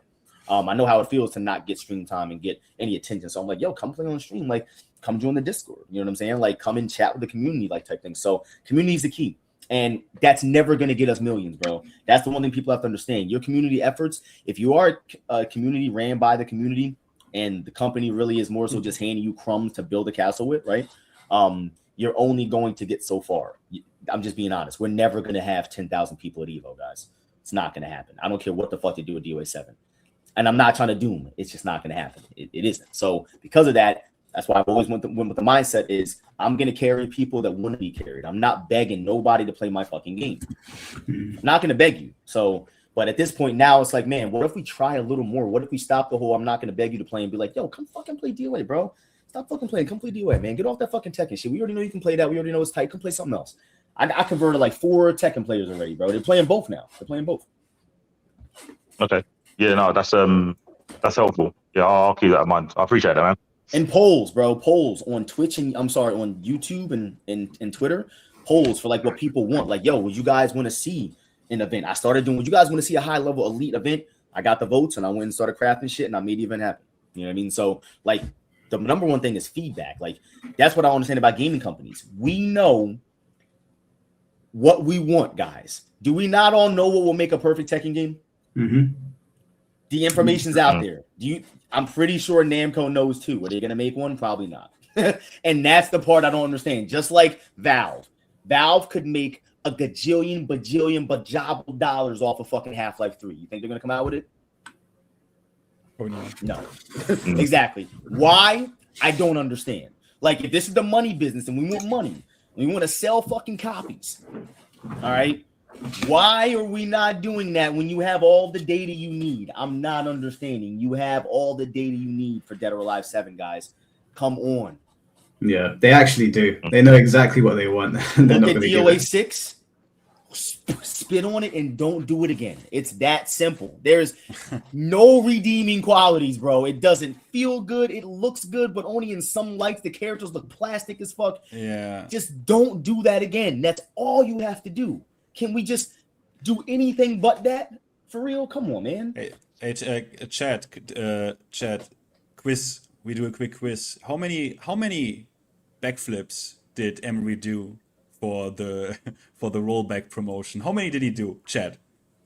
I know how it feels to not get stream time and get any attention. So I'm like, yo, come play on stream. Like, come join the Discord. You know what I'm saying? Like, come and chat with the community, like type thing. So community is the key. And that's never going to get us millions, bro. That's the one thing people have to understand. Your community efforts, if you are a community ran by the community, and the company really is more so just handing you crumbs to build a castle with, right? You're only going to get so far. I'm just being honest. We're never going to have 10,000 people at Evo, guys. It's not going to happen. I don't care what the fuck they do at DOA 7. And I'm not trying to doom it. It's just not going to happen. It isn't. So because of that, that's why I've always went with the mindset is I'm going to carry people that want to be carried. I'm not begging nobody to play my fucking game. I'm not going to beg you. So, but at this point now, it's like, man, what if we try a little more? What if we stop the whole I'm not going to beg you to play and be like, yo, come fucking play DOA, bro. Stop fucking playing. Come play DOA, man. Get off that fucking Tekken shit. We already know you can play that. We already know it's tight. Come play something else. I converted like 4 Tekken players already, bro. They're playing both now. They're playing both. Okay. Yeah, no, that's helpful. Yeah, I'll keep that in mind. I appreciate that, man. And polls, bro. Polls on Twitch and on YouTube and Twitter. Polls for like what people want. Like, yo, would you guys want to see an event? I started doing, would you guys want to see a high level elite event? I got the votes and I went and started crafting shit and I made the event happen. You know what I mean? So like the number one thing is feedback. Like that's what I understand about gaming companies. We know what we want, guys. Do we not all know what will make a perfect Tekken game? Mm-hmm. The information's out there. I'm pretty sure Namco knows too. Are they gonna make one? Probably not. And that's the part I don't understand. Just like Valve could make a gajillion, bajillion, bajabble dollars off of fucking Half-Life 3. You think they're gonna come out with it? Oh, no. Exactly. Why? I don't understand. Like, if this is the money business and we want money, we want to sell fucking copies. All right. Why are we not doing that when you have all the data you need? I'm not understanding. You have all the data you need for Dead or Alive 7, guys. Come on. Yeah, they actually do. They know exactly what they want. Look at DOA 6. Spit on it and don't do it again. It's that simple. There's no redeeming qualities, bro. It doesn't feel good. It looks good, but only in some lights. The characters look plastic as fuck. Yeah. Just don't do that again. That's all you have to do. Can we just do anything but that? For real? Come on, man. Hey, chat, quiz. We do a quick quiz. How many backflips did Emery do for the rollback promotion? How many did he do? Chat.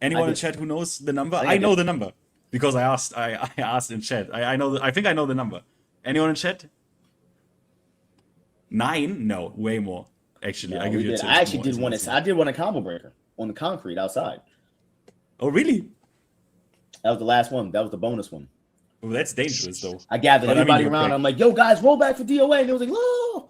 Anyone in chat who knows the number? I know the number because I asked in chat. I think I know the number. Anyone in chat? 9? No, way more. Actually, I actually did one. I did one at Combo Breaker on the concrete outside. Oh, really? That was the last one. That was the bonus one. Well, that's dangerous, though. I gathered everybody around. I'm like, yo, guys, roll back for DOA. And it was like, oh.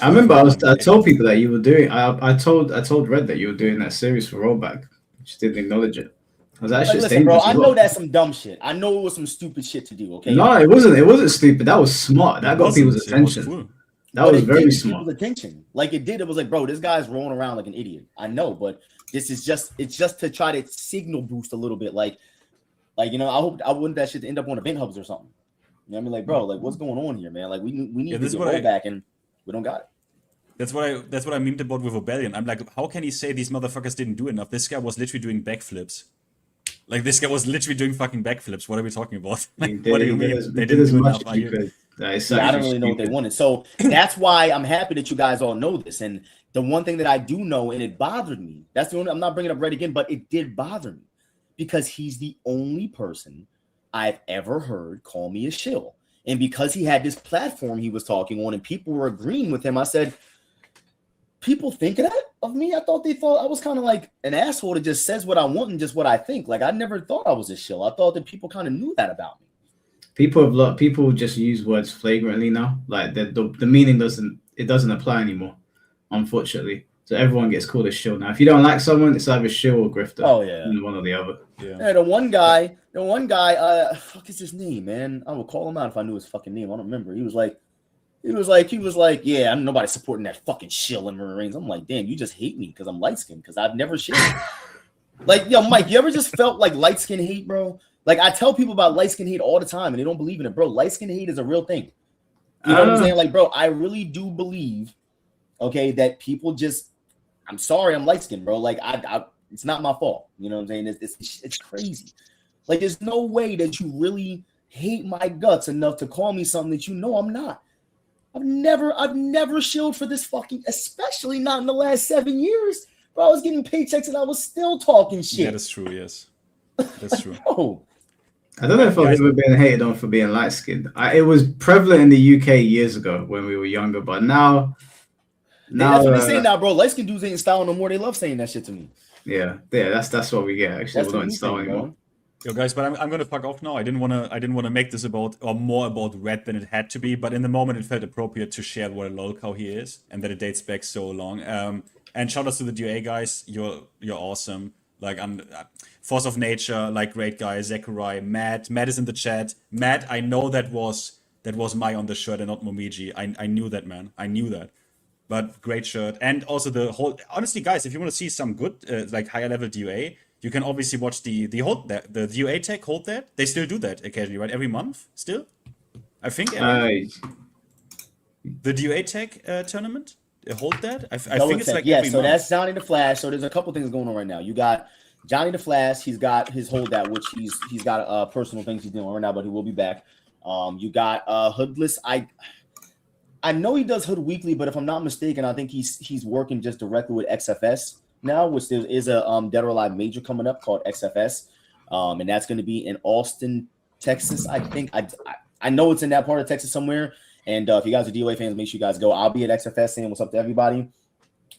I remember I told people that you were doing. I told Red that you were doing that series for rollback. Just didn't acknowledge it. I was actually listen, bro. I know that's some dumb shit. I know it was some stupid shit to do. Okay. No, it wasn't. It wasn't stupid. That was smart. That got people's attention. Cool. That was very smart. Attention, like it did. It was like, bro, this guy's rolling around like an idiot. I know, but it's just to try to signal boost a little bit. Like you know, I wouldn't that shit to end up on event hubs or something. You know what I mean? Like, bro, like what's going on here, man? Like we need to get roll back and we don't got it. That's what I memed about with Obellion. I'm like, how can he say these motherfuckers didn't do enough? This guy was literally doing backflips. Like this guy was literally doing fucking backflips. What are we talking about? Like, what do you mean? They didn't do enough. I don't really know what they wanted. So that's why I'm happy that you guys all know this. And the one thing that I do know, and it bothered me, that's the only, I'm not bringing up Red again, but it did bother me because he's the only person I've ever heard call me a shill. And because he had this platform he was talking on and people were agreeing with him, I said, people think of that of me? I thought they thought I was kind of like an asshole that just says what I want and just what I think. Like I never thought I was a shill. I thought that people kind of knew that about me. People just use words flagrantly now. Like the meaning doesn't apply anymore, unfortunately. So everyone gets called a shill now. If you don't like someone, it's either shill or grifter. Oh yeah, one or the other. Yeah. The one guy, fuck is his name, man? I would call him out if I knew his fucking name. I don't remember. He was like, yeah, I'm nobody supporting that fucking shill Emery Reigns. I'm like, damn, you just hate me because I'm light skinned because I've never shilled. Like, yo, Mike, you ever just felt like light skin hate, bro? Like I tell people about light skin hate all the time and they don't believe in it, bro. Light skin hate is a real thing. You know what I'm saying? Like, bro, I really do believe, okay, that people just, I'm sorry, I'm light skinned, bro. Like I it's not my fault. You know what I'm saying? It's crazy. Like there's no way that you really hate my guts enough to call me something that you know I'm not. I've never shilled for this fucking, especially not in the last 7 years. Bro, I was getting paychecks and I was still talking shit. That is true, yes. That's true. Bro, I don't know if I've Guys, ever been hated on for being light skinned. It was prevalent in the UK years ago when we were younger, but now That's what they say now, bro. Light skin dudes ain't style no more. They love saying that shit to me. yeah, that's what we get. Actually, That's we're the not in new style thing, anymore. bro. yo, guys, but I'm gonna fuck off now. I didn't wanna make this about or more about Red than it had to be, but in the moment it felt appropriate to share what a lolcow he is and that it dates back so long. And shout outs to the DA guys. You're awesome. Like I'm Force of Nature, like great guy. Zachary, Matt is in the chat. Matt, I know that was my on the shirt and not Momiji. I knew that, man. I knew that. But great shirt, and also the whole. Honestly, guys, if you want to see some good like higher level DUA, you can obviously watch the DUA tech hold that. They still do that occasionally, right? Every month, still. I think the DUA tech tournament. They hold that. I think it's like every so month. that's Johnny the Flash. So there's a couple things going on right now. You got Johnny the Flash. He's got his hold that, which he's got personal things he's doing right now, but he will be back. You got Hoodless. I know he does Hood weekly, but if I'm not mistaken, I think he's working just directly with XFS now, which there is a Dead or Alive major coming up called XFS, and that's going to be in Austin, Texas. I think I know it's in that part of Texas somewhere. And if you guys are DOA fans, make sure you guys go. I'll be at XFS saying what's up to everybody.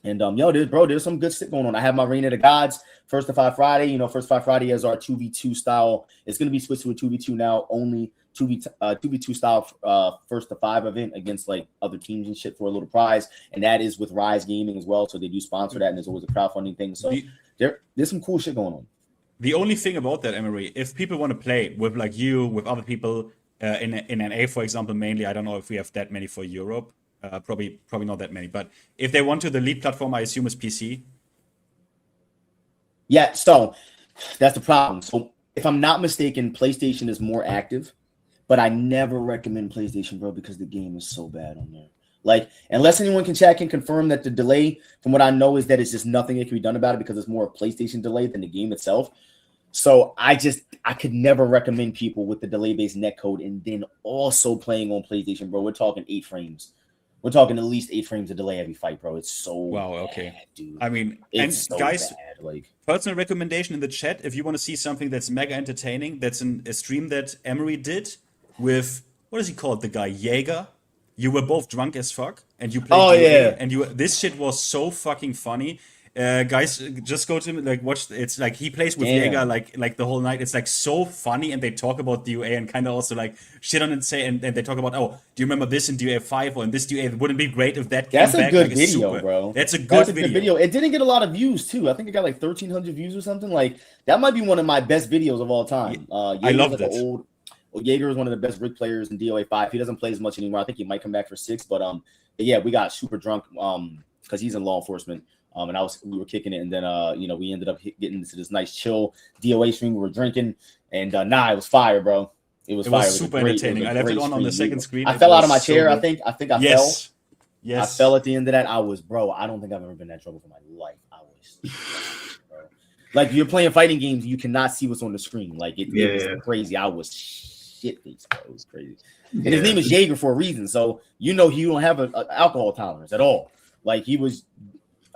And there's some good shit going on. I have my Reign of the Gods First to Five Friday. You know, First to Five Friday is our 2v2 style. It's going to be switched to a 2v2 now, only 2v2 style First to Five event against like other teams and shit for a little prize. And that is with Rise Gaming as well. So they do sponsor that, and there's always a crowdfunding thing. So there's some cool shit going on. The only thing about that, Emery, if people want to play with like you, with other people in NA, for example, mainly, I don't know if we have that many for Europe. Probably not that many. But if they want to, the lead platform, I assume, is PC. Yeah, so that's the problem. So if I'm not mistaken, PlayStation is more active, but I never recommend PlayStation, bro, because the game is so bad on there. Like, unless anyone can confirm that the delay, from what I know, is that it's just nothing that can be done about it because it's more a PlayStation delay than the game itself. So I could never recommend people with the delay-based netcode and then also playing on PlayStation, bro. We're talking 8 frames. We're talking at least 8 frames of delay every fight, bro. It's so Okay, bad, dude. I mean, it's and so guys, bad. Like, personal recommendation in the chat, if you want to see something that's mega entertaining, that's a stream that Emery did with, what is he called, the guy, Jaeger? You were both drunk as fuck, and you played DA, and this shit was so fucking funny. Guys, just go to him, like, watch. It's like he plays with Jaeger like the whole night. It's like so funny, and they talk about DUA and kind of also like shit on it. And they talk about, oh, do you remember this in DUA 5 or in this DUA? Wouldn't it be great if that came back? That's a good video, bro. That's a good video. It didn't get a lot of views too. I think it got like 1,300 views or something. Like that might be one of my best videos of all time. I love that. Jaeger is one of the best rig players in DOA 5. He doesn't play as much anymore. I think he might come back for 6, but yeah, we got super drunk because he's in law enforcement. And we were kicking it, and then we ended up getting into this nice chill DOA stream. We were drinking, and it was fire, bro. It was fire. It was super entertaining. I left it on the second screen. I fell out of my chair. I think I fell. Yes. I fell at the end of that. I don't think I've ever been that trouble for my life. I was bro. Like, you're playing fighting games, you cannot see what's on the screen. Like it was crazy. I was shit faced, bro. It was crazy. And his name is Jaeger for a reason. So you don't have an alcohol tolerance at all. Like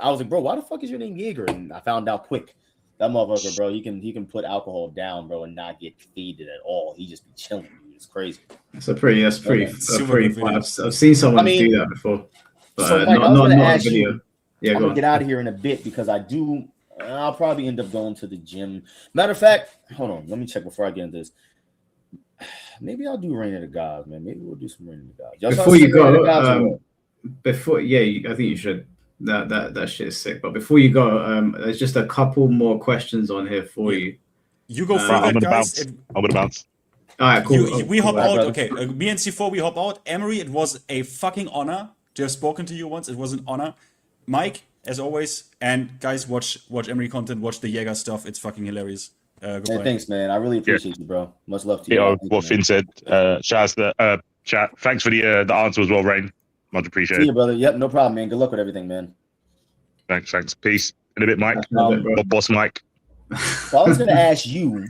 I was like, bro, why the fuck is your name Jaeger? And I found out quick. That motherfucker, bro, he can put alcohol down, bro, and not get faded at all. He just be chilling, dude. It's crazy. That's pretty fun. I've seen someone do that before. But so Mike, I was gonna ask video. You, yeah, I'm gonna get out of here in a bit because I'll probably end up going to the gym. Matter of fact, hold on, let me check before I get into this. Maybe I'll do Reign of the Gods, man. Maybe we'll do some Reign of the Gods. Before you go, I think you should. That shit is sick. But before you go, there's just a couple more questions on here for you. You go for it, guys. I'm gonna bounce. All right, cool. We hop out. Okay, me and C4, we hop out. Emery, it was a fucking honor to have spoken to you once. It was an honor. Mike, as always, and guys, watch Emery content. Watch the Jaeger stuff. It's fucking hilarious. Hey, thanks, man. I really appreciate you, bro. Much love to you. Yeah, what Finn said. Shout out to chat. Thanks for the answer as well, Rain. Much appreciated. See you, brother. Yep, no problem, man. Good luck with everything, man. Thanks. Peace. In a bit, Mike. Boss Mike. So I was going to ask you.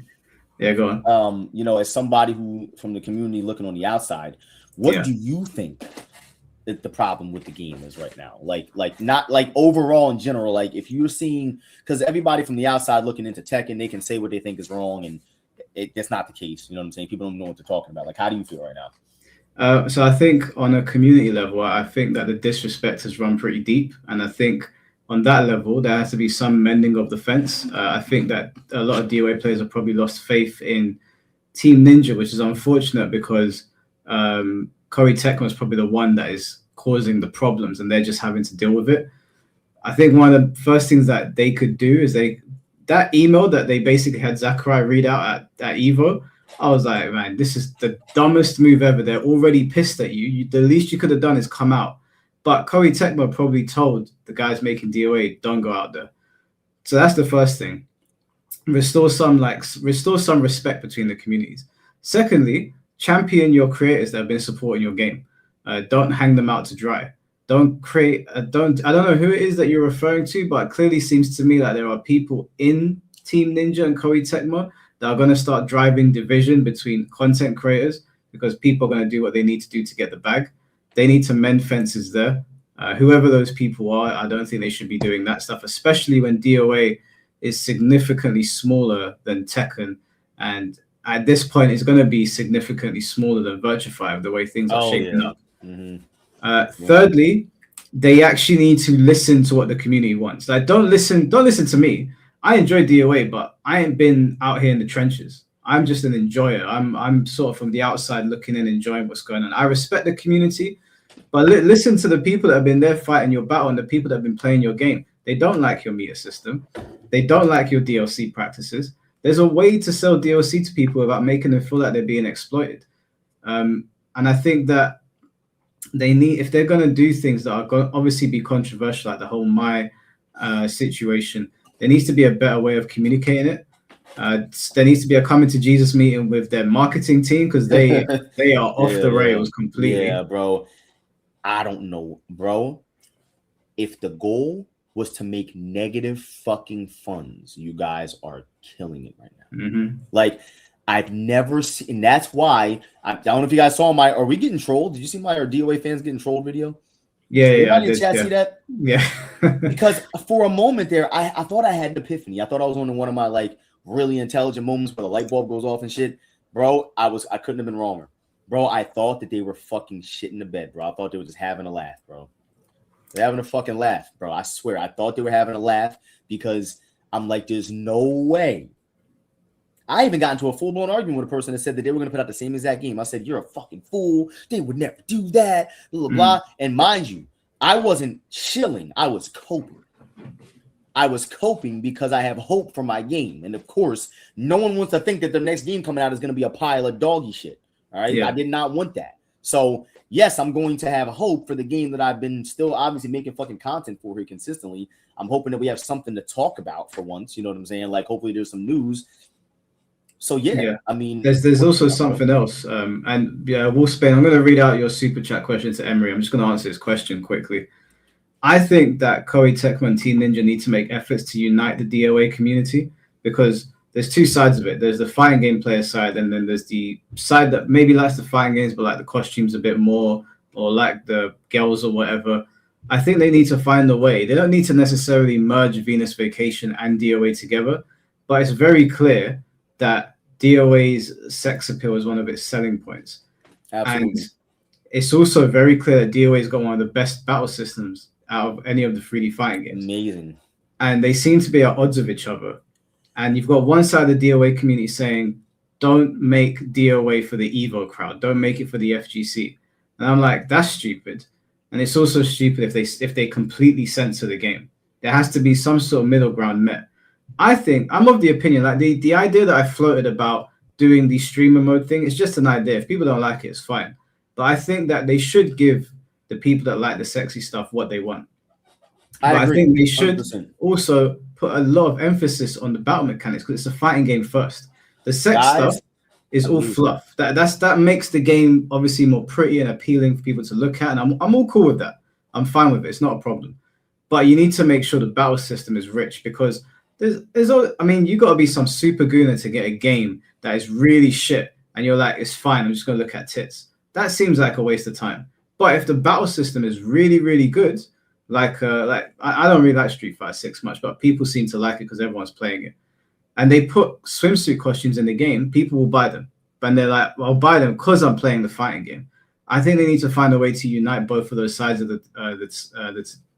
Yeah, go on. As somebody who from the community looking on the outside, what do you think that the problem with the game is right now? Like not like overall in general. Like if you're seeing, because everybody from the outside looking into tech and they can say what they think is wrong, and that's not the case. You know what I'm saying? People don't know what they're talking about. Like, how do you feel right now? So I think on a community level, I think that the disrespect has run pretty deep, and I think on that level there has to be some mending of the fence. I think that a lot of DOA players have probably lost faith in Team Ninja, which is unfortunate because Corey Tekma is probably the one that is causing the problems, and they're just having to deal with it. I think one of the first things that they could do is that email that they basically had Zachariah read out at Evo. I was like, man, this is the dumbest move ever. They're already pissed at you. The least you could have done is come out. But Corey Tekma probably told the guys making DOA, don't go out there. So that's the first thing. Restore some respect between the communities. Secondly, champion your creators that have been supporting your game. Don't hang them out to dry. Don't create. I don't know who it is that you're referring to, but it clearly seems to me like there are people in Team Ninja and Corey Tekma that are going to start driving division between content creators because people are going to do what they need to do to get the bag. They need to mend fences there. Whoever those people are, I don't think they should be doing that stuff, especially when DOA is significantly smaller than Tekken. And at this point, it's going to be significantly smaller than Virtua the way things are shaping up. Mm-hmm. Thirdly, they actually need to listen to what the community wants. Like, don't listen to me. I enjoy DOA, but I ain't been out here in the trenches. I'm just an enjoyer. I'm sort of from the outside looking in, enjoying what's going on. I respect the community, but listen to the people that have been there fighting your battle and the people that have been playing your game. They don't like your meter system. They don't like your DLC practices. There's a way to sell DLC to people without making them feel like they're being exploited. And I think that they need, if they're going to do things that are going to obviously be controversial, like the whole My situation, there needs to be a better way of communicating it. There needs to be a coming to Jesus meeting with their marketing team because they are off the rails completely. Yeah, bro. I don't know, bro. If the goal was to make negative fucking funds, you guys are killing it right now. Mm-hmm. Like, I've never seen, and that's why I don't know if you guys saw are we getting trolled? Did you see our DOA fans getting trolled video? Yeah, in chat see that? Yeah. Because for a moment there, I thought I had an epiphany. I thought I was on one of my like really intelligent moments where the light bulb goes off and shit. Bro, I couldn't have been wronger. Bro, I thought that they were fucking shit in the bed, bro. I thought they were just having a laugh, bro. They're having a fucking laugh, bro. I swear. I thought they were having a laugh because I'm like, there's no way. I even got into a full-blown argument with a person that said that they were going to put out the same exact game. I said, you're a fucking fool. They would never do that, blah, blah, blah. And mind you, I wasn't chilling. I was coping. I was coping because I have hope for my game. And, of course, no one wants to think that the next game coming out is going to be a pile of doggy shit. All right? Yeah. I did not want that. So, yes, I'm going to have hope for the game that I've been still obviously making fucking content for here consistently. I'm hoping that we have something to talk about for once. You know what I'm saying? Like, hopefully there's some news. So yeah, I mean, there's also something else, and yeah, I'm going to read out your super chat question to Emery. I'm just going to answer this question quickly. I think that Corey Tekma and Team Ninja need to make efforts to unite the DOA community because there's two sides of it. There's the fighting game player side, and then there's the side that maybe likes the fighting games but like the costumes a bit more, or like the girls or whatever. I think they need to find a way. They don't need to necessarily merge Venus Vacation and DOA together, but it's very clear that DOA's sex appeal is one of its selling points. Absolutely. And it's also very clear that DOA's got one of the best battle systems out of any of the 3D fighting games. Amazing. And they seem to be at odds with each other. And you've got one side of the DOA community saying, don't make DOA for the Evo crowd. Don't make it for the FGC. And I'm like, that's stupid. And it's also stupid if they completely censor the game. There has to be some sort of middle ground met. I think I'm of the opinion, like the idea that I floated about doing the streamer mode thing is just an idea. If people don't like it, it's fine. But I think that they should give the people that like the sexy stuff what they want. I think they should 100%. Also put a lot of emphasis on the battle mechanics because it's a fighting game first. The sex stuff is all fluff. That makes the game obviously more pretty and appealing for people to look at. And I'm all cool with that. I'm fine with it. It's not a problem. But you need to make sure the battle system is rich because you got to be some super gooner to get a game that is really shit. And you're like, it's fine. I'm just going to look at tits. That seems like a waste of time. But if the battle system is really, really good, I don't really like Street Fighter 6 much, but people seem to like it because everyone's playing it. and they put swimsuit costumes in the game, people will buy them. And they're like, well, I'll buy them because I'm playing the fighting game. I think they need to find a way to unite both of those sides of the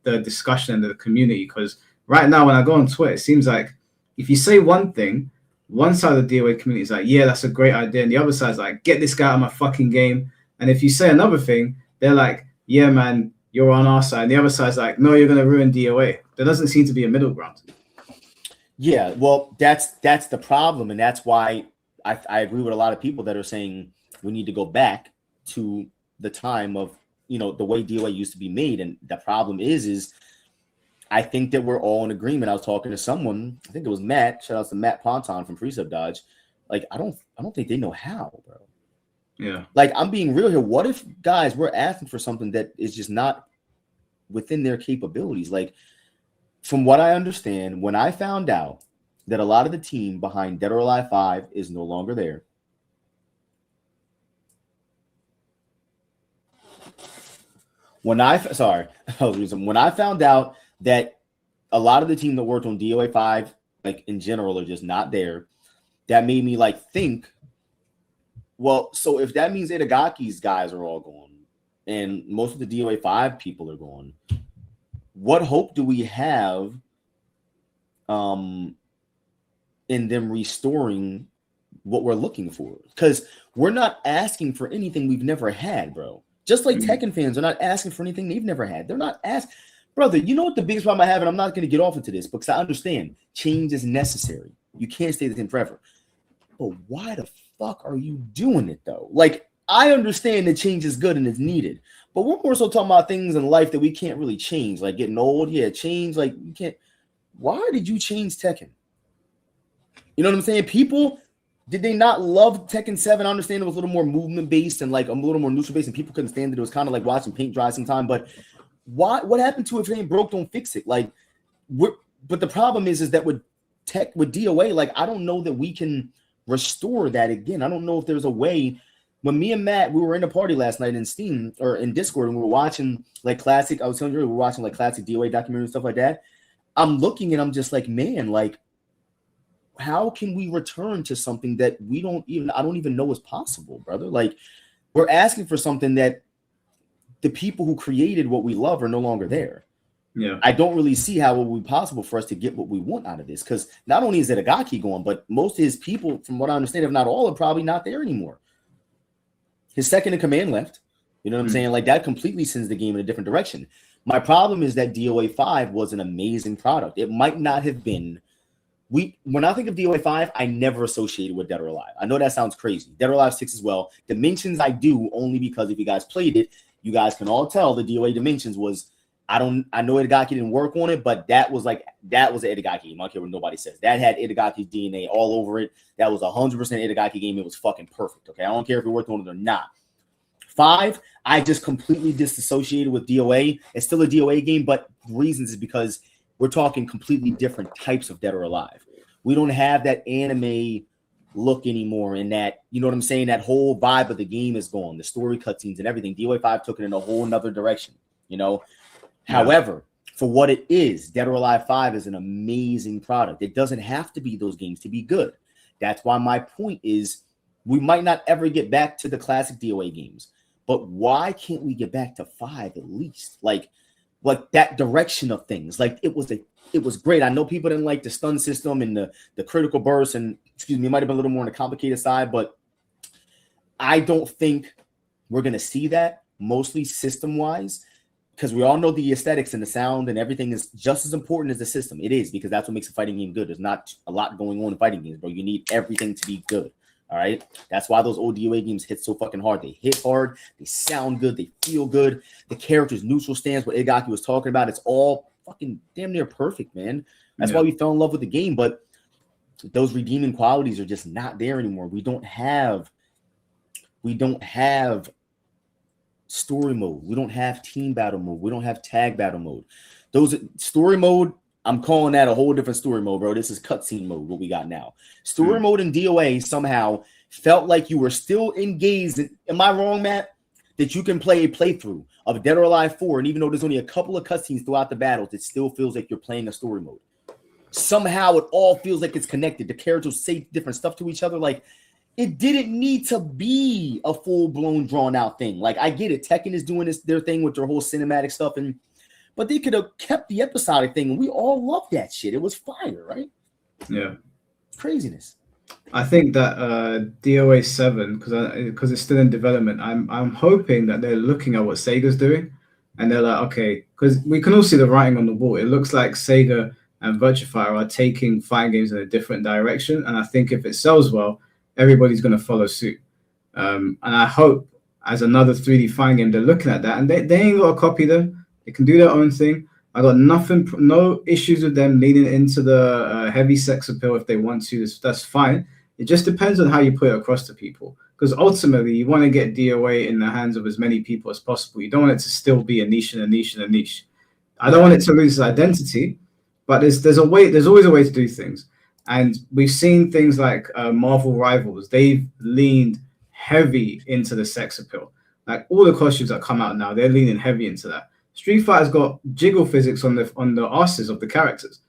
discussion and the community. Because right now, when I go on Twitter, it seems like if you say one thing, one side of the DOA community is like, yeah, that's a great idea. And the other side's like, get this guy out of my fucking game. And if you say another thing, they're like, yeah, man, you're on our side. And the other side's like, no, you're going to ruin DOA. There doesn't seem to be a middle ground. Yeah, well, that's the problem. And that's why I agree with a lot of people that are saying we need to go back to the time of, you know, the way DOA used to be made. And the problem is I think that we're all in agreement. I was talking to someone, I think it was Matt, shout out to Matt Ponton from Precept Dodge. Like, I don't think they know how, bro. Yeah. Like, I'm being real here. What if, guys, we're asking for something that is just not within their capabilities? Like, from what I understand, when I found out that a lot of the team behind Dead or Alive 5 is no longer there. When I found out that a lot of the team that worked on DOA 5, like in general, are just not there, that made me like think, well, so if that means Itagaki's guys are all gone and most of the DOA 5 people are gone, what hope do we have in them restoring what we're looking for? Because we're not asking for anything we've never had, bro. Just like Tekken fans are not asking for anything they've never had. They're not asking. Brother, you know what the biggest problem I have, and I'm not going to get off into this because I understand change is necessary. You can't stay the same forever. But why the fuck are you doing it, though? Like, I understand that change is good and it's needed, but we're more so talking about things in life that we can't really change, like getting old. Yeah, change, like you can't. Why did you change Tekken? You know what I'm saying? People, did they not love Tekken 7? I understand it was a little more movement based and like a little more neutral based, and people couldn't stand it. It was kind of like watching paint dry sometime. But why? What happened to it? If it ain't broke, don't fix it. Like, but the problem is that with DOA, like I don't know that we can restore that again. I don't know if there's a way. When me and Matt, we were in a party last night in Steam or in Discord, and we were watching like classic. I was telling you, we were watching like classic DOA documentaries and stuff like that. I'm looking and I'm just like, man, like, how can we return to something that I don't even know is possible, brother? Like, we're asking for something that the people who created what we love are no longer there. Yeah. I don't really see how it would be possible for us to get what we want out of this. Because not only is Itagaki going, but most of his people, from what I understand, if not all, are probably not there anymore. His second in command left. You know what I'm saying? Like, that completely sends the game in a different direction. My problem is that DOA 5 was an amazing product. It might not have been. When I think of DOA 5, I never associated with Dead or Alive. I know that sounds crazy. Dead or Alive 6 as well. Dimensions I do, only because if you guys played it, you guys can all tell the DOA Dimensions was, I know Itagaki didn't work on it, but that was the Itagaki game. I don't care what nobody says. That had Itagaki's DNA all over it. That was 100% Itagaki game. It was fucking perfect. Okay, I don't care if it worked on it or not. 5, I just completely disassociated with DOA. It's still a DOA game, but the reasons is because we're talking completely different types of Dead or Alive. We don't have that anime look anymore, and that, you know what I'm saying? That whole vibe of the game is gone. The story cutscenes and everything. DOA 5 took it in a whole nother direction, you know? Yeah. However, for what it is, Dead or Alive 5 is an amazing product. It doesn't have to be those games to be good. That's why my point is we might not ever get back to the classic DOA games, but why can't we get back to 5 at least? Like that direction of things. Like, it was great. I know people didn't like the stun system and the critical burst, and it might have been a little more on the complicated side, but I don't think we're going to see that, mostly system-wise, because we all know the aesthetics and the sound and everything is just as important as the system. It is, because that's what makes a fighting game good. There's not a lot going on in fighting games, bro. You need everything to be good. All right. That's why those old DOA games hit so fucking hard. They hit hard. They sound good. They feel good. The character's neutral stance, what Itagaki was talking about, it's all fucking damn near perfect, man. That's why we fell in love with the game. But those redeeming qualities are just not there anymore. We don't have story mode. We don't have team battle mode. We don't have tag battle mode. Those story mode, I'm calling that a whole different story mode, bro. This is cutscene mode, what we got now. Story mode in DOA somehow felt like you were still engaged. Am I wrong, Matt? That you can play a playthrough of Dead or Alive 4, and even though there's only a couple of cutscenes throughout the battles, it still feels like you're playing a story mode. somehow it all feels like it's connected. The characters say different stuff to each other. Like, it didn't need to be a full-blown, drawn-out thing. Like, I get it. Tekken is doing their thing with their whole cinematic stuff, but they could have kept the episodic thing, and we all loved that shit. It was fire, right? Yeah. Craziness. I think that DOA 7, because it's still in development, I'm hoping that they're looking at what Sega's doing, and they're like, okay, because we can all see the writing on the wall. It looks like Sega and Virtua Fighter are taking fighting games in a different direction, and I think if it sells well, everybody's going to follow suit. And I hope as another 3D fighting game, they're looking at that, and they ain't got to copy them. They can do their own thing. I got no issues with them leaning into the heavy sex appeal if they want to. That's fine. It just depends on how you put it across to people. Because ultimately, you want to get DOA in the hands of as many people as possible. You don't want it to still be a niche and a niche and a niche. I don't want it to lose its identity, but there's a way. There's always a way to do things. And we've seen things like Marvel Rivals. They've leaned heavy into the sex appeal. Like all the costumes that come out now, they're leaning heavy into that. Street Fighter's got jiggle physics on the asses of the characters,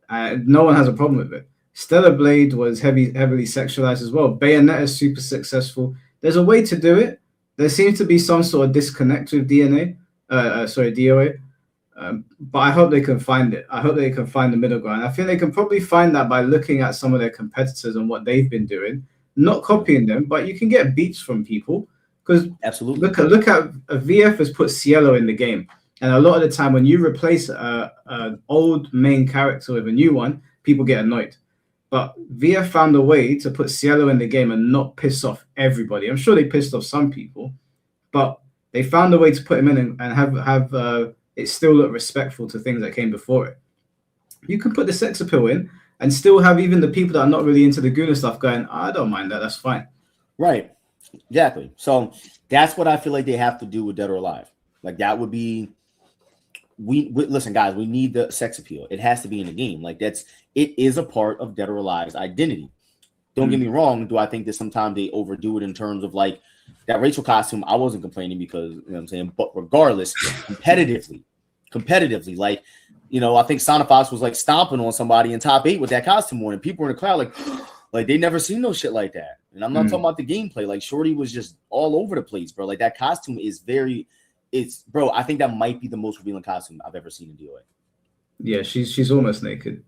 and no one has a problem with it. Stellar Blade was heavily sexualized as well. Bayonetta is super successful. There's a way to do it. There seems to be some sort of disconnect with DOA. But I hope they can find it. I hope they can find the middle ground. I think they can probably find that by looking at some of their competitors and what they've been doing, not copying them, but you can get beats from people. Because absolutely, look at VF has put Cielo in the game. And a lot of the time, when you replace an old main character with a new one, people get annoyed. But VF found a way to put Cielo in the game and not piss off everybody. I'm sure they pissed off some people, but they found a way to put him in and have it still look respectful to things that came before it. You can put the sex appeal in and still have even the people that are not really into the Guna stuff going, I don't mind that. That's fine. Right. Exactly. So that's what I feel like they have to do with Dead or Alive. Like that would be. We listen, guys. We need the sex appeal. It has to be in the game. Like it is a part of Dead or Alive's identity. Don't get me wrong. Do I think that sometimes they overdo it in terms of like that Rachel costume? I wasn't complaining because you know what I'm saying. But regardless, competitively, like I think Sonic Fox was like stomping on somebody in top 8 with that costume on, and people were in the crowd like they never seen no shit like that. And I'm not talking about the gameplay. Like Shorty was just all over the place, bro. Like that costume is bro, I think that might be the most revealing costume I've ever seen in DOA. Yeah, she's almost naked.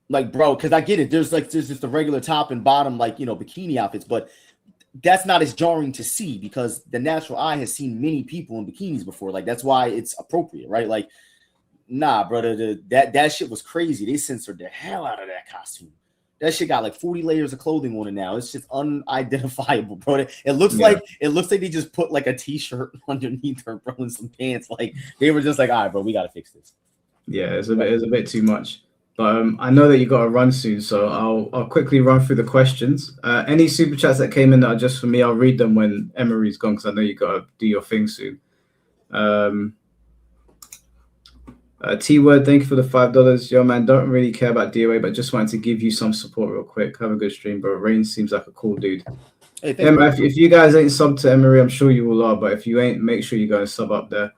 Like, bro, because I get it. There's just the regular top and bottom, like, bikini outfits, but that's not as jarring to see because the natural eye has seen many people in bikinis before. Like, that's why it's appropriate, right? Like, nah, brother, that shit was crazy. They censored the hell out of that costume. That shit got like 40 layers of clothing on it now. It's just unidentifiable, bro. It looks like they just put like a t-shirt underneath her, bro, and some pants. Like they were just like, all right, bro, we gotta fix this. Yeah, it's a bit too much. But I know that you got to run soon, so I'll quickly run through the questions. Any super chats that came in that are just for me, I'll read them when Emery's gone because I know you got to do your thing soon. T-Word, thank you for the $5. Yo, man, don't really care about DOA, but just wanted to give you some support real quick. Have a good stream, bro. Reigns seems like a cool dude. Hey, if you guys ain't subbed to Emery, I'm sure you all are, but if you ain't, make sure you go and sub up there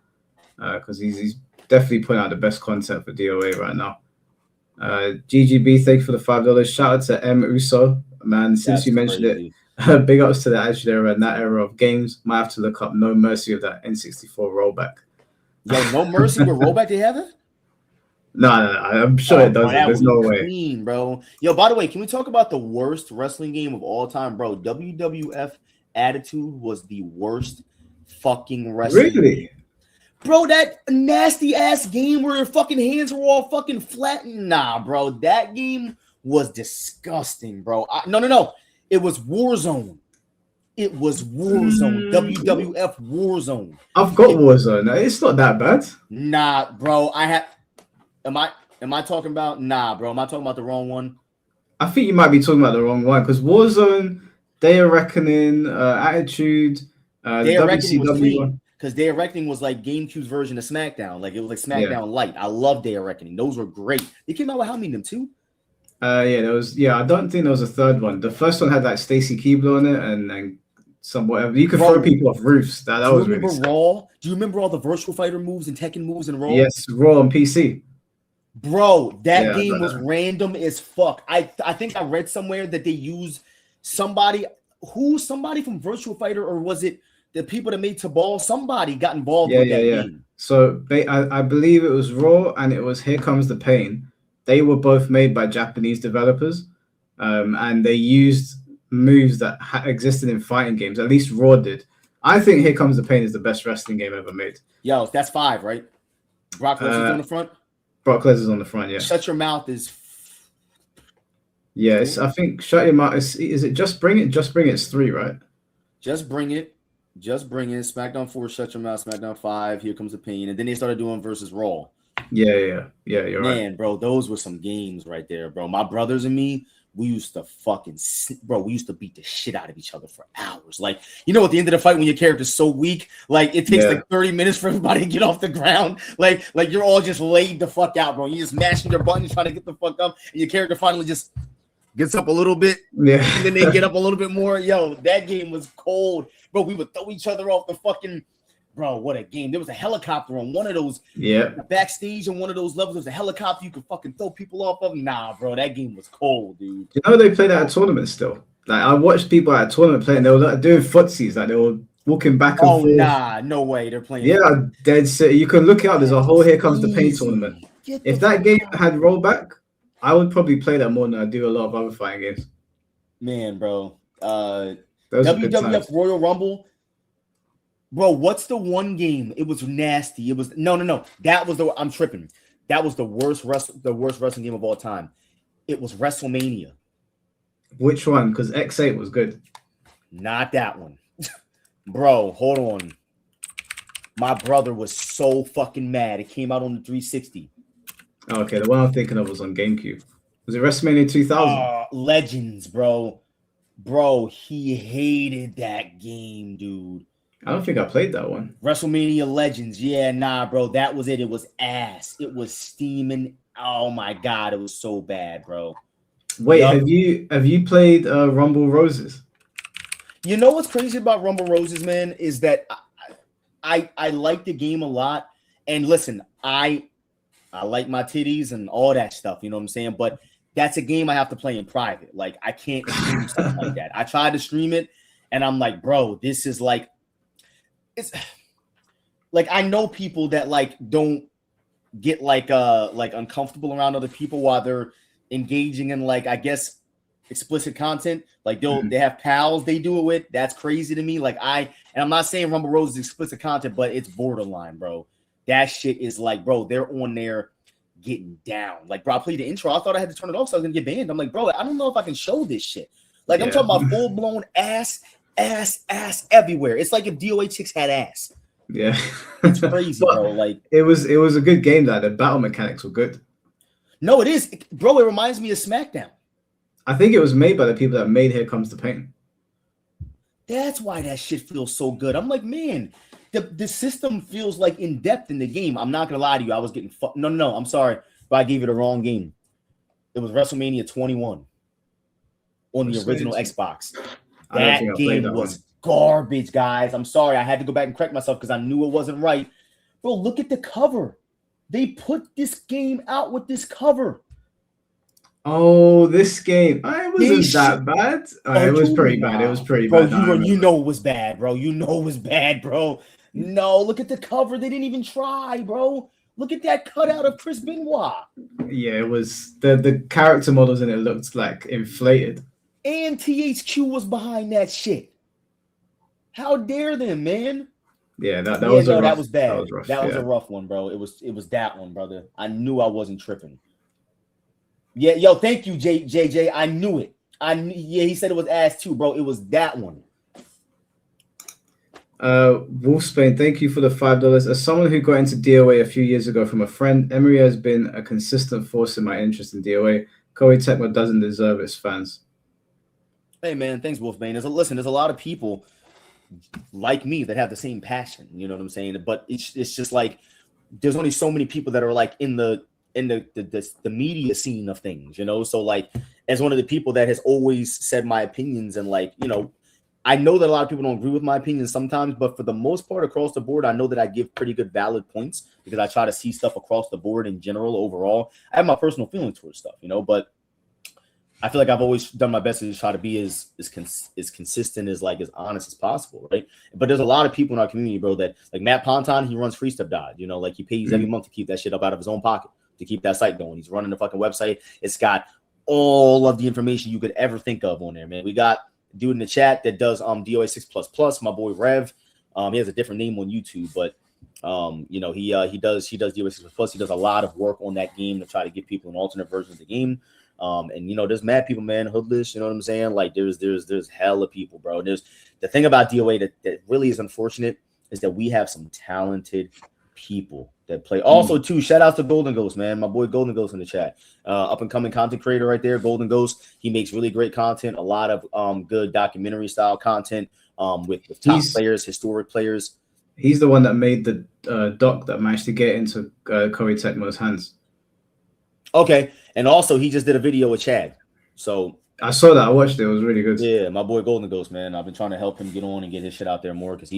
because he's definitely putting out the best content for DOA right now. GGB, thank you for the $5. Shout out to M. Uso. Man, since you mentioned it, big ups to the Attitude Era and that era of games. Might have to look up No Mercy of that N64 rollback. Yo, No Mercy with rollback they have it? No, I'm sure it doesn't. There's no way. Bro. Yo, by the way, can we talk about the worst wrestling game of all time, bro? WWF Attitude was the worst fucking wrestling game. Bro, that nasty ass game where your fucking hands were all fucking flattened. Nah, bro, that game was disgusting, bro. No. It was Warzone. It was Warzone. WWF Warzone. I've got Warzone. It's not that bad. Nah, bro. Am I talking about? Nah, bro. Am I talking about the wrong one? I think you might be talking about the wrong one because Warzone, Day of Reckoning, Attitude, Day of Reckoning was clean one. because Day of Reckoning was like GameCube's version of SmackDown. Like it was like SmackDown Light. I love Day of Reckoning. Those were great. They came out with how many of them too? There was. Yeah, I don't think there was a third one. The first one had like Stacy Keibler on it and some whatever. You could throw people off roofs. That was really. Raw? Do you remember all the Virtual Fighter moves and Tekken moves in Raw? Yes, Raw on PC. Bro, that Yeah, game was random as fuck. I think I read somewhere that they used somebody from Virtua Fighter, or was it the people that made Tabal? Somebody got involved with that game. So I believe it was Raw and it was Here Comes the Pain. They were both made by Japanese developers, and they used moves that existed in fighting games. At least Raw did. I think Here Comes the Pain is the best wrestling game ever made. Yo, that's 5, right? Brock Lesnar's on the front. Brock Lesnar's on the front, yeah. Shut Your Mouth is. Yes, I think Shut Your Mouth is it Just Bring It? Just Bring It's 3, right? Just Bring It. Just Bring It. SmackDown 4, Shut Your Mouth. SmackDown 5, Here Comes the Pain. And then they started doing versus Raw. Yeah, you're right. Man, bro, those were some games right there, bro. My brothers and me, we used to beat the shit out of each other for hours. Like, you know, at the end of the fight, when your character's so weak, like it takes like 30 minutes for everybody to get off the ground. Like you're all just laid the fuck out, bro. You just mashing your buttons trying to get the fuck up, and your character finally just gets up a little bit. Yeah. And then they get up a little bit more. Yo, that game was cold, bro. We would throw each other off the fucking. Bro, what a game. There was a helicopter on one of those. Yeah. Backstage on one of those levels. There was a helicopter you could fucking throw people off of. Nah, bro, that game was cold, dude. You know they play that at tournaments still? Like, I watched people at a tournament playing. They were like, doing footsies. Like, they were walking back and forth. Nah, no way. They're playing. Yeah, dead city. You can look it up. There's a whole Here Comes the Pain tournament. If that game had rollback, I would probably play that more than I do a lot of other fighting games. Man, bro. WWF Royal Rumble. Bro, what's the one game? It was nasty. It was no. That was I'm tripping. That was the worst wrestling game of all time. It was WrestleMania. Which one? Because X8 was good. Not that one. Bro, hold on. My brother was so fucking mad. It came out on the 360. Okay, the one I'm thinking of was on GameCube. Was it WrestleMania 2000? Legends, bro. Bro, he hated that game, dude. I don't think I played that one. WrestleMania Legends. Yeah, nah, bro. That was it. It was ass. It was steaming. Oh my God. It was so bad, bro. Wait, have you played Rumble Roses? You know what's crazy about Rumble Roses, man, is that I like the game a lot. And listen, I like my titties and all that stuff. You know what I'm saying? But that's a game I have to play in private. Like, I can't stream stuff like that. I tried to stream it, and I'm like, bro, this is like, it's like, I know people that like don't get like uncomfortable around other people while they're engaging in, like, I guess, explicit content. Like they have pals they do it with. That's crazy to me. Like, and I'm not saying Rumble Rose is explicit content, but it's borderline, bro. That shit is like, bro, they're on there getting down. Like, bro, I played the intro. I thought I had to turn it off so I was gonna get banned. I'm like, bro, I don't know if I can show this shit. Like, I'm talking about full blown ass everywhere. It's like if DOA chicks had ass. Yeah, it's crazy, bro. Like, it was a good game. That the battle mechanics were good. No, it is, bro. It reminds me of SmackDown. I think it was made by the people that made Here Comes the Pain. That's why that shit feels so good. I'm like, man, the system feels like in depth in the game. I'm not gonna lie to you. I was getting no. I'm sorry, but I gave you the wrong game. It was WrestleMania 21 on the original Xbox. That game was garbage, guys. I'm sorry. I had to go back and correct myself because I knew it wasn't right. Bro, look at the cover. They put this game out with this cover. Oh, this game. It wasn't that bad. It was pretty bad. It was pretty bad. Bro, you know it was bad, bro. You know it was bad, bro. No, look at the cover. They didn't even try, bro. Look at that cutout of Chris Benoit. Yeah, it was the character models in it looked like inflated. And THQ was behind that shit. How dare them, man? Yeah, that was bad. That was rough. That was a rough one, bro. It was that one, brother. I knew I wasn't tripping. Yeah, yo, thank you, JJ. I knew it. He said it was ass too, bro. It was that one. Wolfsbane, thank you for the $5. As someone who got into DOA a few years ago from a friend, Emery has been a consistent force in my interest in DOA. Koei Tecmo doesn't deserve its fans. Hey, man, thanks, Wolfbane. There's a lot of people like me that have the same passion. You know what I'm saying? But it's just like there's only so many people that are like in the media scene of things, you know. So like, as one of the people that has always said my opinions and like, you know, I know that a lot of people don't agree with my opinion sometimes, but for the most part, across the board, I know that I give pretty good valid points because I try to see stuff across the board in general. Overall, I have my personal feelings towards stuff, but I feel like I've always done my best to try to be as consistent as honest as possible, right? But there's a lot of people in our community, bro, that like Matt Ponton, he runs Free Stuff Dive, like he pays every month to keep that shit up out of his own pocket to keep that site going. He's running the fucking website. It's got all of the information you could ever think of on there, man. We got dude in the chat that does DOA 6++, my boy Rev. He has a different name on YouTube, but he does DOA 6++. He does a lot of work on that game to try to give people an alternate version of the game. And there's mad people, man, hoodless, you know what I'm saying? Like there's hella people, bro. And there's the thing about DOA that really is unfortunate is that we have some talented people that play. Also, too, shout out to Golden Ghost, man. My boy Golden Ghost in the chat. Up and coming content creator right there, Golden Ghost. He makes really great content, a lot of good documentary style content with top players, historic players. He's the one that made the doc that managed to get into Corey Tecmo's hands. Okay. And also he just did a video with Chad. So I saw that. I watched it. It was really good. Yeah, my boy Golden Ghost, man. I've been trying to help him get on and get his shit out there more because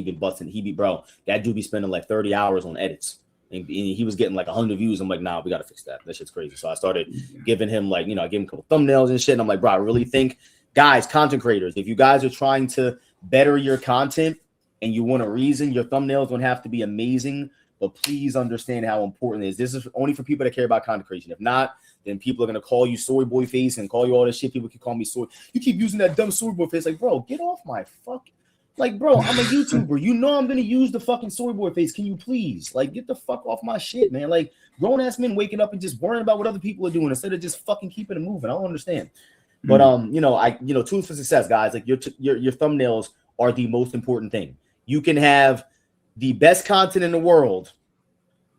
bro, that dude be spending like 30 hours on edits. And he was getting like 100 views. I'm like, nah, we got to fix that. That shit's crazy. So I started giving him I gave him a couple thumbnails and shit. And I'm like, bro, I really think, guys, content creators, if you guys are trying to better your content and you want a reason, your thumbnails don't have to be amazing, but please understand how important it is. This is only for people that care about content creation. If not, then people are going to call you soy boy face and call you all this shit. People can call me soy. You keep using that dumb soy boy face. Like, bro, get off my fucking. Like, bro, I'm a YouTuber. I'm going to use the fucking soy boy face. Can you please? Like, get the fuck off my shit, man. Like, grown-ass men waking up and just worrying about what other people are doing instead of just fucking keeping it moving. I don't understand. But, tools for success, guys. Like, your thumbnails are the most important thing. You can have the best content in the world,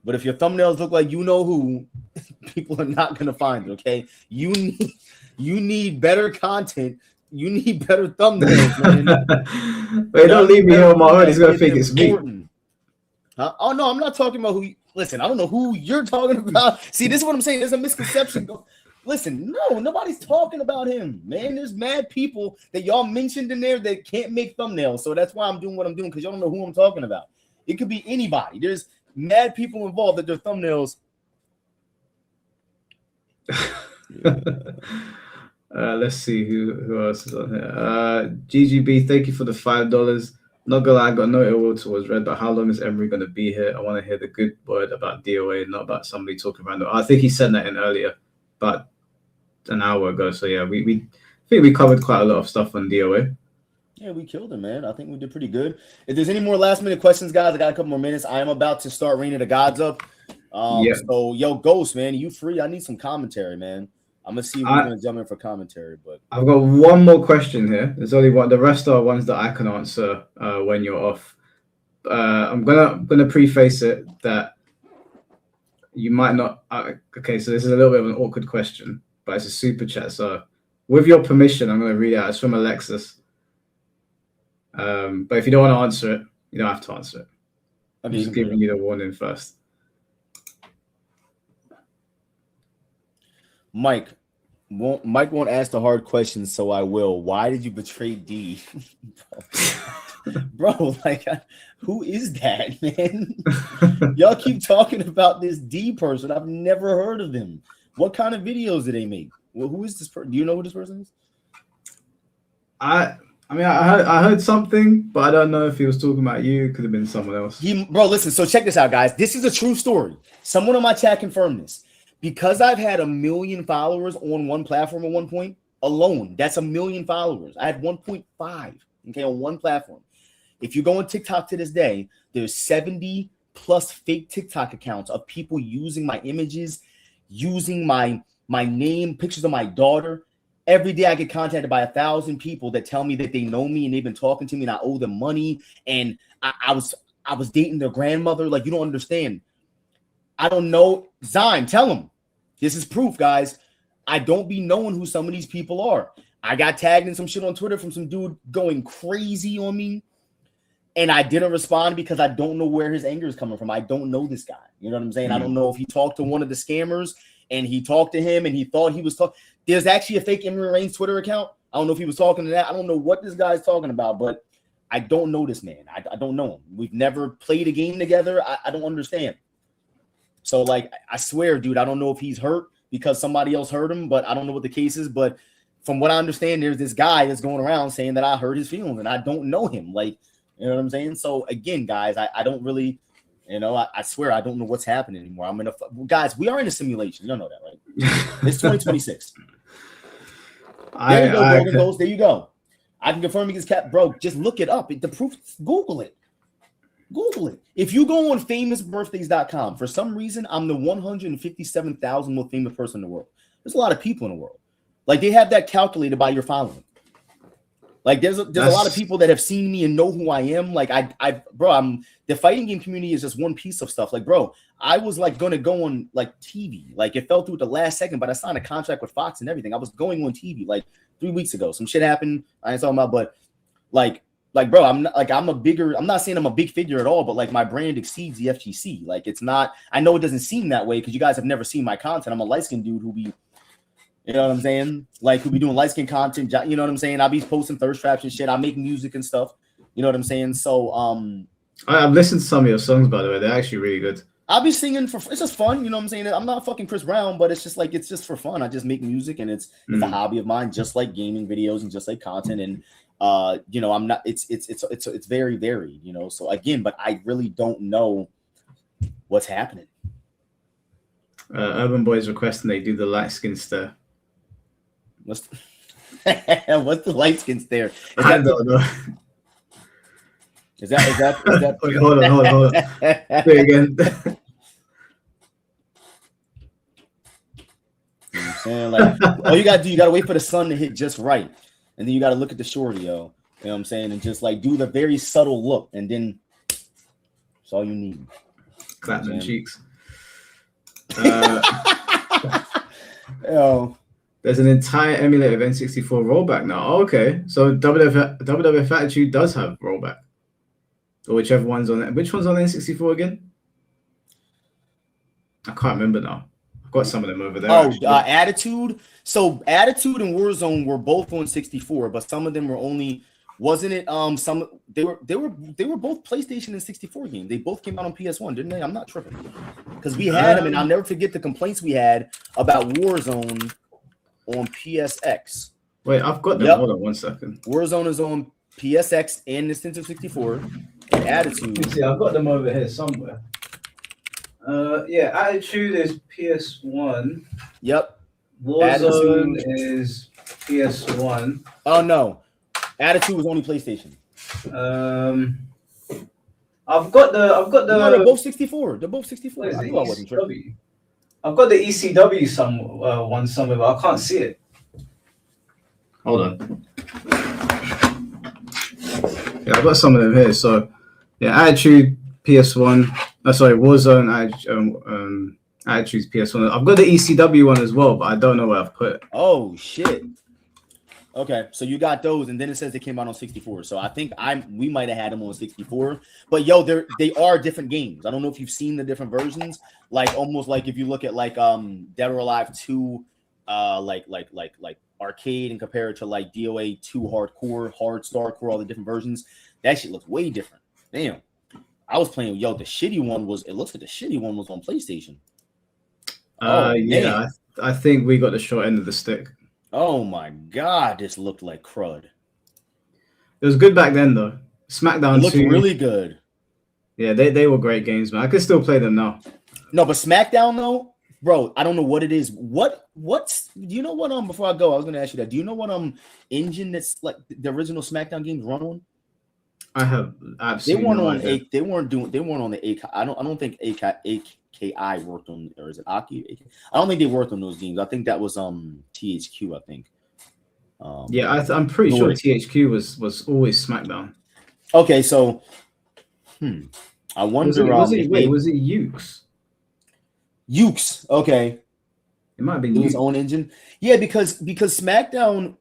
but if your thumbnails look like who, people are not going to find it, okay? You need better content. You need better thumbnails, man. Wait, don't leave me here on my own. He's going to think it's me. Huh? Oh, no, I'm not talking about who. Listen, I don't know who you're talking about. See, this is what I'm saying. There's a misconception. Listen, no, nobody's talking about him, man. There's mad people that y'all mentioned in there that can't make thumbnails. So that's why I'm doing what I'm doing, because y'all don't know who I'm talking about. It could be anybody. There's mad people involved that their thumbnails. Let's see who else is on here. GGB, thank you for the $5. Not gonna lie, I got no ill will towards Red, but how long is Emery gonna be here? I want to hear the good word about DOA, not about somebody talking random. I think he said that in earlier, but an hour ago. So yeah, we think we covered quite a lot of stuff on DOA. Yeah, we killed him, man. I think we did pretty good. If there's any more last minute questions, guys, I got a couple more minutes. I am about to start raining the gods up. So yo, Ghost, man, you free? I need some commentary, man. I'm gonna see if we're gonna jump in for commentary, but I've got one more question here. There's only one. The rest are ones that I can answer when you're off. I'm gonna preface it that you might not. Okay, so this is a little bit of an awkward question, but it's a super chat. So, with your permission, I'm gonna read it out. It's from Alexis. But if you don't want to answer it, you don't have to answer it. I'm just giving you the warning first. Mike won't ask the hard questions, so I will. Why did you betray D? Bro, like, who is that, man? Y'all keep talking about this D person. I've never heard of them. What kind of videos do they make? Well, who is this person? Do you know who this person is? I heard something, but I don't know if he was talking about you. It could have been someone else. Bro, listen. So check this out, guys. This is a true story. Someone on my chat confirmed this. Because I've had 1 million followers on one platform at one point alone. That's 1 million followers. I had 1.5, okay, on one platform. If you go on TikTok to this day, there's 70 plus fake TikTok accounts of people using my images, using my name, pictures of my daughter. Every day I get contacted by 1,000 people that tell me that they know me and they've been talking to me and I owe them money. And I was dating their grandmother. Like, you don't understand. I don't know. Zyme, tell them. This is proof, guys. I don't be knowing who some of these people are. I got tagged in some shit on Twitter from some dude going crazy on me. And I didn't respond because I don't know where his anger is coming from. I don't know this guy. You know what I'm saying? I don't know if he talked to one of the scammers and he talked to him and he thought he was talking. There's actually a fake Emery Reigns Twitter account. I don't know if he was talking to that. I don't know what this guy's talking about, but I don't know this man. I don't know him. We've never played a game together. I don't understand. So, like, I swear, dude, I don't know if he's hurt because somebody else hurt him, but I don't know what the case is. But from what I understand, there's this guy that's going around saying that I hurt his feelings, and I don't know him. Like, you know what I'm saying? So, again, guys, I don't really, you know, I swear I don't know what's happening anymore. Guys, we are in a simulation. You don't know that, right? It's 2026. There you go, Golden Ghost. There you go. I can confirm against Cap, bro. Just look it up. The proof, Google it. Google it. If you go on famousbirthdays.com, for some reason, I'm the 157,000th most famous person in the world. There's a lot of people in the world. Like, they have that calculated by your following. Like, there's a lot of people that have seen me and know who I am. Like, the fighting game community is just one piece of stuff. Like, bro, I was like going to go on like TV. Like, it fell through at the last second, but I signed a contract with Fox and everything. I was going on TV like 3 weeks ago. Some shit happened. I ain't talking about, but like, bro, I'm not saying I'm a big figure at all, but like my brand exceeds the FGC. Like, it's not, I know it doesn't seem that way because you guys have never seen my content. I'm a light-skinned dude who be, you know what I'm saying? Like, who be doing light-skinned content, you know what I'm saying? I'll be posting thirst traps and shit. I make music and stuff. You know what I'm saying? So, I've listened to some of your songs, by the way. They're actually really good. I'll be singing it's just fun. You know what I'm saying? I'm not fucking Chris Brown, but it's just like, it's just for fun. I just make music and it's a hobby of mine, just like gaming videos and just like content. And, you know, I'm not, it's very varied, you know? So again, but I really don't know what's happening. Urban Boys requesting they do the light skin stare. What's the light skin stare? I don't know. Is that Wait, hold on. Say it again. You know what I'm saying? Like, all you gotta wait for the sun to hit just right. And then you gotta look at the shorty, yo. You know what I'm saying? And just like do the very subtle look, and then that's all you need. Clap them cheeks. Yo. There's an entire emulator of N64 rollback now. Oh, okay. So WWF Attitude does have rollback. Or whichever one's on it. Which one's on N64 again? I can't remember now. I've got some of them over there. Attitude. So Attitude and Warzone were both on 64, but some of them were only, wasn't it? Some they were both PlayStation and 64 games. They both came out on PS1, didn't they? I'm not tripping. Because we had them, and I'll never forget the complaints we had about Warzone on PSX. Wait, I've got them. Yep. Hold on 1 second. Warzone is on PSX and Nintendo 64. And Attitude. See, I've got them over here somewhere. Yeah, Attitude is PS1. Yep. Warzone is PS1. Oh no, Attitude was only PlayStation. I've got the. No, they're both 64. They're both 64. I knew I wasn't tripping. I've got the ECW one somewhere, but I can't see it. Hold on. Yeah, I've got some of them here. So, yeah, Attitude PS1. Warzone. Attitude's PS1. I've got the ECW one as well, but I don't know where I've put it. Oh shit. Okay, so you got those, and then it says they came out on 64. So I think we might have had them on 64. But yo, they are different games. I don't know if you've seen the different versions. Like almost like if you look at like Dead or Alive 2, like arcade and compare it to like DOA 2 hardcore, hard starcore, all the different versions. That shit looks way different. Damn. I was playing, the shitty one was, it looks like the shitty one was on PlayStation. Yeah, I think we got the short end of the stick. Oh my god, this looked like crud. It was good back then though. SmackDown looked really good. Yeah, they were great games, man. I could still play them now. No, but SmackDown though, bro, I don't know what it is. What's do you know what before I go, I was gonna ask you that. Do you know what engine that's like the original SmackDown games run on? I have absolutely they weren't on the AK. I don't think AKI worked on, or is it Aki? I don't think they worked on those games. I think that was THQ, I think. Yeah, I'm pretty sure THQ was always SmackDown. Okay, so I wonder was it Ukes? Ukes, okay. It might be his own engine. Yeah, because SmackDown,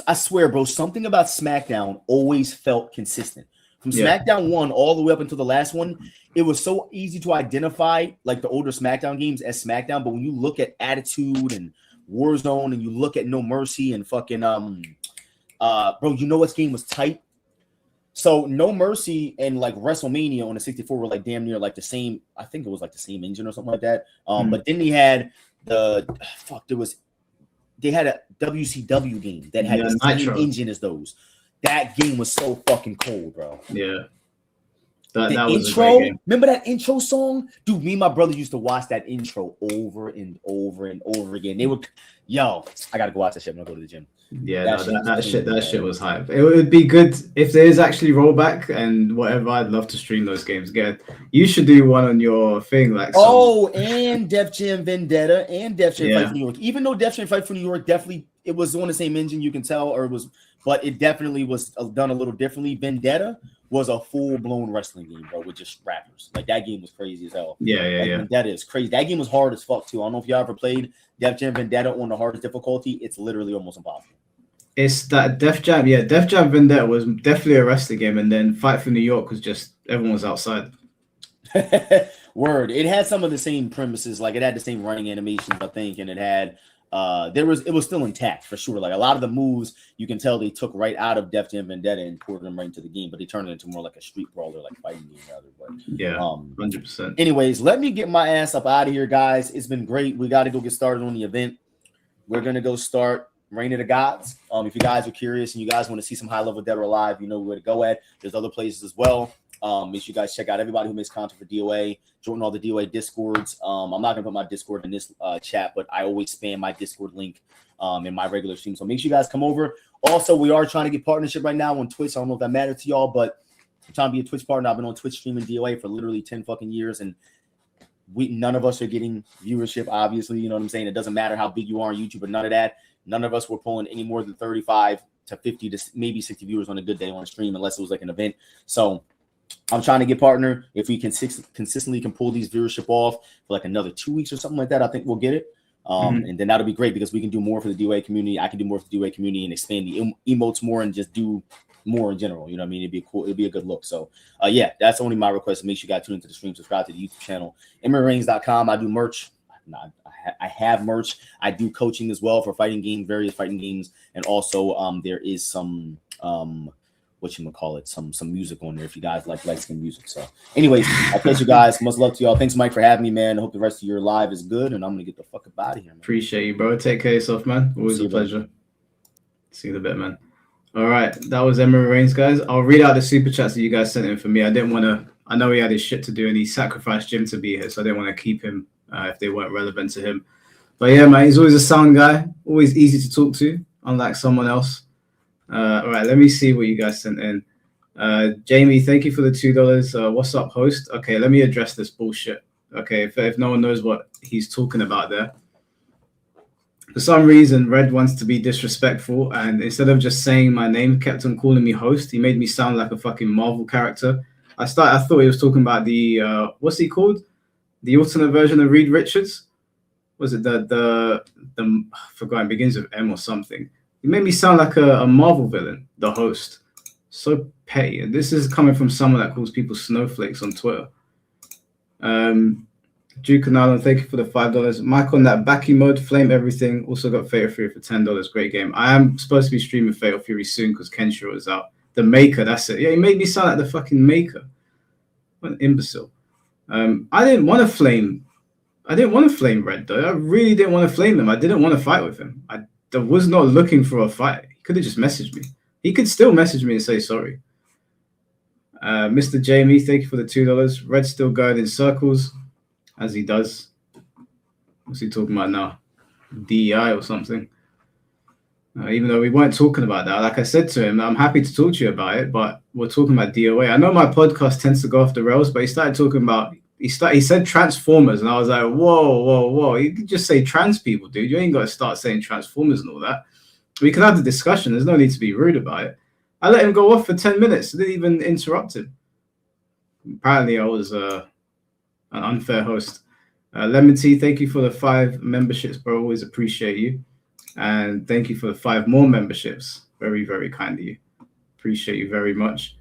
I swear, bro, something about SmackDown always felt consistent. From SmackDown 1 all the way up until the last one, it was so easy to identify like the older SmackDown games as SmackDown. But when you look at Attitude and Warzone and you look at No Mercy and fucking Bro, you know what game was tight? So No Mercy and like WrestleMania on the 64 were like damn near like the same. I think it was like the same engine or something like that. But then he had they had a WCW game that had the same engine as those. That game was so fucking cold, bro. Yeah. The that was intro, a great game. remember that intro song? Dude, me and my brother used to watch that intro over and over and over again. They would, I gotta go watch that shit when I go to the gym. Yeah, that shit was hype. It would be good if there is actually rollback and whatever. I'd love to stream those games again. You should do one on your thing, like and Def Jam Vendetta and Def Jam Fight for New York. Even though Def Jam Fight for New York definitely it was on the same engine, you can tell, but it definitely was done a little differently. Vendetta was a full-blown wrestling game, bro, with just rappers. Like that game was crazy as hell. Yeah. Vendetta is crazy. That game was hard as fuck too. I don't know if y'all ever played Def Jam Vendetta on the hardest difficulty. It's literally almost impossible. It's that Def Jam Vendetta was definitely a wrestling game, and then Fight for New York was just everyone was outside. Word. It had some of the same premises, like it had the same running animations, I think, and it had it was still intact for sure. Like a lot of the moves you can tell they took right out of Def Jam Vendetta and poured them right into the game, but they turned it into more like a street brawler, like fighting game rather. But 100%. Anyways, let me get my ass up out of here, guys. It's been great. We got to go get started on the event. We're gonna go start Reign of the Gods. If you guys are curious and you guys want to see some high level Dead or Alive, you know where to go at. There's other places as well. Make sure you guys check out everybody who makes content for DOA, join all the DOA Discords. I'm not gonna put my Discord in this chat, but I always spam my Discord link in my regular stream. So make sure you guys come over. Also, we are trying to get partnership right now on Twitch. I don't know if that matters to y'all, but I'm trying to be a Twitch partner. I've been on Twitch streaming DOA for literally 10 fucking years, and none of us are getting viewership. Obviously, you know what I'm saying. It doesn't matter how big you are on YouTube, but none of that. None of us were pulling any more than 35 to 50 to maybe 60 viewers on a good day on a stream, unless it was like an event. So I'm trying to get partner. If we can consistently can pull these viewership off for like another 2 weeks or something like that, I think we'll get it. And then that'll be great because we can do more for the DOA community. I can do more for the DOA community and expand the emotes more and just do more in general. You know what I mean? It'd be cool. It'd be a good look. So that's only my request. Make sure you guys tune into the stream, subscribe to the YouTube channel, EmeryReigns.com. I do merch. I have merch. I do coaching as well for fighting games, various fighting games, and also there is some some music on there if you guys like light-skinned music. So anyways, I'll catch you guys. Much love to y'all. Thanks, Mike, for having me, man. I hope the rest of your live is good, and I'm gonna get the fuck up out of here, man. Appreciate you, bro. Take care of yourself, man. Always a pleasure. See you in a bit, man. All right, that was Emery Reigns, guys. I'll read out the super chats that you guys sent in for me. I know he had his shit to do and he sacrificed Jim to be here, so I didn't want to keep him if they weren't relevant to him. But yeah, man, he's always a sound guy, always easy to talk to, unlike someone else. All right, let me see what you guys sent in. Jamie, thank you for the $2. What's up, host? Okay, let me address this bullshit. Okay, if no one knows what he's talking about there. For some reason, Red wants to be disrespectful, and instead of just saying my name, kept on calling me host. He made me sound like a fucking Marvel character. I thought he was talking about the what's he called? The alternate version of Reed Richards? Was it the I forgot, it begins with M or something. He made me sound like a Marvel villain, the host. So petty. And this is coming from someone that calls people snowflakes on Twitter. Duke and Island, thank you for the $5. Mike on that Baki mode, flame everything. Also got Fatal Fury for $10. Great game. I am supposed to be streaming Fatal Fury soon because Kenshiro is out. The Maker, that's it. Yeah, he made me sound like the fucking Maker. What an imbecile. I didn't want to flame Red though. I really didn't want to flame him. I didn't want to fight with him. I was not looking for a fight. He could have just messaged me. He could still message me and say sorry. Mr. Jamie, thank you for the $2. Red's still going in circles, as he does. What's he talking about now? DEI or something. Even though we weren't talking about that. Like I said to him, I'm happy to talk to you about it, but we're talking about DOA. I know my podcast tends to go off the rails, but he started talking about, he said Transformers, and I was like, whoa. You can just say trans people, dude. You ain't got to start saying Transformers and all that. We can have the discussion. There's no need to be rude about it. I let him go off for 10 minutes. I didn't even interrupt him. Apparently, I was an unfair host. Lemon Tea, thank you for the 5 memberships, bro. Always appreciate you. And thank you for the 5 more memberships. Very, very kind of you. Appreciate you very much.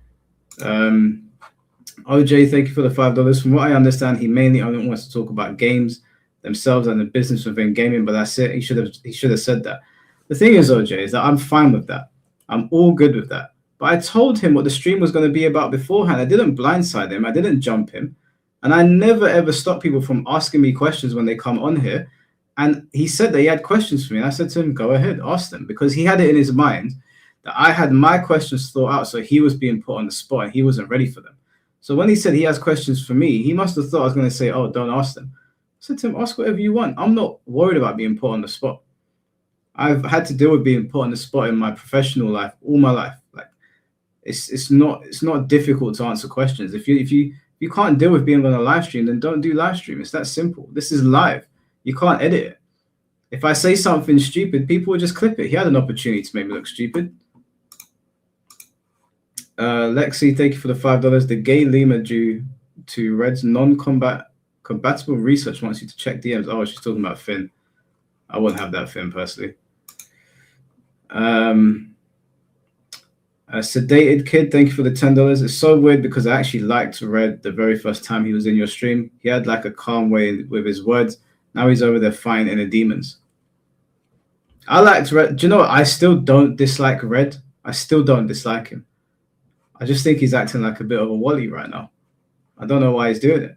OJ, thank you for the $5. From what I understand, he mainly only wants to talk about games themselves and the business within gaming, but that's it. He should have said that. The thing is, OJ, is that I'm fine with that. I'm all good with that. But I told him what the stream was going to be about beforehand. I didn't blindside him. I didn't jump him. And I never, ever stop people from asking me questions when they come on here. And he said that he had questions for me. And I said to him, go ahead, ask them. Because he had it in his mind that I had my questions thought out. So he was being put on the spot and he wasn't ready for them. So when he said he has questions for me, he must have thought I was going to say, oh, don't ask them. I said to him, ask whatever you want. I'm not worried about being put on the spot. I've had to deal with being put on the spot in my professional life all my life. Like it's not difficult to answer questions. If you can't deal with being on a live stream, then don't do live stream. It's that simple. This is live. You can't edit it. If I say something stupid, people will just clip it. He had an opportunity to make me look stupid. Lexi, thank you for the $5. The gay lemur due to Red's compatible research wants you to check DMs. Oh, she's talking about Finn. I wouldn't have that Finn personally. A sedated kid, thank you for the $10. It's so weird because I actually liked Red the very first time he was in your stream. He had like a calm way with his words. Now he's over there fighting inner demons. I liked Red. Do you know what? I still don't dislike Red. I still don't dislike him. I just think he's acting like a bit of a wally right now. I don't know why he's doing it.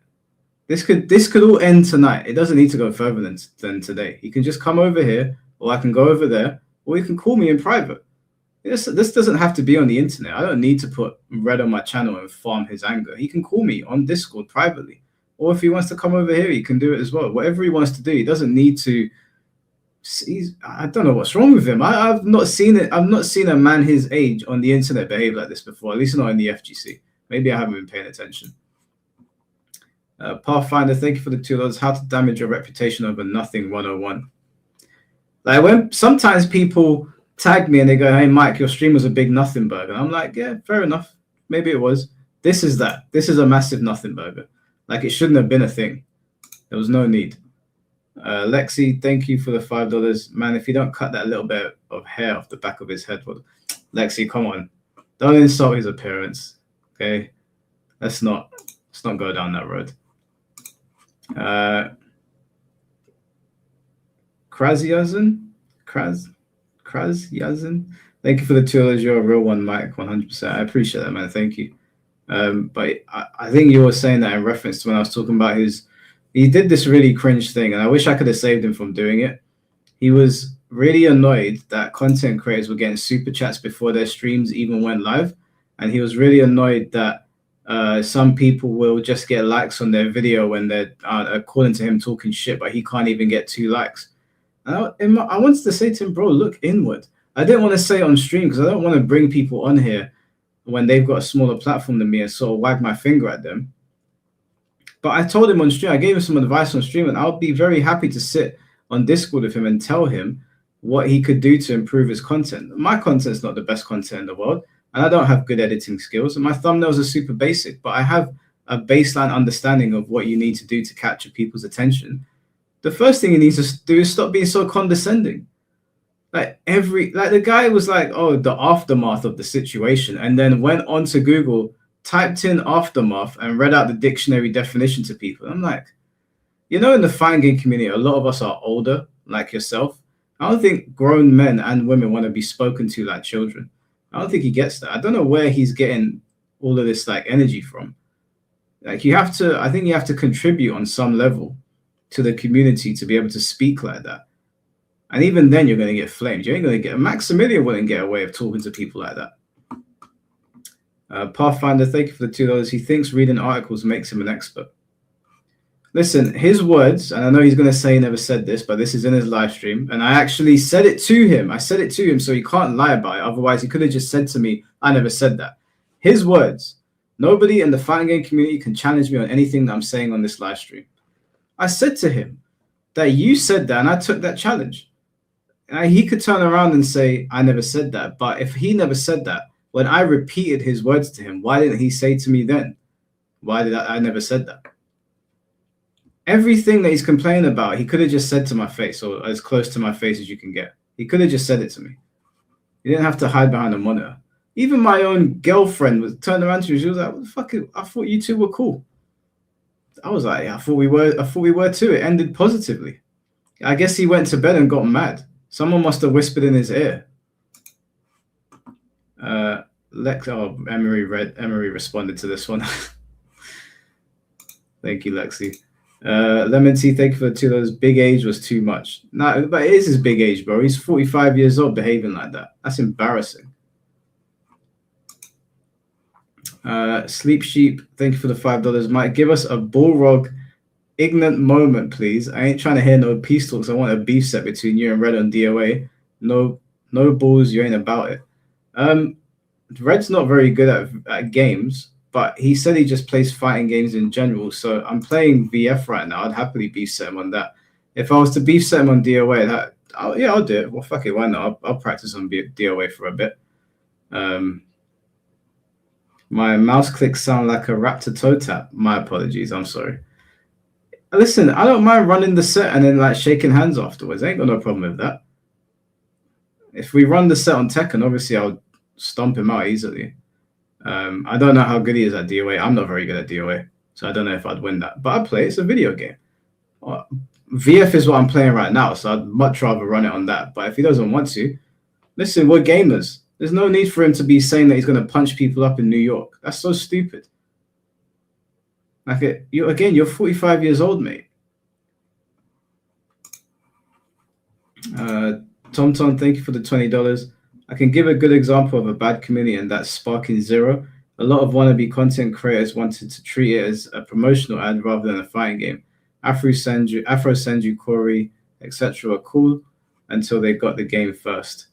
This could all end tonight. It doesn't need to go further than today. He can just come over here, or I can go over there, or he can call me in private. This doesn't have to be on the internet. I don't need to put Red on my channel and farm his anger. He can call me on Discord privately. Or if he wants to come over here, he can do it as well. Whatever he wants to do, he doesn't need to. I don't know what's wrong with him. I've not seen it. I've not seen a man his age on the internet behave like this before, at least not in the FGC. Maybe I haven't been paying attention. Pathfinder, thank you for the $2. How to damage your reputation over nothing 101. Like when sometimes people tag me and they go, hey, Mike, your stream was a big nothing burger. And I'm like, yeah, fair enough. Maybe it was. This is that. This is a massive nothing burger. Like it shouldn't have been a thing. There was no need. Lexi, thank you for the $5. Man, if you don't cut that little bit of hair off the back of his head, well, Lexi, come on. Don't insult his appearance. Okay? Let's not go down that road. Krazyazin? Krazyazin? Thank you for the $2. You're a real one, Mike, 100%. I appreciate that, man. Thank you. But I think you were saying that in reference to when I was talking about he did this really cringe thing, and I wish I could have saved him from doing it. He was really annoyed that content creators were getting super chats before their streams even went live. And he was really annoyed that some people will just get likes on their video when they're according to him talking shit, but he can't even get 2 likes. And I wanted to say to him, bro, look inward. I didn't want to say it on stream because I don't want to bring people on here when they've got a smaller platform than me and sort of wag my finger at them. But I told him on stream, I gave him some advice on stream, and I'll be very happy to sit on Discord with him and tell him what he could do to improve his content. My content's not the best content in the world, and I don't have good editing skills, and my thumbnails are super basic, but I have a baseline understanding of what you need to do to capture people's attention. The first thing you need to do is stop being so condescending. Like the guy was like, oh, the aftermath of the situation, and then went on to Google, typed in aftermath, and read out the dictionary definition to people. I'm like, in the fighting game community, a lot of us are older, like yourself. I don't think grown men and women want to be spoken to like children. I don't think he gets that. I don't know where he's getting all of this like energy from. Like I think you have to contribute on some level to the community to be able to speak like that. And even then, you're going to get flamed. You ain't going to get Maximilian wouldn't get away with talking to people like that. Pathfinder, thank you for the $2. He thinks reading articles makes him an expert. Listen, his words, and I know he's going to say he never said this, but this is in his live stream, and I actually said it to him. I said it to him, so he can't lie about it. Otherwise, he could have just said to me, I never said that. His words, nobody in the fighting game community can challenge me on anything that I'm saying on this live stream. I said to him that you said that, and I took that challenge. And he could turn around and say, I never said that. But if he never said that, when I repeated his words to him, why didn't he say to me then? Why did I never said that? Everything that he's complaining about, he could have just said to my face, or as close to my face as you can get. He could have just said it to me. He didn't have to hide behind a monitor. Even my own girlfriend was turned around to me. She was like, what the fuck? I thought you two were cool. I was like, I thought we were too. It ended positively. I guess he went to bed and got mad. Someone must have whispered in his ear. Emery responded to this one. Thank you, Lexi. Lemon Tea, thank you for the $2. Big age was too much. No, but it is his big age, bro. He's 45 years old behaving like that. That's embarrassing. Sleep Sheep, thank you for the $5. Mike, give us a Bullrog ignorant moment, please. I ain't trying to hear no peace talks. I want a beef set between you and Red on DOA. No balls, you ain't about it. Red's not very good at games, but he said he just plays fighting games in general. So I'm playing VF right now. I'd happily beef set him on that. If I was to beef set him on DOA, I'll do it. Well, fuck it, why not? I'll practice on DOA for a bit. My mouse clicks sound like a raptor toe tap. My apologies. I'm sorry. Listen, I don't mind running the set and then like shaking hands afterwards. I ain't got no problem with that. If we run the set on Tekken, obviously I'll stomp him out easily. I don't know how good he is at DOA. I'm not very good at DOA, so I don't know if I'd win that. But I play. It's a video game. VF is what I'm playing right now, so I'd much rather run it on that. But if he doesn't want to, listen, we're gamers. There's no need for him to be saying that he's going to punch people up in New York. That's so stupid. Like, you're 45 years old, mate. Tom, thank you for the $20. I can give a good example of a bad community, and that's Sparking Zero. A lot of wannabe content creators wanted to treat it as a promotional ad rather than a fighting game. Afro Senju, Corey, etc. are cool until they got the game first.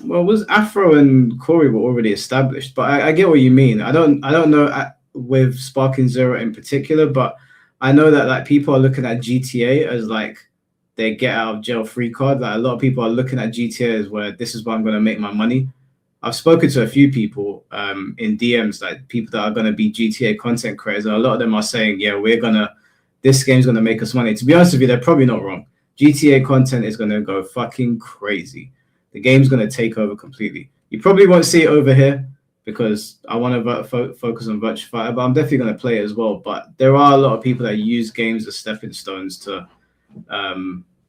Well, was Afro and Corey were already established, but I get what you mean. I don't know with Sparking Zero in particular, but I know that like people are looking at GTA as like their get out of jail free card. Like a lot of people are looking at GTA as where this is where I'm going to make my money. I've spoken to a few people in DMs, like people that are going to be GTA content creators, and a lot of them are saying, yeah, this game's going to make us money. To be honest with you, they're probably not wrong. GTA content is going to go fucking crazy. The game's going to take over completely. You probably won't see it over here because I want to focus on Virtua Fighter, but I'm definitely going to play it as well. But there are a lot of people that use games as stepping stones to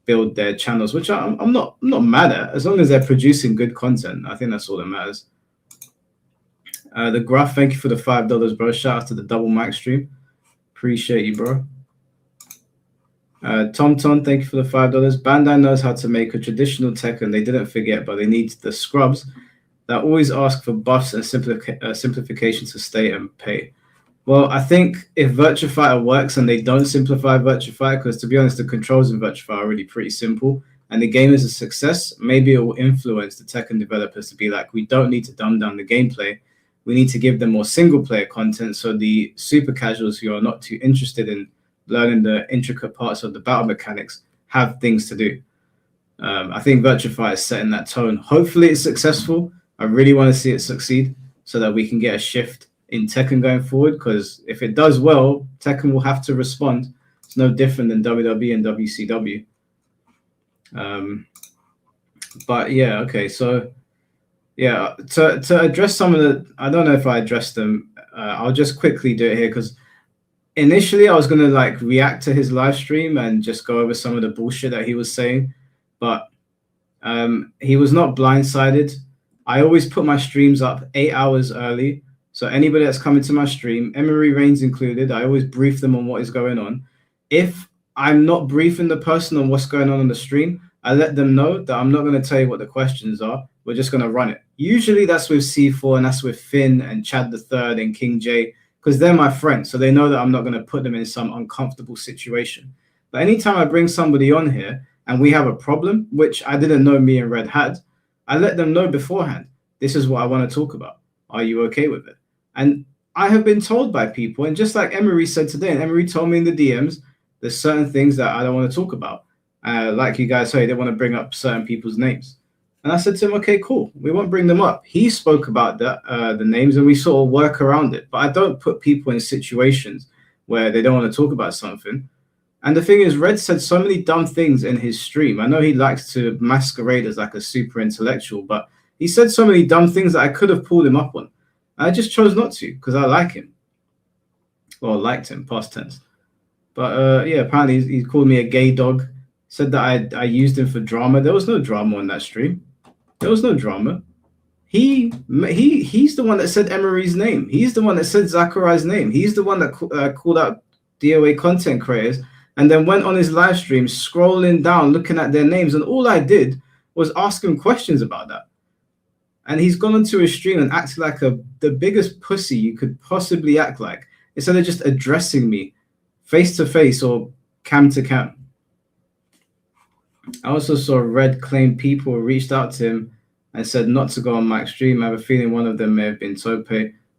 build their channels, which I'm not mad at, as long as they're producing good content. I think that's all that matters. The Graph, thank you for the $5, bro. Shout out to the double mic stream. Appreciate you, bro. Tom, thank you for the $5. Bandai knows how to make a traditional Tekken. They didn't forget, but they need the scrubs that always ask for buffs and simplification to stay and pay. Well, I think if Virtua Fighter works and they don't simplify Virtua Fighter, because to be honest, the controls in Virtua Fighter are really pretty simple, and the game is a success, maybe it will influence the Tekken developers to be like, we don't need to dumb down the gameplay. We need to give them more single-player content so the super casuals who are not too interested in learning the intricate parts of the battle mechanics have things to do. I think Virtua Fighter is setting that tone. Hopefully it's successful. I really want to see it succeed so that we can get a shift in Tekken going forward, because if it does well, Tekken will have to respond. It's no different than WWE and WCW. But yeah, okay, so yeah, to address some of the, I don't know if I addressed them. I'll just quickly do it here, because initially I was going to like react to his live stream and just go over some of the bullshit that he was saying, but he was not blindsided. I always put my streams up 8 hours early. So anybody that's coming to my stream, Emery Reigns included, I always brief them on what is going on. If I'm not briefing the person on what's going on the stream, I let them know that I'm not going to tell you what the questions are. We're just going to run it. Usually that's with C4 and that's with Finn and Chad the Third and King J, because they're my friends. So they know that I'm not going to put them in some uncomfortable situation. But anytime I bring somebody on here and we have a problem, which I didn't know me and Red had, I let them know beforehand, this is what I want to talk about. Are you okay with it? And I have been told by people, and just like Emery said today, and Emery told me in the DMs, there's certain things that I don't want to talk about. Like you guys say, they want to bring up certain people's names. And I said to him, okay, cool. We won't bring them up. He spoke about the names, and we sort of work around it. But I don't put people in situations where they don't want to talk about something. And the thing is, Red said so many dumb things in his stream. I know he likes to masquerade as like a super intellectual, but he said so many dumb things that I could have pulled him up on. I just chose not to because I like him. Well, liked him, past tense. But yeah, apparently he called me a gay dog. Said that I used him for drama. There was no drama on that stream. There was no drama. He's the one that said Emery's name. He's the one that said Zachariah's name. He's the one that called out DOA content creators, and then went on his live stream scrolling down, looking at their names. And all I did was ask him questions about that. And he's gone onto a stream and acted like the biggest pussy you could possibly act like, instead of just addressing me face to face or cam to cam. I also saw Red claim people reached out to him and said not to go on my stream. I have a feeling one of them may have been Tope.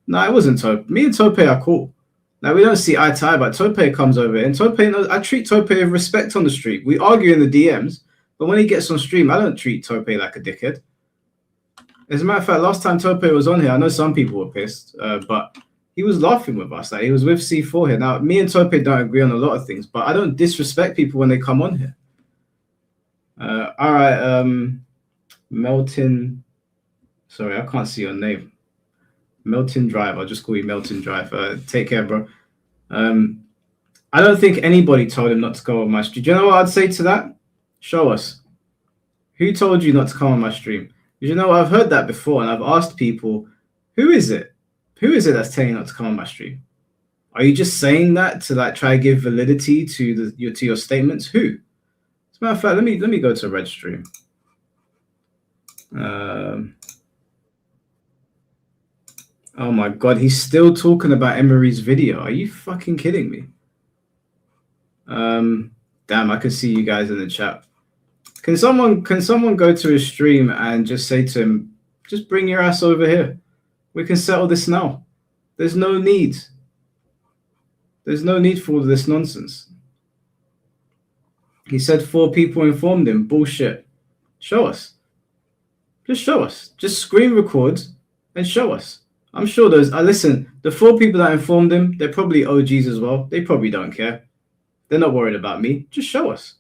No, it wasn't Tope. Me and Tope are cool. Now, we don't see eye to eye, but Tope comes over, and Tope knows I treat Tope with respect on the stream. We argue in the DMs, but when he gets on stream, I don't treat Tope like a dickhead. As a matter of fact, last time Tope was on here, I know some people were pissed, but he was laughing with us. Like, he was with C4 here. Now, me and Tope don't agree on a lot of things, but I don't disrespect people when they come on here. All right, Melton. Sorry, I can't see your name. Melton Drive. I'll just call you Melton Drive. Take care, bro. I don't think anybody told him not to go on my stream. Do you know what I'd say to that? Show us. Who told you not to come on my stream? You know, I've heard that before, and I've asked people, who is it? Who is it that's telling you not to come on my stream? Are you just saying that to like try to give validity to your statements? Who? As a matter of fact, let me go to Red stream. Oh my God, he's still talking about Emery's video. Are you fucking kidding me? Damn, I can see you guys in the chat. Can someone go to his stream and just say to him, just bring your ass over here. We can settle this now. There's no need. There's no need for all this nonsense. He said 4 people informed him. Bullshit. Show us. Just show us. Just screen record and show us. I'm sure those. Listen, the 4 people that informed him, they're probably OGs as well. They probably don't care. They're not worried about me. Just show us.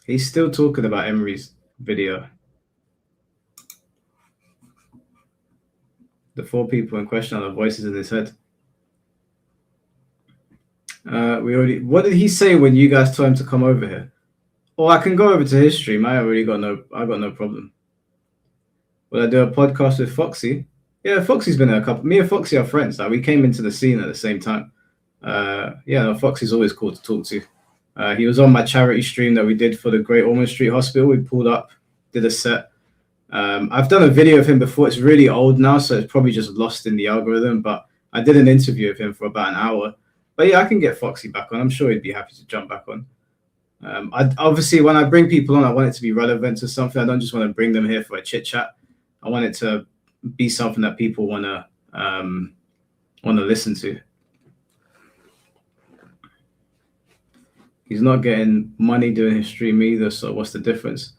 He's still talking about Emery's video. The 4 people in question are the voices in his head. What did he say when you guys told him to come over here? Oh, I can go over to his stream. I got no problem. Will I do a podcast with Foxy? Yeah, Foxy's been there a couple. Me and Foxy are friends. Like, we came into the scene at the same time. Yeah, no, Foxy's always cool to talk to. He was on my charity stream that we did for the Great Ormond Street Hospital. We pulled up, did a set. I've done a video of him before. It's really old now, so it's probably just lost in the algorithm. But I did an interview of him for about an hour. But yeah, I can get Foxy back on. I'm sure he'd be happy to jump back on. Obviously, when I bring people on, I want it to be relevant to something. I don't just want to bring them here for a chit chat. I want it to be something that people want to listen to. He's not getting money doing his stream either, so what's the difference?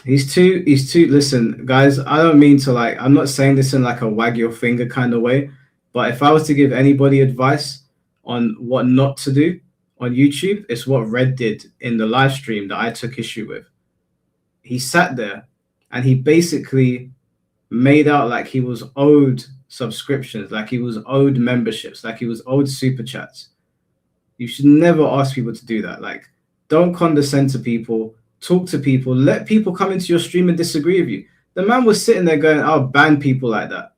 He's too. Listen, guys, I don't mean to I'm not saying this in like a wag your finger kind of way, but if I was to give anybody advice on what not to do on YouTube, it's what Red did in the live stream that I took issue with. He sat there and he basically made out like he was owed subscriptions, like he was owed memberships, like he was owed super chats. You should never ask people to do that. Like, don't condescend to people, talk to people, let people come into your stream and disagree with you. The man was sitting there going, I'll ban people like that.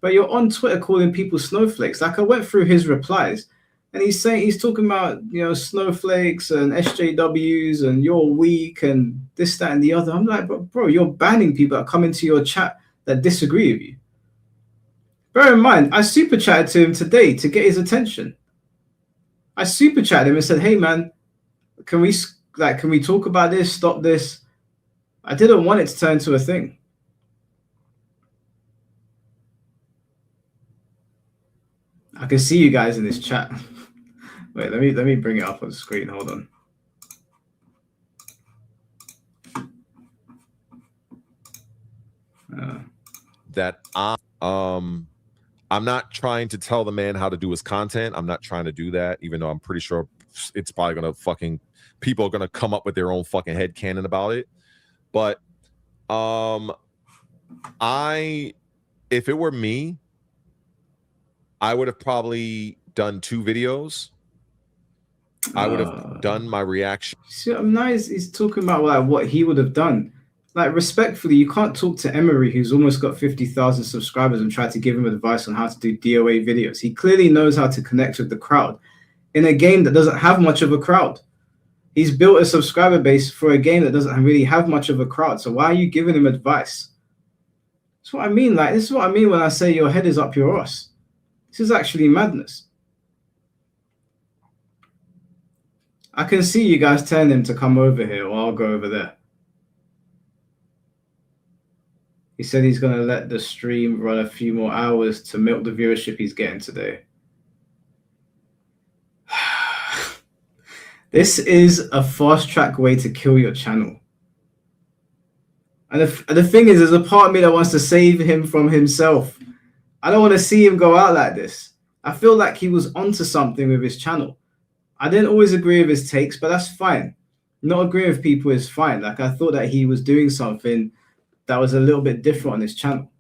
But you're on Twitter calling people snowflakes. Like, I went through his replies and he's talking about, snowflakes and SJWs and you're weak and this, that, and the other. I'm like, bro, you're banning people that come into your chat that disagree with you. Bear in mind, I super chatted to him today to get his attention. I super chatted him and said, hey man, can we talk about this? Stop this. I didn't want it to turn into a thing. I can see you guys in this chat. Wait, let me bring it up on the screen. Hold on. That I'm not trying to tell the man how to do his content. I'm not trying to do that, even though I'm pretty sure it's probably gonna people are gonna come up with their own fucking headcanon about it. But if it were me, I would have probably done 2 videos. I would have done my reaction. See, now he's talking about like what he would have done. Like, respectfully, you can't talk to Emery, who's almost got 50,000 subscribers, and try to give him advice on how to do DOA videos. He clearly knows how to connect with the crowd in a game that doesn't have much of a crowd. He's built a subscriber base for a game that doesn't really have much of a crowd. So why are you giving him advice? That's what I mean. Like, this is what I mean when I say your head is up your ass. This is actually madness. I can see you guys telling him to come over here, or I'll go over there. He said he's going to let the stream run a few more hours to milk the viewership he's getting today. This is a fast-track way to kill your channel. And the thing is, there's a part of me that wants to save him from himself. I don't want to see him go out like this. I feel like he was onto something with his channel. I didn't always agree with his takes, but that's fine. Not agreeing with people is fine. Like, I thought that he was doing something that was a little bit different on his channel.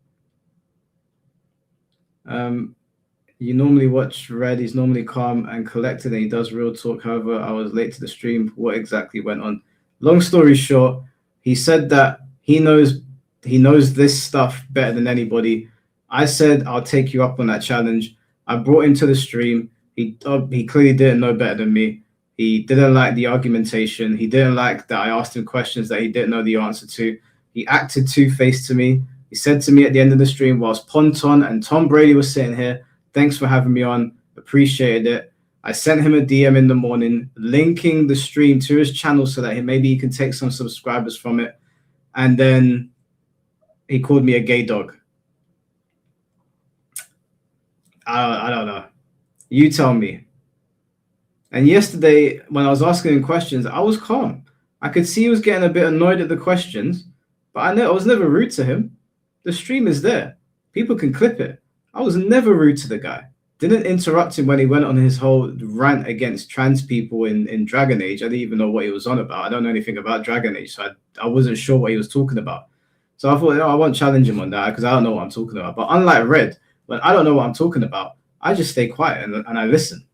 You normally watch Red. He's normally calm and collected, and he does real talk. However, I was late to the stream. What exactly went on? Long story short, he said that he knows this stuff better than anybody. I said, I'll take you up on that challenge. I brought him to the stream. He clearly didn't know better than me. He didn't like the argumentation. He didn't like that I asked him questions that he didn't know the answer to. He acted two-faced to me. He said to me at the end of the stream, whilst Ponton and Tom Brady was sitting here, thanks for having me on. Appreciated it. I sent him a DM in the morning, linking the stream to his channel so that maybe he can take some subscribers from it. And then he called me a gay dog. I don't know. You tell me. And yesterday, when I was asking him questions, I was calm. I could see he was getting a bit annoyed at the questions, but I was never rude to him. The stream is there. People can clip it. I was never rude to the guy. Didn't interrupt him when he went on his whole rant against trans people in Dragon Age. I didn't even know what he was on about. I don't know anything about Dragon Age, so I wasn't sure what he was talking about. So I thought, I won't challenge him on that because I don't know what I'm talking about. But unlike Red, when I don't know what I'm talking about, I just stay quiet and I listen.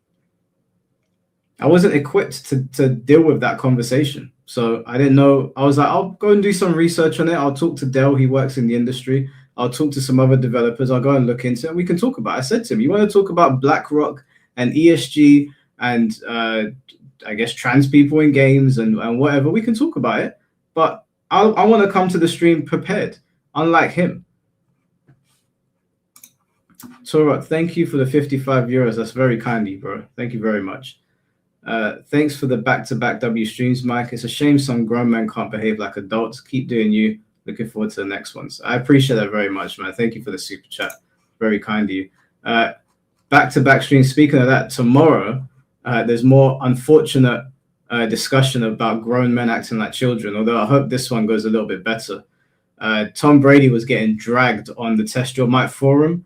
I wasn't equipped to deal with that conversation. So I didn't know. I was like, I'll go and do some research on it. I'll talk to Dell. He works in the industry. I'll talk to some other developers. I'll go and look into it. We can talk about it. I said to him, you want to talk about BlackRock and ESG and I guess trans people in games and whatever, we can talk about it. But I want to come to the stream prepared, unlike him. Torok, thank you for the 55 euros. That's very kind of you, bro. Thank you very much. Thanks for the back-to-back W streams, Mike. It's a shame some grown men can't behave like adults. Keep doing you. Looking forward to the next ones. I appreciate that very much, man. Thank you for the super chat. Very kind of you. Back-to-back streams. Speaking of that, tomorrow there's more unfortunate discussion about grown men acting like children, although I hope this one goes a little bit better. Tom Brady was getting dragged on the Test Your Might forum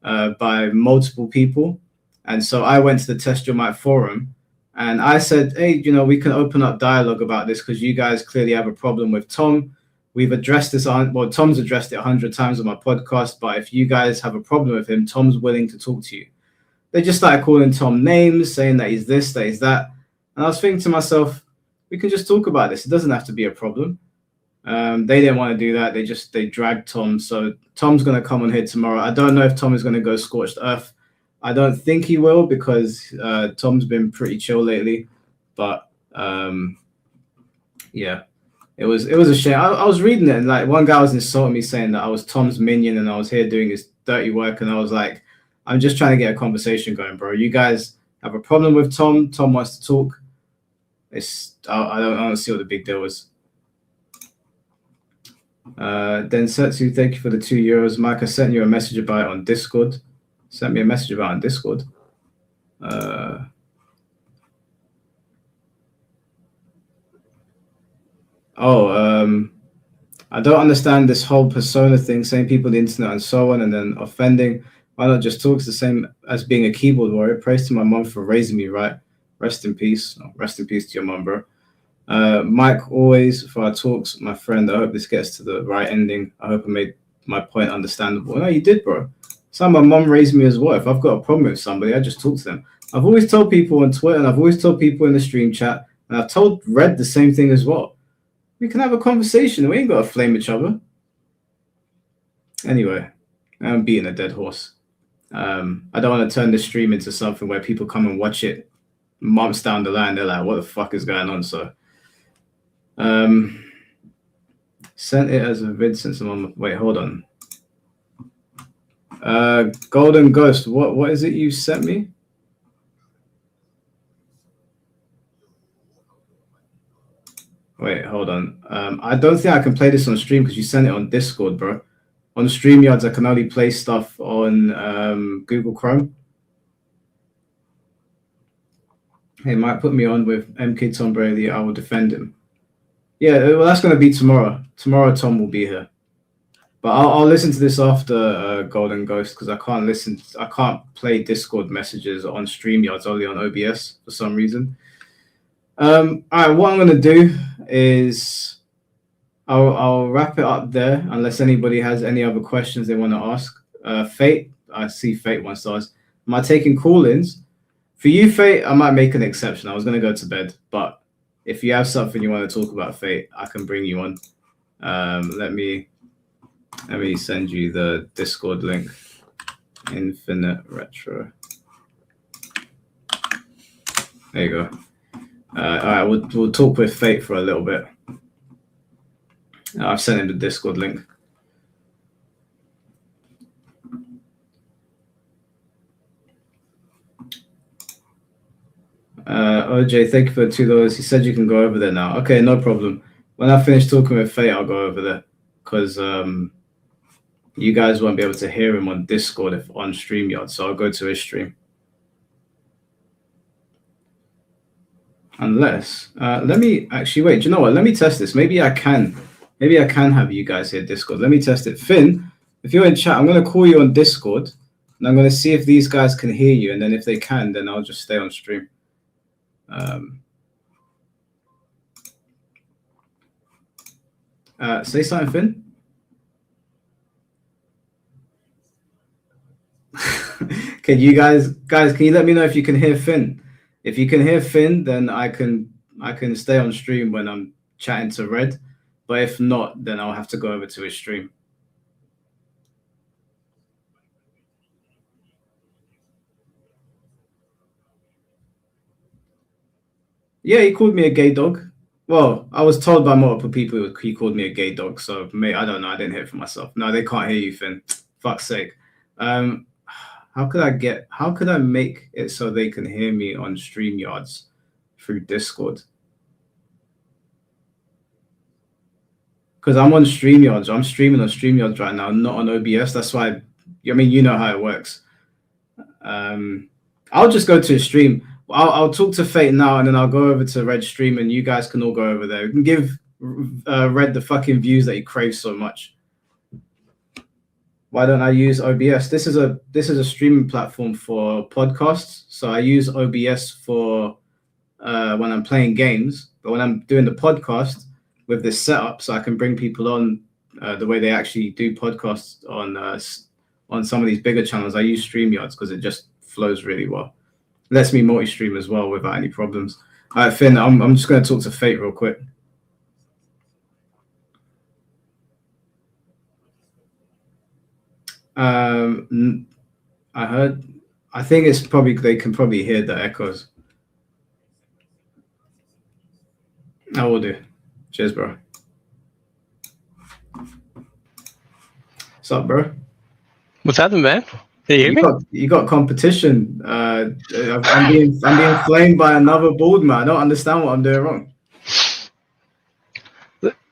by multiple people. And so I went to the Test Your Might forum and I said, hey, we can open up dialogue about this because you guys clearly have a problem with Tom. We've addressed this Tom's addressed it 100 times on my podcast, but if you guys have a problem with him, Tom's willing to talk to you. They just started calling Tom names, saying that he's this, that he's that. And I was thinking to myself, we can just talk about this. It doesn't have to be a problem. They didn't want to do that. They dragged Tom. So Tom's going to come on here tomorrow. I don't know if Tom is going to go scorched earth. I don't think he will because Tom's been pretty chill lately. But yeah, it was a shame. I was reading it and like one guy was insulting me saying that I was Tom's minion and I was here doing his dirty work. And I was like, I'm just trying to get a conversation going, bro. You guys have a problem with Tom. Tom wants to talk. I don't see what the big deal was. Densetsu, thank you for the €2. Mike, I sent you a message about it on Discord. Sent me a message about it on Discord. I don't understand this whole persona thing, saying people on the internet and so on, and then offending. Why not just talk? It's the same as being a keyboard warrior. Praise to my mom for raising me right. Rest in peace. Rest in peace to your mom, bro. Mike, always for our talks, my friend. I hope this gets to the right ending. I hope I made my point understandable. No, you did, bro. So my mom raised me as well. If I've got a problem with somebody, I just talk to them. I've always told people on Twitter, and I've always told people in the stream chat, and I've told Red the same thing as well. We can have a conversation. We ain't got to flame each other. Anyway, I'm beating a dead horse. I don't want to turn this stream into something where people come and watch it months down the line. They're like, what the fuck is going on? So, sent it as a vid since someone. Wait, hold on. Golden Ghost, what is it you sent me? Wait, hold on. I don't think I can play this on stream because you sent it on Discord, bro. On StreamYards, I can only play stuff on Google Chrome. Hey, Mike, put me on with MK Tom Brady. I will defend him. Yeah, well, that's going to be tomorrow. Tomorrow, Tom will be here. But I'll listen to this after Golden Ghost because I can't play Discord messages on StreamYards, only on OBS for some reason. All right, what I'm going to do is I'll wrap it up there unless anybody has any other questions they want to ask. Fate, I see Fate wants to ask. Am I taking call-ins? For you, Fate, I might make an exception. I was going to go to bed, but if you have something you want to talk about, Fate, I can bring you on. Let me send you the Discord link. Infinite Retro. There you go. All right, we'll talk with Fate for a little bit. I've sent him the Discord link. OJ, thank you for the $2. He said you can go over there now. Okay, no problem. When I finish talking with Fate, I'll go over there because you guys won't be able to hear him on Discord if on StreamYard, so I'll go to his stream. Unless, let me actually wait. Do you know what? Let me test this. Maybe I can have you guys hear Discord. Let me test it. Finn, if you're in chat, I'm going to call you on Discord, and I'm going to see if these guys can hear you, and then if they can, then I'll just stay on stream. Say something, Finn. Can you guys, can you let me know if you can hear Finn? If you can hear Finn, then I can stay on stream when I'm chatting to Red. But if not, then I'll have to go over to his stream. Yeah, he called me a gay dog. Well, I was told by multiple people he called me a gay dog. So I don't know. I didn't hear it for myself. No, they can't hear you, Finn. Fuck's sake. How could I make it so they can hear me on StreamYards through Discord? Because I'm on StreamYards. I'm streaming on StreamYards right now, not on OBS. That's why, you know how it works. I'll just go to his stream. I'll talk to Fate now, and then I'll go over to Red's stream, and you guys can all go over there. We can give Red the fucking views that he craves so much. Why don't I use OBS? This is a streaming platform for podcasts. So I use OBS for when I'm playing games, but when I'm doing the podcast with this setup, so I can bring people on the way they actually do podcasts on some of these bigger channels. I use StreamYards because it just flows really well. Lets me multi-stream as well without any problems. All right, Finn, I'm just going to talk to Fate real quick. I think it's probably, they can probably hear the echoes. I will do. Cheers, bro. What's up, bro? What's happening, man? Can you hear me? You got competition. I'm being flamed by another bald man. I don't understand what I'm doing wrong.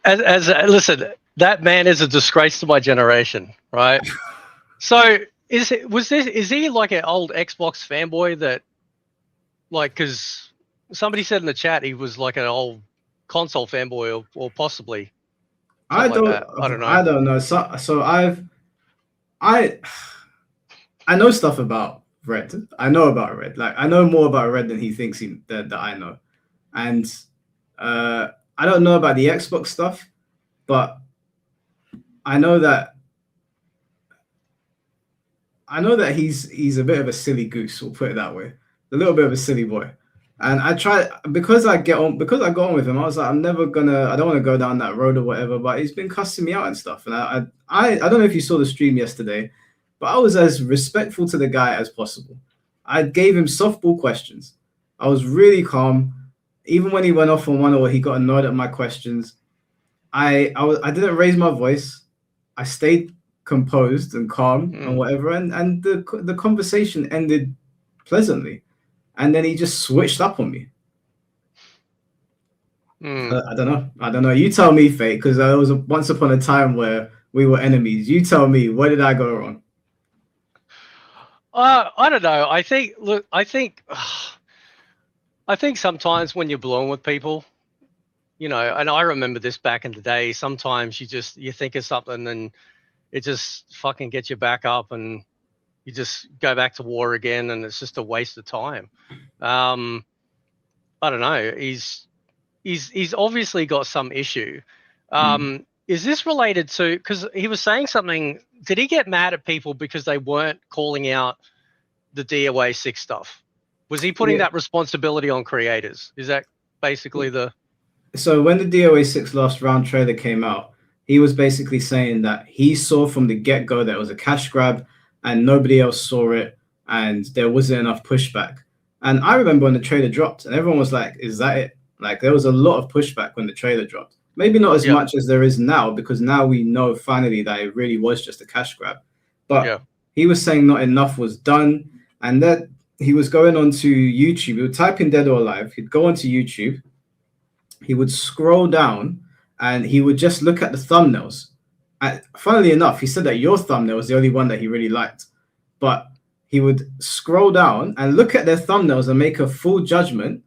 Listen, that man is a disgrace to my generation, right? So is he like an old Xbox fanboy that, like, because somebody said in the chat he was like an old console fanboy or possibly. I don't know. I don't know. So I know stuff about Red. I know about Red. Like, I know more about Red than he thinks that I know. And I don't know about the Xbox stuff, but I know that he's a bit of a silly goose, we'll put it that way. a little bit of a silly boy. And I tried because I got on with him. I was like, I don't want to go down that road or whatever. But he's been cussing me out and stuff. And I don't know if you saw the stream yesterday, but I was as respectful to the guy as possible. I gave him softball questions. I was really calm. Even when he went off on one or he got annoyed at my questions, I didn't raise my voice. I stayed composed and calm and whatever. And the conversation ended pleasantly. And then he just switched up on me. I don't know. You tell me, Fate, because there was once upon a time where we were enemies. You tell me, where did I go wrong? I don't know. I think sometimes when you're blowing with people, you know, and I remember this back in the day, sometimes you think of something and it just fucking gets you back up and you just go back to war again, and it's just a waste of time. I don't know. He's obviously got some issue. Is this related to, because he was saying something, did he get mad at people because they weren't calling out the DOA 6 stuff? Was he putting that responsibility on creators? Is that basically the... So when the DOA 6 last round trailer came out, he was basically saying that he saw from the get-go that it was a cash grab and nobody else saw it and there wasn't enough pushback. And I remember when the trailer dropped and everyone was like, is that it? Like, there was a lot of pushback when the trailer dropped. Maybe not as much as there is now, because now we know finally that it really was just a cash grab. But he was saying not enough was done, and that he was going onto YouTube. He would type in Dead or Alive. He'd go onto YouTube. He would scroll down, and he would just look at the thumbnails. And funnily enough, he said that your thumbnail was the only one that he really liked. But he would scroll down and look at their thumbnails and make a full judgment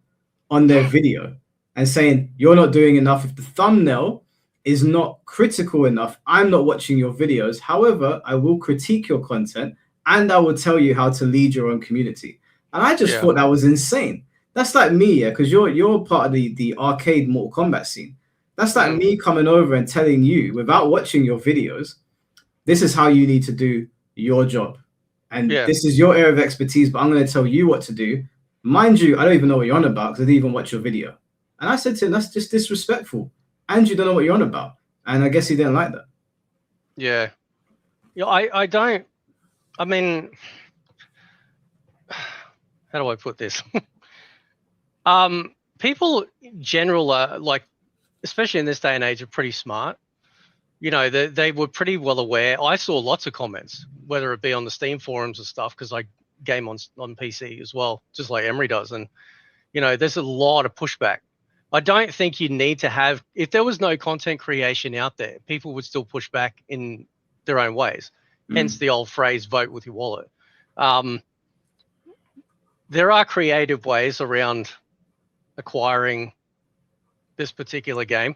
on their video and saying, you're not doing enough. If the thumbnail is not critical enough, I'm not watching your videos. However, I will critique your content and I will tell you how to lead your own community. And I just thought that was insane. That's like me, because you're part of the arcade Mortal Kombat scene. That's like me coming over and telling you, without watching your videos, this is how you need to do your job. And this is your area of expertise, but I'm going to tell you what to do. Mind you, I don't even know what you're on about because I didn't even watch your video. And I said to him, that's just disrespectful. And you don't know what you're on about. And I guess he didn't like that. Yeah. I don't, I mean, how do I put this? People in general are like, especially in this day and age, are pretty smart. You know, they were pretty well aware. I saw lots of comments, whether it be on the Steam forums and stuff, because I game on PC as well, just like Emery does. And, you know, there's a lot of pushback. I don't think you need to have, if there was no content creation out there, people would still push back in their own ways. Hence the old phrase, vote with your wallet. There are creative ways around acquiring this particular game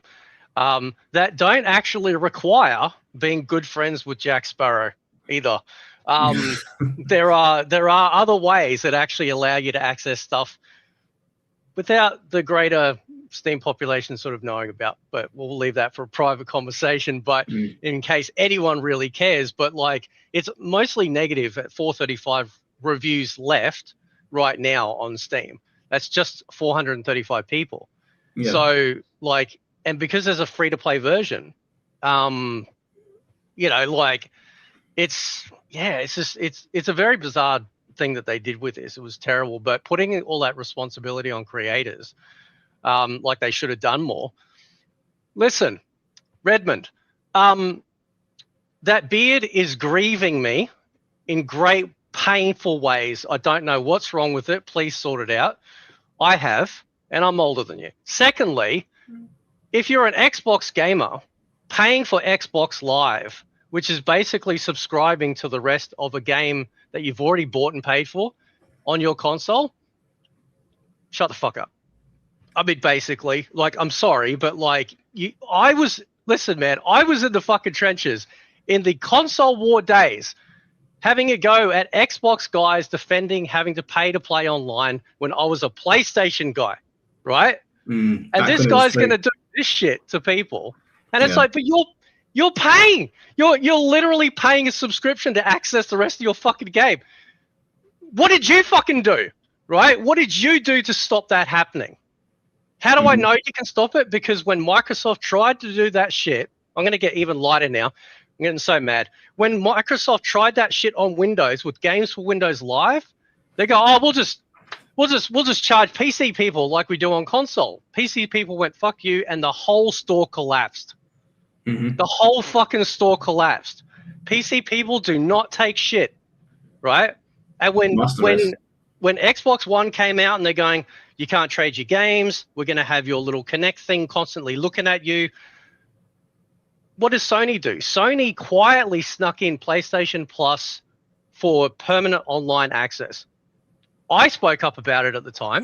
that don't actually require being good friends with Jack Sparrow either. There are other ways that actually allow you to access stuff without the greater Steam population sort of knowing about, but we'll leave that for a private conversation. But in case anyone really cares, but like, it's mostly negative at 435 reviews left right now on Steam. That's just 435 people. So like, and because there's a free to play version, you know, like it's a very bizarre thing that they did with this. It was terrible, but putting all that responsibility on creators, like they should have done more. Listen, Redmond, that beard is grieving me in great painful ways. I don't know what's wrong with it. Please sort it out. I have, and I'm older than you. Secondly, if you're an Xbox gamer paying for Xbox Live, which is basically subscribing to the rest of a game that you've already bought and paid for on your console, shut the fuck up. I mean, basically, like, I'm sorry, but like, listen, man, I was in the fucking trenches in the console war days, having a go at Xbox guys defending having to pay to play online when I was a PlayStation guy, right? And this guy's going to do this shit to people. And it's like, but you're paying. You're literally paying a subscription to access the rest of your fucking game. What did you fucking do? right? What did you do to stop that happening? How do I know you can stop it? Because when Microsoft tried to do that shit, I'm going to get even lighter now. I'm getting so mad. When Microsoft tried that shit on Windows with Games for Windows Live, they go, "Oh, we'll just charge PC people like we do on console." PC people went, "Fuck you," and the whole store collapsed. The whole fucking store collapsed. PC people do not take shit, right? And when Xbox One came out and they're going, "You can't trade your games. We're going to have your little Kinect thing constantly looking at you." What does Sony do? Sony quietly snuck in PlayStation Plus for permanent online access. I spoke up about it at the time,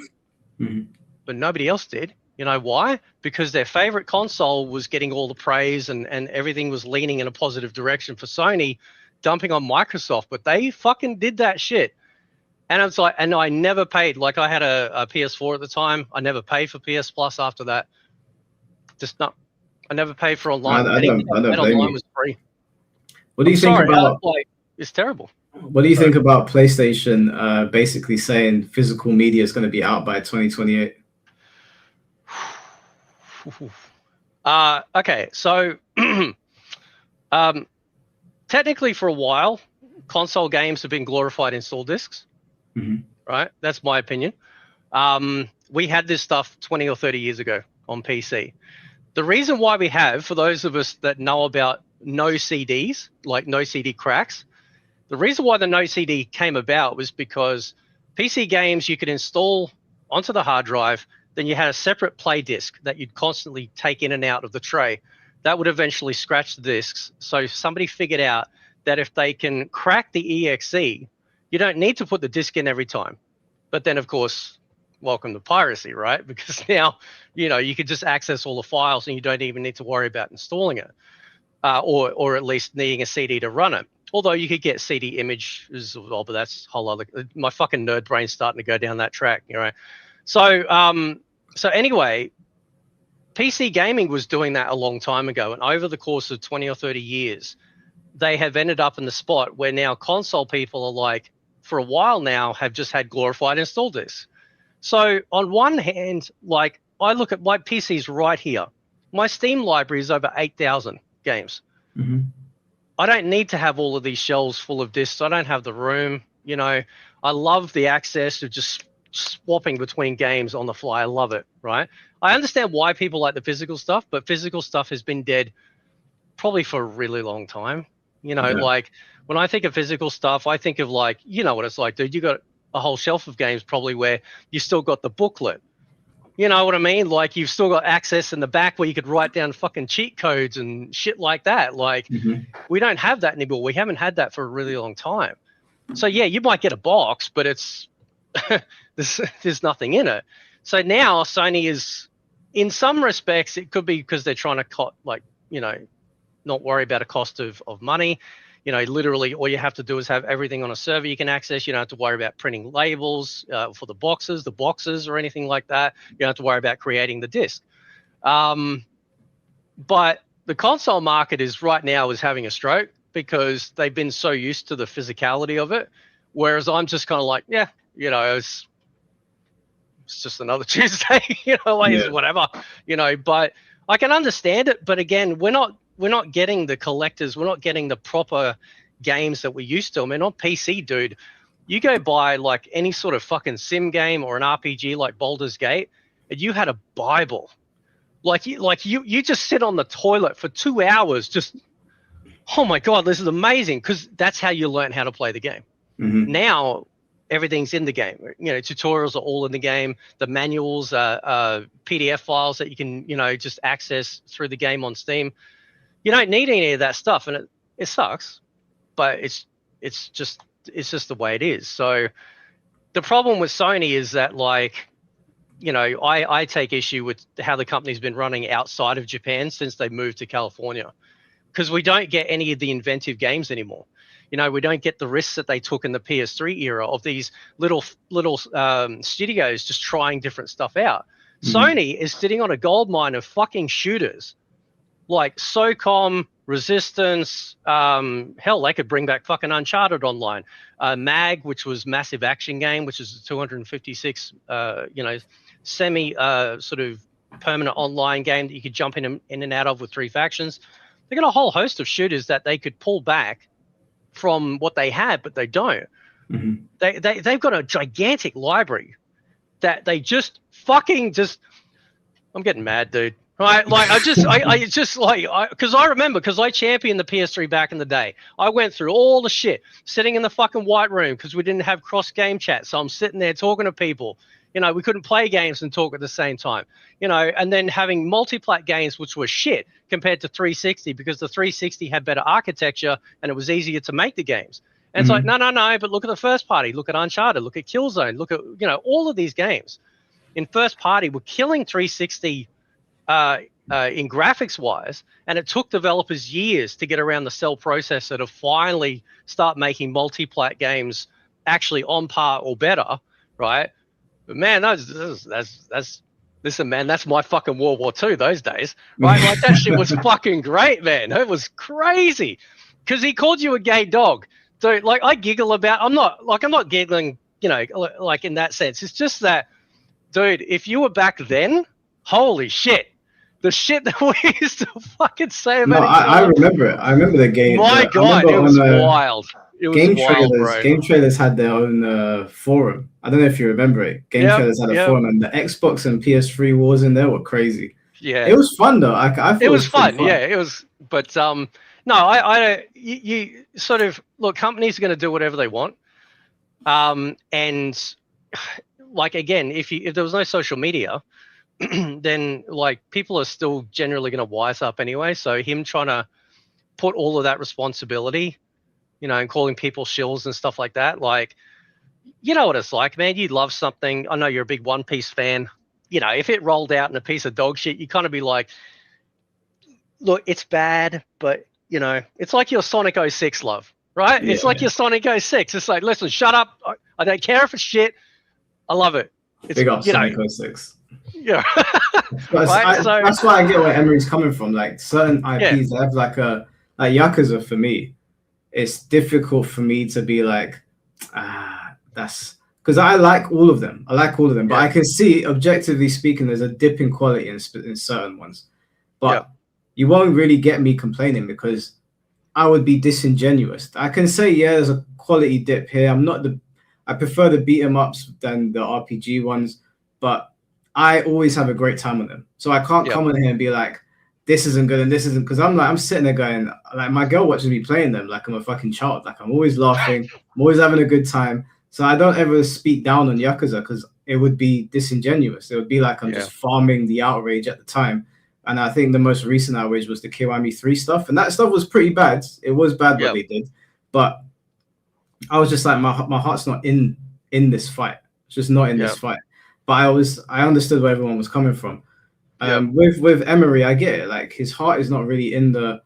but nobody else did. You know why? Because their favorite console was getting all the praise and everything was leaning in a positive direction for Sony, dumping on Microsoft. But they fucking did that shit. And it's like, and I never paid. Like I had a PS4 at the time. I never paid for PS Plus after that. Just not. I never paid for online. I don't blame online you. was free. What do you think about? It's terrible. What do you think about PlayStation basically saying physical media is going to be out by 2028? Okay, so technically for a while, console games have been glorified install discs, right? That's my opinion. We had this stuff 20 or 30 years ago on PC. The reason why we have, for those of us that know about no CDs, like no CD cracks, the reason why the no CD came about was because PC games you could install onto the hard drive, then you had a separate play disc that you'd constantly take in and out of the tray. That would eventually scratch the discs. So somebody figured out that if they can crack the EXE, you don't need to put the disc in every time. But then, of course, welcome to piracy, right? Because now, you know, you can just access all the files and you don't even need to worry about installing it, or at least needing a CD to run it. Although you could get CD images, well, but that's a whole other. My fucking nerd brain's starting to go down that track, you know. So anyway, PC gaming was doing that a long time ago, and over the course of 20 or 30 years, they have ended up in the spot where now console people are like, for a while now, have just had glorified install discs. So on one hand, like I look at my PCs right here, my Steam library is over 8,000 games. I don't need to have all of these shelves full of discs. I don't have the room. You know, I love the access of just swapping between games on the fly. I love it, right? I understand why people like the physical stuff, but physical stuff has been dead probably for a really long time. You know, like when I think of physical stuff, I think of like, you know what it's like, dude, you got a whole shelf of games probably where you still got the booklet. You know what I mean? Like you've still got access in the back where you could write down fucking cheat codes and shit like that. Like we don't have that anymore. We haven't had that for a really long time. So yeah, you might get a box, but it's there's nothing in it. So now Sony is, in some respects, it could be because they're trying to cut, like, you know, not worry about a cost of money. You know, literally all you have to do is have everything on a server you can access. You don't have to worry about printing labels for the boxes or anything like that. You don't have to worry about creating the disc. But the console market is having a stroke because they've been so used to the physicality of it. Whereas I'm just kind of like, yeah, you know, it's just another Tuesday, you know, like whatever, you know, but I can understand it. But again, we're not getting the collectors. We're not getting the proper games that we used to. I mean, on PC, dude, you go buy like any sort of fucking sim game or an RPG like Baldur's Gate, and you had a Bible. Like you just sit on the toilet for 2 hours just, oh my God, this is amazing, because that's how you learn how to play the game. Now, everything's in the game. You know, tutorials are all in the game. The manuals are PDF files that you can, you know, just access through the game on Steam. You don't need any of that stuff, and it sucks, but it's just the way it is. So the problem with Sony is that, like, you know, I take issue with how the company's been running outside of Japan since they moved to California, because we don't get any of the inventive games anymore. You know, we don't get the risks that they took in the PS3 era of these little studios just trying different stuff out. Sony is sitting on a gold mine of fucking shooters like SOCOM, Resistance, hell, they could bring back fucking Uncharted Online. Mag, which was massive action game, which is a 256, semi sort of permanent online game that you could jump in and out of with 3 factions. They got a whole host of shooters that they could pull back from what they had, but they don't. Mhm. They've got a gigantic library that they just fucking just. I'm getting mad, dude. Right, like because I remember, because I championed the PS3 back in the day. I went through all the shit, sitting in the fucking white room because we didn't have cross game chat. So I'm sitting there talking to people. We couldn't play games and talk at the same time. And then having multi-plat games, which were shit compared to 360, because the 360 had better architecture and it was easier to make the games. And it's like, no, but look at the first party. Look at Uncharted. Look at Killzone. Look at all of these games in first party were killing 360. In graphics wise, and it took developers years to get around the cell processor to finally start making multi-plat games actually on par or better, right? But man, listen, man, that's my fucking World War II those days, right? Like that shit was fucking great, man. It was crazy because he called you a gay dog. So like I giggle about, I'm not giggling, like in that sense. It's just that, dude, if you were back then, holy shit. The shit that we used to fucking say about I remember it. I remember the game. My God, it was wild. It was wild, bro. Game Trailers had their own forum. I don't know if you remember it. Game Trailers had a forum, and the Xbox and PS3 wars in there were crazy. Yeah, it was fun though. I thought it was fun. Yeah, it was. But no, you sort of look. Companies are going to do whatever they want. And like again, if there was no social media, then like people are still generally going to wise up anyway. So him trying to put all of that responsibility, and calling people shills and stuff like that, like, you know what it's like, man. You love something. I know you're a big One Piece fan. If it rolled out in a piece of dog shit, you kind of be like, look, it's bad, but it's like your Sonic 06 love, right? It's like your Sonic 06. It's like, listen, shut up. I don't care if it's shit. I love it. It's, big up Sonic 06. Yeah. Right? That's why I get where Emery's coming from. Like certain IPs that have like Yakuza, for me, it's difficult for me to be like, that's because I like all of them. But I can see, objectively speaking, there's a dip in quality in certain ones. But you won't really get me complaining because I would be disingenuous. I can say, there's a quality dip here. I prefer the beat 'em ups than the RPG ones, but I always have a great time on them. So I can't come in here and be like, this isn't good and this isn't, because I'm sitting there going, like, my girl watches me playing them like I'm a fucking child. Like I'm always laughing, I'm always having a good time. So I don't ever speak down on Yakuza because it would be disingenuous. It would be like I'm just farming the outrage at the time. And I think the most recent outrage was the Kiwami 3 stuff. And that stuff was pretty bad. It was bad what they did. But I was just like, my heart's not in this fight. It's just not in this fight. But I understood where everyone was coming from. With Emery, I get it. Like his heart is not really in the.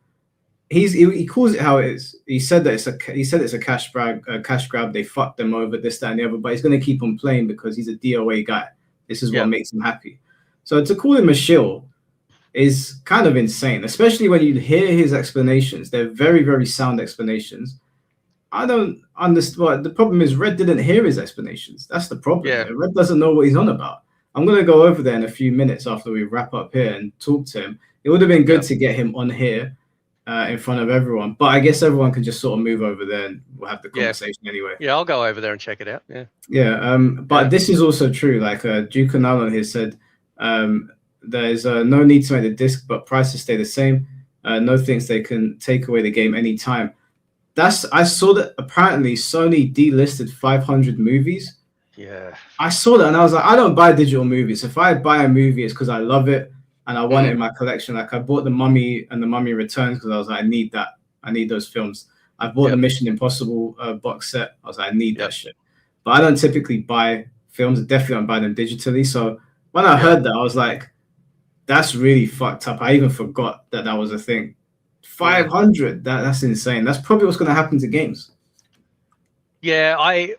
He calls it how it is. He said that it's a cash grab. They fucked them over, this, that, and the other. But he's going to keep on playing because he's a DOA guy. This is what makes him happy. So to call him a shill is kind of insane, especially when you hear his explanations. They're very, very sound explanations. I don't understand. Well, the problem is Red didn't hear his explanations. That's the problem. Yeah. Red doesn't know what he's on about. I'm going to go over there in a few minutes after we wrap up here and talk to him. It would have been good to get him on here in front of everyone. But I guess everyone can just sort of move over there and we'll have the conversation anyway. Yeah, I'll go over there and check it out. But this is also true. Like Duke Canal here said, there's no need to make the disc, but prices stay the same. No thinks they can take away the game anytime. I saw that apparently Sony delisted 500 movies. Yeah. I saw that and I was like, I don't buy digital movies. If I buy a movie, it's because I love it and I want it in my collection. Like I bought The Mummy and The Mummy Returns because I was like, I need that. I need those films. I bought the Mission Impossible box set. I was like, I need that shit. But I don't typically buy films. I definitely don't buy them digitally. So when I heard that, I was like, that's really fucked up. I even forgot that was a thing. 500. That's insane. That's probably what's going to happen to games. Yeah, I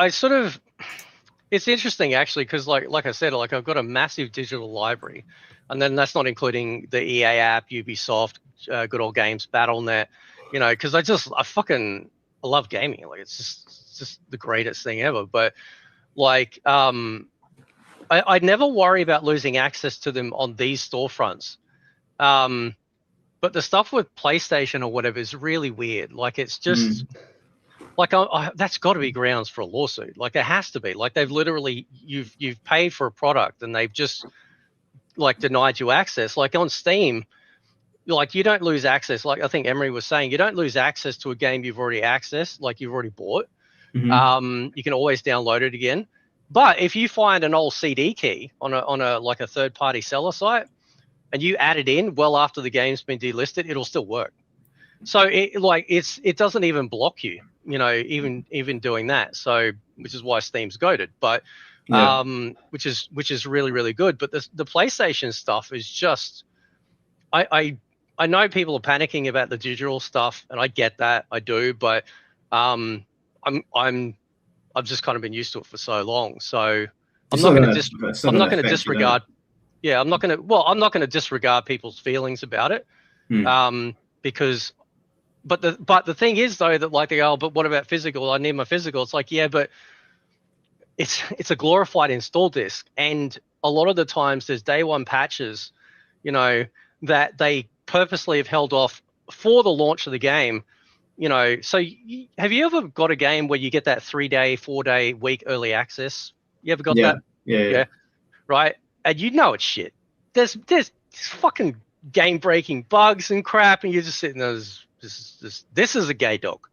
sort of It's interesting actually, because like I said, like I've got a massive digital library, and then that's not including the EA app, Ubisoft, Good Old Games, BattleNet, you know, because I love gaming. Like it's just the greatest thing ever. But like I never worry about losing access to them on these storefronts. But the stuff with PlayStation or whatever is really weird. Like it's just like that's got to be grounds for a lawsuit. Like there has to be. Like they've literally you've paid for a product and they've just like denied you access. Like on Steam, like you don't lose access. Like I think Emery was saying, you don't lose access to a game you've already accessed, like you've already bought. You can always download it again. But if you find an old CD key on a like a third party seller site and you add it in well after the game's been delisted, it'll still work. So it doesn't even block you, you know, even doing that. So which is why Steam's goated, but which is really, really good. But the PlayStation stuff is just I know people are panicking about the digital stuff, and I get that, I do, but I've just kind of been used to it for so long. So I'm not going to disregard. Yeah, I'm not going to disregard people's feelings about it, because. But the thing is though that like they go, oh, but what about physical? I need my physical. It's like, yeah, but it's a glorified install disk, and a lot of the times there's day one patches, you know, that they purposely have held off for the launch of the game. You know, so have you ever got a game where you get that 3-day, 4-day, week early access? You ever got that? Yeah. Right. And you know it's shit. There's fucking game breaking bugs and crap, and you're just sitting there. This is a gay dog.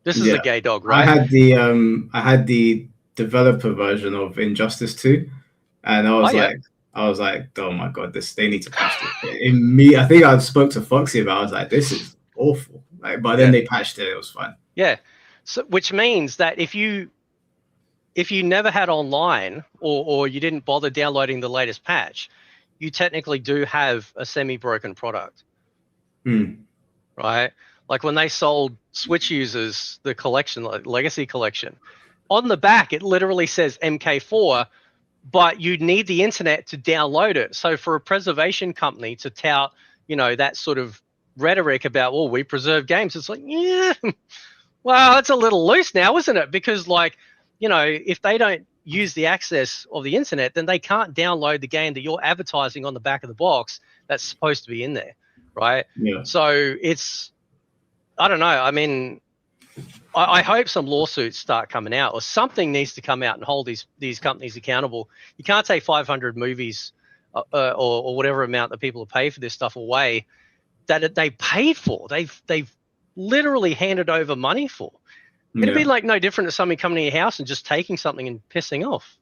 This is a gay dog, right? I had the developer version of Injustice 2, and I was like, oh my god, they need to patch it. In me, I think I spoke to Foxy about it. I was like, this is awful. Like, but then they patched it was fine. Yeah. So which means that if you never had online or you didn't bother downloading the latest patch, you technically do have a semi-broken product. Right? Like when they sold Switch users the collection, like Legacy Collection, on the back it literally says MK4, but you need the internet to download it. So for a preservation company to tout, you know, that sort of rhetoric about, well, we preserve games, it's like, yeah, well, it's a little loose now, isn't it? Because like, you know, if they don't use the access of the internet, then they can't download the game that you're advertising on the back of the box that's supposed to be in there. Right. Yeah. So I don't know. I mean, I hope some lawsuits start coming out, or something needs to come out and hold these companies accountable. You can't take 500 movies or whatever amount that people pay for this stuff away that they paid for. They've literally handed over money for. It'd be like no different to somebody coming to your house and just taking something and pissing off.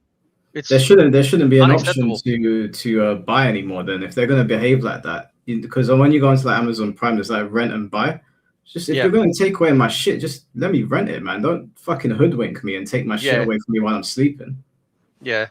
There shouldn't be an option to buy anymore. Then if they're going to behave like that. Because when you go into like Amazon Prime, there's like rent and buy. Just if you're going to take away my shit, just let me rent it, man. Don't fucking hoodwink me and take my shit away from me while I'm sleeping. Yeah,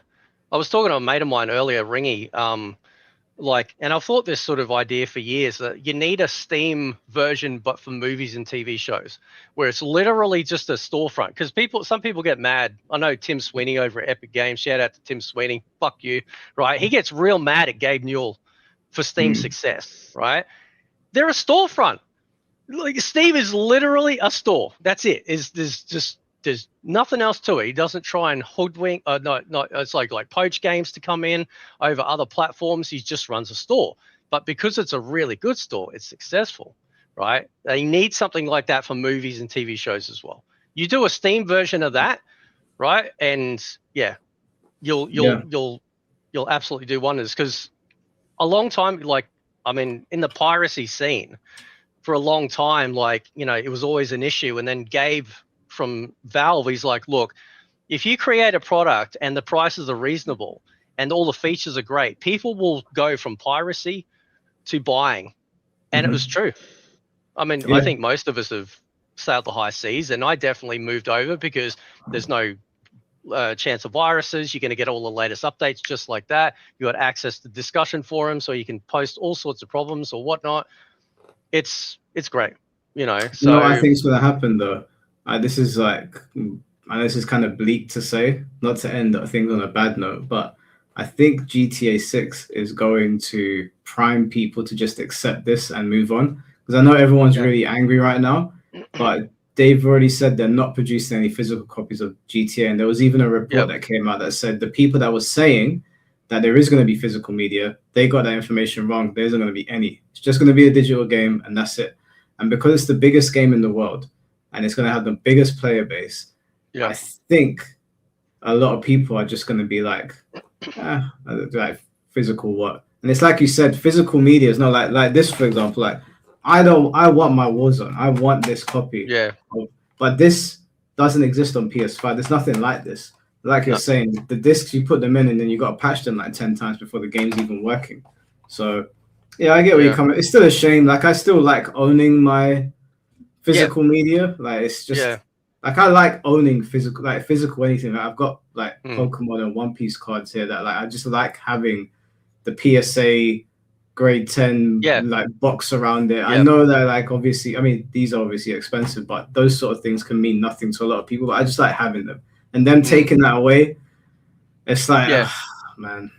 I was talking to a mate of mine earlier, Ringy. And I've thought this sort of idea for years that you need a Steam version, but for movies and TV shows, where it's literally just a storefront. Because some people get mad. I know Tim Sweeney over at Epic Games. Shout out to Tim Sweeney. Fuck you, right? He gets real mad at Gabe Newell for Steam success, right? They're a storefront. Like Steam is literally a store. That's it. There's nothing else to it. He doesn't try and hoodwink. It's like poach games to come in over other platforms. He just runs a store. But because it's a really good store, it's successful, right? They need something like that for movies and TV shows as well. You do a Steam version of that, right? And yeah, you'll absolutely do wonders. Because a long time, like, I mean, in the piracy scene, for a long time, like, you know, it was always an issue. And then Gabe from Valve, he's like, look, if you create a product and the prices are reasonable and all the features are great, people will go from piracy to buying. And it was true. I mean, I think most of us have sailed the high seas, and I definitely moved over because there's no chance of viruses. You're going to get all the latest updates just like that. You got access to discussion forums, so you can post all sorts of problems or whatnot. It's great, you know. So I think it's going to happen though. This is like I know this is kind of bleak to say, not to end things on a bad note, but I think GTA 6 is going to prime people to just accept this and move on. Because I know everyone's really angry right now, but they've already said they're not producing any physical copies of GTA. And there was even a report that came out that said the people that were saying that there is going to be physical media, they got that information wrong. There isn't going to be any. It's just going to be a digital game, and that's it. And because it's the biggest game in the world, and it's going to have the biggest player base, I think a lot of people are just going to be like physical what? And it's like you said, physical media is not like this, for example. Like I want my Warzone. I want this copy. Yeah. But this doesn't exist on PS5. There's nothing like this. Like you're saying, the discs, you put them in and then you got to patch them like 10 times before the game's even working. So yeah, I get where you're coming. It's still a shame. Like I still like owning my physical media. Like it's just like I like owning physical anything. Like, I've got like Pokemon and One Piece cards here that like I just like having the PSA grade 10 like box around it. I know that like obviously, I mean these are obviously expensive, but those sort of things can mean nothing to a lot of people. But I just like having them, and them taking that away, it's like man,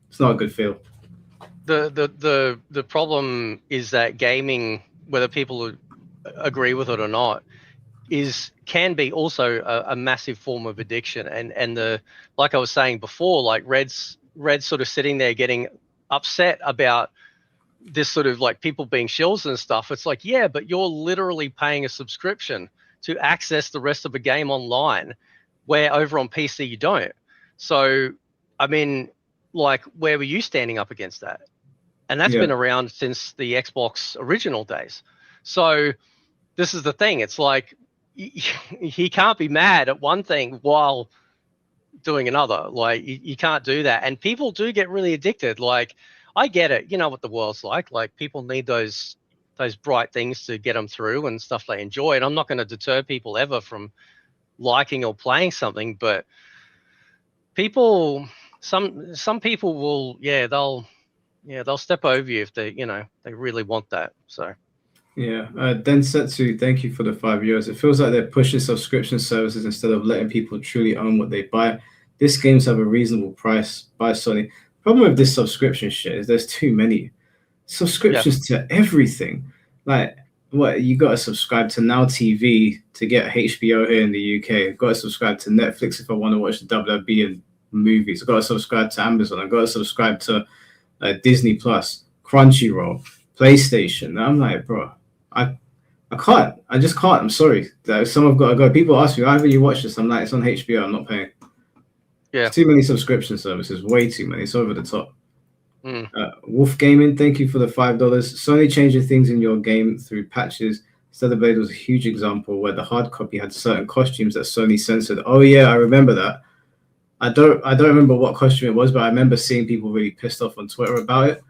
it's not a good feel. The problem is that gaming, whether people agree with it or not, can be also a massive form of addiction. And the like I was saying before, like Red's sort of sitting there getting upset about this sort of like people being shills and stuff. It's like, yeah, but you're literally paying a subscription to access the rest of a game online, where over on PC you don't. So I mean, like, where were you standing up against that? And that's been around since the Xbox original days. So this is the thing. It's like he can't be mad at one thing while doing another. Like you can't do that. And people do get really addicted. Like I get it. You know what the world's like. Like people need those bright things to get them through and stuff they enjoy. And I'm not going to deter people ever from liking or playing something, but people, some people will, they'll step over you if they really want that. So. Yeah, Densetsu, thank you for the €5. It feels like they're pushing subscription services instead of letting people truly own what they buy. These games have a reasonable price by Sony. Problem with this subscription shit is there's too many subscriptions to everything. Like, what, you got to subscribe to Now TV to get HBO here in the UK. Got to subscribe to Netflix if I want to watch the WWE and movies. I've got to subscribe to Amazon. I've got to subscribe to Disney Plus, Crunchyroll, PlayStation. I'm like, bro, I can't. I just can't. I'm sorry. Some have got to go. People ask me, either you watch this. I'm like, it's on HBO. I'm not paying. Yeah. Too many subscription services. Way too many. It's over the top. Wolf Gaming, thank you for the $5. Sony changing things in your game through patches. Stellar Blade was a huge example where the hard copy had certain costumes that Sony censored. Oh yeah, I remember that. I don't remember what costume it was, but I remember seeing people really pissed off on Twitter about it.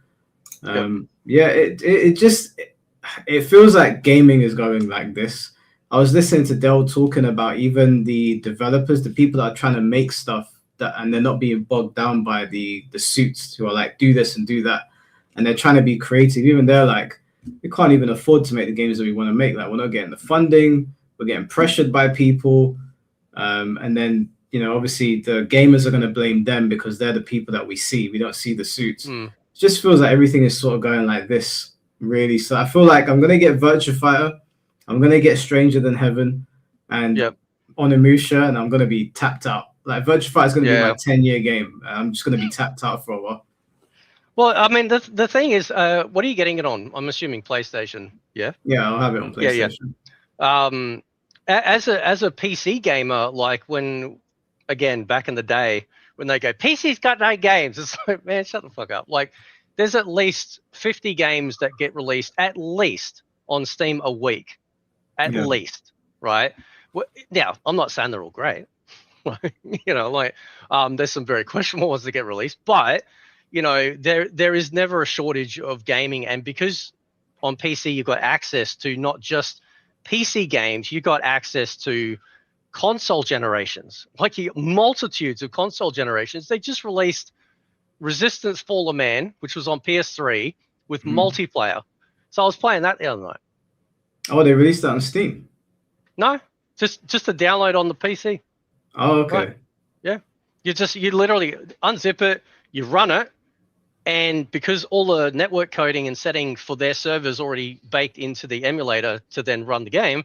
It feels like gaming is going like this. I was listening to Dell talking about even the developers, the people that are trying to make stuff and they're not being bogged down by the suits who are like, do this and do that. And they're trying to be creative. Even they're like, we can't even afford to make the games that we want to make. Like, we're not getting the funding. We're getting pressured by people. And then, obviously the gamers are going to blame them because they're the people that we see. We don't see the suits. It just feels like everything is sort of going like this, really. So I feel like I'm going to get Virtua Fighter. I'm going to get Stranger Than Heaven and Onimusha, and I'm going to be tapped out. Like, Virtua Fighter is going to be my 10-year game. I'm just going to be tapped out for a while. Well, I mean, the thing is, what are you getting it on? I'm assuming PlayStation. Yeah. Yeah, I'll have it on PlayStation. As a PC gamer, like again, back in the day, when they go, PC's got no games, it's like, man, shut the fuck up. Like, there's at least 50 games that get released at least on Steam a week, at least, right? Now, I'm not saying they're all great. There's some very questionable ones that get released, but there is never a shortage of gaming. And because on PC you've got access to not just PC games, you got access to console generations, like multitudes of console generations. They just released Resistance Fall of Man, which was on PS3 with multiplayer. So I was playing that the other night. Oh, they released that on Steam? No, just to download on the PC. Oh, okay. Right. Yeah. You literally unzip it, you run it, and because all the network coding and setting for their servers already baked into the emulator to then run the game,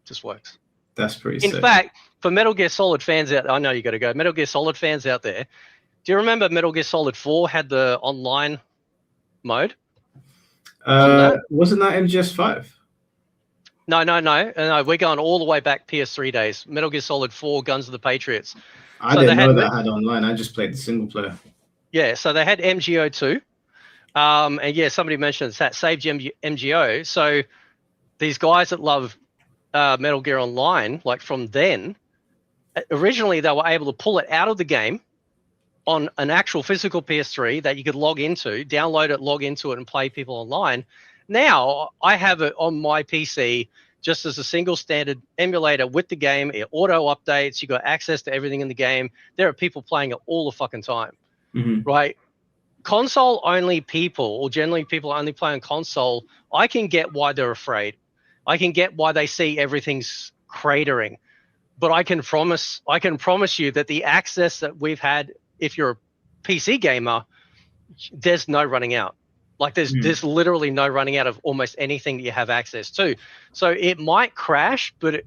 just works. That's pretty In sick. fact, for Metal Gear Solid fans out, I know you got to go. Metal Gear Solid fans out there, do you remember Metal Gear Solid 4 had the online mode? Wasn't that MGS5? No. We're going all the way back PS3 days. Metal Gear Solid 4, Guns of the Patriots. I didn't know that had online. I just played the single player. Yeah, so they had MGO2. And yeah, somebody mentioned that Save MGO. So these guys that love Metal Gear Online, like from then, originally they were able to pull it out of the game on an actual physical PS3 that you could log into, download it, log into it, and play people online. Now I have it on my PC just as a single standard emulator with the game. It auto updates. You got access to everything in the game. There are people playing it all the fucking time, right? Console only people, or generally people only play on console, I can get why they're afraid. I can get why they see everything's cratering. But I can promise you that the access that we've had, if you're a PC gamer, there's no running out. Like there's literally no running out of almost anything that you have access to. So it might crash, but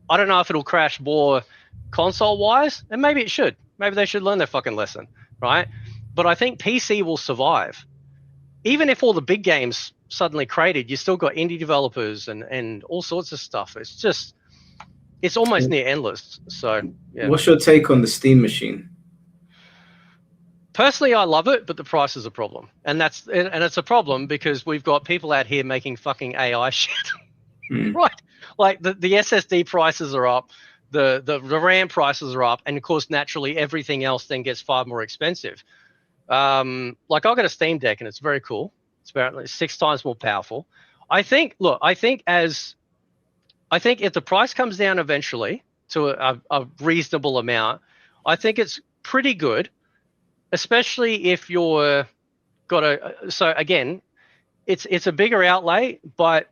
I don't know if it'll crash more console wise, and maybe it should. Maybe they should learn their fucking lesson, right? But I think PC will survive. Even if all the big games suddenly cratered, you still got indie developers and all sorts of stuff. It's almost near endless. So yeah. What's your take on the Steam machine? Personally, I love it, but the price is a problem, and it's a problem because we've got people out here making fucking AI shit, right? Like the SSD prices are up, the RAM prices are up, and of course, naturally, everything else then gets far more expensive. Like I've got a Steam Deck, and it's very cool. It's apparently 6 times more powerful. I think if the price comes down eventually to a reasonable amount, I think it's pretty good. Especially if you're so again, it's a bigger outlay, but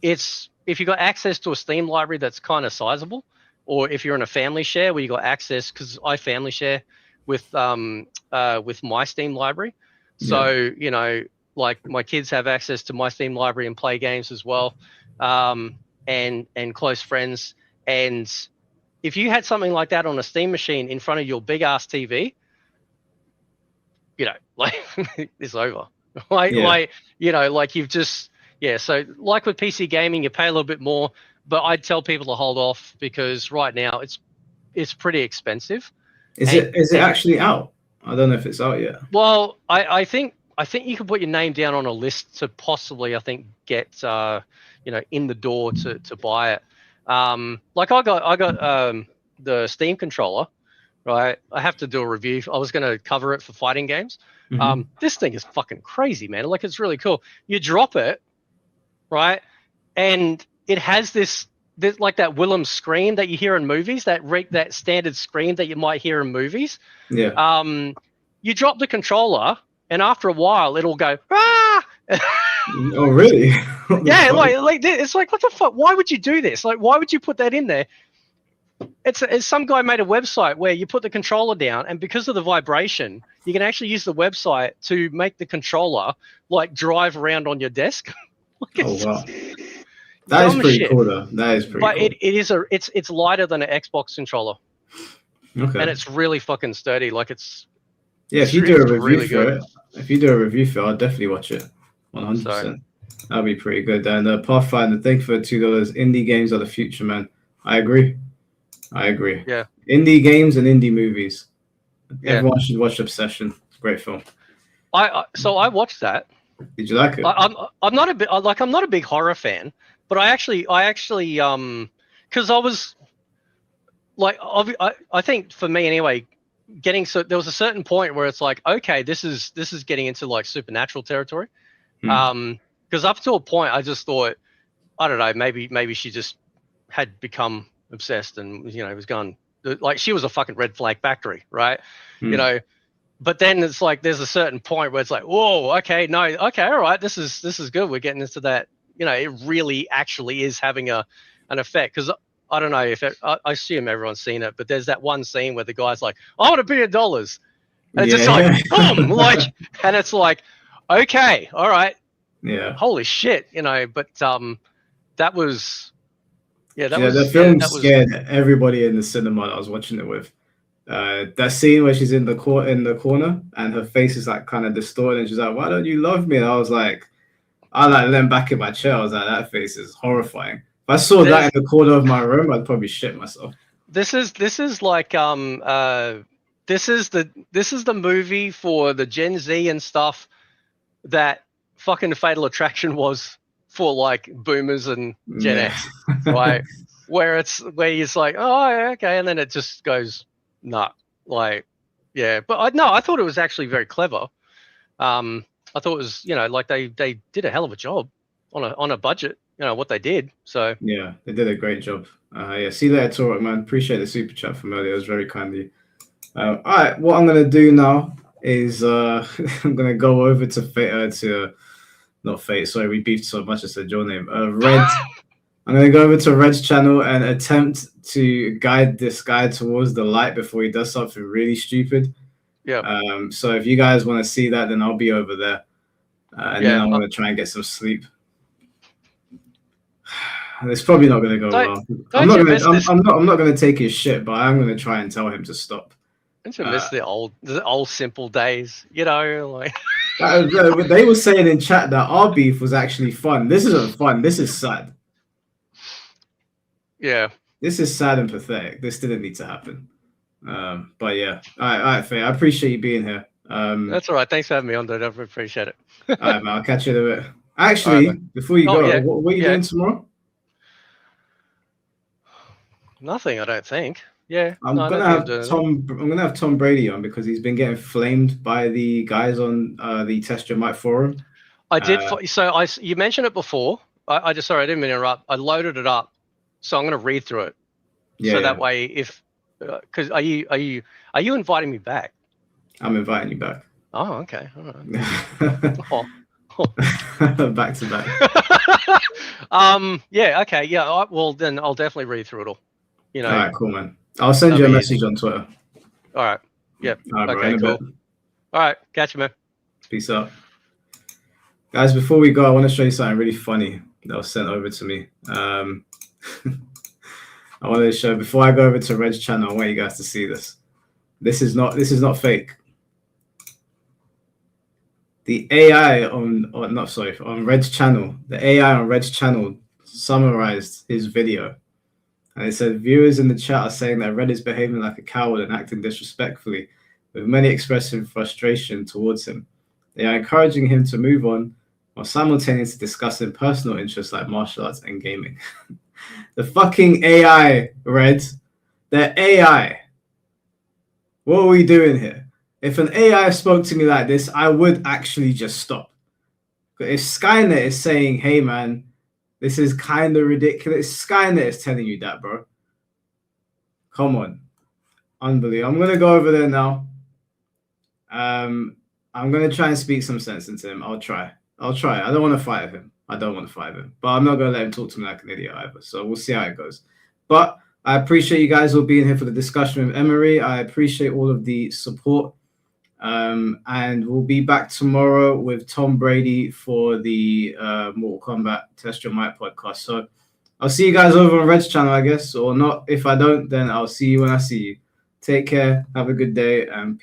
if you got access to a Steam library that's kind of sizable, or if you're in a family share where you got access, because I family share with my Steam library, so you know, like my kids have access to my Steam library and play games as well, and close friends, and if you had something like that on a Steam machine in front of your big ass TV, you know, like it's over. Like, you know, like you've just, so like with PC gaming, you pay a little bit more, but I'd tell people to hold off because right now it's pretty expensive. Is it actually out? I don't know if it's out yet. Well, I think you can put your name down on a list to possibly, I think, get you know, in the door to buy it. Like I got the Steam controller. Right, I have to do a review. I was going to cover it for fighting games. This thing is fucking crazy, man. Like it's really cool. You drop it, right, and it has this like that Willem scream that you hear in movies. That standard scream that you might hear in movies. Yeah. You drop the controller, and after a while, it'll go ah. Oh really? Yeah, like it's like what the fuck? Why would you do this? Like, why would you put that in there? It's some guy made a website where you put the controller down, and because of the vibration, you can actually use the website to make the controller like drive around on your desk. Like, oh wow, that is pretty cool though. That is pretty. But cool. It's lighter than an Xbox controller. Okay. And it's really fucking sturdy. Like it's. Yeah, if you do a review for it, I'll definitely watch it. 100%. That'll be pretty good. And Pathfinder, thank you for $2. Indie games are the future, man. I agree. Yeah. Indie games and indie movies. Everyone should watch Obsession. It's a great film. So I watched that. Did you like it? I'm not a big horror fan, but I actually because I was like I think for me anyway, there was a certain point where it's like, okay, this is getting into like supernatural territory. Because up to a point I just thought, I don't know, maybe she just had become obsessed and, you know, was gone, like she was a fucking red flag factory, right? You know, but then it's like there's a certain point where it's like, whoa, okay, no, okay, all right, this is good, we're getting into that, you know, it really actually is having an effect. Because I don't know if I assume everyone's seen it, but there's that one scene where the guy's like, "I want $1 billion," and it's just like, boom, like, and it's like, okay, all right, yeah. holy shit, you know. But that was, yeah, that Yeah, was the film that was scared everybody in the cinema that I was watching it with. That scene where she's in the corner and her face is like kind of distorted, and she's like, "Why don't you love me?" And I was like, I like leaned back in my chair. I was like, that face is horrifying. If I saw that in the corner of my room, I'd probably shit myself. This is like this is the movie for the Gen Z and stuff that fucking Fatal Attraction was for like boomers and Gen X, right? where he's like, oh, okay, and then it just goes nut, like, yeah. But I thought it was actually very clever. I thought it was, you know, like they did a hell of a job on a budget, you know, what they did. So yeah, they did a great job. Yeah, see you later, Torok, man. Appreciate the super chat from earlier. It was very kind of you. All right, what I'm gonna do now is I'm gonna go over to not Fate. Sorry, we beefed so much. I said your name. Red. I'm gonna go over to Red's channel and attempt to guide this guy towards the light before he does something really stupid. yeah. So if you guys want to see that, then I'll be over there, and then I'm gonna try and get some sleep. It's probably not gonna go well. I'm not gonna take his shit, but I'm gonna try and tell him to stop. Don't you miss the old simple days? You know, like they were saying in chat that our beef was actually fun. This isn't fun. This is sad. Yeah. This is sad and pathetic. This didn't need to happen. But yeah. All right, Faye. I appreciate you being here. That's all right. Thanks for having me on, dude. I appreciate it. All right, man. I'll catch you in a bit. Actually, before you go, yeah. what are you doing tomorrow? Nothing, I don't think. Yeah. I'm gonna have Tom Brady on because he's been getting flamed by the guys on the Test Your Mic forum. I did. You mentioned it before. I didn't mean to interrupt. I loaded it up, so I'm going to read through it. Yeah. So that way, because are you inviting me back? I'm inviting you back. Oh, okay. All right. Back to back. Yeah. Okay. Yeah. Well, then I'll definitely read through it all. You know. All right. Cool, man. I'll send you a message on Twitter. All right. Yep. All right, okay. bro, Cool. All right. Catch you, man. Peace out. Guys, before we go, I want to show you something really funny that was sent over to me. I wanted to show, before I go over to Red's channel, I want you guys to see this. This is not fake. The AI on Red's channel, the AI on Red's channel summarized his video. And it said, viewers in the chat are saying that Red is behaving like a coward and acting disrespectfully, with many expressing frustration towards him. They are encouraging him to move on, while simultaneously discussing personal interests like martial arts and gaming. The fucking AI, Red. The AI. What are we doing here? If an AI spoke to me like this, I would actually just stop. But if Skynet is saying, hey, man, this is kind of ridiculous. Skynet is telling you that, bro. Come on. Unbelievable. I'm going to go over there now. I'm going to try and speak some sense into him. I'll try. I don't want to fight with him. But I'm not going to let him talk to me like an idiot either. So we'll see how it goes. But I appreciate you guys all being here for the discussion with Emery. I appreciate all of the support. And we'll be back tomorrow with Tom Brady for the Mortal Kombat Test Your Mic podcast. So I'll see you guys over on Red's channel, I guess, or not. If I don't, then I'll see you when I see you. Take care. Have a good day. And